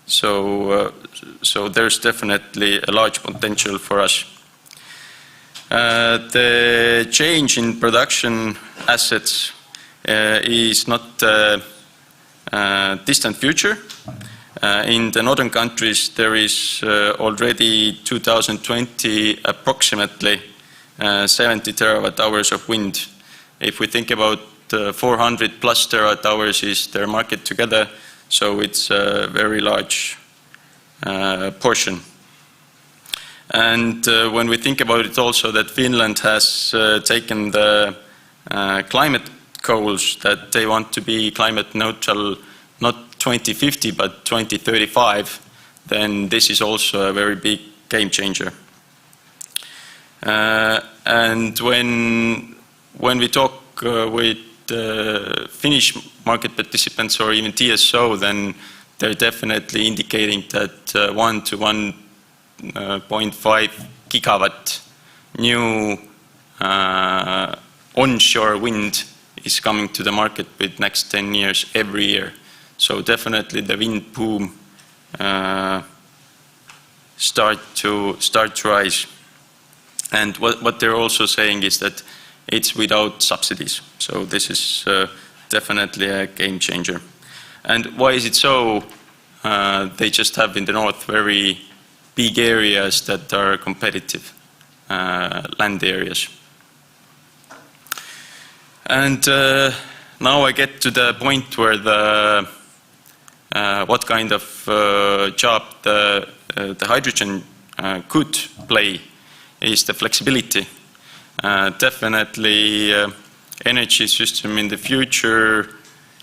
So there's definitely a large potential for us. The change in production assets is not a distant future. In the northern countries, there is already 2020 approximately 70 terawatt hours of wind. If we think about 400 plus terawatt hours is their market together, so it's a very large portion. And when we think about it also that Finland has taken the climate goals that they want to be climate neutral, not 2050 but 2035, then this is also a very big game changer. And when we talk with Finnish market participants or even TSO, then they're definitely indicating that 1 to 1.5 gigawatt new onshore wind is coming to the market with next 10 years every year. So definitely the wind boom start to rise. And what they're also saying is that it's without subsidies. So this is definitely a game changer. And why is it so? They just have in the north very big areas that are competitive land areas. And now I get to the point where the what kind of job the hydrogen could play is the flexibility. Definitely energy system in the future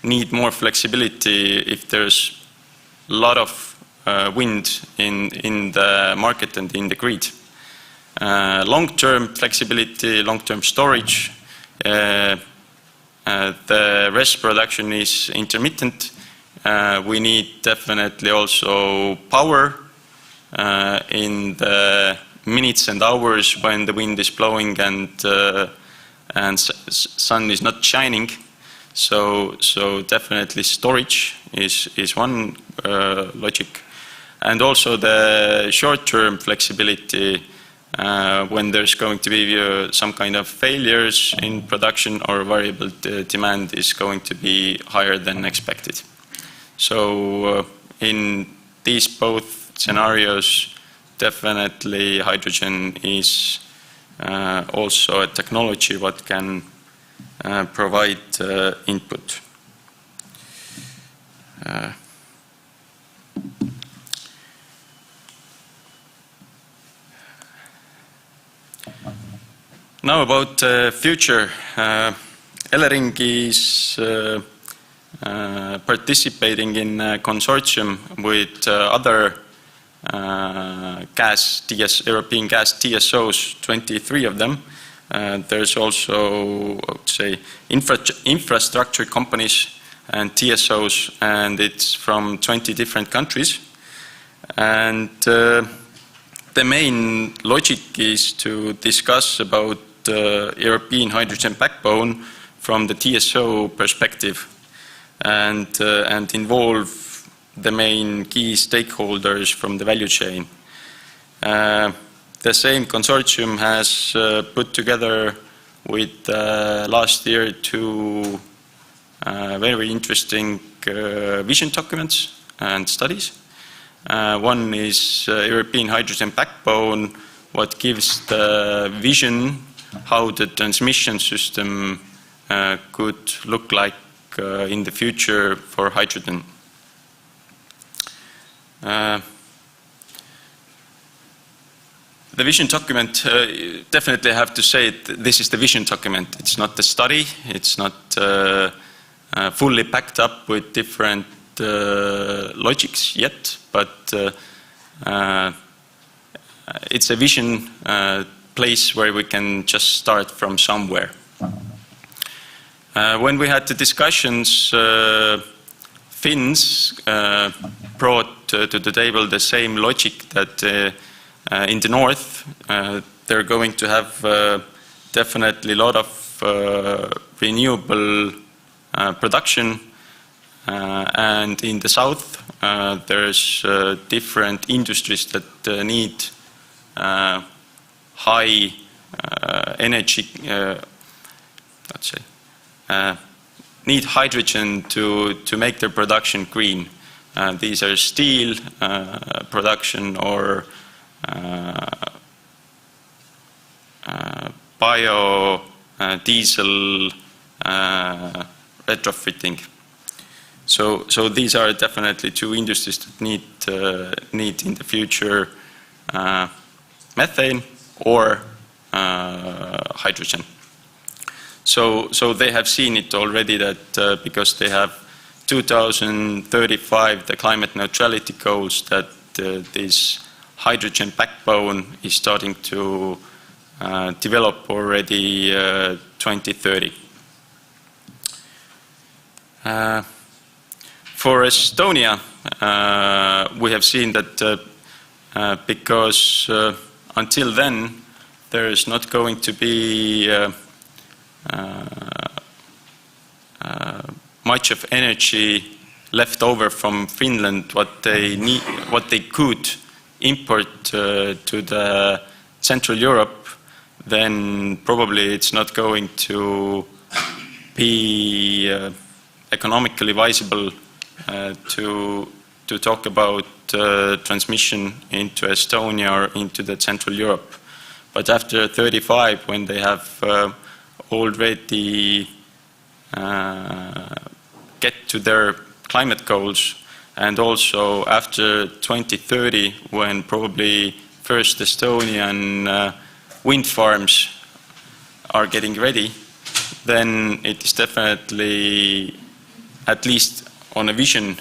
need more flexibility if there's a lot of wind in the market and in the grid. Long-term flexibility, long-term storage, the rest production is intermittent. We need definitely also power in the minutes and hours when the wind is blowing and sun is not shining. So definitely storage is one logic, and also the short-term flexibility when there's going to be some kind of failures in production or variable demand is going to be higher than expected. So in these both scenarios, definitely hydrogen is also a technology what can provide input. Now about future. Elering is participating in a consortium with other European gas TSOs, 23 of them. There's also, I would say, infrastructure companies and TSOs, and it's from 20 different countries. And the main logic is to discuss about European hydrogen backbone from the TSO perspective and involve the main key stakeholders from the value chain. The same consortium has put together with last year 2 very interesting vision documents and studies. One is European Hydrogen Backbone, what gives the vision how the transmission system could look like in the future for hydrogen. The vision document, definitely have to say this is the vision document. It's not the study. It's not fully packed up with different logics yet, but it's a vision place where we can just start from somewhere. When we had the discussions, Finns brought to the table the same logic that in the north they're going to have definitely a lot of renewable production, and in the south there's different industries that need high energy, let's say, need hydrogen to make their production green. These are steel production or bio diesel retrofitting. So these are definitely 2 industries that need in the future methane or hydrogen. So they have seen it already that because they have 2035 the climate neutrality goals, that this hydrogen backbone is starting to develop already 2030. For Estonia, we have seen that because until then there is not going to be much of energy left over from Finland, what they could import to the Central Europe, then probably it's not going to be economically viable to talk about transmission into Estonia or into the Central Europe. But after 35, when they have already get to their climate goals, and also after 2030, when probably first Estonian wind farms are getting ready, then it is definitely, at least on a vision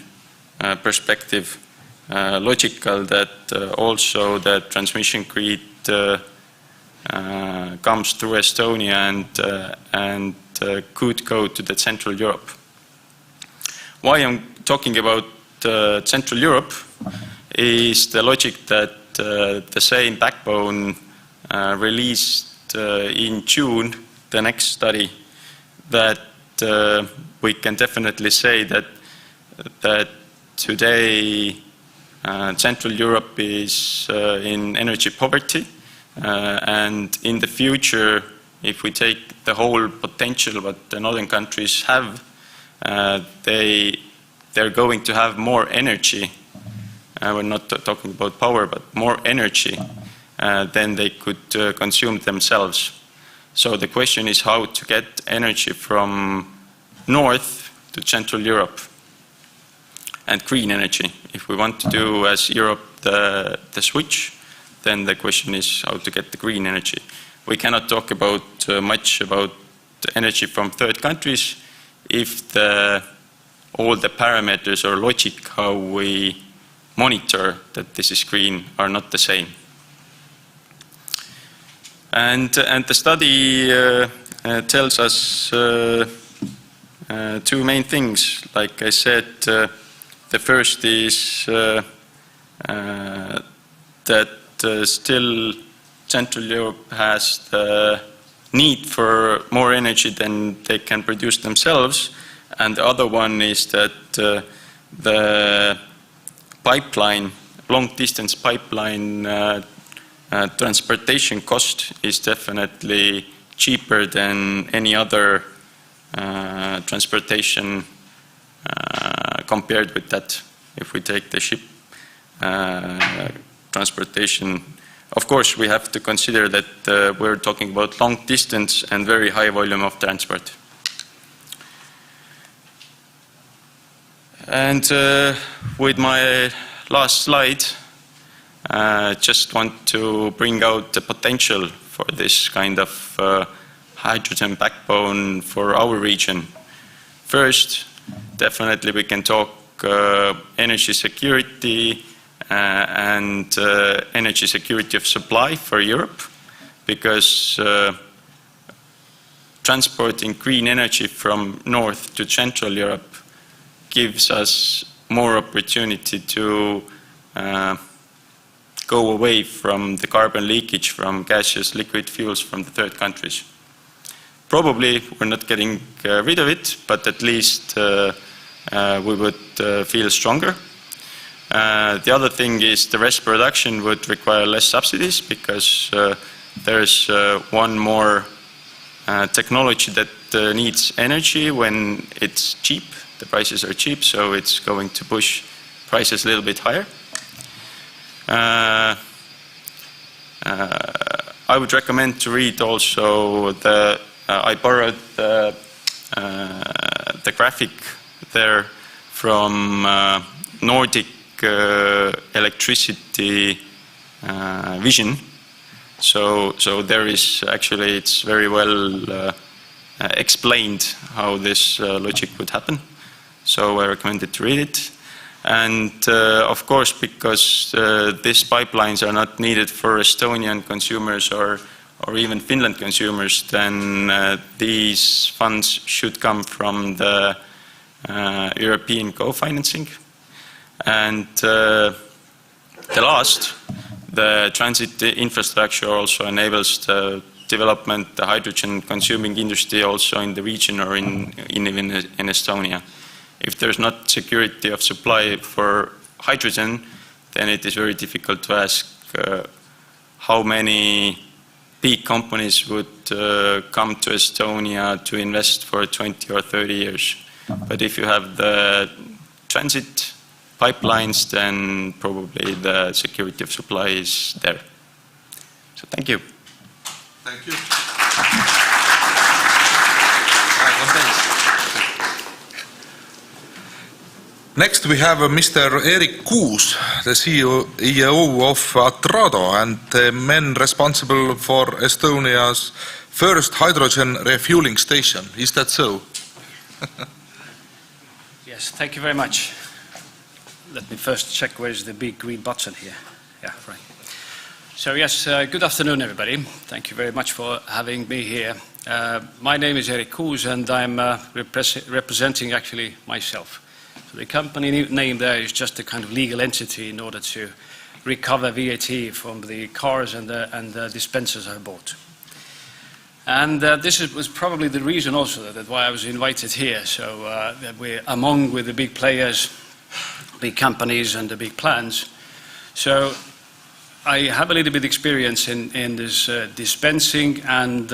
perspective, logical that also the transmission grid comes through Estonia and could go to the Central Europe. Why I'm talking about Central Europe is the logic that the same backbone released in June, the next study, that we can definitely say that today Central Europe is in energy poverty, and in the future, if we take the whole potential what the northern countries have, they're going to have more energy. We're not talking about power, but more energy than they could consume themselves. So the question is how to get energy from north to Central Europe, and green energy. If we want to do as Europe the switch, then the question is how to get the green energy. We cannot talk about much about the energy from third countries if all the parameters or logic how we monitor that this is green are not the same. And the study tells us 2 main things. Like I said, the first is that still Central Europe has the need for more energy than they can produce themselves, and the other one is that the pipeline, long-distance pipeline transportation cost is definitely cheaper than any other transportation compared with that. If we take the ship transportation, of course we have to consider that we're talking about long distance and very high volume of transport. And with my last slide, just want to bring out the potential for this kind of hydrogen backbone for our region. First, definitely we can talk energy security and energy security of supply for Europe, because transporting green energy from North to Central Europe gives us more opportunity to go away from the carbon leakage from gaseous liquid fuels from the third countries. Probably we're not getting rid of it, but at least we would feel stronger. The other thing is the rest production would require less subsidies, because there's one more technology that needs energy when it's cheap. The prices are cheap, so it's going to push prices a little bit higher. I would recommend to read also the, I borrowed the graphic there from Nordic electricity vision. So there is actually, it's very well explained how this logic would happen. So I recommend to read it. And of course, because these pipelines are not needed for Estonian consumers or even Finland consumers, then these funds should come from the European co-financing. And the last, the transit infrastructure also enables the development, the hydrogen consuming industry also in the region or even in Estonia. If there's not security of supply for hydrogen, then it is very difficult to ask how many big companies would come to Estonia to invest for 20 or 30 years. But if you have the transit pipelines, then probably the security of supply is there. So thank you. Thank you. Next we have Mr. Erik Kuus, the CEO of Atrado and the man responsible for Estonia's first hydrogen refueling station. Is that so? Yes, thank you very much. Let me first check where's the big green button here. Yeah, right. So yes, good afternoon everybody. Thank you very much for having me here. My name is Erik Kuus and I'm representing actually myself. So the company name there is just a kind of legal entity in order to recover VAT from the cars and the dispensers I bought. And this was probably the reason also that why I was invited here. So that we're among with the big players, big companies and the big plans. So I have a little bit experience in this dispensing and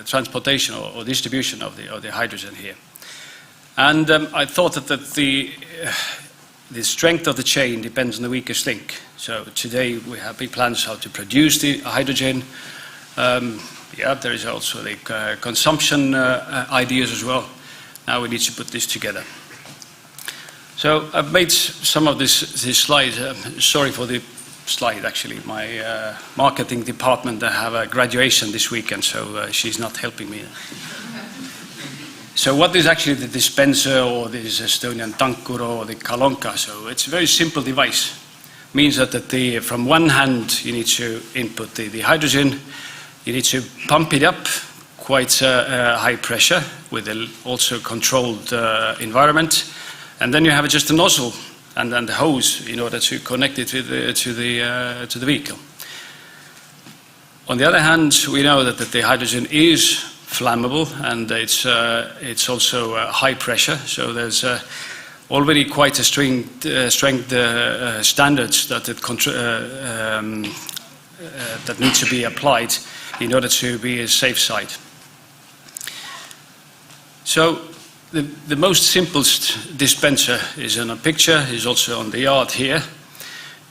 transportation or distribution of the hydrogen here. And I thought that the strength of the chain depends on the weakest link. So today we have big plans how to produce the hydrogen. Yeah, there is also the consumption ideas as well. Now we need to put this together. So I've made some of this slide. Sorry for the slide, actually. My marketing department, they have a graduation this weekend, so she's not helping me. So what is actually the dispenser or this Estonian tankuro or the kalonka? So it's a very simple device. Means that from one hand you need to input the hydrogen, you need to pump it up quite high pressure with also controlled environment, and then you have just a nozzle and then the hose in order to connect it to the vehicle. On the other hand, we know that the hydrogen is flammable and it's also high pressure. So there's already quite a strength standards that that need to be applied in order to be a safe side. So the most simplest dispenser is in a picture, is also on the yard here.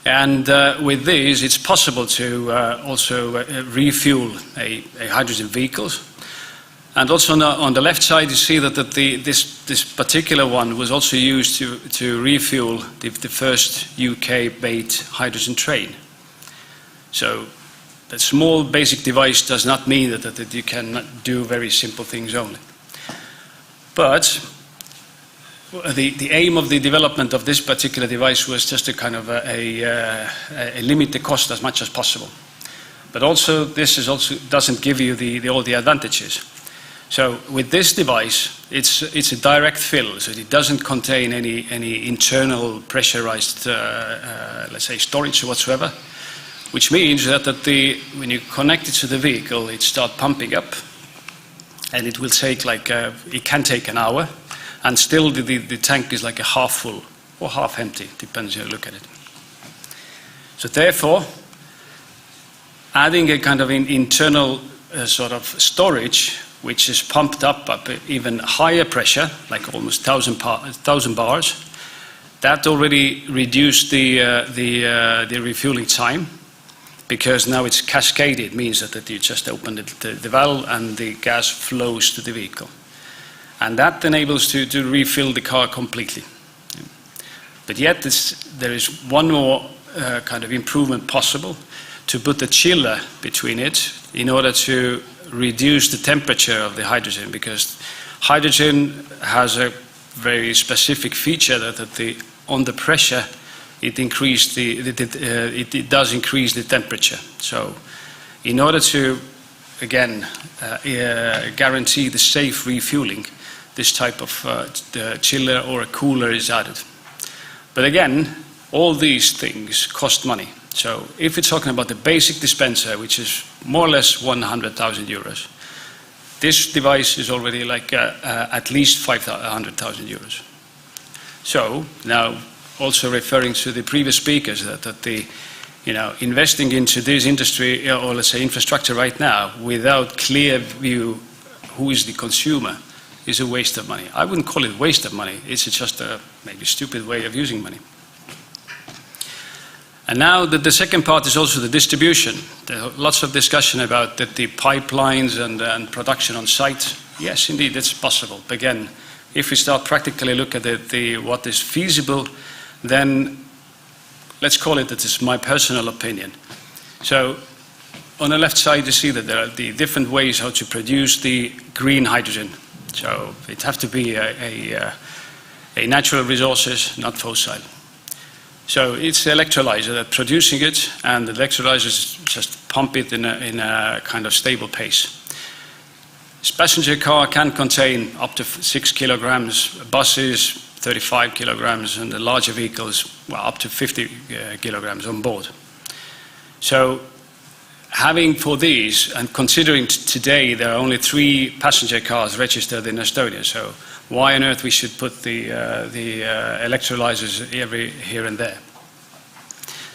And with these, it's possible to also refuel a hydrogen vehicle. And also on the left side, you see that this particular one was also used to refuel the first UK-made hydrogen train. So that small basic device does not mean that you can do very simple things only. But the aim of the development of this particular device was just to kind of limit the cost as much as possible. But also, this doesn't give you all the advantages. So with this device, it's a direct fill, so it doesn't contain any internal pressurized, let's say, storage whatsoever, which means that when you connect it to the vehicle, it starts pumping up, and it will take it can take an hour, and still the tank is like a half full or half empty, depends how you look at it. So therefore, adding a kind of internal sort of storage, which is pumped up even higher pressure, like almost 1,000 bars, that already reduced the refueling time, because now it's cascaded, means that you just open the valve and the gas flows to the vehicle. And that enables to refill the car completely. But yet there is one more kind of improvement possible, to put a chiller between it in order to reduce the temperature of the hydrogen, because hydrogen has a very specific feature that on the pressure it does increase the temperature. So in order to again guarantee the safe refueling, this type of chiller or a cooler is added. But again, all these things cost money. So if we're talking about the basic dispenser, which is more or less 100,000 euros, this device is already like at least 500,000 euros. So now, also referring to the previous speakers, that investing into this industry, or let's say infrastructure right now, without clear view who is the consumer, is a waste of money. I wouldn't call it waste of money. It's just a maybe stupid way of using money. And now the second part is also the distribution. There are lots of discussion about the pipelines and production on site. Yes, indeed, it's possible. But again, if we start practically look at what is feasible, then let's call it that is my personal opinion. So on the left side, you see that there are the different ways how to produce the green hydrogen. So it has to be a natural resources, not fossil. So it's the electrolyzer that's producing it, and the electrolyzers just pump it in a kind of stable pace. This passenger car can contain up to 6 kilograms, buses 35 kilograms, and the larger vehicles, well, up to 50 kilograms on board. So having for these, and considering today there are only 3 passenger cars registered in Estonia, so why on earth we should put the electrolyzers here and there?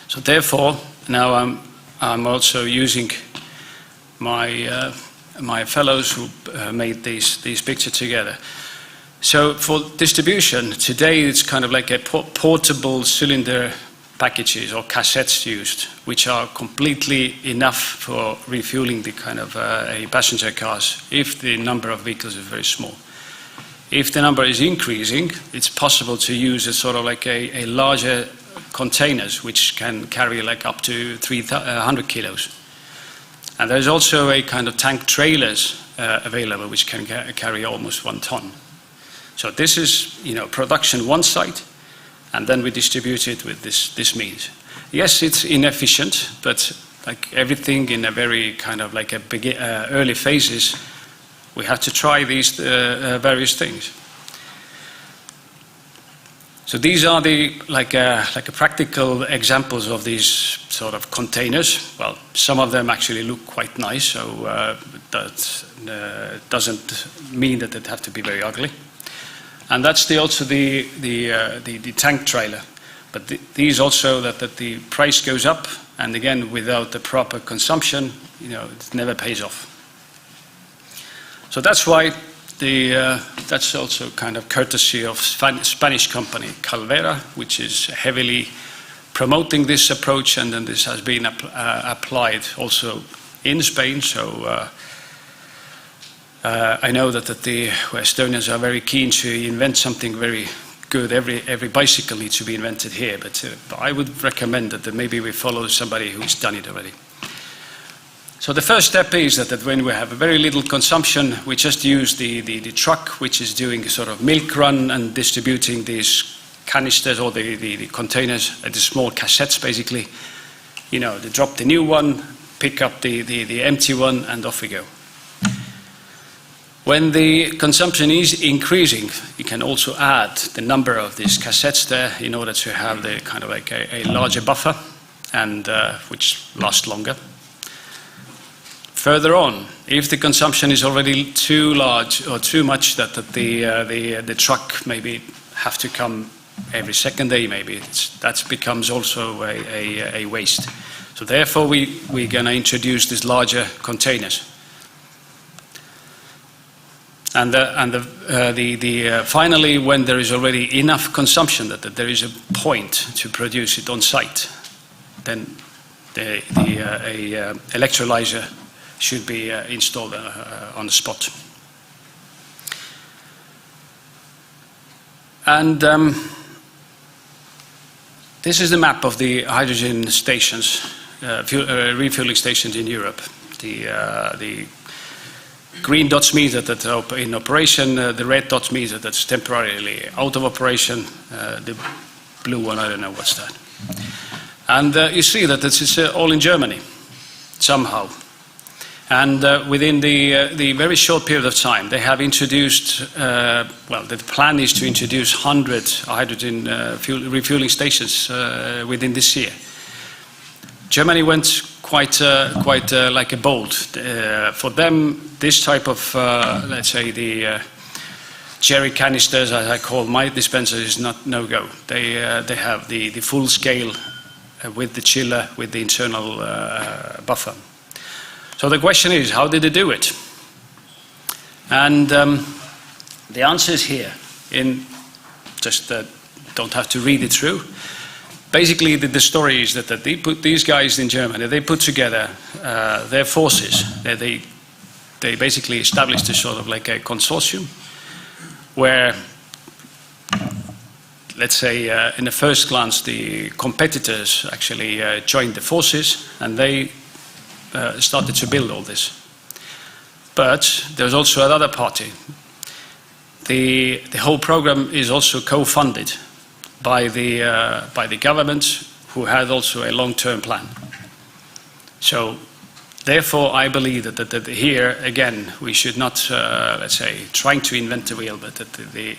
So therefore, now I'm also using my fellows who made these pictures together. So for distribution, today it's kind of like a portable cylinder packages or cassettes used, which are completely enough for refueling the kind of a passenger cars if the number of vehicles is very small. If the number is increasing, it's possible to use a sort of like a larger containers, which can carry like up to 300 kilos. And there's also a kind of tank trailers available, which can carry almost 1 ton. So this is, production one site, and then we distribute it with this means. Yes, it's inefficient, but like everything in a very kind of like early phases, we have to try these various things. So these are like practical examples of these sort of containers. Well, some of them actually look quite nice, so that doesn't mean that they have to be very ugly. And that's also the tank trailer. But these also that the price goes up, and again without the proper consumption, it never pays off. So that's why that's also kind of courtesy of Spanish company Calvera, which is heavily promoting this approach, and then this has been applied also in Spain. So I know that the Estonians are very keen to invent something very good. Every bicycle needs to be invented here, but I would recommend that maybe we follow somebody who's done it already. So the first step is that when we have a very little consumption, we just use the truck, which is doing a sort of milk run and distributing these canisters or the containers, the small cassettes basically. They drop the new one, pick up the empty one, and off we go. When the consumption is increasing, you can also add the number of these cassettes there in order to have the kind of like a larger buffer, and which lasts longer. Further on, if the consumption is already too large or too much that the truck maybe have to come every second day, maybe that becomes also a waste. So therefore, we're going to introduce these larger containers. And finally, when there is already enough consumption that there is a point to produce it on site, then the electrolyzer should be installed on the spot. And this is the map of the hydrogen stations, refueling stations in Europe. The green dots mean that are in operation, the red dots mean that that's temporarily out of operation, the blue one, I don't know what's that. And you see that it's all in Germany, somehow. And within the very short period of time, they have introduced, the plan is to introduce 100 hydrogen refueling stations within this year. Germany went quite like a bold. For them, this type of, let's say, the jerry canisters, as I call my dispenser, is no-go. They have the full scale with the chiller, with the internal buffer. So the question is, how did they do it? And the answer is here. Don't have to read it through. Basically, the story is that they put these guys in Germany. They put together their forces. They basically established a sort of like a consortium, where, let's say, in the first glance, the competitors actually joined the forces, and they started to build all this. But there's also another party. The whole program is also co-funded by the government, who had also a long-term plan. So therefore, I believe that here, again, we should not, let's say, trying to invent the wheel, but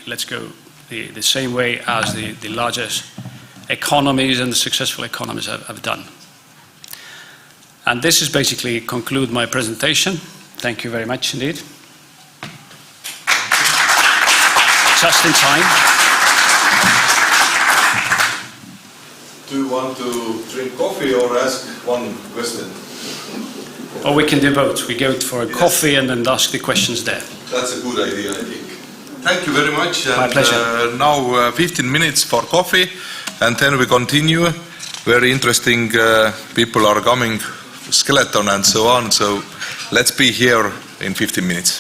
let's go the same way as the largest economies and the successful economies have done. And this is basically conclude my presentation. Thank you very much indeed. Just in time. Do you want to drink coffee or ask one question? Or we can do both. We go for a coffee and then ask the questions there. That's a good idea, I think. Thank you very much. My pleasure. Now 15 minutes for coffee, and then we continue. Very interesting people are coming, skeleton and so on. So let's be here in 15 minutes.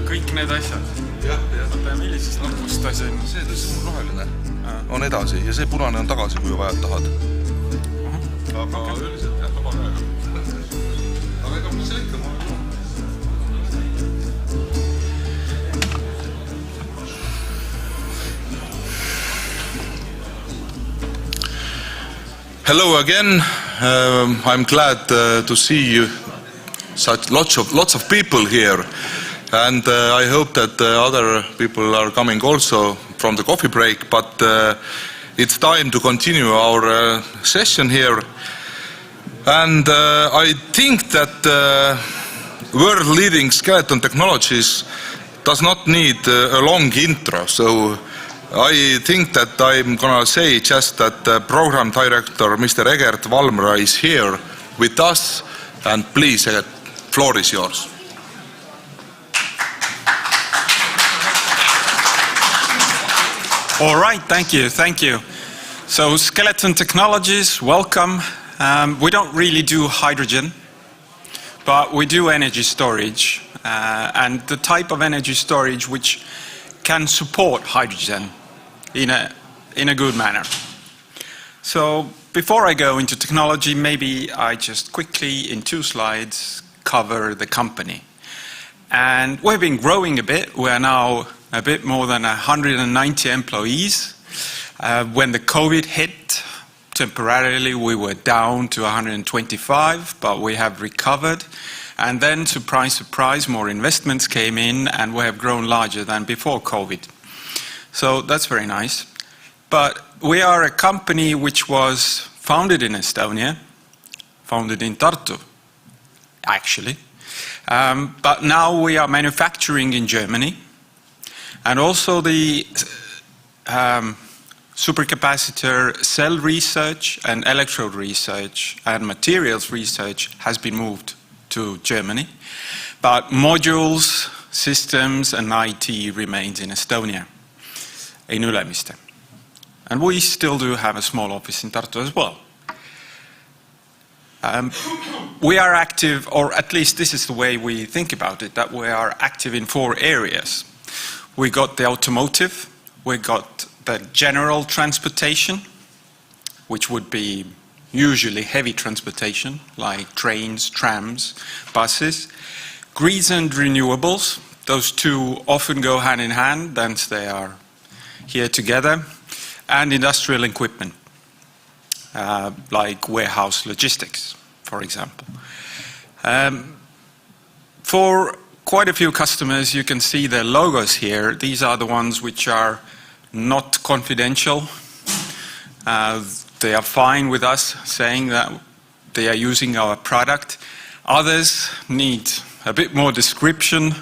kõik need asjad. Oota, millisest nupust ta siin? See on roheline. On edasi ja see punane on tagasi, kui vajad tahad. Aga üldiselt jah, vaba käega. Aga ega mis see ikka ma olen. Hello again. I'm glad to see such lots of people here. And I hope that other people are coming also from the coffee break, but it's time to continue our session here. And I think that world-leading skeleton technologies does not need a long intro, so I think that I'm gonna say just that the program director, Mr. Egert Valmra, is here with us, and please, Egert, floor is yours. All right, thank you. So skeleton technologies, welcome. We don't really do hydrogen, but we do energy storage, and the type of energy storage which can support hydrogen in a good manner. So before I go into technology, maybe I just quickly, in 2 slides, cover the company. And we've been growing a bit. We're now a bit more than 190 employees. When the COVID hit, temporarily we were down to 125, but we have recovered. And then, surprise, surprise, more investments came in and we have grown larger than before COVID. So that's very nice. But we are a company which was founded in Estonia, founded in Tartu, actually. But now we are manufacturing in Germany. And also the supercapacitor cell research and electrode research and materials research has been moved to Germany. But modules, systems and IT remains in Estonia, in Ülemiste. And we still do have a small office in Tartu as well. We are active, or at least this is the way we think about it, that we are active in 4 areas. We got the automotive, we got the general transportation, which would be usually heavy transportation, like trains, trams, buses. Grids and renewables, those 2 often go hand in hand, hence they are here together. And industrial equipment, like warehouse logistics, for example. For quite a few customers, you can see their logos here. These are the ones which are not confidential. They are fine with us saying that they are using our product. Others need a bit more description.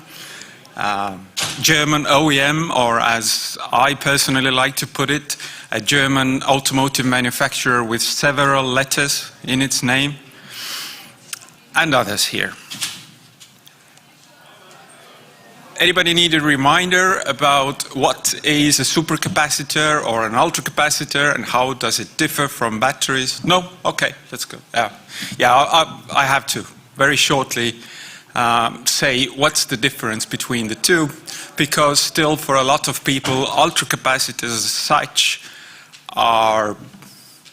German OEM, or as I personally like to put it, a German automotive manufacturer with several letters in its name, and others here. Anybody need a reminder about what is a supercapacitor or an ultracapacitor and how does it differ from batteries? No? Okay, let's go. I have to very shortly say what's the difference between the 2, because still for a lot of people ultracapacitors as such are,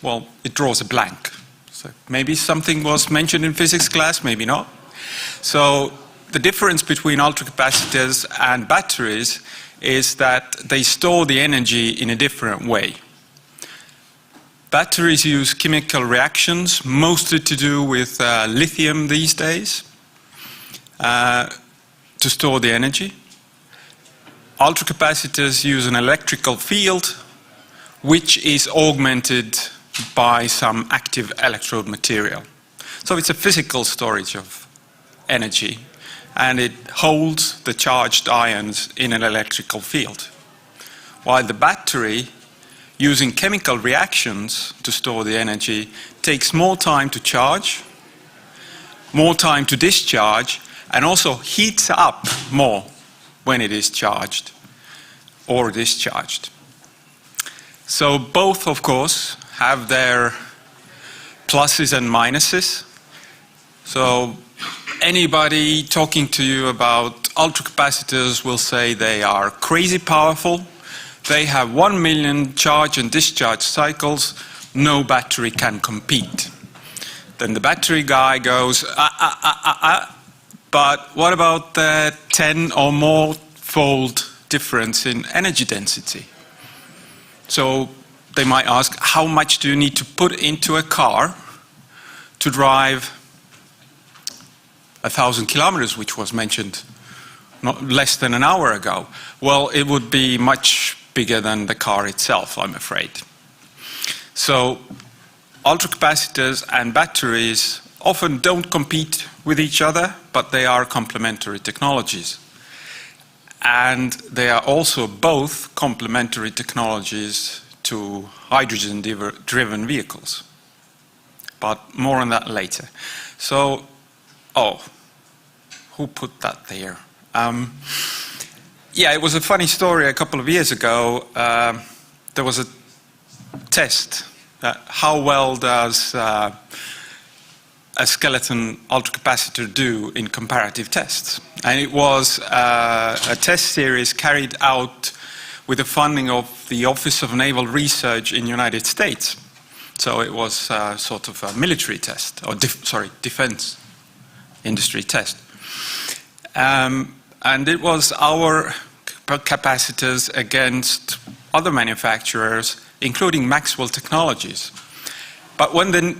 well, it draws a blank. So maybe something was mentioned in physics class, maybe not. So the difference between ultracapacitors and batteries is that they store the energy in a different way. Batteries use chemical reactions, mostly to do with lithium these days, to store the energy. Ultracapacitors use an electrical field which is augmented by some active electrode material. So it's a physical storage of energy, and it holds the charged ions in an electrical field. While the battery using chemical reactions to store the energy takes more time to charge, more time to discharge, and also heats up more when it is charged or discharged. So both, of course, have their pluses and minuses. So anybody talking to you about ultracapacitors will say they are crazy powerful. They have 1 million charge and discharge cycles. No battery can compete. Then the battery guy goes, but what about the 10 or more fold difference in energy density? So they might ask, how much do you need to put into a car to drive 1,000 kilometers, which was mentioned not less than an hour ago? Well, it would be much bigger than the car itself, I'm afraid. So ultracapacitors and batteries often don't compete with each other, but they are complementary technologies. And they are also both complementary technologies to hydrogen-driven vehicles. But more on that later. So, who put that there? Yeah, it was a funny story. A couple of years ago, there was a test. How well does a skeleton ultracapacitor do in comparative tests? And it was a test series carried out with the funding of the Office of Naval Research in the United States. So it was sort of a military test, or defense industry test. And it was our capacitors against other manufacturers, including Maxwell Technologies. But when the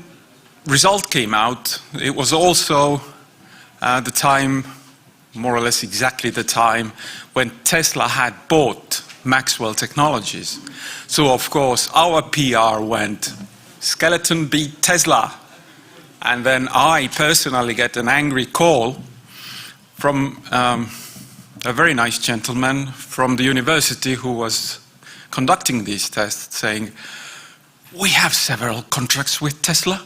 result came out, it was also the time, more or less exactly the time, when Tesla had bought Maxwell Technologies. So of course our PR went, skeleton beat Tesla. And then I personally get an angry call from a very nice gentleman from the university who was conducting these tests, saying, we have several contracts with Tesla.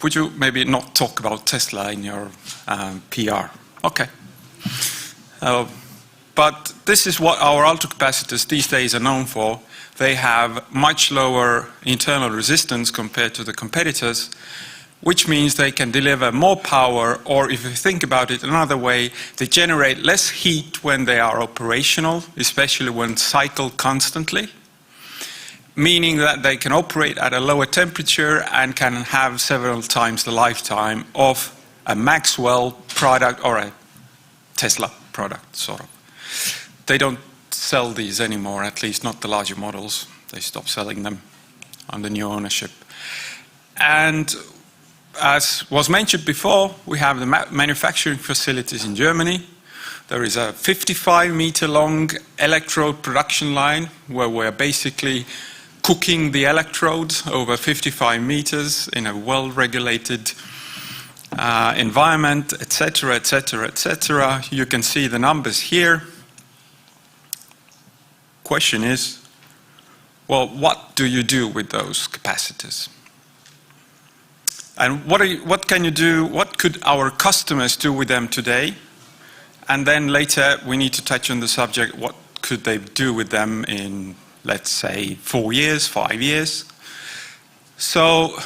Would you maybe not talk about Tesla in your PR? Okay. But this is what our ultracapacitors these days are known for. They have much lower internal resistance compared to the competitors, which means they can deliver more power, or if you think about it another way, they generate less heat when they are operational, especially when cycled constantly, meaning that they can operate at a lower temperature and can have several times the lifetime of a Maxwell product or a Tesla product, sort of. They don't sell these anymore, at least not the larger models. They stopped selling them under new ownership. And as was mentioned before, we have the manufacturing facilities in Germany. There is a 55-meter long electrode production line where we're basically cooking the electrodes over 55 meters in a well-regulated environment, etc., etc., etc. You can see the numbers here. Question is, well, what do you do with those capacitors? And what can you do, what could our customers do with them today? And then later we need to touch on the subject, what could they do with them in, let's say, 4 years, 5 years? So,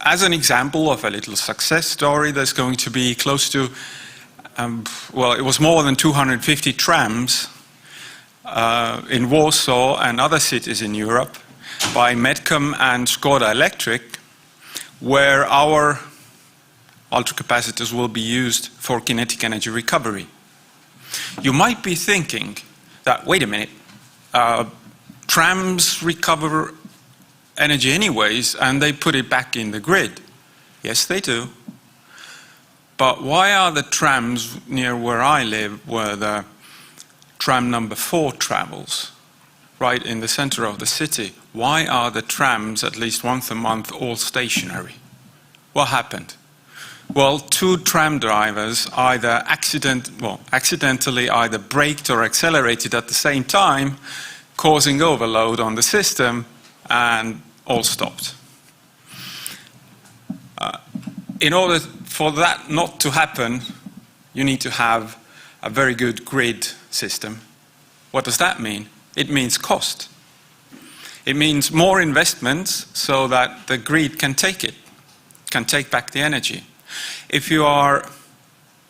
as an example of a little success story, there's going to be close to, it was more than 250 trams in Warsaw and other cities in Europe by Medcom and Skoda Electric, where our ultracapacitors will be used for kinetic energy recovery. You might be thinking that, wait a minute, trams recover energy anyways and they put it back in the grid. Yes, they do. But why are the trams near where I live, where the tram number 4 travels, right in the center of the city, why are the trams at least once a month all stationary? What happened? Well, 2 tram drivers either accidentally either braked or accelerated at the same time causing overload on the system, and all stopped. In order for that not to happen, you need to have a very good grid system. What does that mean? It means cost. It means more investments so that the grid can take it, can take back the energy. If you are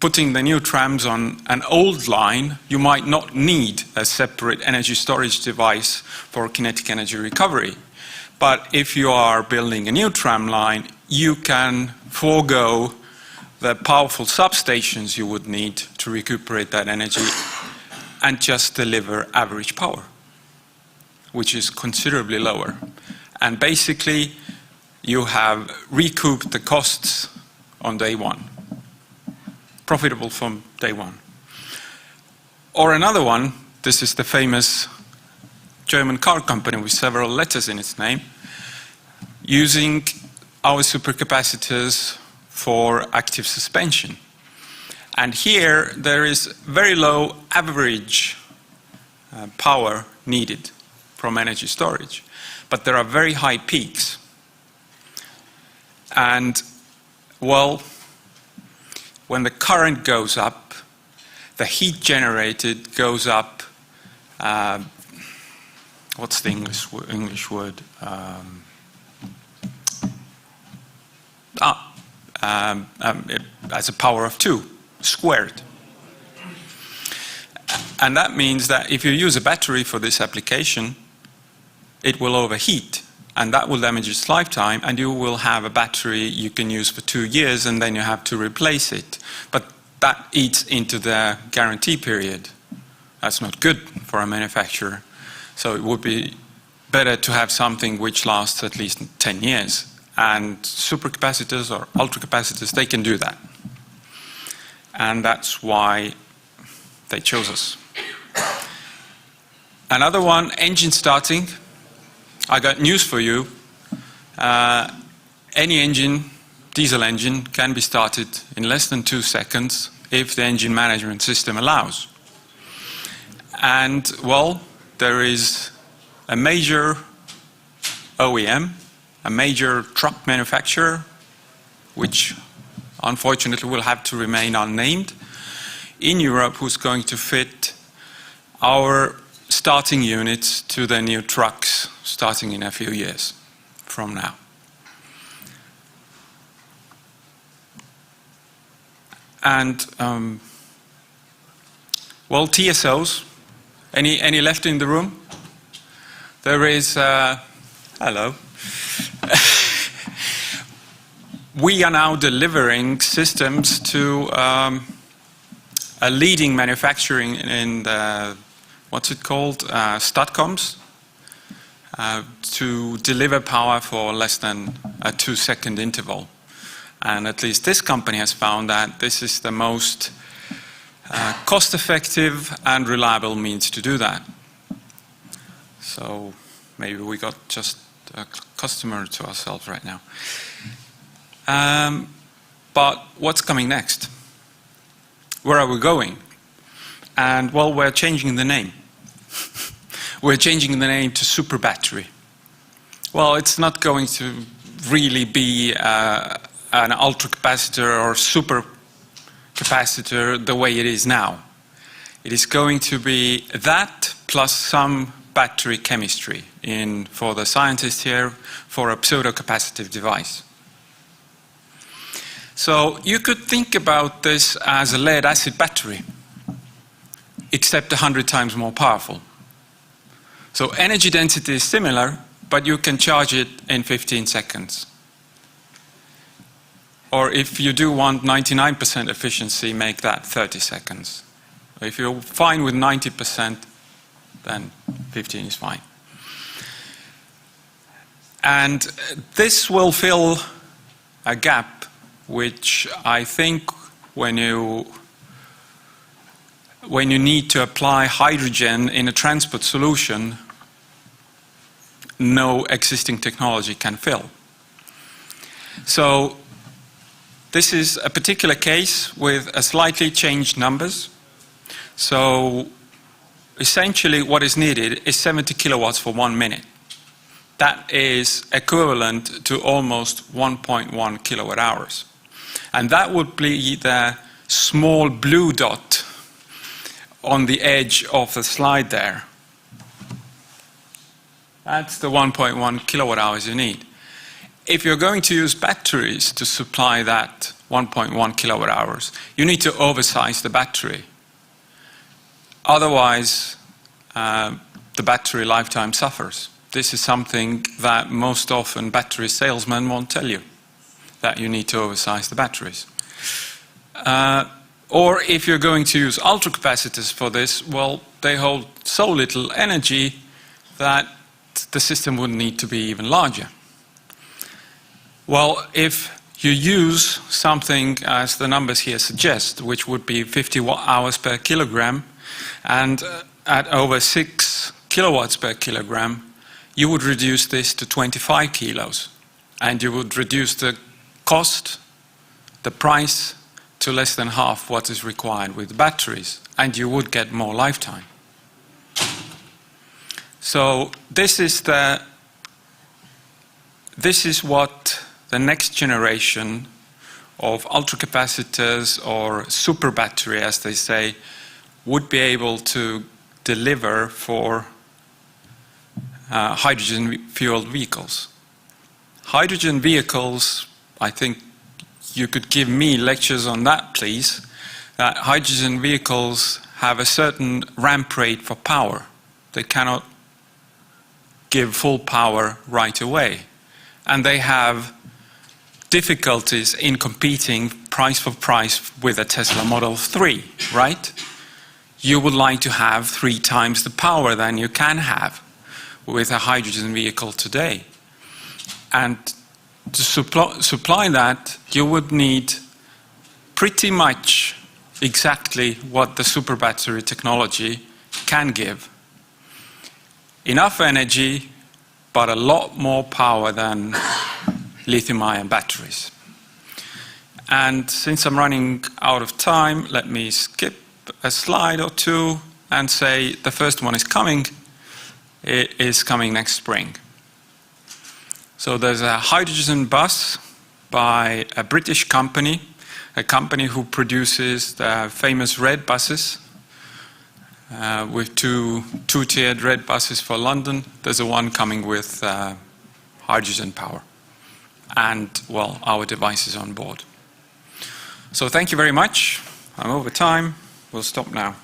putting the new trams on an old line, you might not need a separate energy storage device for kinetic energy recovery. But if you are building a new tram line, you can forego the powerful substations you would need to recuperate that energy and just deliver average power, which is considerably lower. And basically, you have recouped the costs on day one. Profitable from day one. Or another one, this is the famous German car company with several letters in its name, using our supercapacitors for active suspension. And here there is very low average power needed from energy storage, but there are very high peaks. And well, when the current goes up, the heat generated goes up. What's the English word? As a power of 2 squared. And that means that if you use a battery for this application, it will overheat, and that will damage its lifetime, and you will have a battery you can use for 2 years, and then you have to replace it. But that eats into the guarantee period. That's not good for a manufacturer. So it would be better to have something which lasts at least 10 years. And supercapacitors or ultracapacitors, they can do that. And that's why they chose us. Another one, engine starting. I got news for you. Any engine, diesel engine, can be started in less than 2 seconds if the engine management system allows. And, well, there is a major OEM, a major truck manufacturer, which unfortunately will have to remain unnamed, in Europe, who's going to fit our starting units to the new trucks starting in a few years from now. And, well, TSOs, any left in the room? There is, hello. We are now delivering systems to a leading manufacturing in the, what's it called, STATCOMs, to deliver power for less than a 2-second interval. And at least this company has found that this is the most cost-effective and reliable means to do that. So maybe we got just a customer to ourselves right now. But what's coming next? Where are we going? And, well, we're changing the name. We're changing the name to super battery. Well, it's not going to really be an ultracapacitor or super capacitor the way it is now. It is going to be that plus some battery chemistry for the scientists here for a pseudo-capacitive device. So you could think about this as a lead-acid battery, except 100 times more powerful. So energy density is similar, but you can charge it in 15 seconds. Or if you do want 99% efficiency, make that 30 seconds. If you're fine with 90%, then 15 is fine. And this will fill a gap which I think when you need to apply hydrogen in a transport solution, no existing technology can fill. So this is a particular case with a slightly changed numbers. So essentially what is needed is 70 kilowatts for 1 minute. That is equivalent to almost 1.1 kilowatt hours. And that would be the small blue dot on the edge of the slide there. That's the 1.1 kilowatt hours you need. If you're going to use batteries to supply that 1.1 kilowatt hours, you need to oversize the battery. Otherwise, the battery lifetime suffers. This is something that most often battery salesmen won't tell you, that you need to oversize the batteries. Or if you're going to use ultracapacitors for this, well, they hold so little energy that the system would need to be even larger. Well, if you use something as the numbers here suggest, which would be 50 watt-hours per kilogram, and at over 6 kilowatts per kilogram, you would reduce this to 25 kilos. And you would reduce the cost, the price, to less than half what is required with batteries. And you would get more lifetime. So this is what the next generation of ultracapacitors, or super battery as they say, would be able to deliver for hydrogen-fueled vehicles. Hydrogen vehicles, I think you could give me lectures on that, please. Hydrogen vehicles have a certain ramp rate for power. They cannot give full power right away. And they have difficulties in competing price for price with a Tesla Model 3, right? You would like to have 3 times the power than you can have with a hydrogen vehicle today. And to supply that, you would need pretty much exactly what the super battery technology can give. Enough energy, but a lot more power than lithium-ion batteries. And since I'm running out of time, let me skip a slide or two and say the first one is coming. It is coming next spring. So there's a hydrogen bus by a British company, a company who produces the famous red buses, with two-tiered red buses for London. There's a one coming with hydrogen power. And, well, our devices on board. So thank you very much. I'm over time. We'll stop now.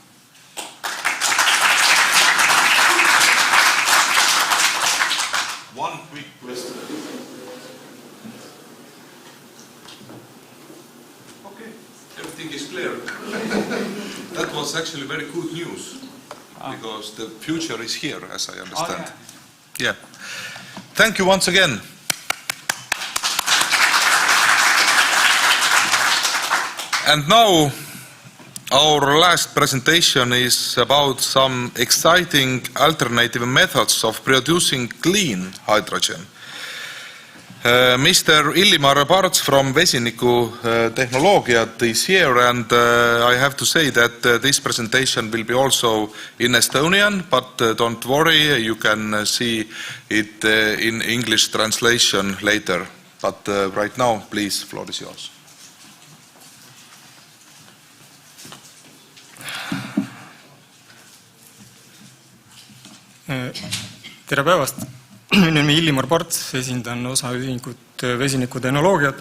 One quick question. Okay, everything is clear. That was actually very good news, because the future is here, as I understand. Oh, yeah. Thank you once again. And now, our last presentation is about some exciting alternative methods of producing clean hydrogen. Mr. Illimar Parts from Vesiniku Tehnoloogiad is here, and I have to say that this presentation will be also in Estonian, but don't worry, you can see it in English translation later. But right now, please, floor is yours. Tere päevast! Minu nimi Illimar Parts, esindan osaühingut Vesiniku Tehnoloogiad.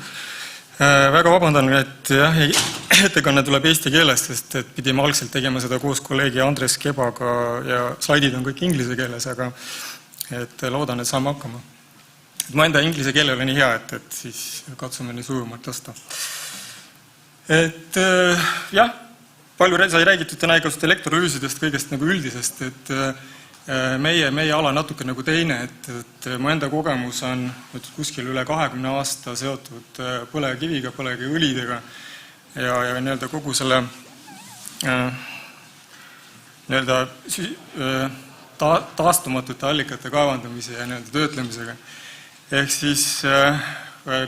Väga vabandan, et ettekanne tuleb eesti keeles, sest et pidime algselt tegema seda koos kolleegi Andres Kebaga ja slaidid on kõik inglise keeles, aga loodan, et saame hakkama. Mu enda inglise keele oli nii hea, et siis katsume nii sujumalt tõsta. Jah, palju sai räägitud täna igast elektrolüüsidest, kõigest nagu üldisest, et meie ala natuke nagu teine, et mu enda kogemus on kuskil üle 20 aasta seotud põlevkiviga, põlevkiviõlidega ja nii-öelda kogu selle nii-öelda taastumatute allikate kaevandamise ja nii-öelda töötlemisega. Ehk siis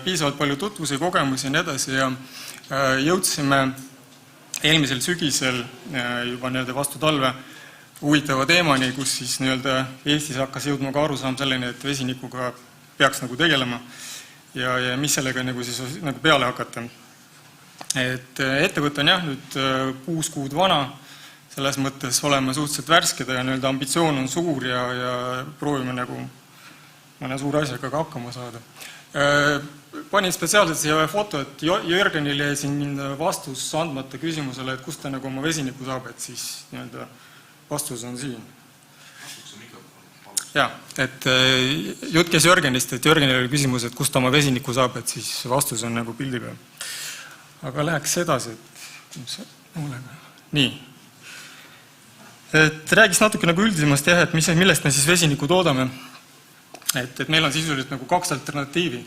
piisavalt palju tutvusi, kogemusi ja nii edasi ja jõudsime eelmisel sügisel juba nii-öelda vastu talve huvitava teemani, kus siis nii-öelda Eestis hakkas jõudma ka arusaam selleni, et vesinikuga peaks nagu tegelema ja mis sellega nagu siis nagu peale hakata. Et ettevõte on jah nüüd 6 kuud vana, selles mõttes oleme suhteliselt värsked ja nii-öelda ambitsioon on suur ja proovime nagu mõne suure asjaga ka hakkama saada. Panin spetsiaalselt siia foto, et Jörgenil jäi siin vastus andmata küsimusele, et kust ta nagu oma vesiniku saab, et siis nii-öelda vastus on siin. Ja, et jutt käis Jörgenist, et Jörgenil oli küsimus, et kust ta oma vesiniku saab, et siis vastus on nagu pildi peal. Aga läheks edasi, nii. Et räägiks natuke nagu üldisemast jah, et millest me siis vesiniku toodame. Et meil on sisuliselt nagu 2 alternatiivi.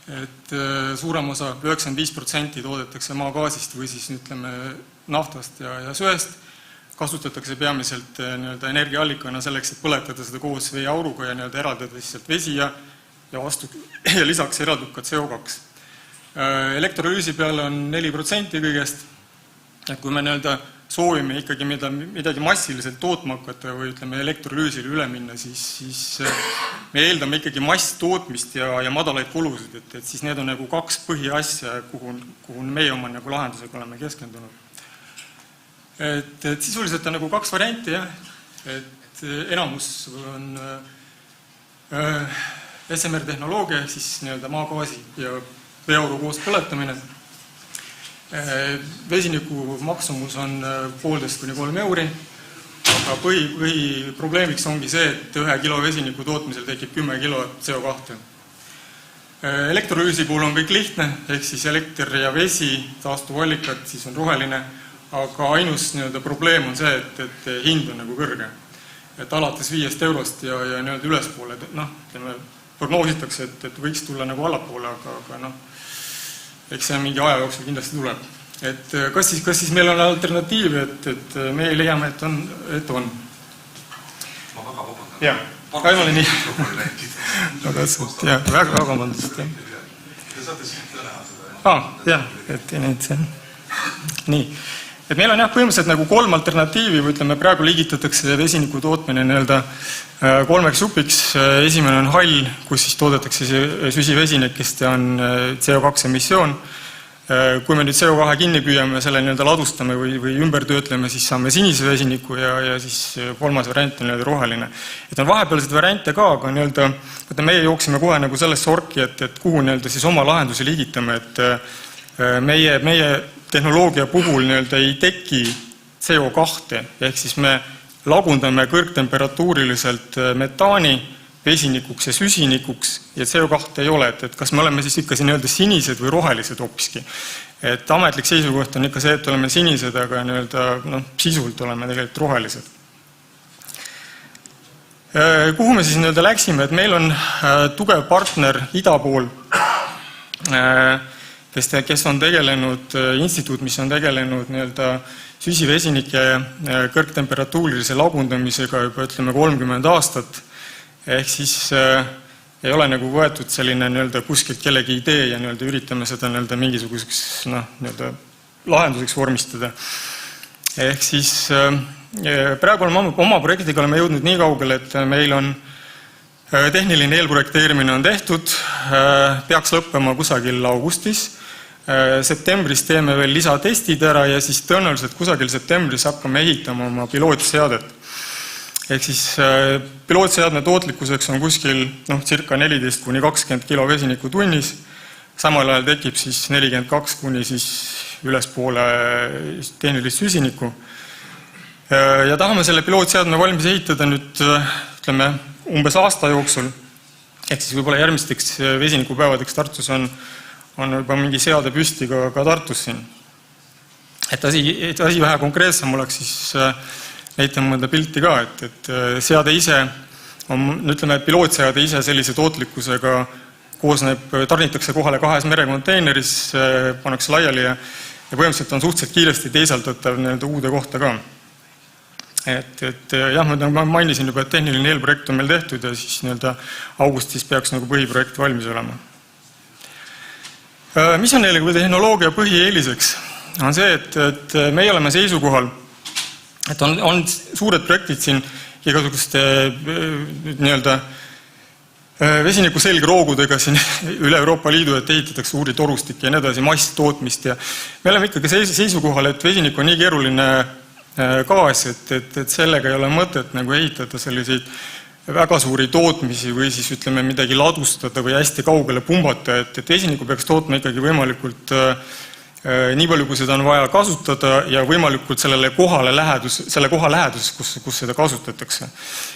Et suurem osa, 95% toodetakse maagaasist või siis ütleme naftast ja söest. Kasutatakse peamiselt nii-öelda energiaallikana selleks, et põletada seda koos veeauruga ja nii-öelda eraldada siis sealt vesi ja lisaks eraldub ka CO2. Elektrolüüsi peal on 4% kõigest. Et kui me nii-öelda soovime ikkagi midagi massiliselt tootma hakata või ütleme elektrolüüsile üle minna, siis me eeldame ikkagi masstootmist ja madalaid kulusid, et siis need on nagu 2 põhiasja, kuhu meie oma nagu lahendusega oleme keskendunud. Et sisuliselt on nagu 2 varianti, jah. Et enamus on SMR tehnoloogia, siis nii-öelda maagaasi ja veeauru koos põletamine. Vesiniku maksumus on 1,5 kuni 3 euri, aga põhiprobleemiks ongi see, et 1 kilo vesiniku tootmisel tekib 10 kilo CO2. Elektrolüüsi puhul on kõik lihtne, ehk siis elekter ja vesi, taastuvallikad, siis on roheline, aga ainus nii-öelda probleem on see, et hind on nagu kõrge. Et alates 5 eurost ja nii-öelda ülespoole, prognoositakse, et võiks tulla nagu allapoole, aga eks see mingi aja jooksul kindlasti tuleb. Et kas siis meil on alternatiiv, et me leiame, et on. Ma väga vabandan. Jah, aga oli nii. Väga vabandust. Te saate siit näha seda. Jah, et neid see on. Nii. Et meil on jah põhimõtteliselt nagu 3 alternatiivi, või ütleme praegu liigitatakse vesiniku tootmine nii-öelda 3 jupiks. Esimene on hall, kus siis toodetakse süsivesinikest ja on CO2 emissioon. Kui me nüüd CO2 kinni püüame, selle nii-öelda ladustame või ümber töötleme, siis saame sinise vesiniku ja siis 3. variant on nii-öelda roheline. Et on vahepealseid variante ka, aga nii-öelda meie jooksime kohe nagu sellesse orki, et kuhu nii-öelda siis oma lahendusi liigitame, et meie tehnoloogia puhul nii-öelda ei teki CO2, ehk siis me lagundame kõrgtemperatuuriliselt metaani vesinikuks ja süsinikuks ja CO2 ei ole, et kas me oleme siis ikka nii-öelda sinised või rohelised hoopiski. Et ametlik seisukoht on ikka see, et oleme sinised, aga nii-öelda sisult oleme tegelikult rohelised. Kuhu me siis nii-öelda läksime, et meil on tugev partner ida pool, kes on tegelenud, instituut, mis on tegelenud nii-öelda süsivesinike kõrgtemperatuurilise lagundamisega juba ütleme 30 aastat, ehk siis ei ole nagu võetud selline nii-öelda kuskilt kellegi idee ja nii-öelda üritame seda nii-öelda mingisuguseks nii-öelda lahenduseks vormistada. Ehk siis praegu oma projektiga oleme jõudnud nii kaugele, et meil on tehniline eelprojekteerimine on tehtud, peaks lõppema kusagil augustis. Septembris teeme veel lisatestid ära ja siis tõenäoliselt kusagil septembris hakkame ehitama oma pilootseadet. Ehk siis pilootseadme tootlikkuseks on kuskil circa 14 kuni 20 kilo vesiniku tunnis. Samal ajal tekib siis 42 kuni siis ülespoole tehnilist süsinikku. Ja tahame selle pilootseadme valmis ehitada nüüd, ütleme, umbes aasta jooksul. Ehk siis võib-olla järgmisteks vesinikupäevadeks Tartus on juba mingi seade püsti ka Tartus siin. Et asi vähe konkreetsem oleks, siis näitan mõnda pilti ka, et seade ise, ütleme, pilootseade ise sellise tootlikkusega koosneb, tarnitakse kohale 2 merekonteineris, pannakse laiali ja põhimõtteliselt on suhteliselt kiiresti teisaldatav uude kohta ka. Et jah, ma mainisin juba, et tehniline eelprojekt on meil tehtud ja siis augustis peaks põhiprojekt valmis olema. Mis on neile tehnoloogia põhieeliseks? On see, et meie oleme seisukohal, Et on suured projektid siin igasuguste nii-öelda vesiniku selgroogudega siin üle Euroopa Liidu, et ehitatakse suuri torustikke ja nii edasi, masstootmist ja me oleme ikkagi seisukohal, et vesinik on nii keeruline gaas, et sellega ei ole mõtet nagu ehitada selliseid väga suuri tootmisi või siis ütleme midagi ladustada või hästi kaugele pumbata, et vesiniku peaks tootma ikkagi võimalikult nii palju, kui seda on vaja kasutada ja võimalikult selle koha läheduses, kus seda kasutatakse.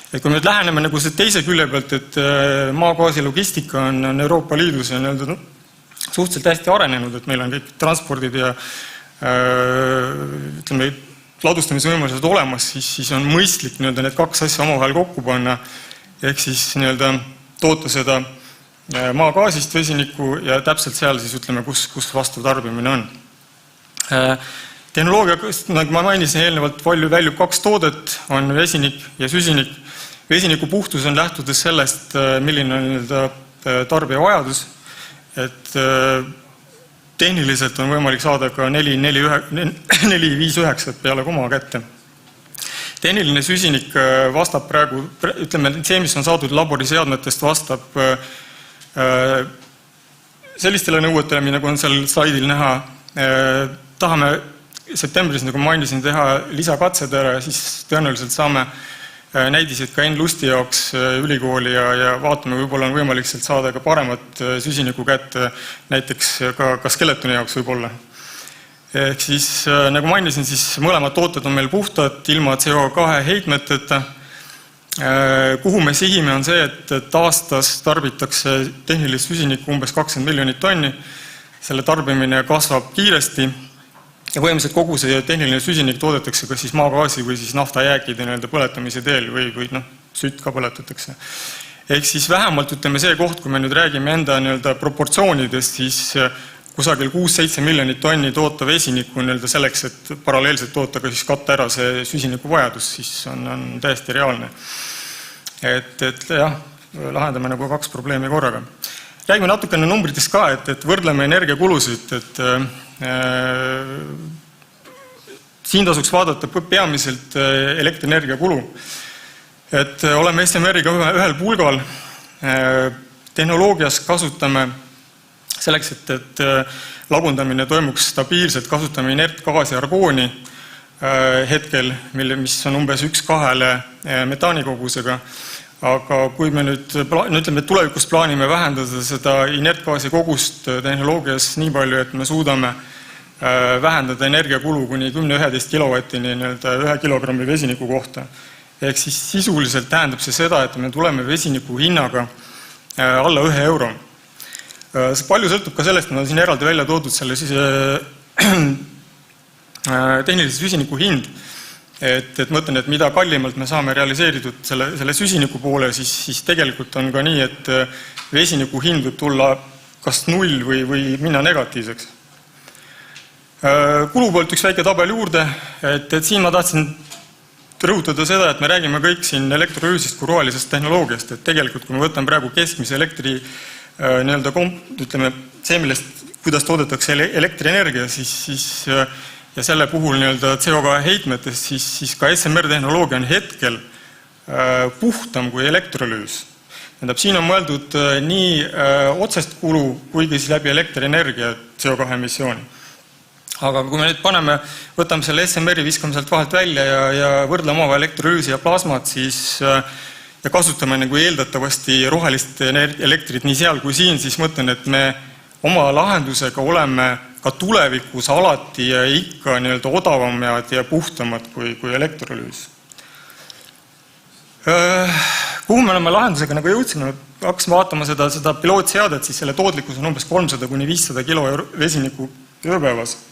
Et kui me läheneme nagu see teise külje pealt, et maagaasi logistika on Euroopa Liidus ja suhteliselt hästi arenenud, et meil on kõik transpordid ja ütleme, ladustamisvõimalused olemas, siis on mõistlik need kaks asja omavahel kokku panna, ehk siis toota seda maagaasist vesinikku ja täpselt seal siis ütleme, kus vastav tarbimine on. Tehnoloogia, nagu ma mainisin eelnevalt, väljub kaks toodet, on vesinik ja süsinik. Vesiniku puhtus on lähtudes sellest, milline on tarbija vajadus, et tehniliselt on võimalik saada ka 4,5,9 peale koma kätte. Tehniline süsinik vastab praegu, ütleme, see, mis on saadud laboriseadmetest, vastab sellistele nõuetele, nagu on seal slaidil näha. Tahame septembris, nagu mainisin, teha lisakatsed ära ja siis tõenäoliselt saame näidised ka Enlusti jaoks ülikooli ja vaatame, võib-olla on võimalik sealt saada ka paremat süsiniku kätte, näiteks ka Skeletoni jaoks võib-olla. Ehk siis, nagu mainisin, siis mõlemad tooted on meil puhtad, ilma CO2 heitmeteta. Kuhu me sihime on see, et aastas tarbitakse tehnilist süsinikku umbes 20 miljonit tonni. Selle tarbimine kasvab kiiresti ja põhimõtteliselt kogu see tehniline süsinik toodetakse kas siis maagaasi või siis naftajääkide põletamise teel või sütt ka põletatakse. Ehk siis vähemalt ütleme see koht, kui me nüüd räägime enda proportsioonidest, siis kusagil 6-7 miljonit tonni toota vesinikku selleks, et paralleelselt toota ka siis katta ära see süsiniku vajadus, siis on täiesti reaalne. Et jah, lahendame nagu kaks probleemi korraga. Räägime natukene numbritest ka, et võrdleme energiakulusid, et siin tasuks vaadata peamiselt elektrienergia kulu. Et oleme SMR-iga ühel pulgal, tehnoloogias kasutame selleks, et lagundamine toimuks stabiilselt, kasutame inertgaasi argooni hetkel, mis on umbes 1-2 metaanikogusega. Aga kui me nüüd ütleme, et tulevikus plaanime vähendada seda inertgaasi kogust tehnoloogias nii palju, et me suudame vähendada energiakulu kuni 10-11 kilovatini 1 kilogrammi vesiniku kohta. Ehk siis sisuliselt tähendab see seda, et me tuleme vesiniku hinnaga alla 1 euro. See palju sõltub ka sellest, et on siin eraldi välja toodud selle tehnilise süsiniku hind. Et mõtlen, et mida kallimalt me saame realiseeritud selle süsiniku poole, siis tegelikult on ka nii, et vesiniku hind võib tulla kas 0 või minna negatiivseks. Kulu poolt üks väike tabel juurde, et siin ma tahtsin rõhutada seda, et me räägime kõik siin elektrolüüsist kui rohelisest tehnoloogiast, et tegelikult kui me võtame praegu keskmise elektri ütleme, see, millest, kuidas toodetakse elektrienergia, siis ja selle puhul CO2 heitmetest, siis ka SMR-tehnoloogia on hetkel puhtam kui elektrolüüs. Siin on mõeldud nii otsest kulu, kuigi siis läbi elektrienergia CO2 emissiooni. Aga kui me nüüd võtame selle SMR-i, viskame sealt vahelt välja ja võrdleme omavahel elektrolüüsi ja plasmat, siis ja kasutame nagu eeldatavasti rohelist elektrit nii seal kui siin, siis mõtlen, et me oma lahendusega oleme ka tulevikus alati ja ikka odavamad ja puhtamad kui elektrolüüs. Kuhu me oleme lahendusega nagu jõudsime? Hakkasime vaatama seda pilootseadet, siis selle tootlikkus on umbes 300-500 kilo vesiniku ööpäevas.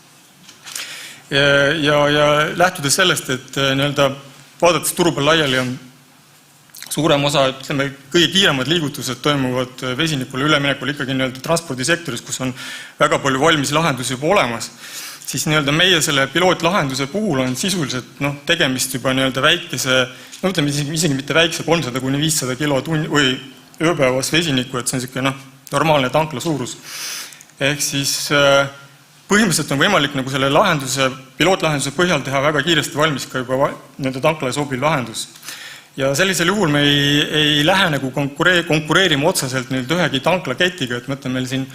Ja lähtudes sellest, et vaadates turu peal laiali on suurem osa, ütleme, kõige kiiremad liigutused toimuvad vesinikule üleminekul ikkagi transpordisektoris, kus on väga palju valmis lahendusi juba olemas, siis meie selle pilootlahenduse puhul on sisuliselt tegemist juba väikese, ütleme isegi mitte väikse 300-500 kilo või ööpäevas vesiniku, et see on normaalne tankla suurus. Ehk siis põhimõtteliselt on võimalik nagu selle lahenduse, pilootlahenduse põhjal teha väga kiiresti valmis ka juba nende tanklale sobiv lahendus. Ja sellisel juhul me ei lähe nagu konkureerima otseselt ühegi tanklaketiga, et mõtleme, meil siin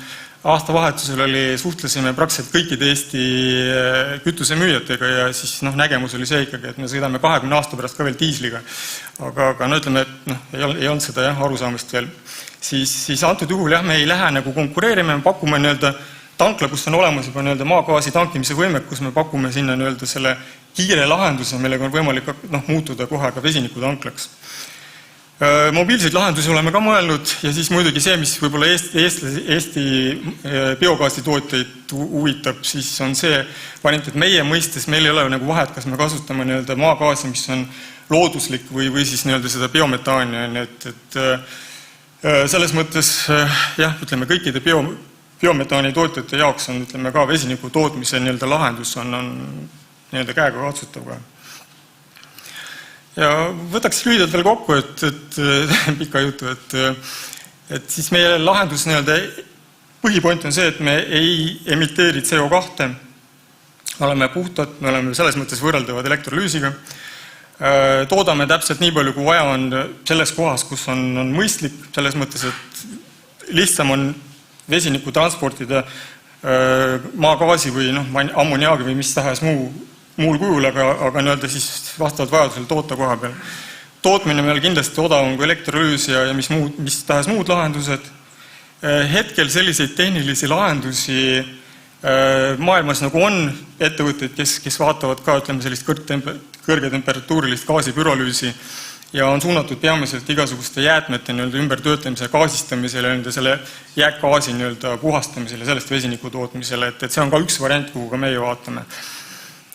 aastavahetusel suhtlesime praktiliselt kõikide Eesti kütusemüüjatega ja siis nägemus oli see ikkagi, et me sõidame 20 aasta pärast ka veel diisliga. Aga ütleme, et ei olnud seda arusaamist veel. Siis antud juhul me ei lähe nagu konkureerime, me pakume tankla, kus on olemas juba maagaasi tankimise võimekus, me pakume sinna selle kiire lahenduse, millega on võimalik muutuda kohe ka vesinikutanklaks. Mobiilseid lahendusi oleme ka mõelnud ja siis muidugi see, mis võib-olla Eesti biogaasitootjaid huvitab, siis on see variant, et meie mõistes meil ei ole nagu vahet, kas me kasutame maagaasi, mis on looduslik või siis seda biometaani. Et selles mõttes, ütleme, kõikide biometaani tootjate jaoks on, ütleme, ka vesiniku tootmise lahendus on käega katsutav ka. Ja võtaks lühidalt veel kokku, et pika jutu, et siis meie lahendus põhipoint on see, et me ei emiteeri CO2, me oleme puhtad, me oleme selles mõttes võrreldavad elektrolüüsiga, toodame täpselt nii palju, kui vaja on selles kohas, kus on mõistlik, selles mõttes, et lihtsam on vesinikku transportida maagaasi või ammoniaagi või mis tahes muul kujul, aga siis vastavalt vajadusel toota koha peal. Tootmine meil kindlasti odavam kui elektrolüüs ja mis tahes muud lahendused. Hetkel selliseid tehnilisi lahendusi maailmas nagu on ettevõtteid, kes vaatavad ka sellist kõrgetemperatuurilist gaasipürolüüsi ja on suunatud peamiselt igasuguste jäätmete ümbertöötlemise, gaasistamisele, selle jääkgaasi puhastamisele, sellest vesiniku tootmisele, et see on ka üks variant, kuhu ka meie vaatame.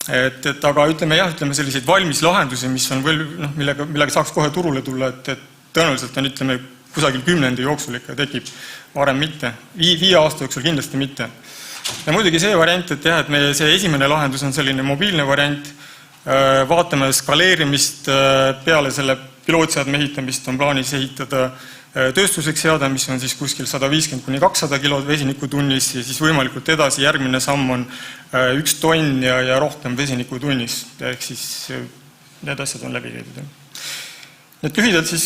Aga ütleme selliseid valmis lahendusi, mis on veel, millega saaks kohe turule tulla, et tõenäoliselt on, ütleme, kusagil 10 jooksul ikka tekib, varem mitte. 5 aasta jooksul kindlasti mitte. Ja muidugi see variant, et meie see esimene lahendus on selline mobiilne variant, vaatame skaleerimist peale selle pilootseadme ehitamist on plaanis ehitada tööstuslik seade, mis on siis kuskil 150–200 kilo vesinikku tunnis ja siis võimalikult edasi järgmine samm on 1 tonn ja rohkem vesinikku tunnis. Ehk siis need asjad on läbi käidud. Nüüd lühidalt siis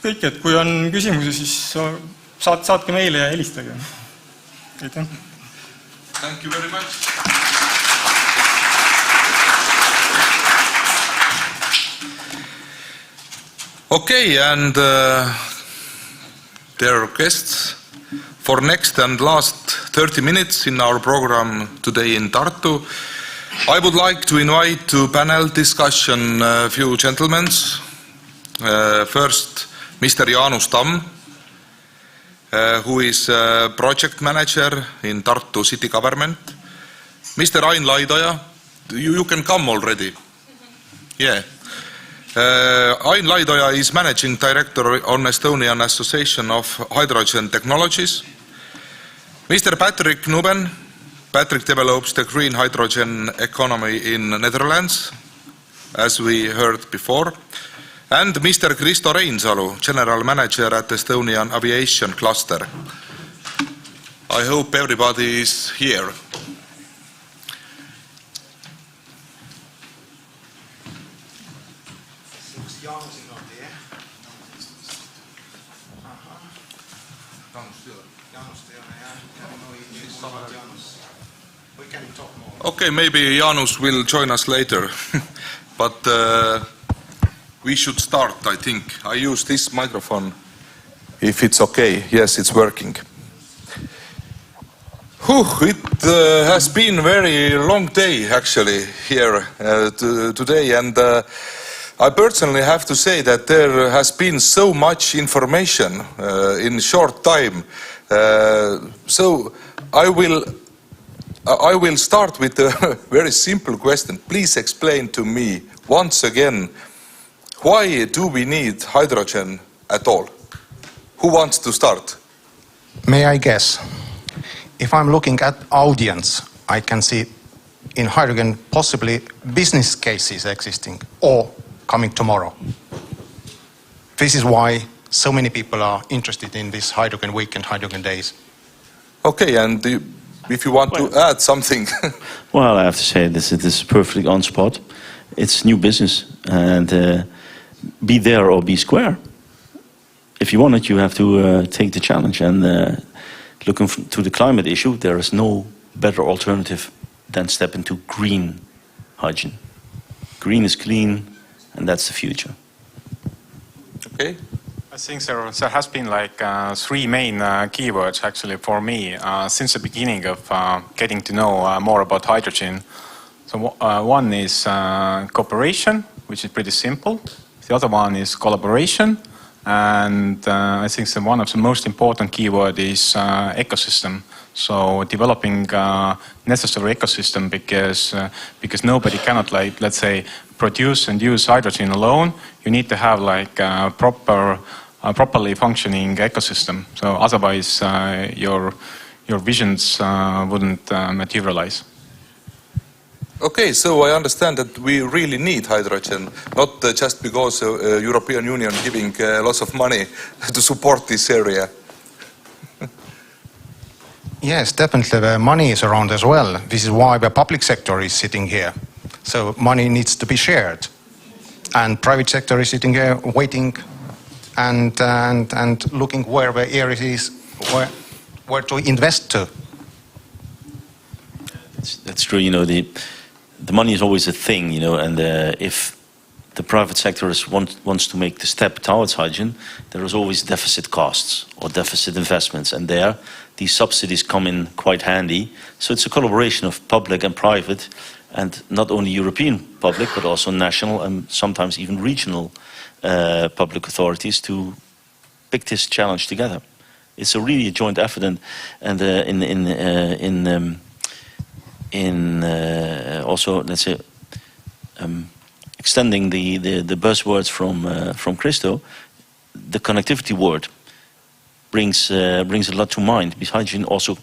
kõik, et kui on küsimusi, siis saatke meile ja helistage. Aitäh! Thank you very much. Okay, and dear guests, for next and last 30 minutes in our program today in Tartu, I would like to invite to panel discussion a few gentlemen. First, Mr. Jaanus Tamm, who is project manager in Tartu city government. Mr. Ain Laidoja, you can come already. Yeah. Ain Laidoja is managing director on Estonian Association of Hydrogen Technologies. Mr. Patrick Nuben, Patrick develops the green hydrogen economy in Netherlands, as we heard before. And Mr. Kristo Reinsalu, general manager at Estonian Aviation Cluster. I hope everybody is here. Okay, maybe Jaanus will join us later, but we should start, I think. I use this microphone, if it's okay. Yes, it's working. It has been a very long day, actually, here today, and I personally have to say that there has been so much information in short time. So I will start with a very simple question. Please explain to me once again, why do we need hydrogen at all? Who wants to start? May I guess? If I'm looking at audience, I can see in hydrogen possibly business cases existing or coming tomorrow. This is why so many people are interested in this hydrogen week and hydrogen days. Okay, and if you want to add something. Well, I have to say this is perfectly on spot. It's new business, and be there or be square. If you want it, you have to take the challenge. And looking to the climate issue, there is no better alternative than step into green hydrogen. Green is clean, and that's the future. Okay. I think there has been like three main keywords actually for me since the beginning of getting to know more about hydrogen. So one is cooperation, which is pretty simple. The other one is collaboration. And I think one of the most important keyword is ecosystem. So developing necessary ecosystem because nobody cannot, like, let's say, produce and use hydrogen alone. You need to have like a properly functioning ecosystem. So otherwise your visions wouldn't materialize. Okay, so I understand that we really need hydrogen, not just because European Union giving lots of money to support this area. Yes, definitely the money is around as well. This is why the public sector is sitting here. So money needs to be shared. And private sector is sitting here waiting and looking where the area is, where to invest to. That's true, you know, the money is always a thing, you know, and if the private sector wants to make the step towards hydrogen, there is always deficit costs or deficit investments, and there these subsidies come in quite handy. So it's a collaboration of public and private, and not only European public, but also national and sometimes even regional public authorities to pick this challenge together. It's a really joint effort, and also, let's say, extending the buzzwords from Christo, the connectivity word brings a lot to mind. Because hydrogen also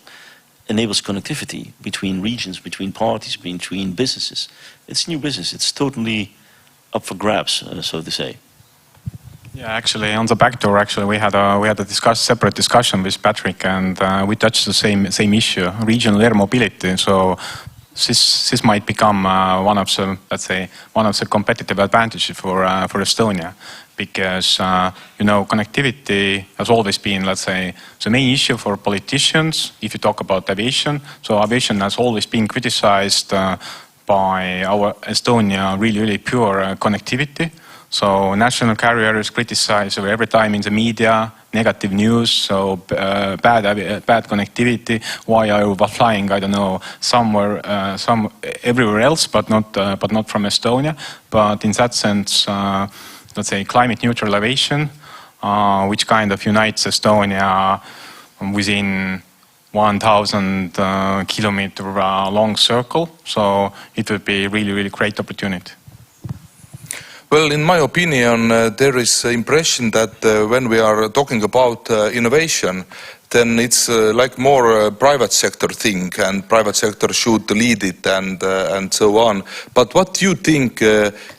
enables connectivity between regions, between parties, between businesses. It's new business. It's totally up for grabs, so to say. Yeah, actually, on the back door, actually, we had a separate discussion with Patrick, and we touched the same issue, regional air mobility. So this might become one of the, let's say, one of the competitive advantages for Estonia, because you know, connectivity has always been, let's say, the main issue for politicians. If you talk about aviation, so aviation has always been criticized by our Estonia really pure connectivity. So national carriers criticize every time in the media, negative news, so bad connectivity. Why are you flying? I don't know, everywhere else, but not from Estonia. But in that sense, let's say climate neutral aviation, which kind of unites Estonia within 1,000 kilometer long circle. So it would be really great opportunity. Well, in my opinion, there is impression that when we are talking about innovation, then it's like more private sector thing, and private sector should lead it and so on. But what do you think?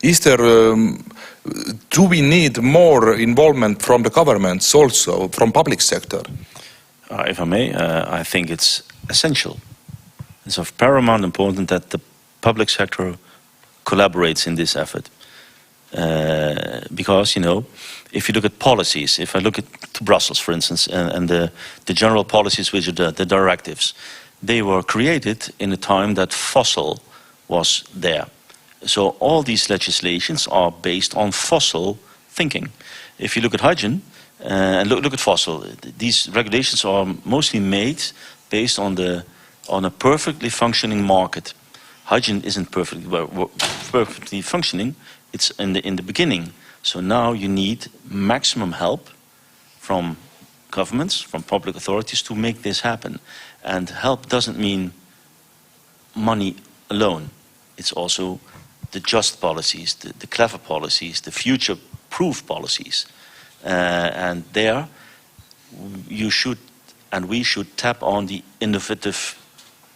Is there? Do we need more involvement from the governments also, from public sector? If I may, I think it's essential. It's of paramount importance that the public sector collaborates in this effort. Because, you know, if you look at policies, if I look at Brussels, for instance, and the general policies, which are the directives, they were created in a time that fossil was there. So all these legislations are based on fossil thinking. If you look at hydrogen and look at fossil, these regulations are mostly made based on a perfectly functioning market. Hydrogen isn't perfectly functioning. It's in the beginning. So now you need maximum help from governments, from public authorities to make this happen. And help doesn't mean money alone. It's also the just policies, the clever policies, the future-proof policies. And there you should and we should tap on the innovative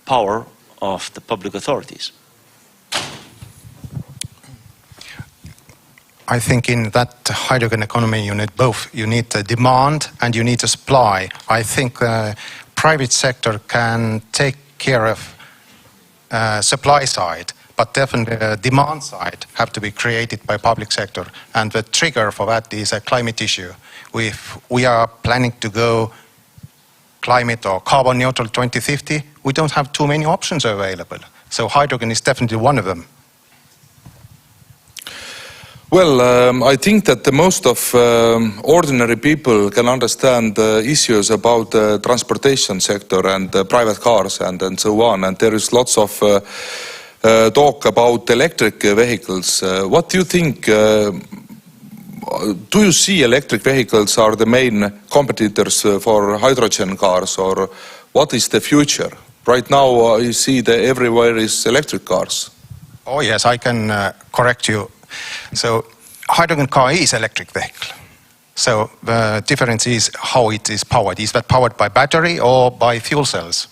power of the public authorities. I think in that hydrogen economy you need both. You need the demand and you need the supply. I think private sector can take care of supply side, but definitely demand side have to be created by public sector. And the trigger for that is a climate issue. If we are planning to go climate or carbon neutral 2050, we don't have too many options available. So hydrogen is definitely one of them. Well, I think that the most of ordinary people can understand issues about the transportation sector and private cars and so on. And there is lots of talk about electric vehicles. What do you think? Do you see electric vehicles are the main competitors for hydrogen cars, or what is the future? Right now, you see that everywhere is electric cars. Oh yes, I can correct you. So hydrogen car is electric vehicle. So the difference is how it is powered. Is that powered by battery or by fuel cells?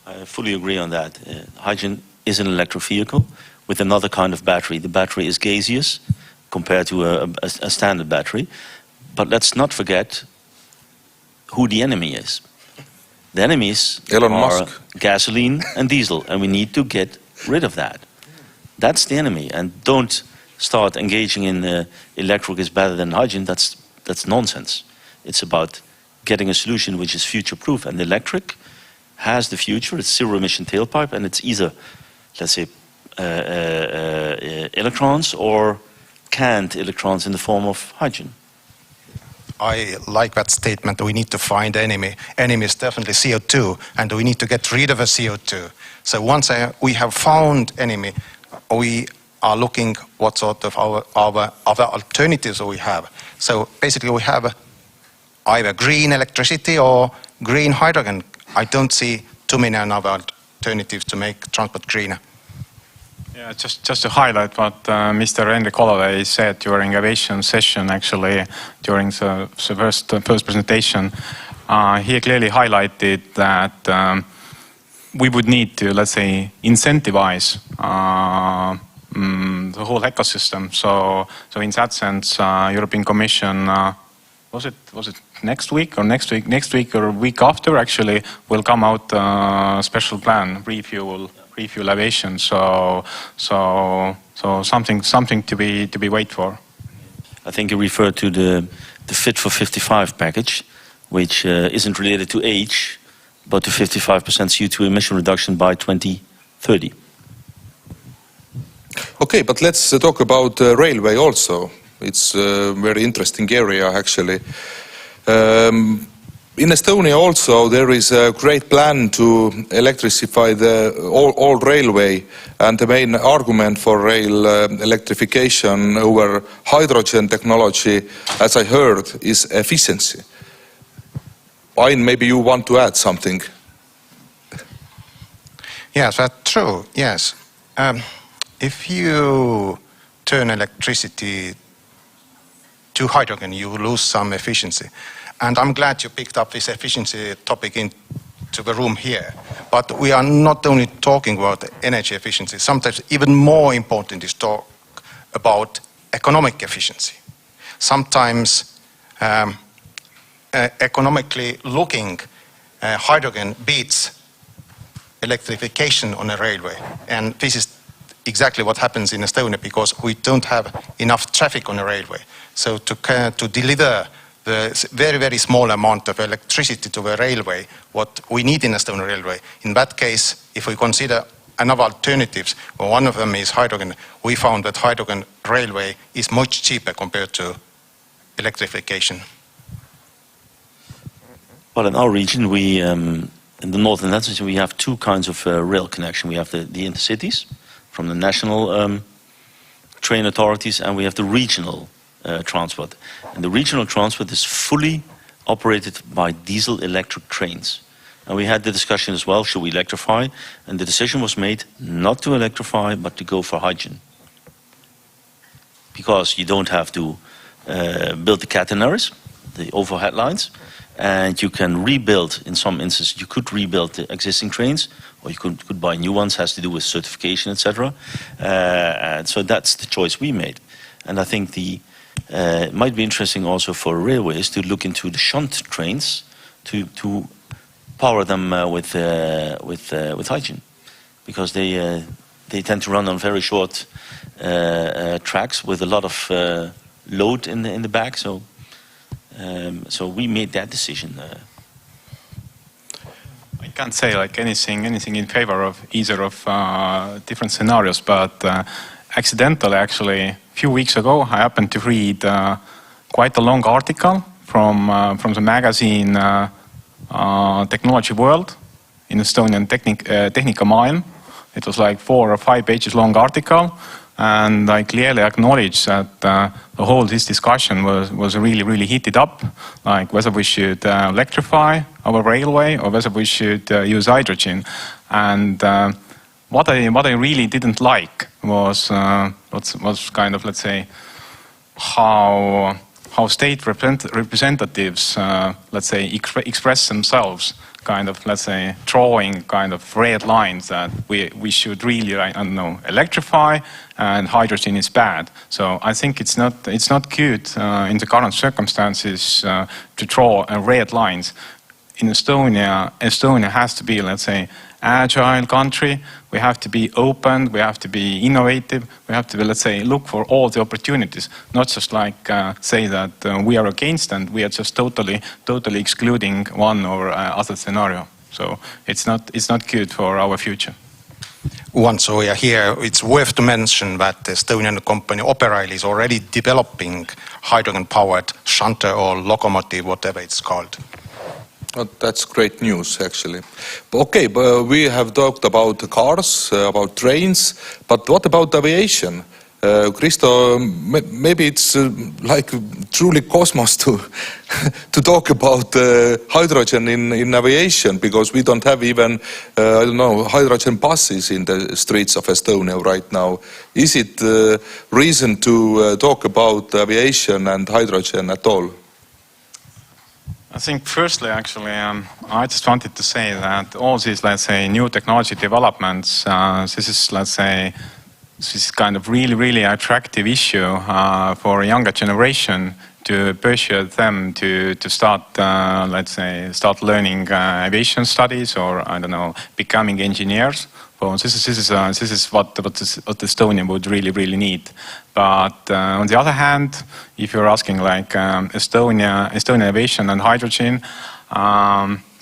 I fully agree on that. Hydrogen is an electric vehicle with another kind of battery. The battery is gaseous compared to a standard battery. But let's not forget who the enemy is. The enemies Elon are Musk. Gasoline and diesel, and we need to get rid of that. That's the enemy, and don't start engaging in electric is better than hydrogen. That's nonsense. It's about getting a solution which is future-proof, and electric has the future. It's zero-emission tailpipe, and it's either, let's say, electrons or canned electrons in the form of hydrogen. I like that statement. We need to find the enemy. Enemy is definitely CO2, and we need to get rid of the CO2. So once we have found enemy, we are looking what sort of our other alternatives we have. So basically we have either green electricity or green hydrogen. I don't see too many other alternatives to make transport greener. Yeah, just to highlight what Mr. Henrik Holloway said during aviation session, actually, during the first presentation, he clearly highlighted that we would need to, let's say, incentivize the whole ecosystem. So in that sense, European Commission, was it next week or next week or week after, actually, will come out a special plan, refuel aviation. So something to be wait for. I think you referred to the Fit for 55 package, which isn't related to age, but to 55% CO2 emission reduction by 2030. Okay, but let's talk about railway also. It's a very interesting area, actually. In Estonia also there is a great plan to electrify the all railway, and the main argument for rail electrification over hydrogen technology, as I heard, is efficiency. Ain, maybe you want to add something? Yes, that's true, yes. If you turn electricity to hydrogen, you lose some efficiency. And I'm glad you picked up this efficiency topic into the room here. But we are not only talking about energy efficiency, sometimes even more important is talk about economic efficiency. Sometimes economically looking, hydrogen beats electrification on a railway. And this is exactly what happens in Estonia, because we don't have enough traffic on the railway. So to deliver the very, very small amount of electricity to the railway, what we need in Estonian railway, in that case, if we consider another alternatives, well, one of them is hydrogen, we found that hydrogen railway is much cheaper compared to electrification. Well, in our region, we, in the northern Netherlands, we have two kinds of rail connection. We have the intercities from the national train authorities, and we have the regional transport. And the regional transport is fully operated by diesel-electric trains. And we had the discussion as well, should we electrify? And the decision was made not to electrify, but to go for hydrogen. Because you don't have to build the catenaries, the overhead lines, and you can rebuild, in some instances, you could rebuild the existing trains, or you could buy new ones, has to do with certification, etc. And so that's the choice we made. And I think it might be interesting also for railways to look into the shunt trains to power them with hydrogen, because they tend to run on very short tracks with a lot of load in the back. So we made that decision. I can't say like anything in favor of either of different scenarios, but accidentally, actually, a few weeks ago, I happened to read quite a long article from the magazine Technology World in Estonian Tehnika Maailm. It was like 4 or 5 pages long article, and I clearly acknowledge that the whole this discussion was really heated up, like whether we should electrify our railway or whether we should use hydrogen. And what I really didn't like was kind of, let's say, how state representatives, let's say, express themselves, kind of, let's say, drawing kind of red lines that we should really, I don't know, electrify, and hydrogen is bad. So I think it's not good in the current circumstances to draw red lines. In Estonia has to be, let's say, agile country. We have to be open, we have to be innovative, we have to, let's say, look for all the opportunities, not just like say that we are against and we are just totally excluding one or other scenario. So it's not good for our future. Once we are here, it's worth to mention that the Estonian company Operail is already developing hydrogen-powered shunter or locomotive, whatever it's called. Oh, that's great news, actually. Okay, but we have talked about cars, about trains, but what about aviation? Kristo, maybe it's like truly cosmos to talk about hydrogen in aviation, because we don't have even, I don't know, hydrogen buses in the streets of Estonia right now. Is it reason to talk about aviation and hydrogen at all? I think firstly, actually, I just wanted to say that all these, let's say, new technology developments, this is kind of really attractive issue for a younger generation to pursue them to start, let's say, start learning aviation studies, or I don't know, becoming engineers. So this is what Estonia would really need. But on the other hand, if you're asking like Estonian aviation and hydrogen,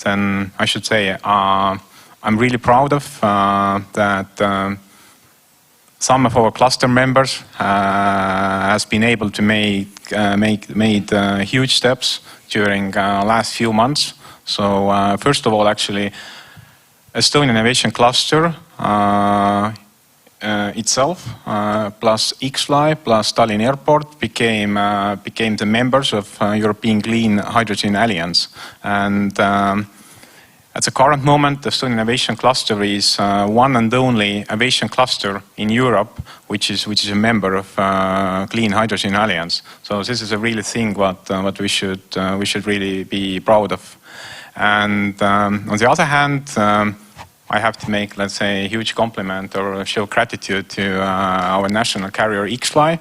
then I should say I'm really proud of that some of our cluster members has been able to made huge steps during last few months. So first of all, actually, Estonian aviation cluster itself, plus X-Fly, plus Tallinn Airport became the members of European Clean Hydrogen Alliance. And at the current moment, the Estonian aviation cluster is one and only aviation cluster in Europe, which is a member of Clean Hydrogen Alliance. So this is a really thing what we should really be proud of. And on the other hand, I have to make, let's say, a huge compliment or show gratitude to our national carrier X-Fly,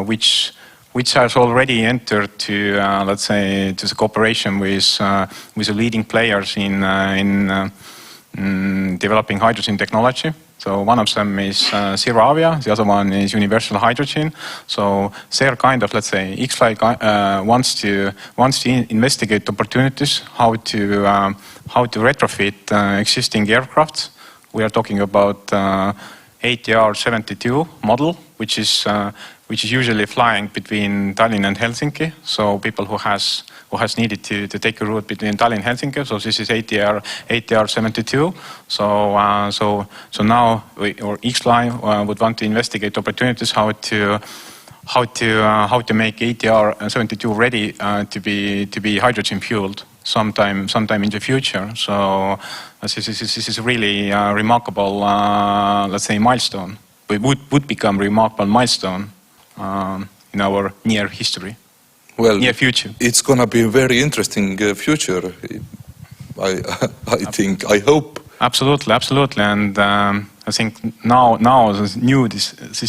which has already entered to, let's say, to the cooperation with the leading players in developing hydrogen technology. So one of them is Zero-Avia, the other one is Universal Hydrogen. So they're kind of, let's say, X-Fly wants to investigate opportunities how to retrofit existing aircrafts. We are talking about ATR-72 model, which is usually flying between Tallinn and Helsinki. So people who has needed to take a route between Tallinn and Helsinki. So this is ATR-72. So now X-Fly would want to investigate opportunities how to make ATR-72 ready to be hydrogen fueled sometime in the future. So this is a really remarkable, let's say, milestone. It would become a remarkable milestone in our near history. Well, near future. It's going to be a very interesting future. I think. I hope. Absolutely, and I think now this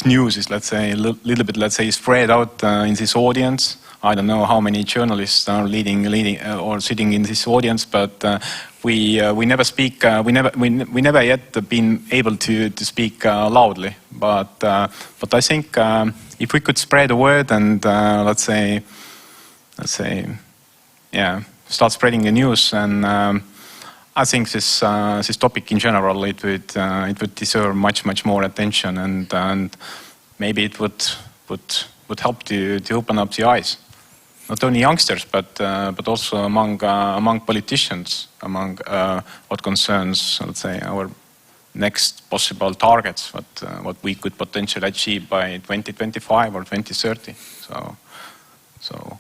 news is, let's say, a little bit, let's say, spread out in this audience. I don't know how many journalists are leading or sitting in this audience, but we never speak. We never yet been able to speak loudly. But I think if we could spread the word and let's say, yeah, start spreading the news, and I think this topic in general it would deserve much more attention, and maybe it would help to open up the eyes, not only youngsters but also among politicians, among what concerns, let's say, our next possible targets, what we could potentially achieve by 2025 or 2030. So.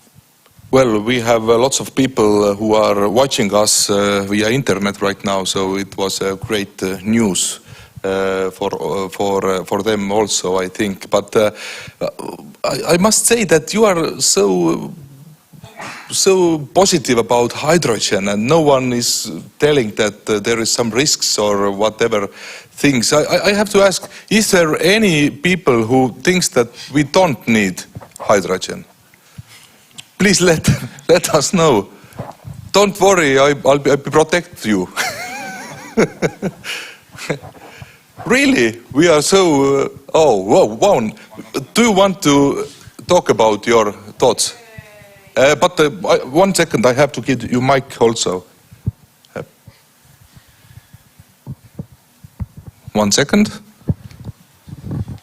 Well, we have lots of people who are watching us via internet right now, so it was a great news for them also, I think. But I must say that you are so positive about hydrogen, and no one is telling that there is some risks or whatever things. I have to ask: is there any people who thinks that we don't need hydrogen? Please let us know. Don't worry, I'll protect you. Really, we are so. Wow. Do you want to talk about your thoughts? But 1 second, I have to give you mic also. 1 second.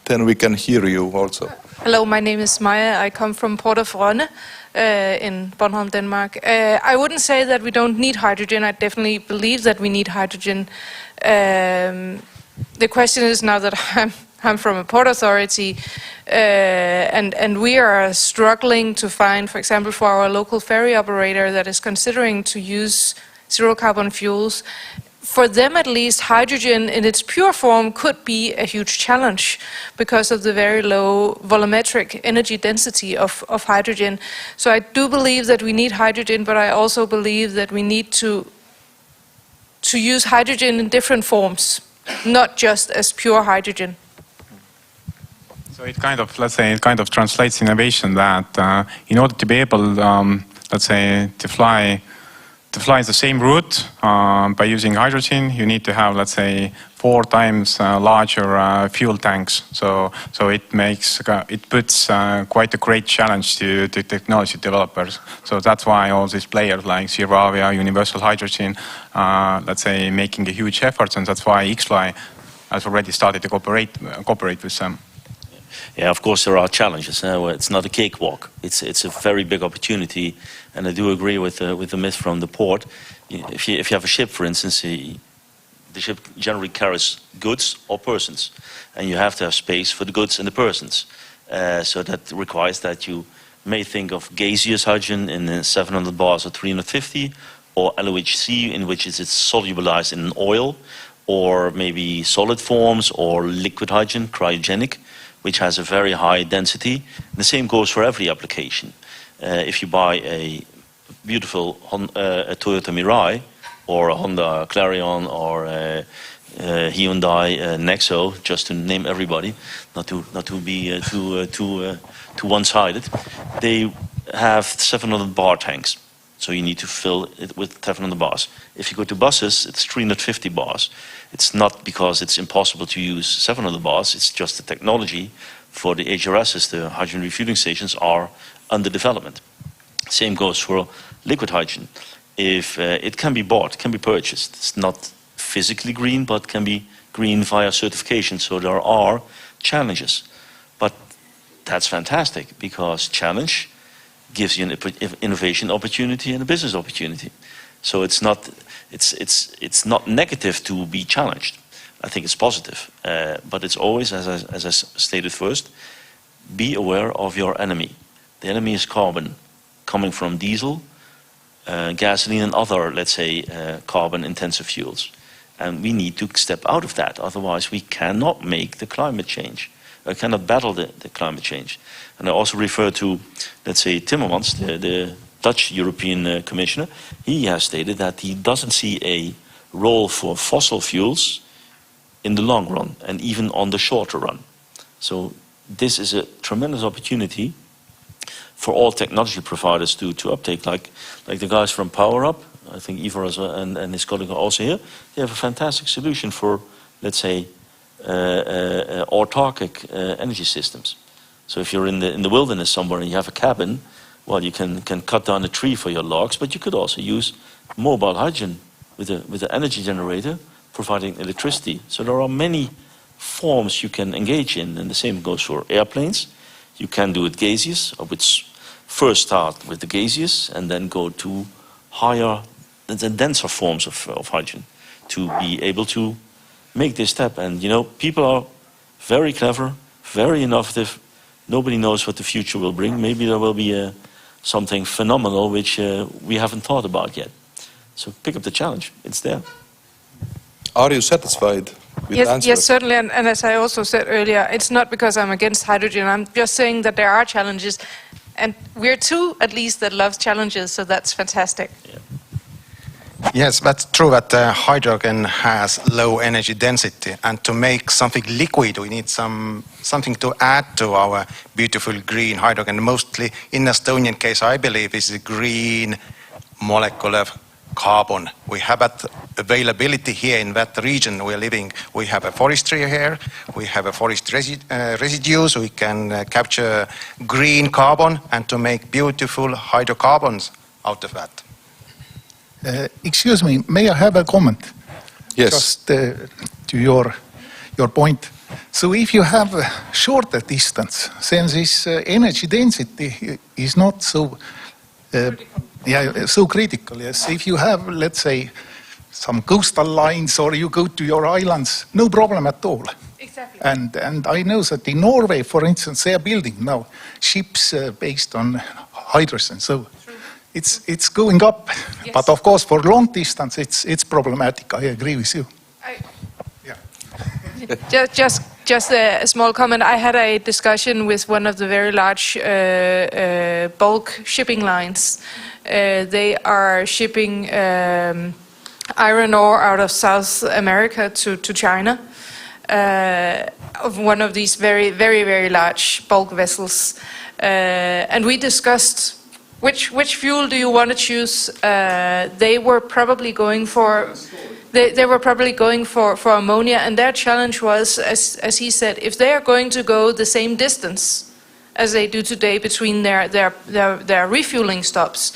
Then we can hear you also. Hello, my name is Maja. I come from Port of Rønne in Bornholm, Denmark. I wouldn't say that we don't need hydrogen. I definitely believe that we need hydrogen. The question is now that I'm from a port authority, and we are struggling to find, for example, for our local ferry operator that is considering to use zero carbon fuels, for them at least, hydrogen in its pure form could be a huge challenge because of the very low volumetric energy density of hydrogen. So I do believe that we need hydrogen, but I also believe that we need to use hydrogen in different forms, not just as pure hydrogen. So it kind of, let's say, it kind of translates innovation that in order to be able, let's say, to fly the same route by using hydrogen, you need to have, let's say, 4 times larger fuel tanks. So it puts quite a great challenge to technology developers. So that's why all these players like Zeravia, Universal Hydrogen, let's say, making a huge effort, and that's why XFly has already started to cooperate with them. Yeah, of course there are challenges. It's not a cakewalk. It's a very big opportunity, and I do agree with the myth from the port. If you have a ship, for instance, the ship generally carries goods or persons, and you have to have space for the goods and the persons. So that requires that you may think of gaseous hydrogen in 700 bars or 350, or LOHC, in which it's solubilized in an oil, or maybe solid forms, or liquid hydrogen, cryogenic, which has a very high density. The same goes for every application. If you buy a beautiful a Toyota Mirai, or a Honda Clarion, or a Hyundai Nexo, just to name everybody, not to be too one-sided, they have 700 bar tanks. So you need to fill it with 700 bars. If you go to buses, it's 350 bars. It's not because it's impossible to use 700 bars, it's just the technology for the HRSs, the hydrogen refueling stations, are under development. Same goes for liquid hydrogen. If it can be bought, can be purchased. It's not physically green, but can be green via certification. So there are challenges. But that's fantastic, because challenge gives you an innovation opportunity and a business opportunity. So it's not negative to be challenged. I think it's positive, but it's always, as I stated first, be aware of your enemy. The enemy is carbon, coming from diesel, gasoline, and other, let's say, carbon-intensive fuels. And we need to step out of that. Otherwise, we cannot make the climate change. We cannot battle the climate change. And I also refer to, let's say, Timmermans, the Dutch European Commissioner. He has stated that he doesn't see a role for fossil fuels in the long run, and even on the shorter run. So this is a tremendous opportunity for all technology providers to uptake, like the guys from PowerUp. I think Ivar and his colleague are also here. They have a fantastic solution for, let's say, autarkic energy systems. So if you're in the wilderness somewhere and you have a cabin, well, you can cut down a tree for your logs, but you could also use mobile hydrogen with an energy generator providing electricity. So there are many forms you can engage in, and the same goes for airplanes. You can do it gaseous, which first start with the gaseous and then go to higher and denser forms of hydrogen to be able to make this step. And people are very clever, very innovative. Nobody knows what the future will bring. Maybe there will be something phenomenal which we haven't thought about yet. So pick up the challenge. It's there. Are you satisfied with the answer? Yes, certainly. And as I also said earlier, it's not because I'm against hydrogen. I'm just saying that there are challenges. And we're two, at least, that loves challenges. So that's fantastic. Yeah. Yes, that's true that hydrogen has low energy density, and to make something liquid we need something to add to our beautiful green hydrogen. Mostly in Estonian case, I believe, is a green molecule of carbon. We have that availability here in that region we're living. We have a forestry here, we have a forest residues, we can capture green carbon and to make beautiful hydrocarbons out of that. Excuse me, may I have a comment? Yes. Just to your point. So if you have a shorter distance, then this energy density is not so so critical. Yes, if you have, let's say, some coastal lines or you go to your islands, no problem at all. Exactly. And I know that in Norway, for instance, they are building now ships based on hydrogen. So it's going up, Yes. but of course for long distance it's problematic. I agree with you. Just a small comment. I had a discussion with one of the very large bulk shipping lines. They are shipping iron ore out of South America to China. Of one of these very, very, very large bulk vessels, and we discussed which fuel do you want to choose. They were probably going for. They were probably going for ammonia, and their challenge was, as he said, if they are going to go the same distance as they do today between their refueling stops,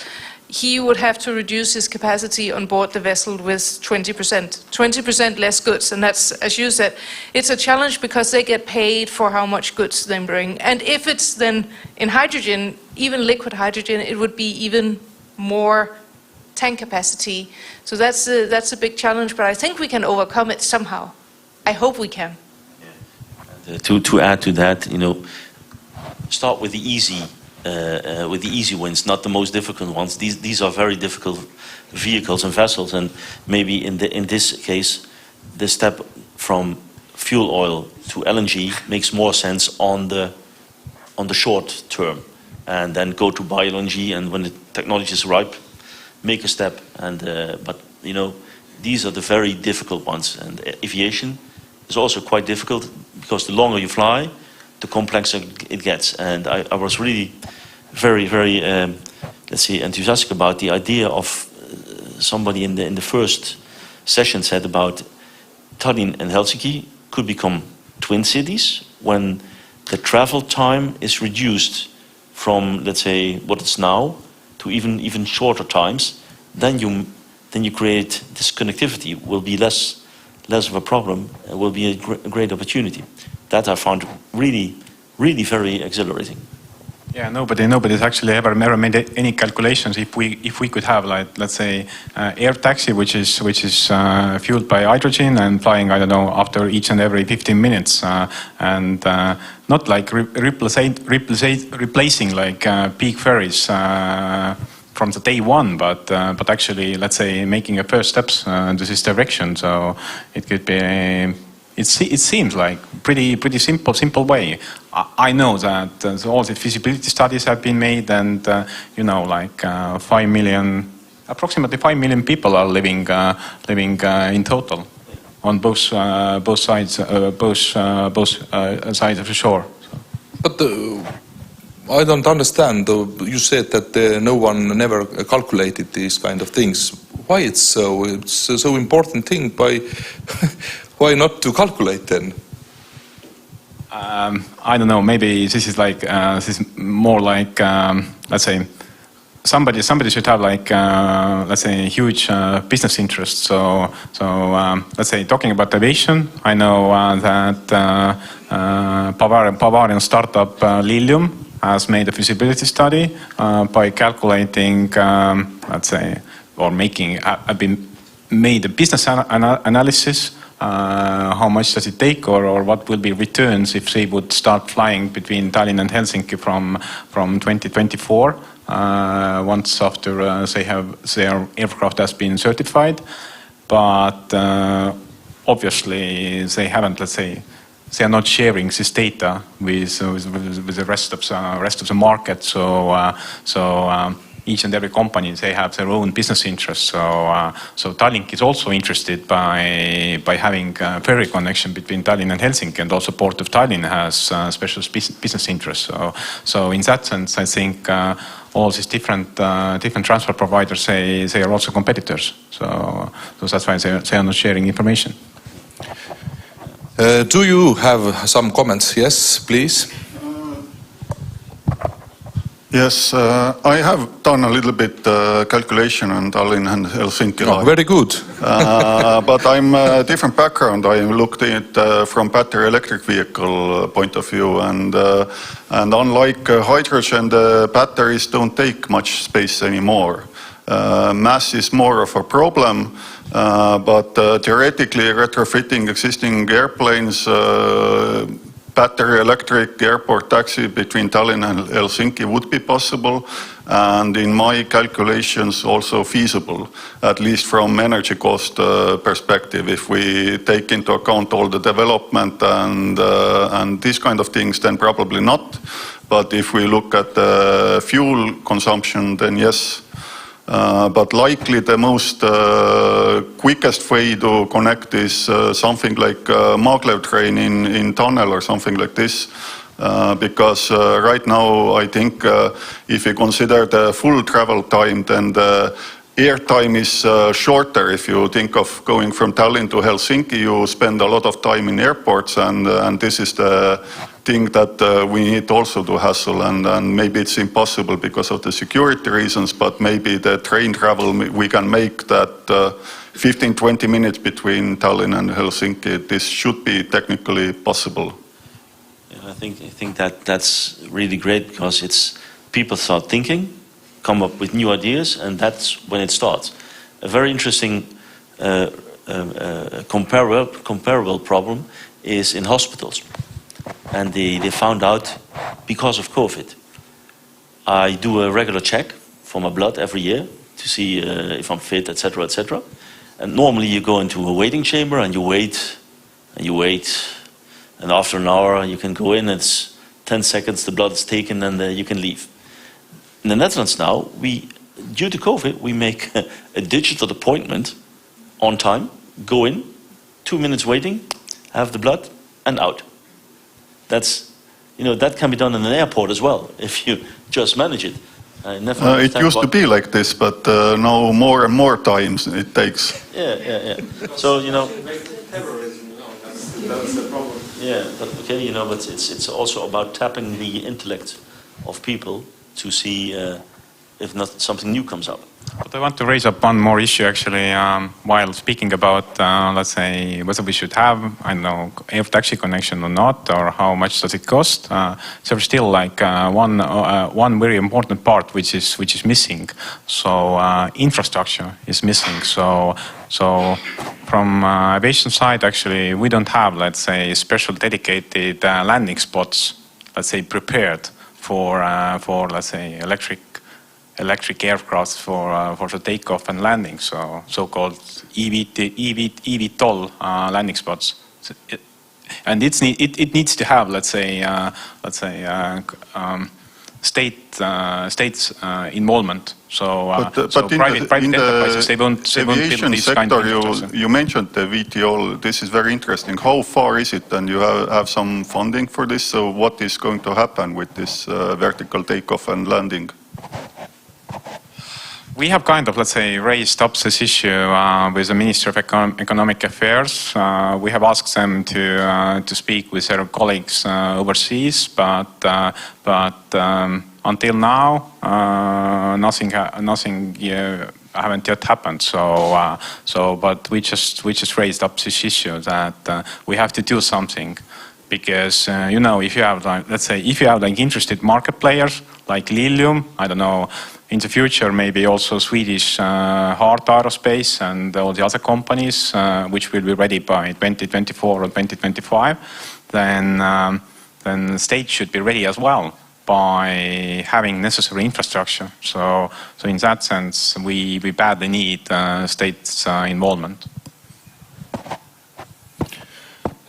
he would have to reduce his capacity on board the vessel with 20% less goods. And that's, as you said, it's a challenge because they get paid for how much goods they bring. And if it's then in hydrogen, even liquid hydrogen, it would be even more tank capacity. So that's a big challenge, but I think we can overcome it somehow. I hope we can. To add to that, start with the easy wins, not the most difficult ones. These are very difficult vehicles and vessels, and maybe in this case, the step from fuel oil to LNG makes more sense on the short term, and then go to bio-LNG, and when the technology is ripe, make a step. And but these are the very difficult ones, and aviation is also quite difficult because the longer you fly, the complexer it gets. And I was really very, very let's say enthusiastic about the idea of somebody in the first session said about Tallinn and Helsinki could become twin cities when the travel time is reduced from, let's say, what it's now to even shorter times. Then you create this connectivity. Will be less of a problem. It will be a great opportunity. That I found really, really very exhilarating. Yeah, nobody's actually ever made any calculations if we could have, like, let's say, air taxi which is fueled by hydrogen and flying, I don't know, after each and every 15 minutes, and not like replacing like peak ferries from the day one, but actually, let's say, making a first steps into this direction. So it could be. It seems like pretty simple way. I know that all the feasibility studies have been made, and like approximately 5 million people are living in total on both sides of the shore. But I don't understand. You said that no one never calculated these kind of things. Why it's so? It's a so important thing. Why not to calculate then? I don't know. Maybe this is like this is more like let's say somebody should have like let's say huge business interest. So let's say talking about aviation, I know that Bavarian startup Lilium has made a feasibility study by calculating let's say or made a business analysis. How much does it take, or what will be returns if they would start flying between Tallinn and Helsinki from 2024, once after their aircraft has been certified. But obviously they haven't, let's say, they are not sharing this data with the rest of the market. So each and every company, they have their own business interests. So Tallink is also interested by having a ferry connection between Tallinn and Helsinki, and also Port of Tallinn has special business interests. So in that sense, I think all these different transport providers, they are also competitors. So that's why they are not sharing information. Do you have some comments? Yes, please. Yes, I have done a little bit calculation on Tallinn and Helsinki. Oh, very good. But I'm a different background. I looked at it from battery electric vehicle point of view, and unlike hydrogen, the batteries don't take much space anymore. Mass is more of a problem, but theoretically retrofitting existing airplanes, battery electric airport taxi between Tallinn and Helsinki would be possible, and in my calculations also feasible, at least from energy cost perspective. If we take into account all the development and these kind of things, then probably not. But if we look at the fuel consumption, then yes. But likely the most quickest way to connect is something like maglev train in tunnel or something like this. Because right now I think if you consider the full travel time, then the air time is shorter. If you think of going from Tallinn to Helsinki, you spend a lot of time in airports, and this is the thing that we need also to hassle, and maybe it's impossible because of the security reasons, but maybe the train travel we can make that 15-20 minutes between Tallinn and Helsinki. This should be technically possible. Yeah, I think that's really great, because it's people start thinking, come up with new ideas, and that's when it starts. A very interesting comparable problem is in hospitals. And they found out, because of COVID, I do a regular check for my blood every year to see if I'm fit, etc., etc. And normally you go into a waiting chamber and you wait, and after an hour you can go in, it's 10 seconds, the blood is taken, and you can leave. In the Netherlands now, due to COVID, we make a digital appointment on time, go in, 2 minutes waiting, have the blood, and out. That can be done in an airport as well, if you just manage it. It used to be like this, but now more and more times it takes. Yeah. So, that's the problem. Yeah, but okay, but it's also about tapping the intellect of people to see if not something new comes up. But I want to raise up one more issue, actually, while speaking about, let's say, whether we should have, I don't know, air taxi connection or not, or how much does it cost. There's still like one very important part which is missing. So infrastructure is missing. So from aviation side, actually, we don't have, let's say, special dedicated landing spots, let's say, prepared for let's say, electric aircraft for the takeoff and landing, so-called eVTOL landing spots, and it needs to have, let's say, state's involvement. So, but private enterprises, they won't build aviation these kind sector, of infrastructure. you mentioned the VTOL. This is very interesting. How far is it? And you have some funding for this. So what is going to happen with this vertical takeoff and landing? We have kind of, let's say, raised up this issue with the Minister of Economic Affairs. We have asked them to speak with their colleagues overseas, but until now, nothing haven't yet happened. But we just raised up this issue that we have to do something, because if you have like interested market players like Lilium, I don't know. In the future, maybe also Swedish Heart Aerospace and all the other companies, which will be ready by 2024 or 2025, then the state should be ready as well by having necessary infrastructure. So in that sense, we badly need state's involvement.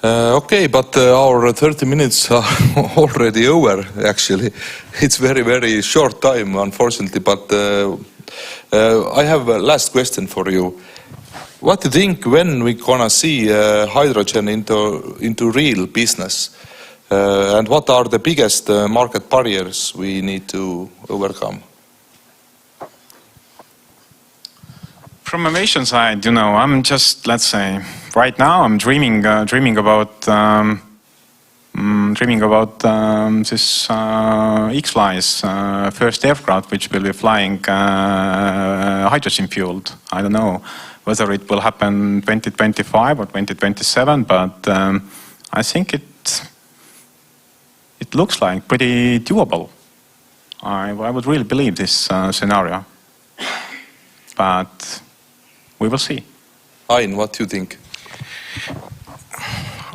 Okay, but our 30 minutes are already over, actually. It's very, very short time, unfortunately, but I have a last question for you. What do you think when we're gonna see hydrogen into real business? And what are the biggest market barriers we need to overcome? From aviation side, I'm just, let's say, right now I'm dreaming about this X-Fly's first aircraft, which will be flying hydrogen fueled. I don't know whether it will happen 2025 or 2027, but I think it looks like pretty doable. I would really believe this scenario, but we will see. Ain, what do you think?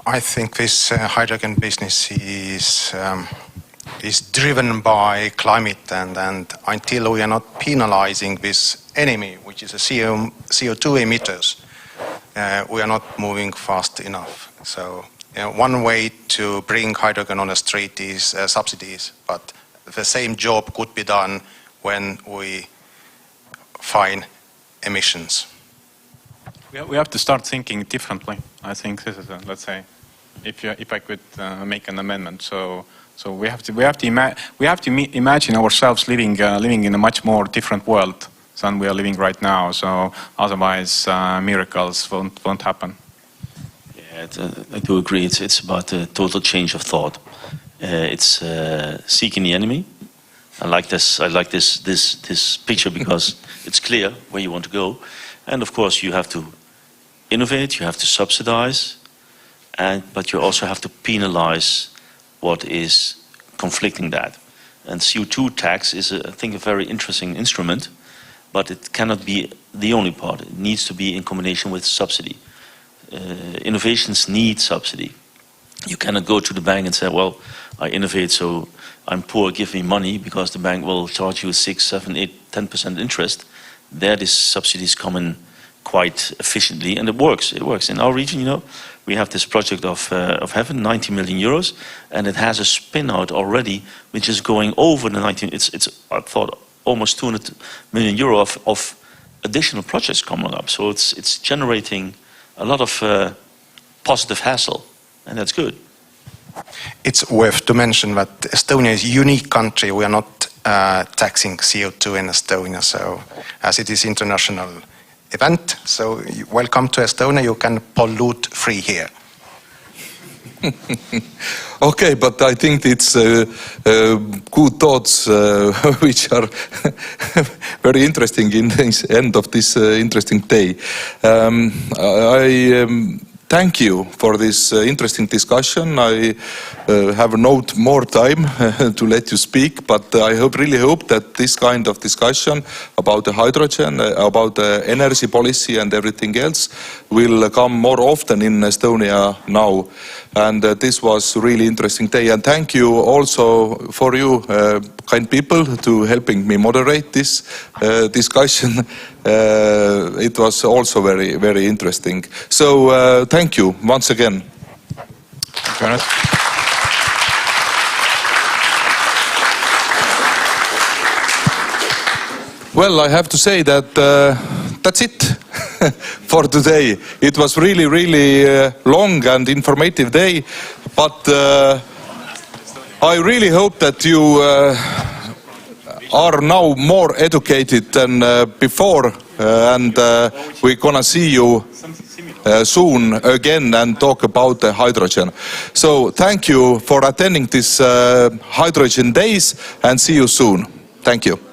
I think this hydrogen business is driven by climate, and until we are not penalizing this enemy, which is a CO2 emitters, we are not moving fast enough. So one way to bring hydrogen on the street is subsidies, but the same job could be done when we fine emissions. We have to start thinking differently. I think this is, let's say, if I could make an amendment. So we have to imagine ourselves living in a much more different world than we are living right now. So otherwise, miracles won't happen. Yeah, I do agree. It's about a total change of thought. It's seeking the enemy. I like this picture because it's clear where you want to go, and of course you have to innovate, you have to subsidize, but you also have to penalize what is conflicting that. And CO2 tax is, I think, a very interesting instrument, but it cannot be the only part. It needs to be in combination with subsidy. Innovations need subsidy. You cannot go to the bank and say, well, I innovate, so I'm poor, give me money, because the bank will charge you 6, 7, 8, 10% interest. There, this subsidies come in quite efficiently, and it works. It works. In our region, we have this project of Heaven, 90 million euros, and it has a spin-out already, which is going over the 19. It's I thought almost 200 million euro of additional projects coming up. So it's generating a lot of positive hassle, and that's good. It's worth to mention that Estonia is a unique country. We are not taxing CO2 in Estonia, so as it is international event, so welcome to Estonia. You can pollute free here. Okay, but I think it's good thoughts which are very interesting in the end of this interesting day. I thank you for this interesting discussion. I have no more time to let you speak, but I really hope that this kind of discussion about the hydrogen, about the energy policy and everything else will come more often in Estonia now. And this was really interesting day. And thank you also for you kind people to helping me moderate this discussion. It was also very, very interesting. So thank you once again. Thank you. Well, I have to say that that's it for today. It was really, really long and informative day, but I really hope that you are now more educated than before, and we're gonna see you soon again and talk about the hydrogen. So thank you for attending this hydrogen days, and see you soon. Thank you.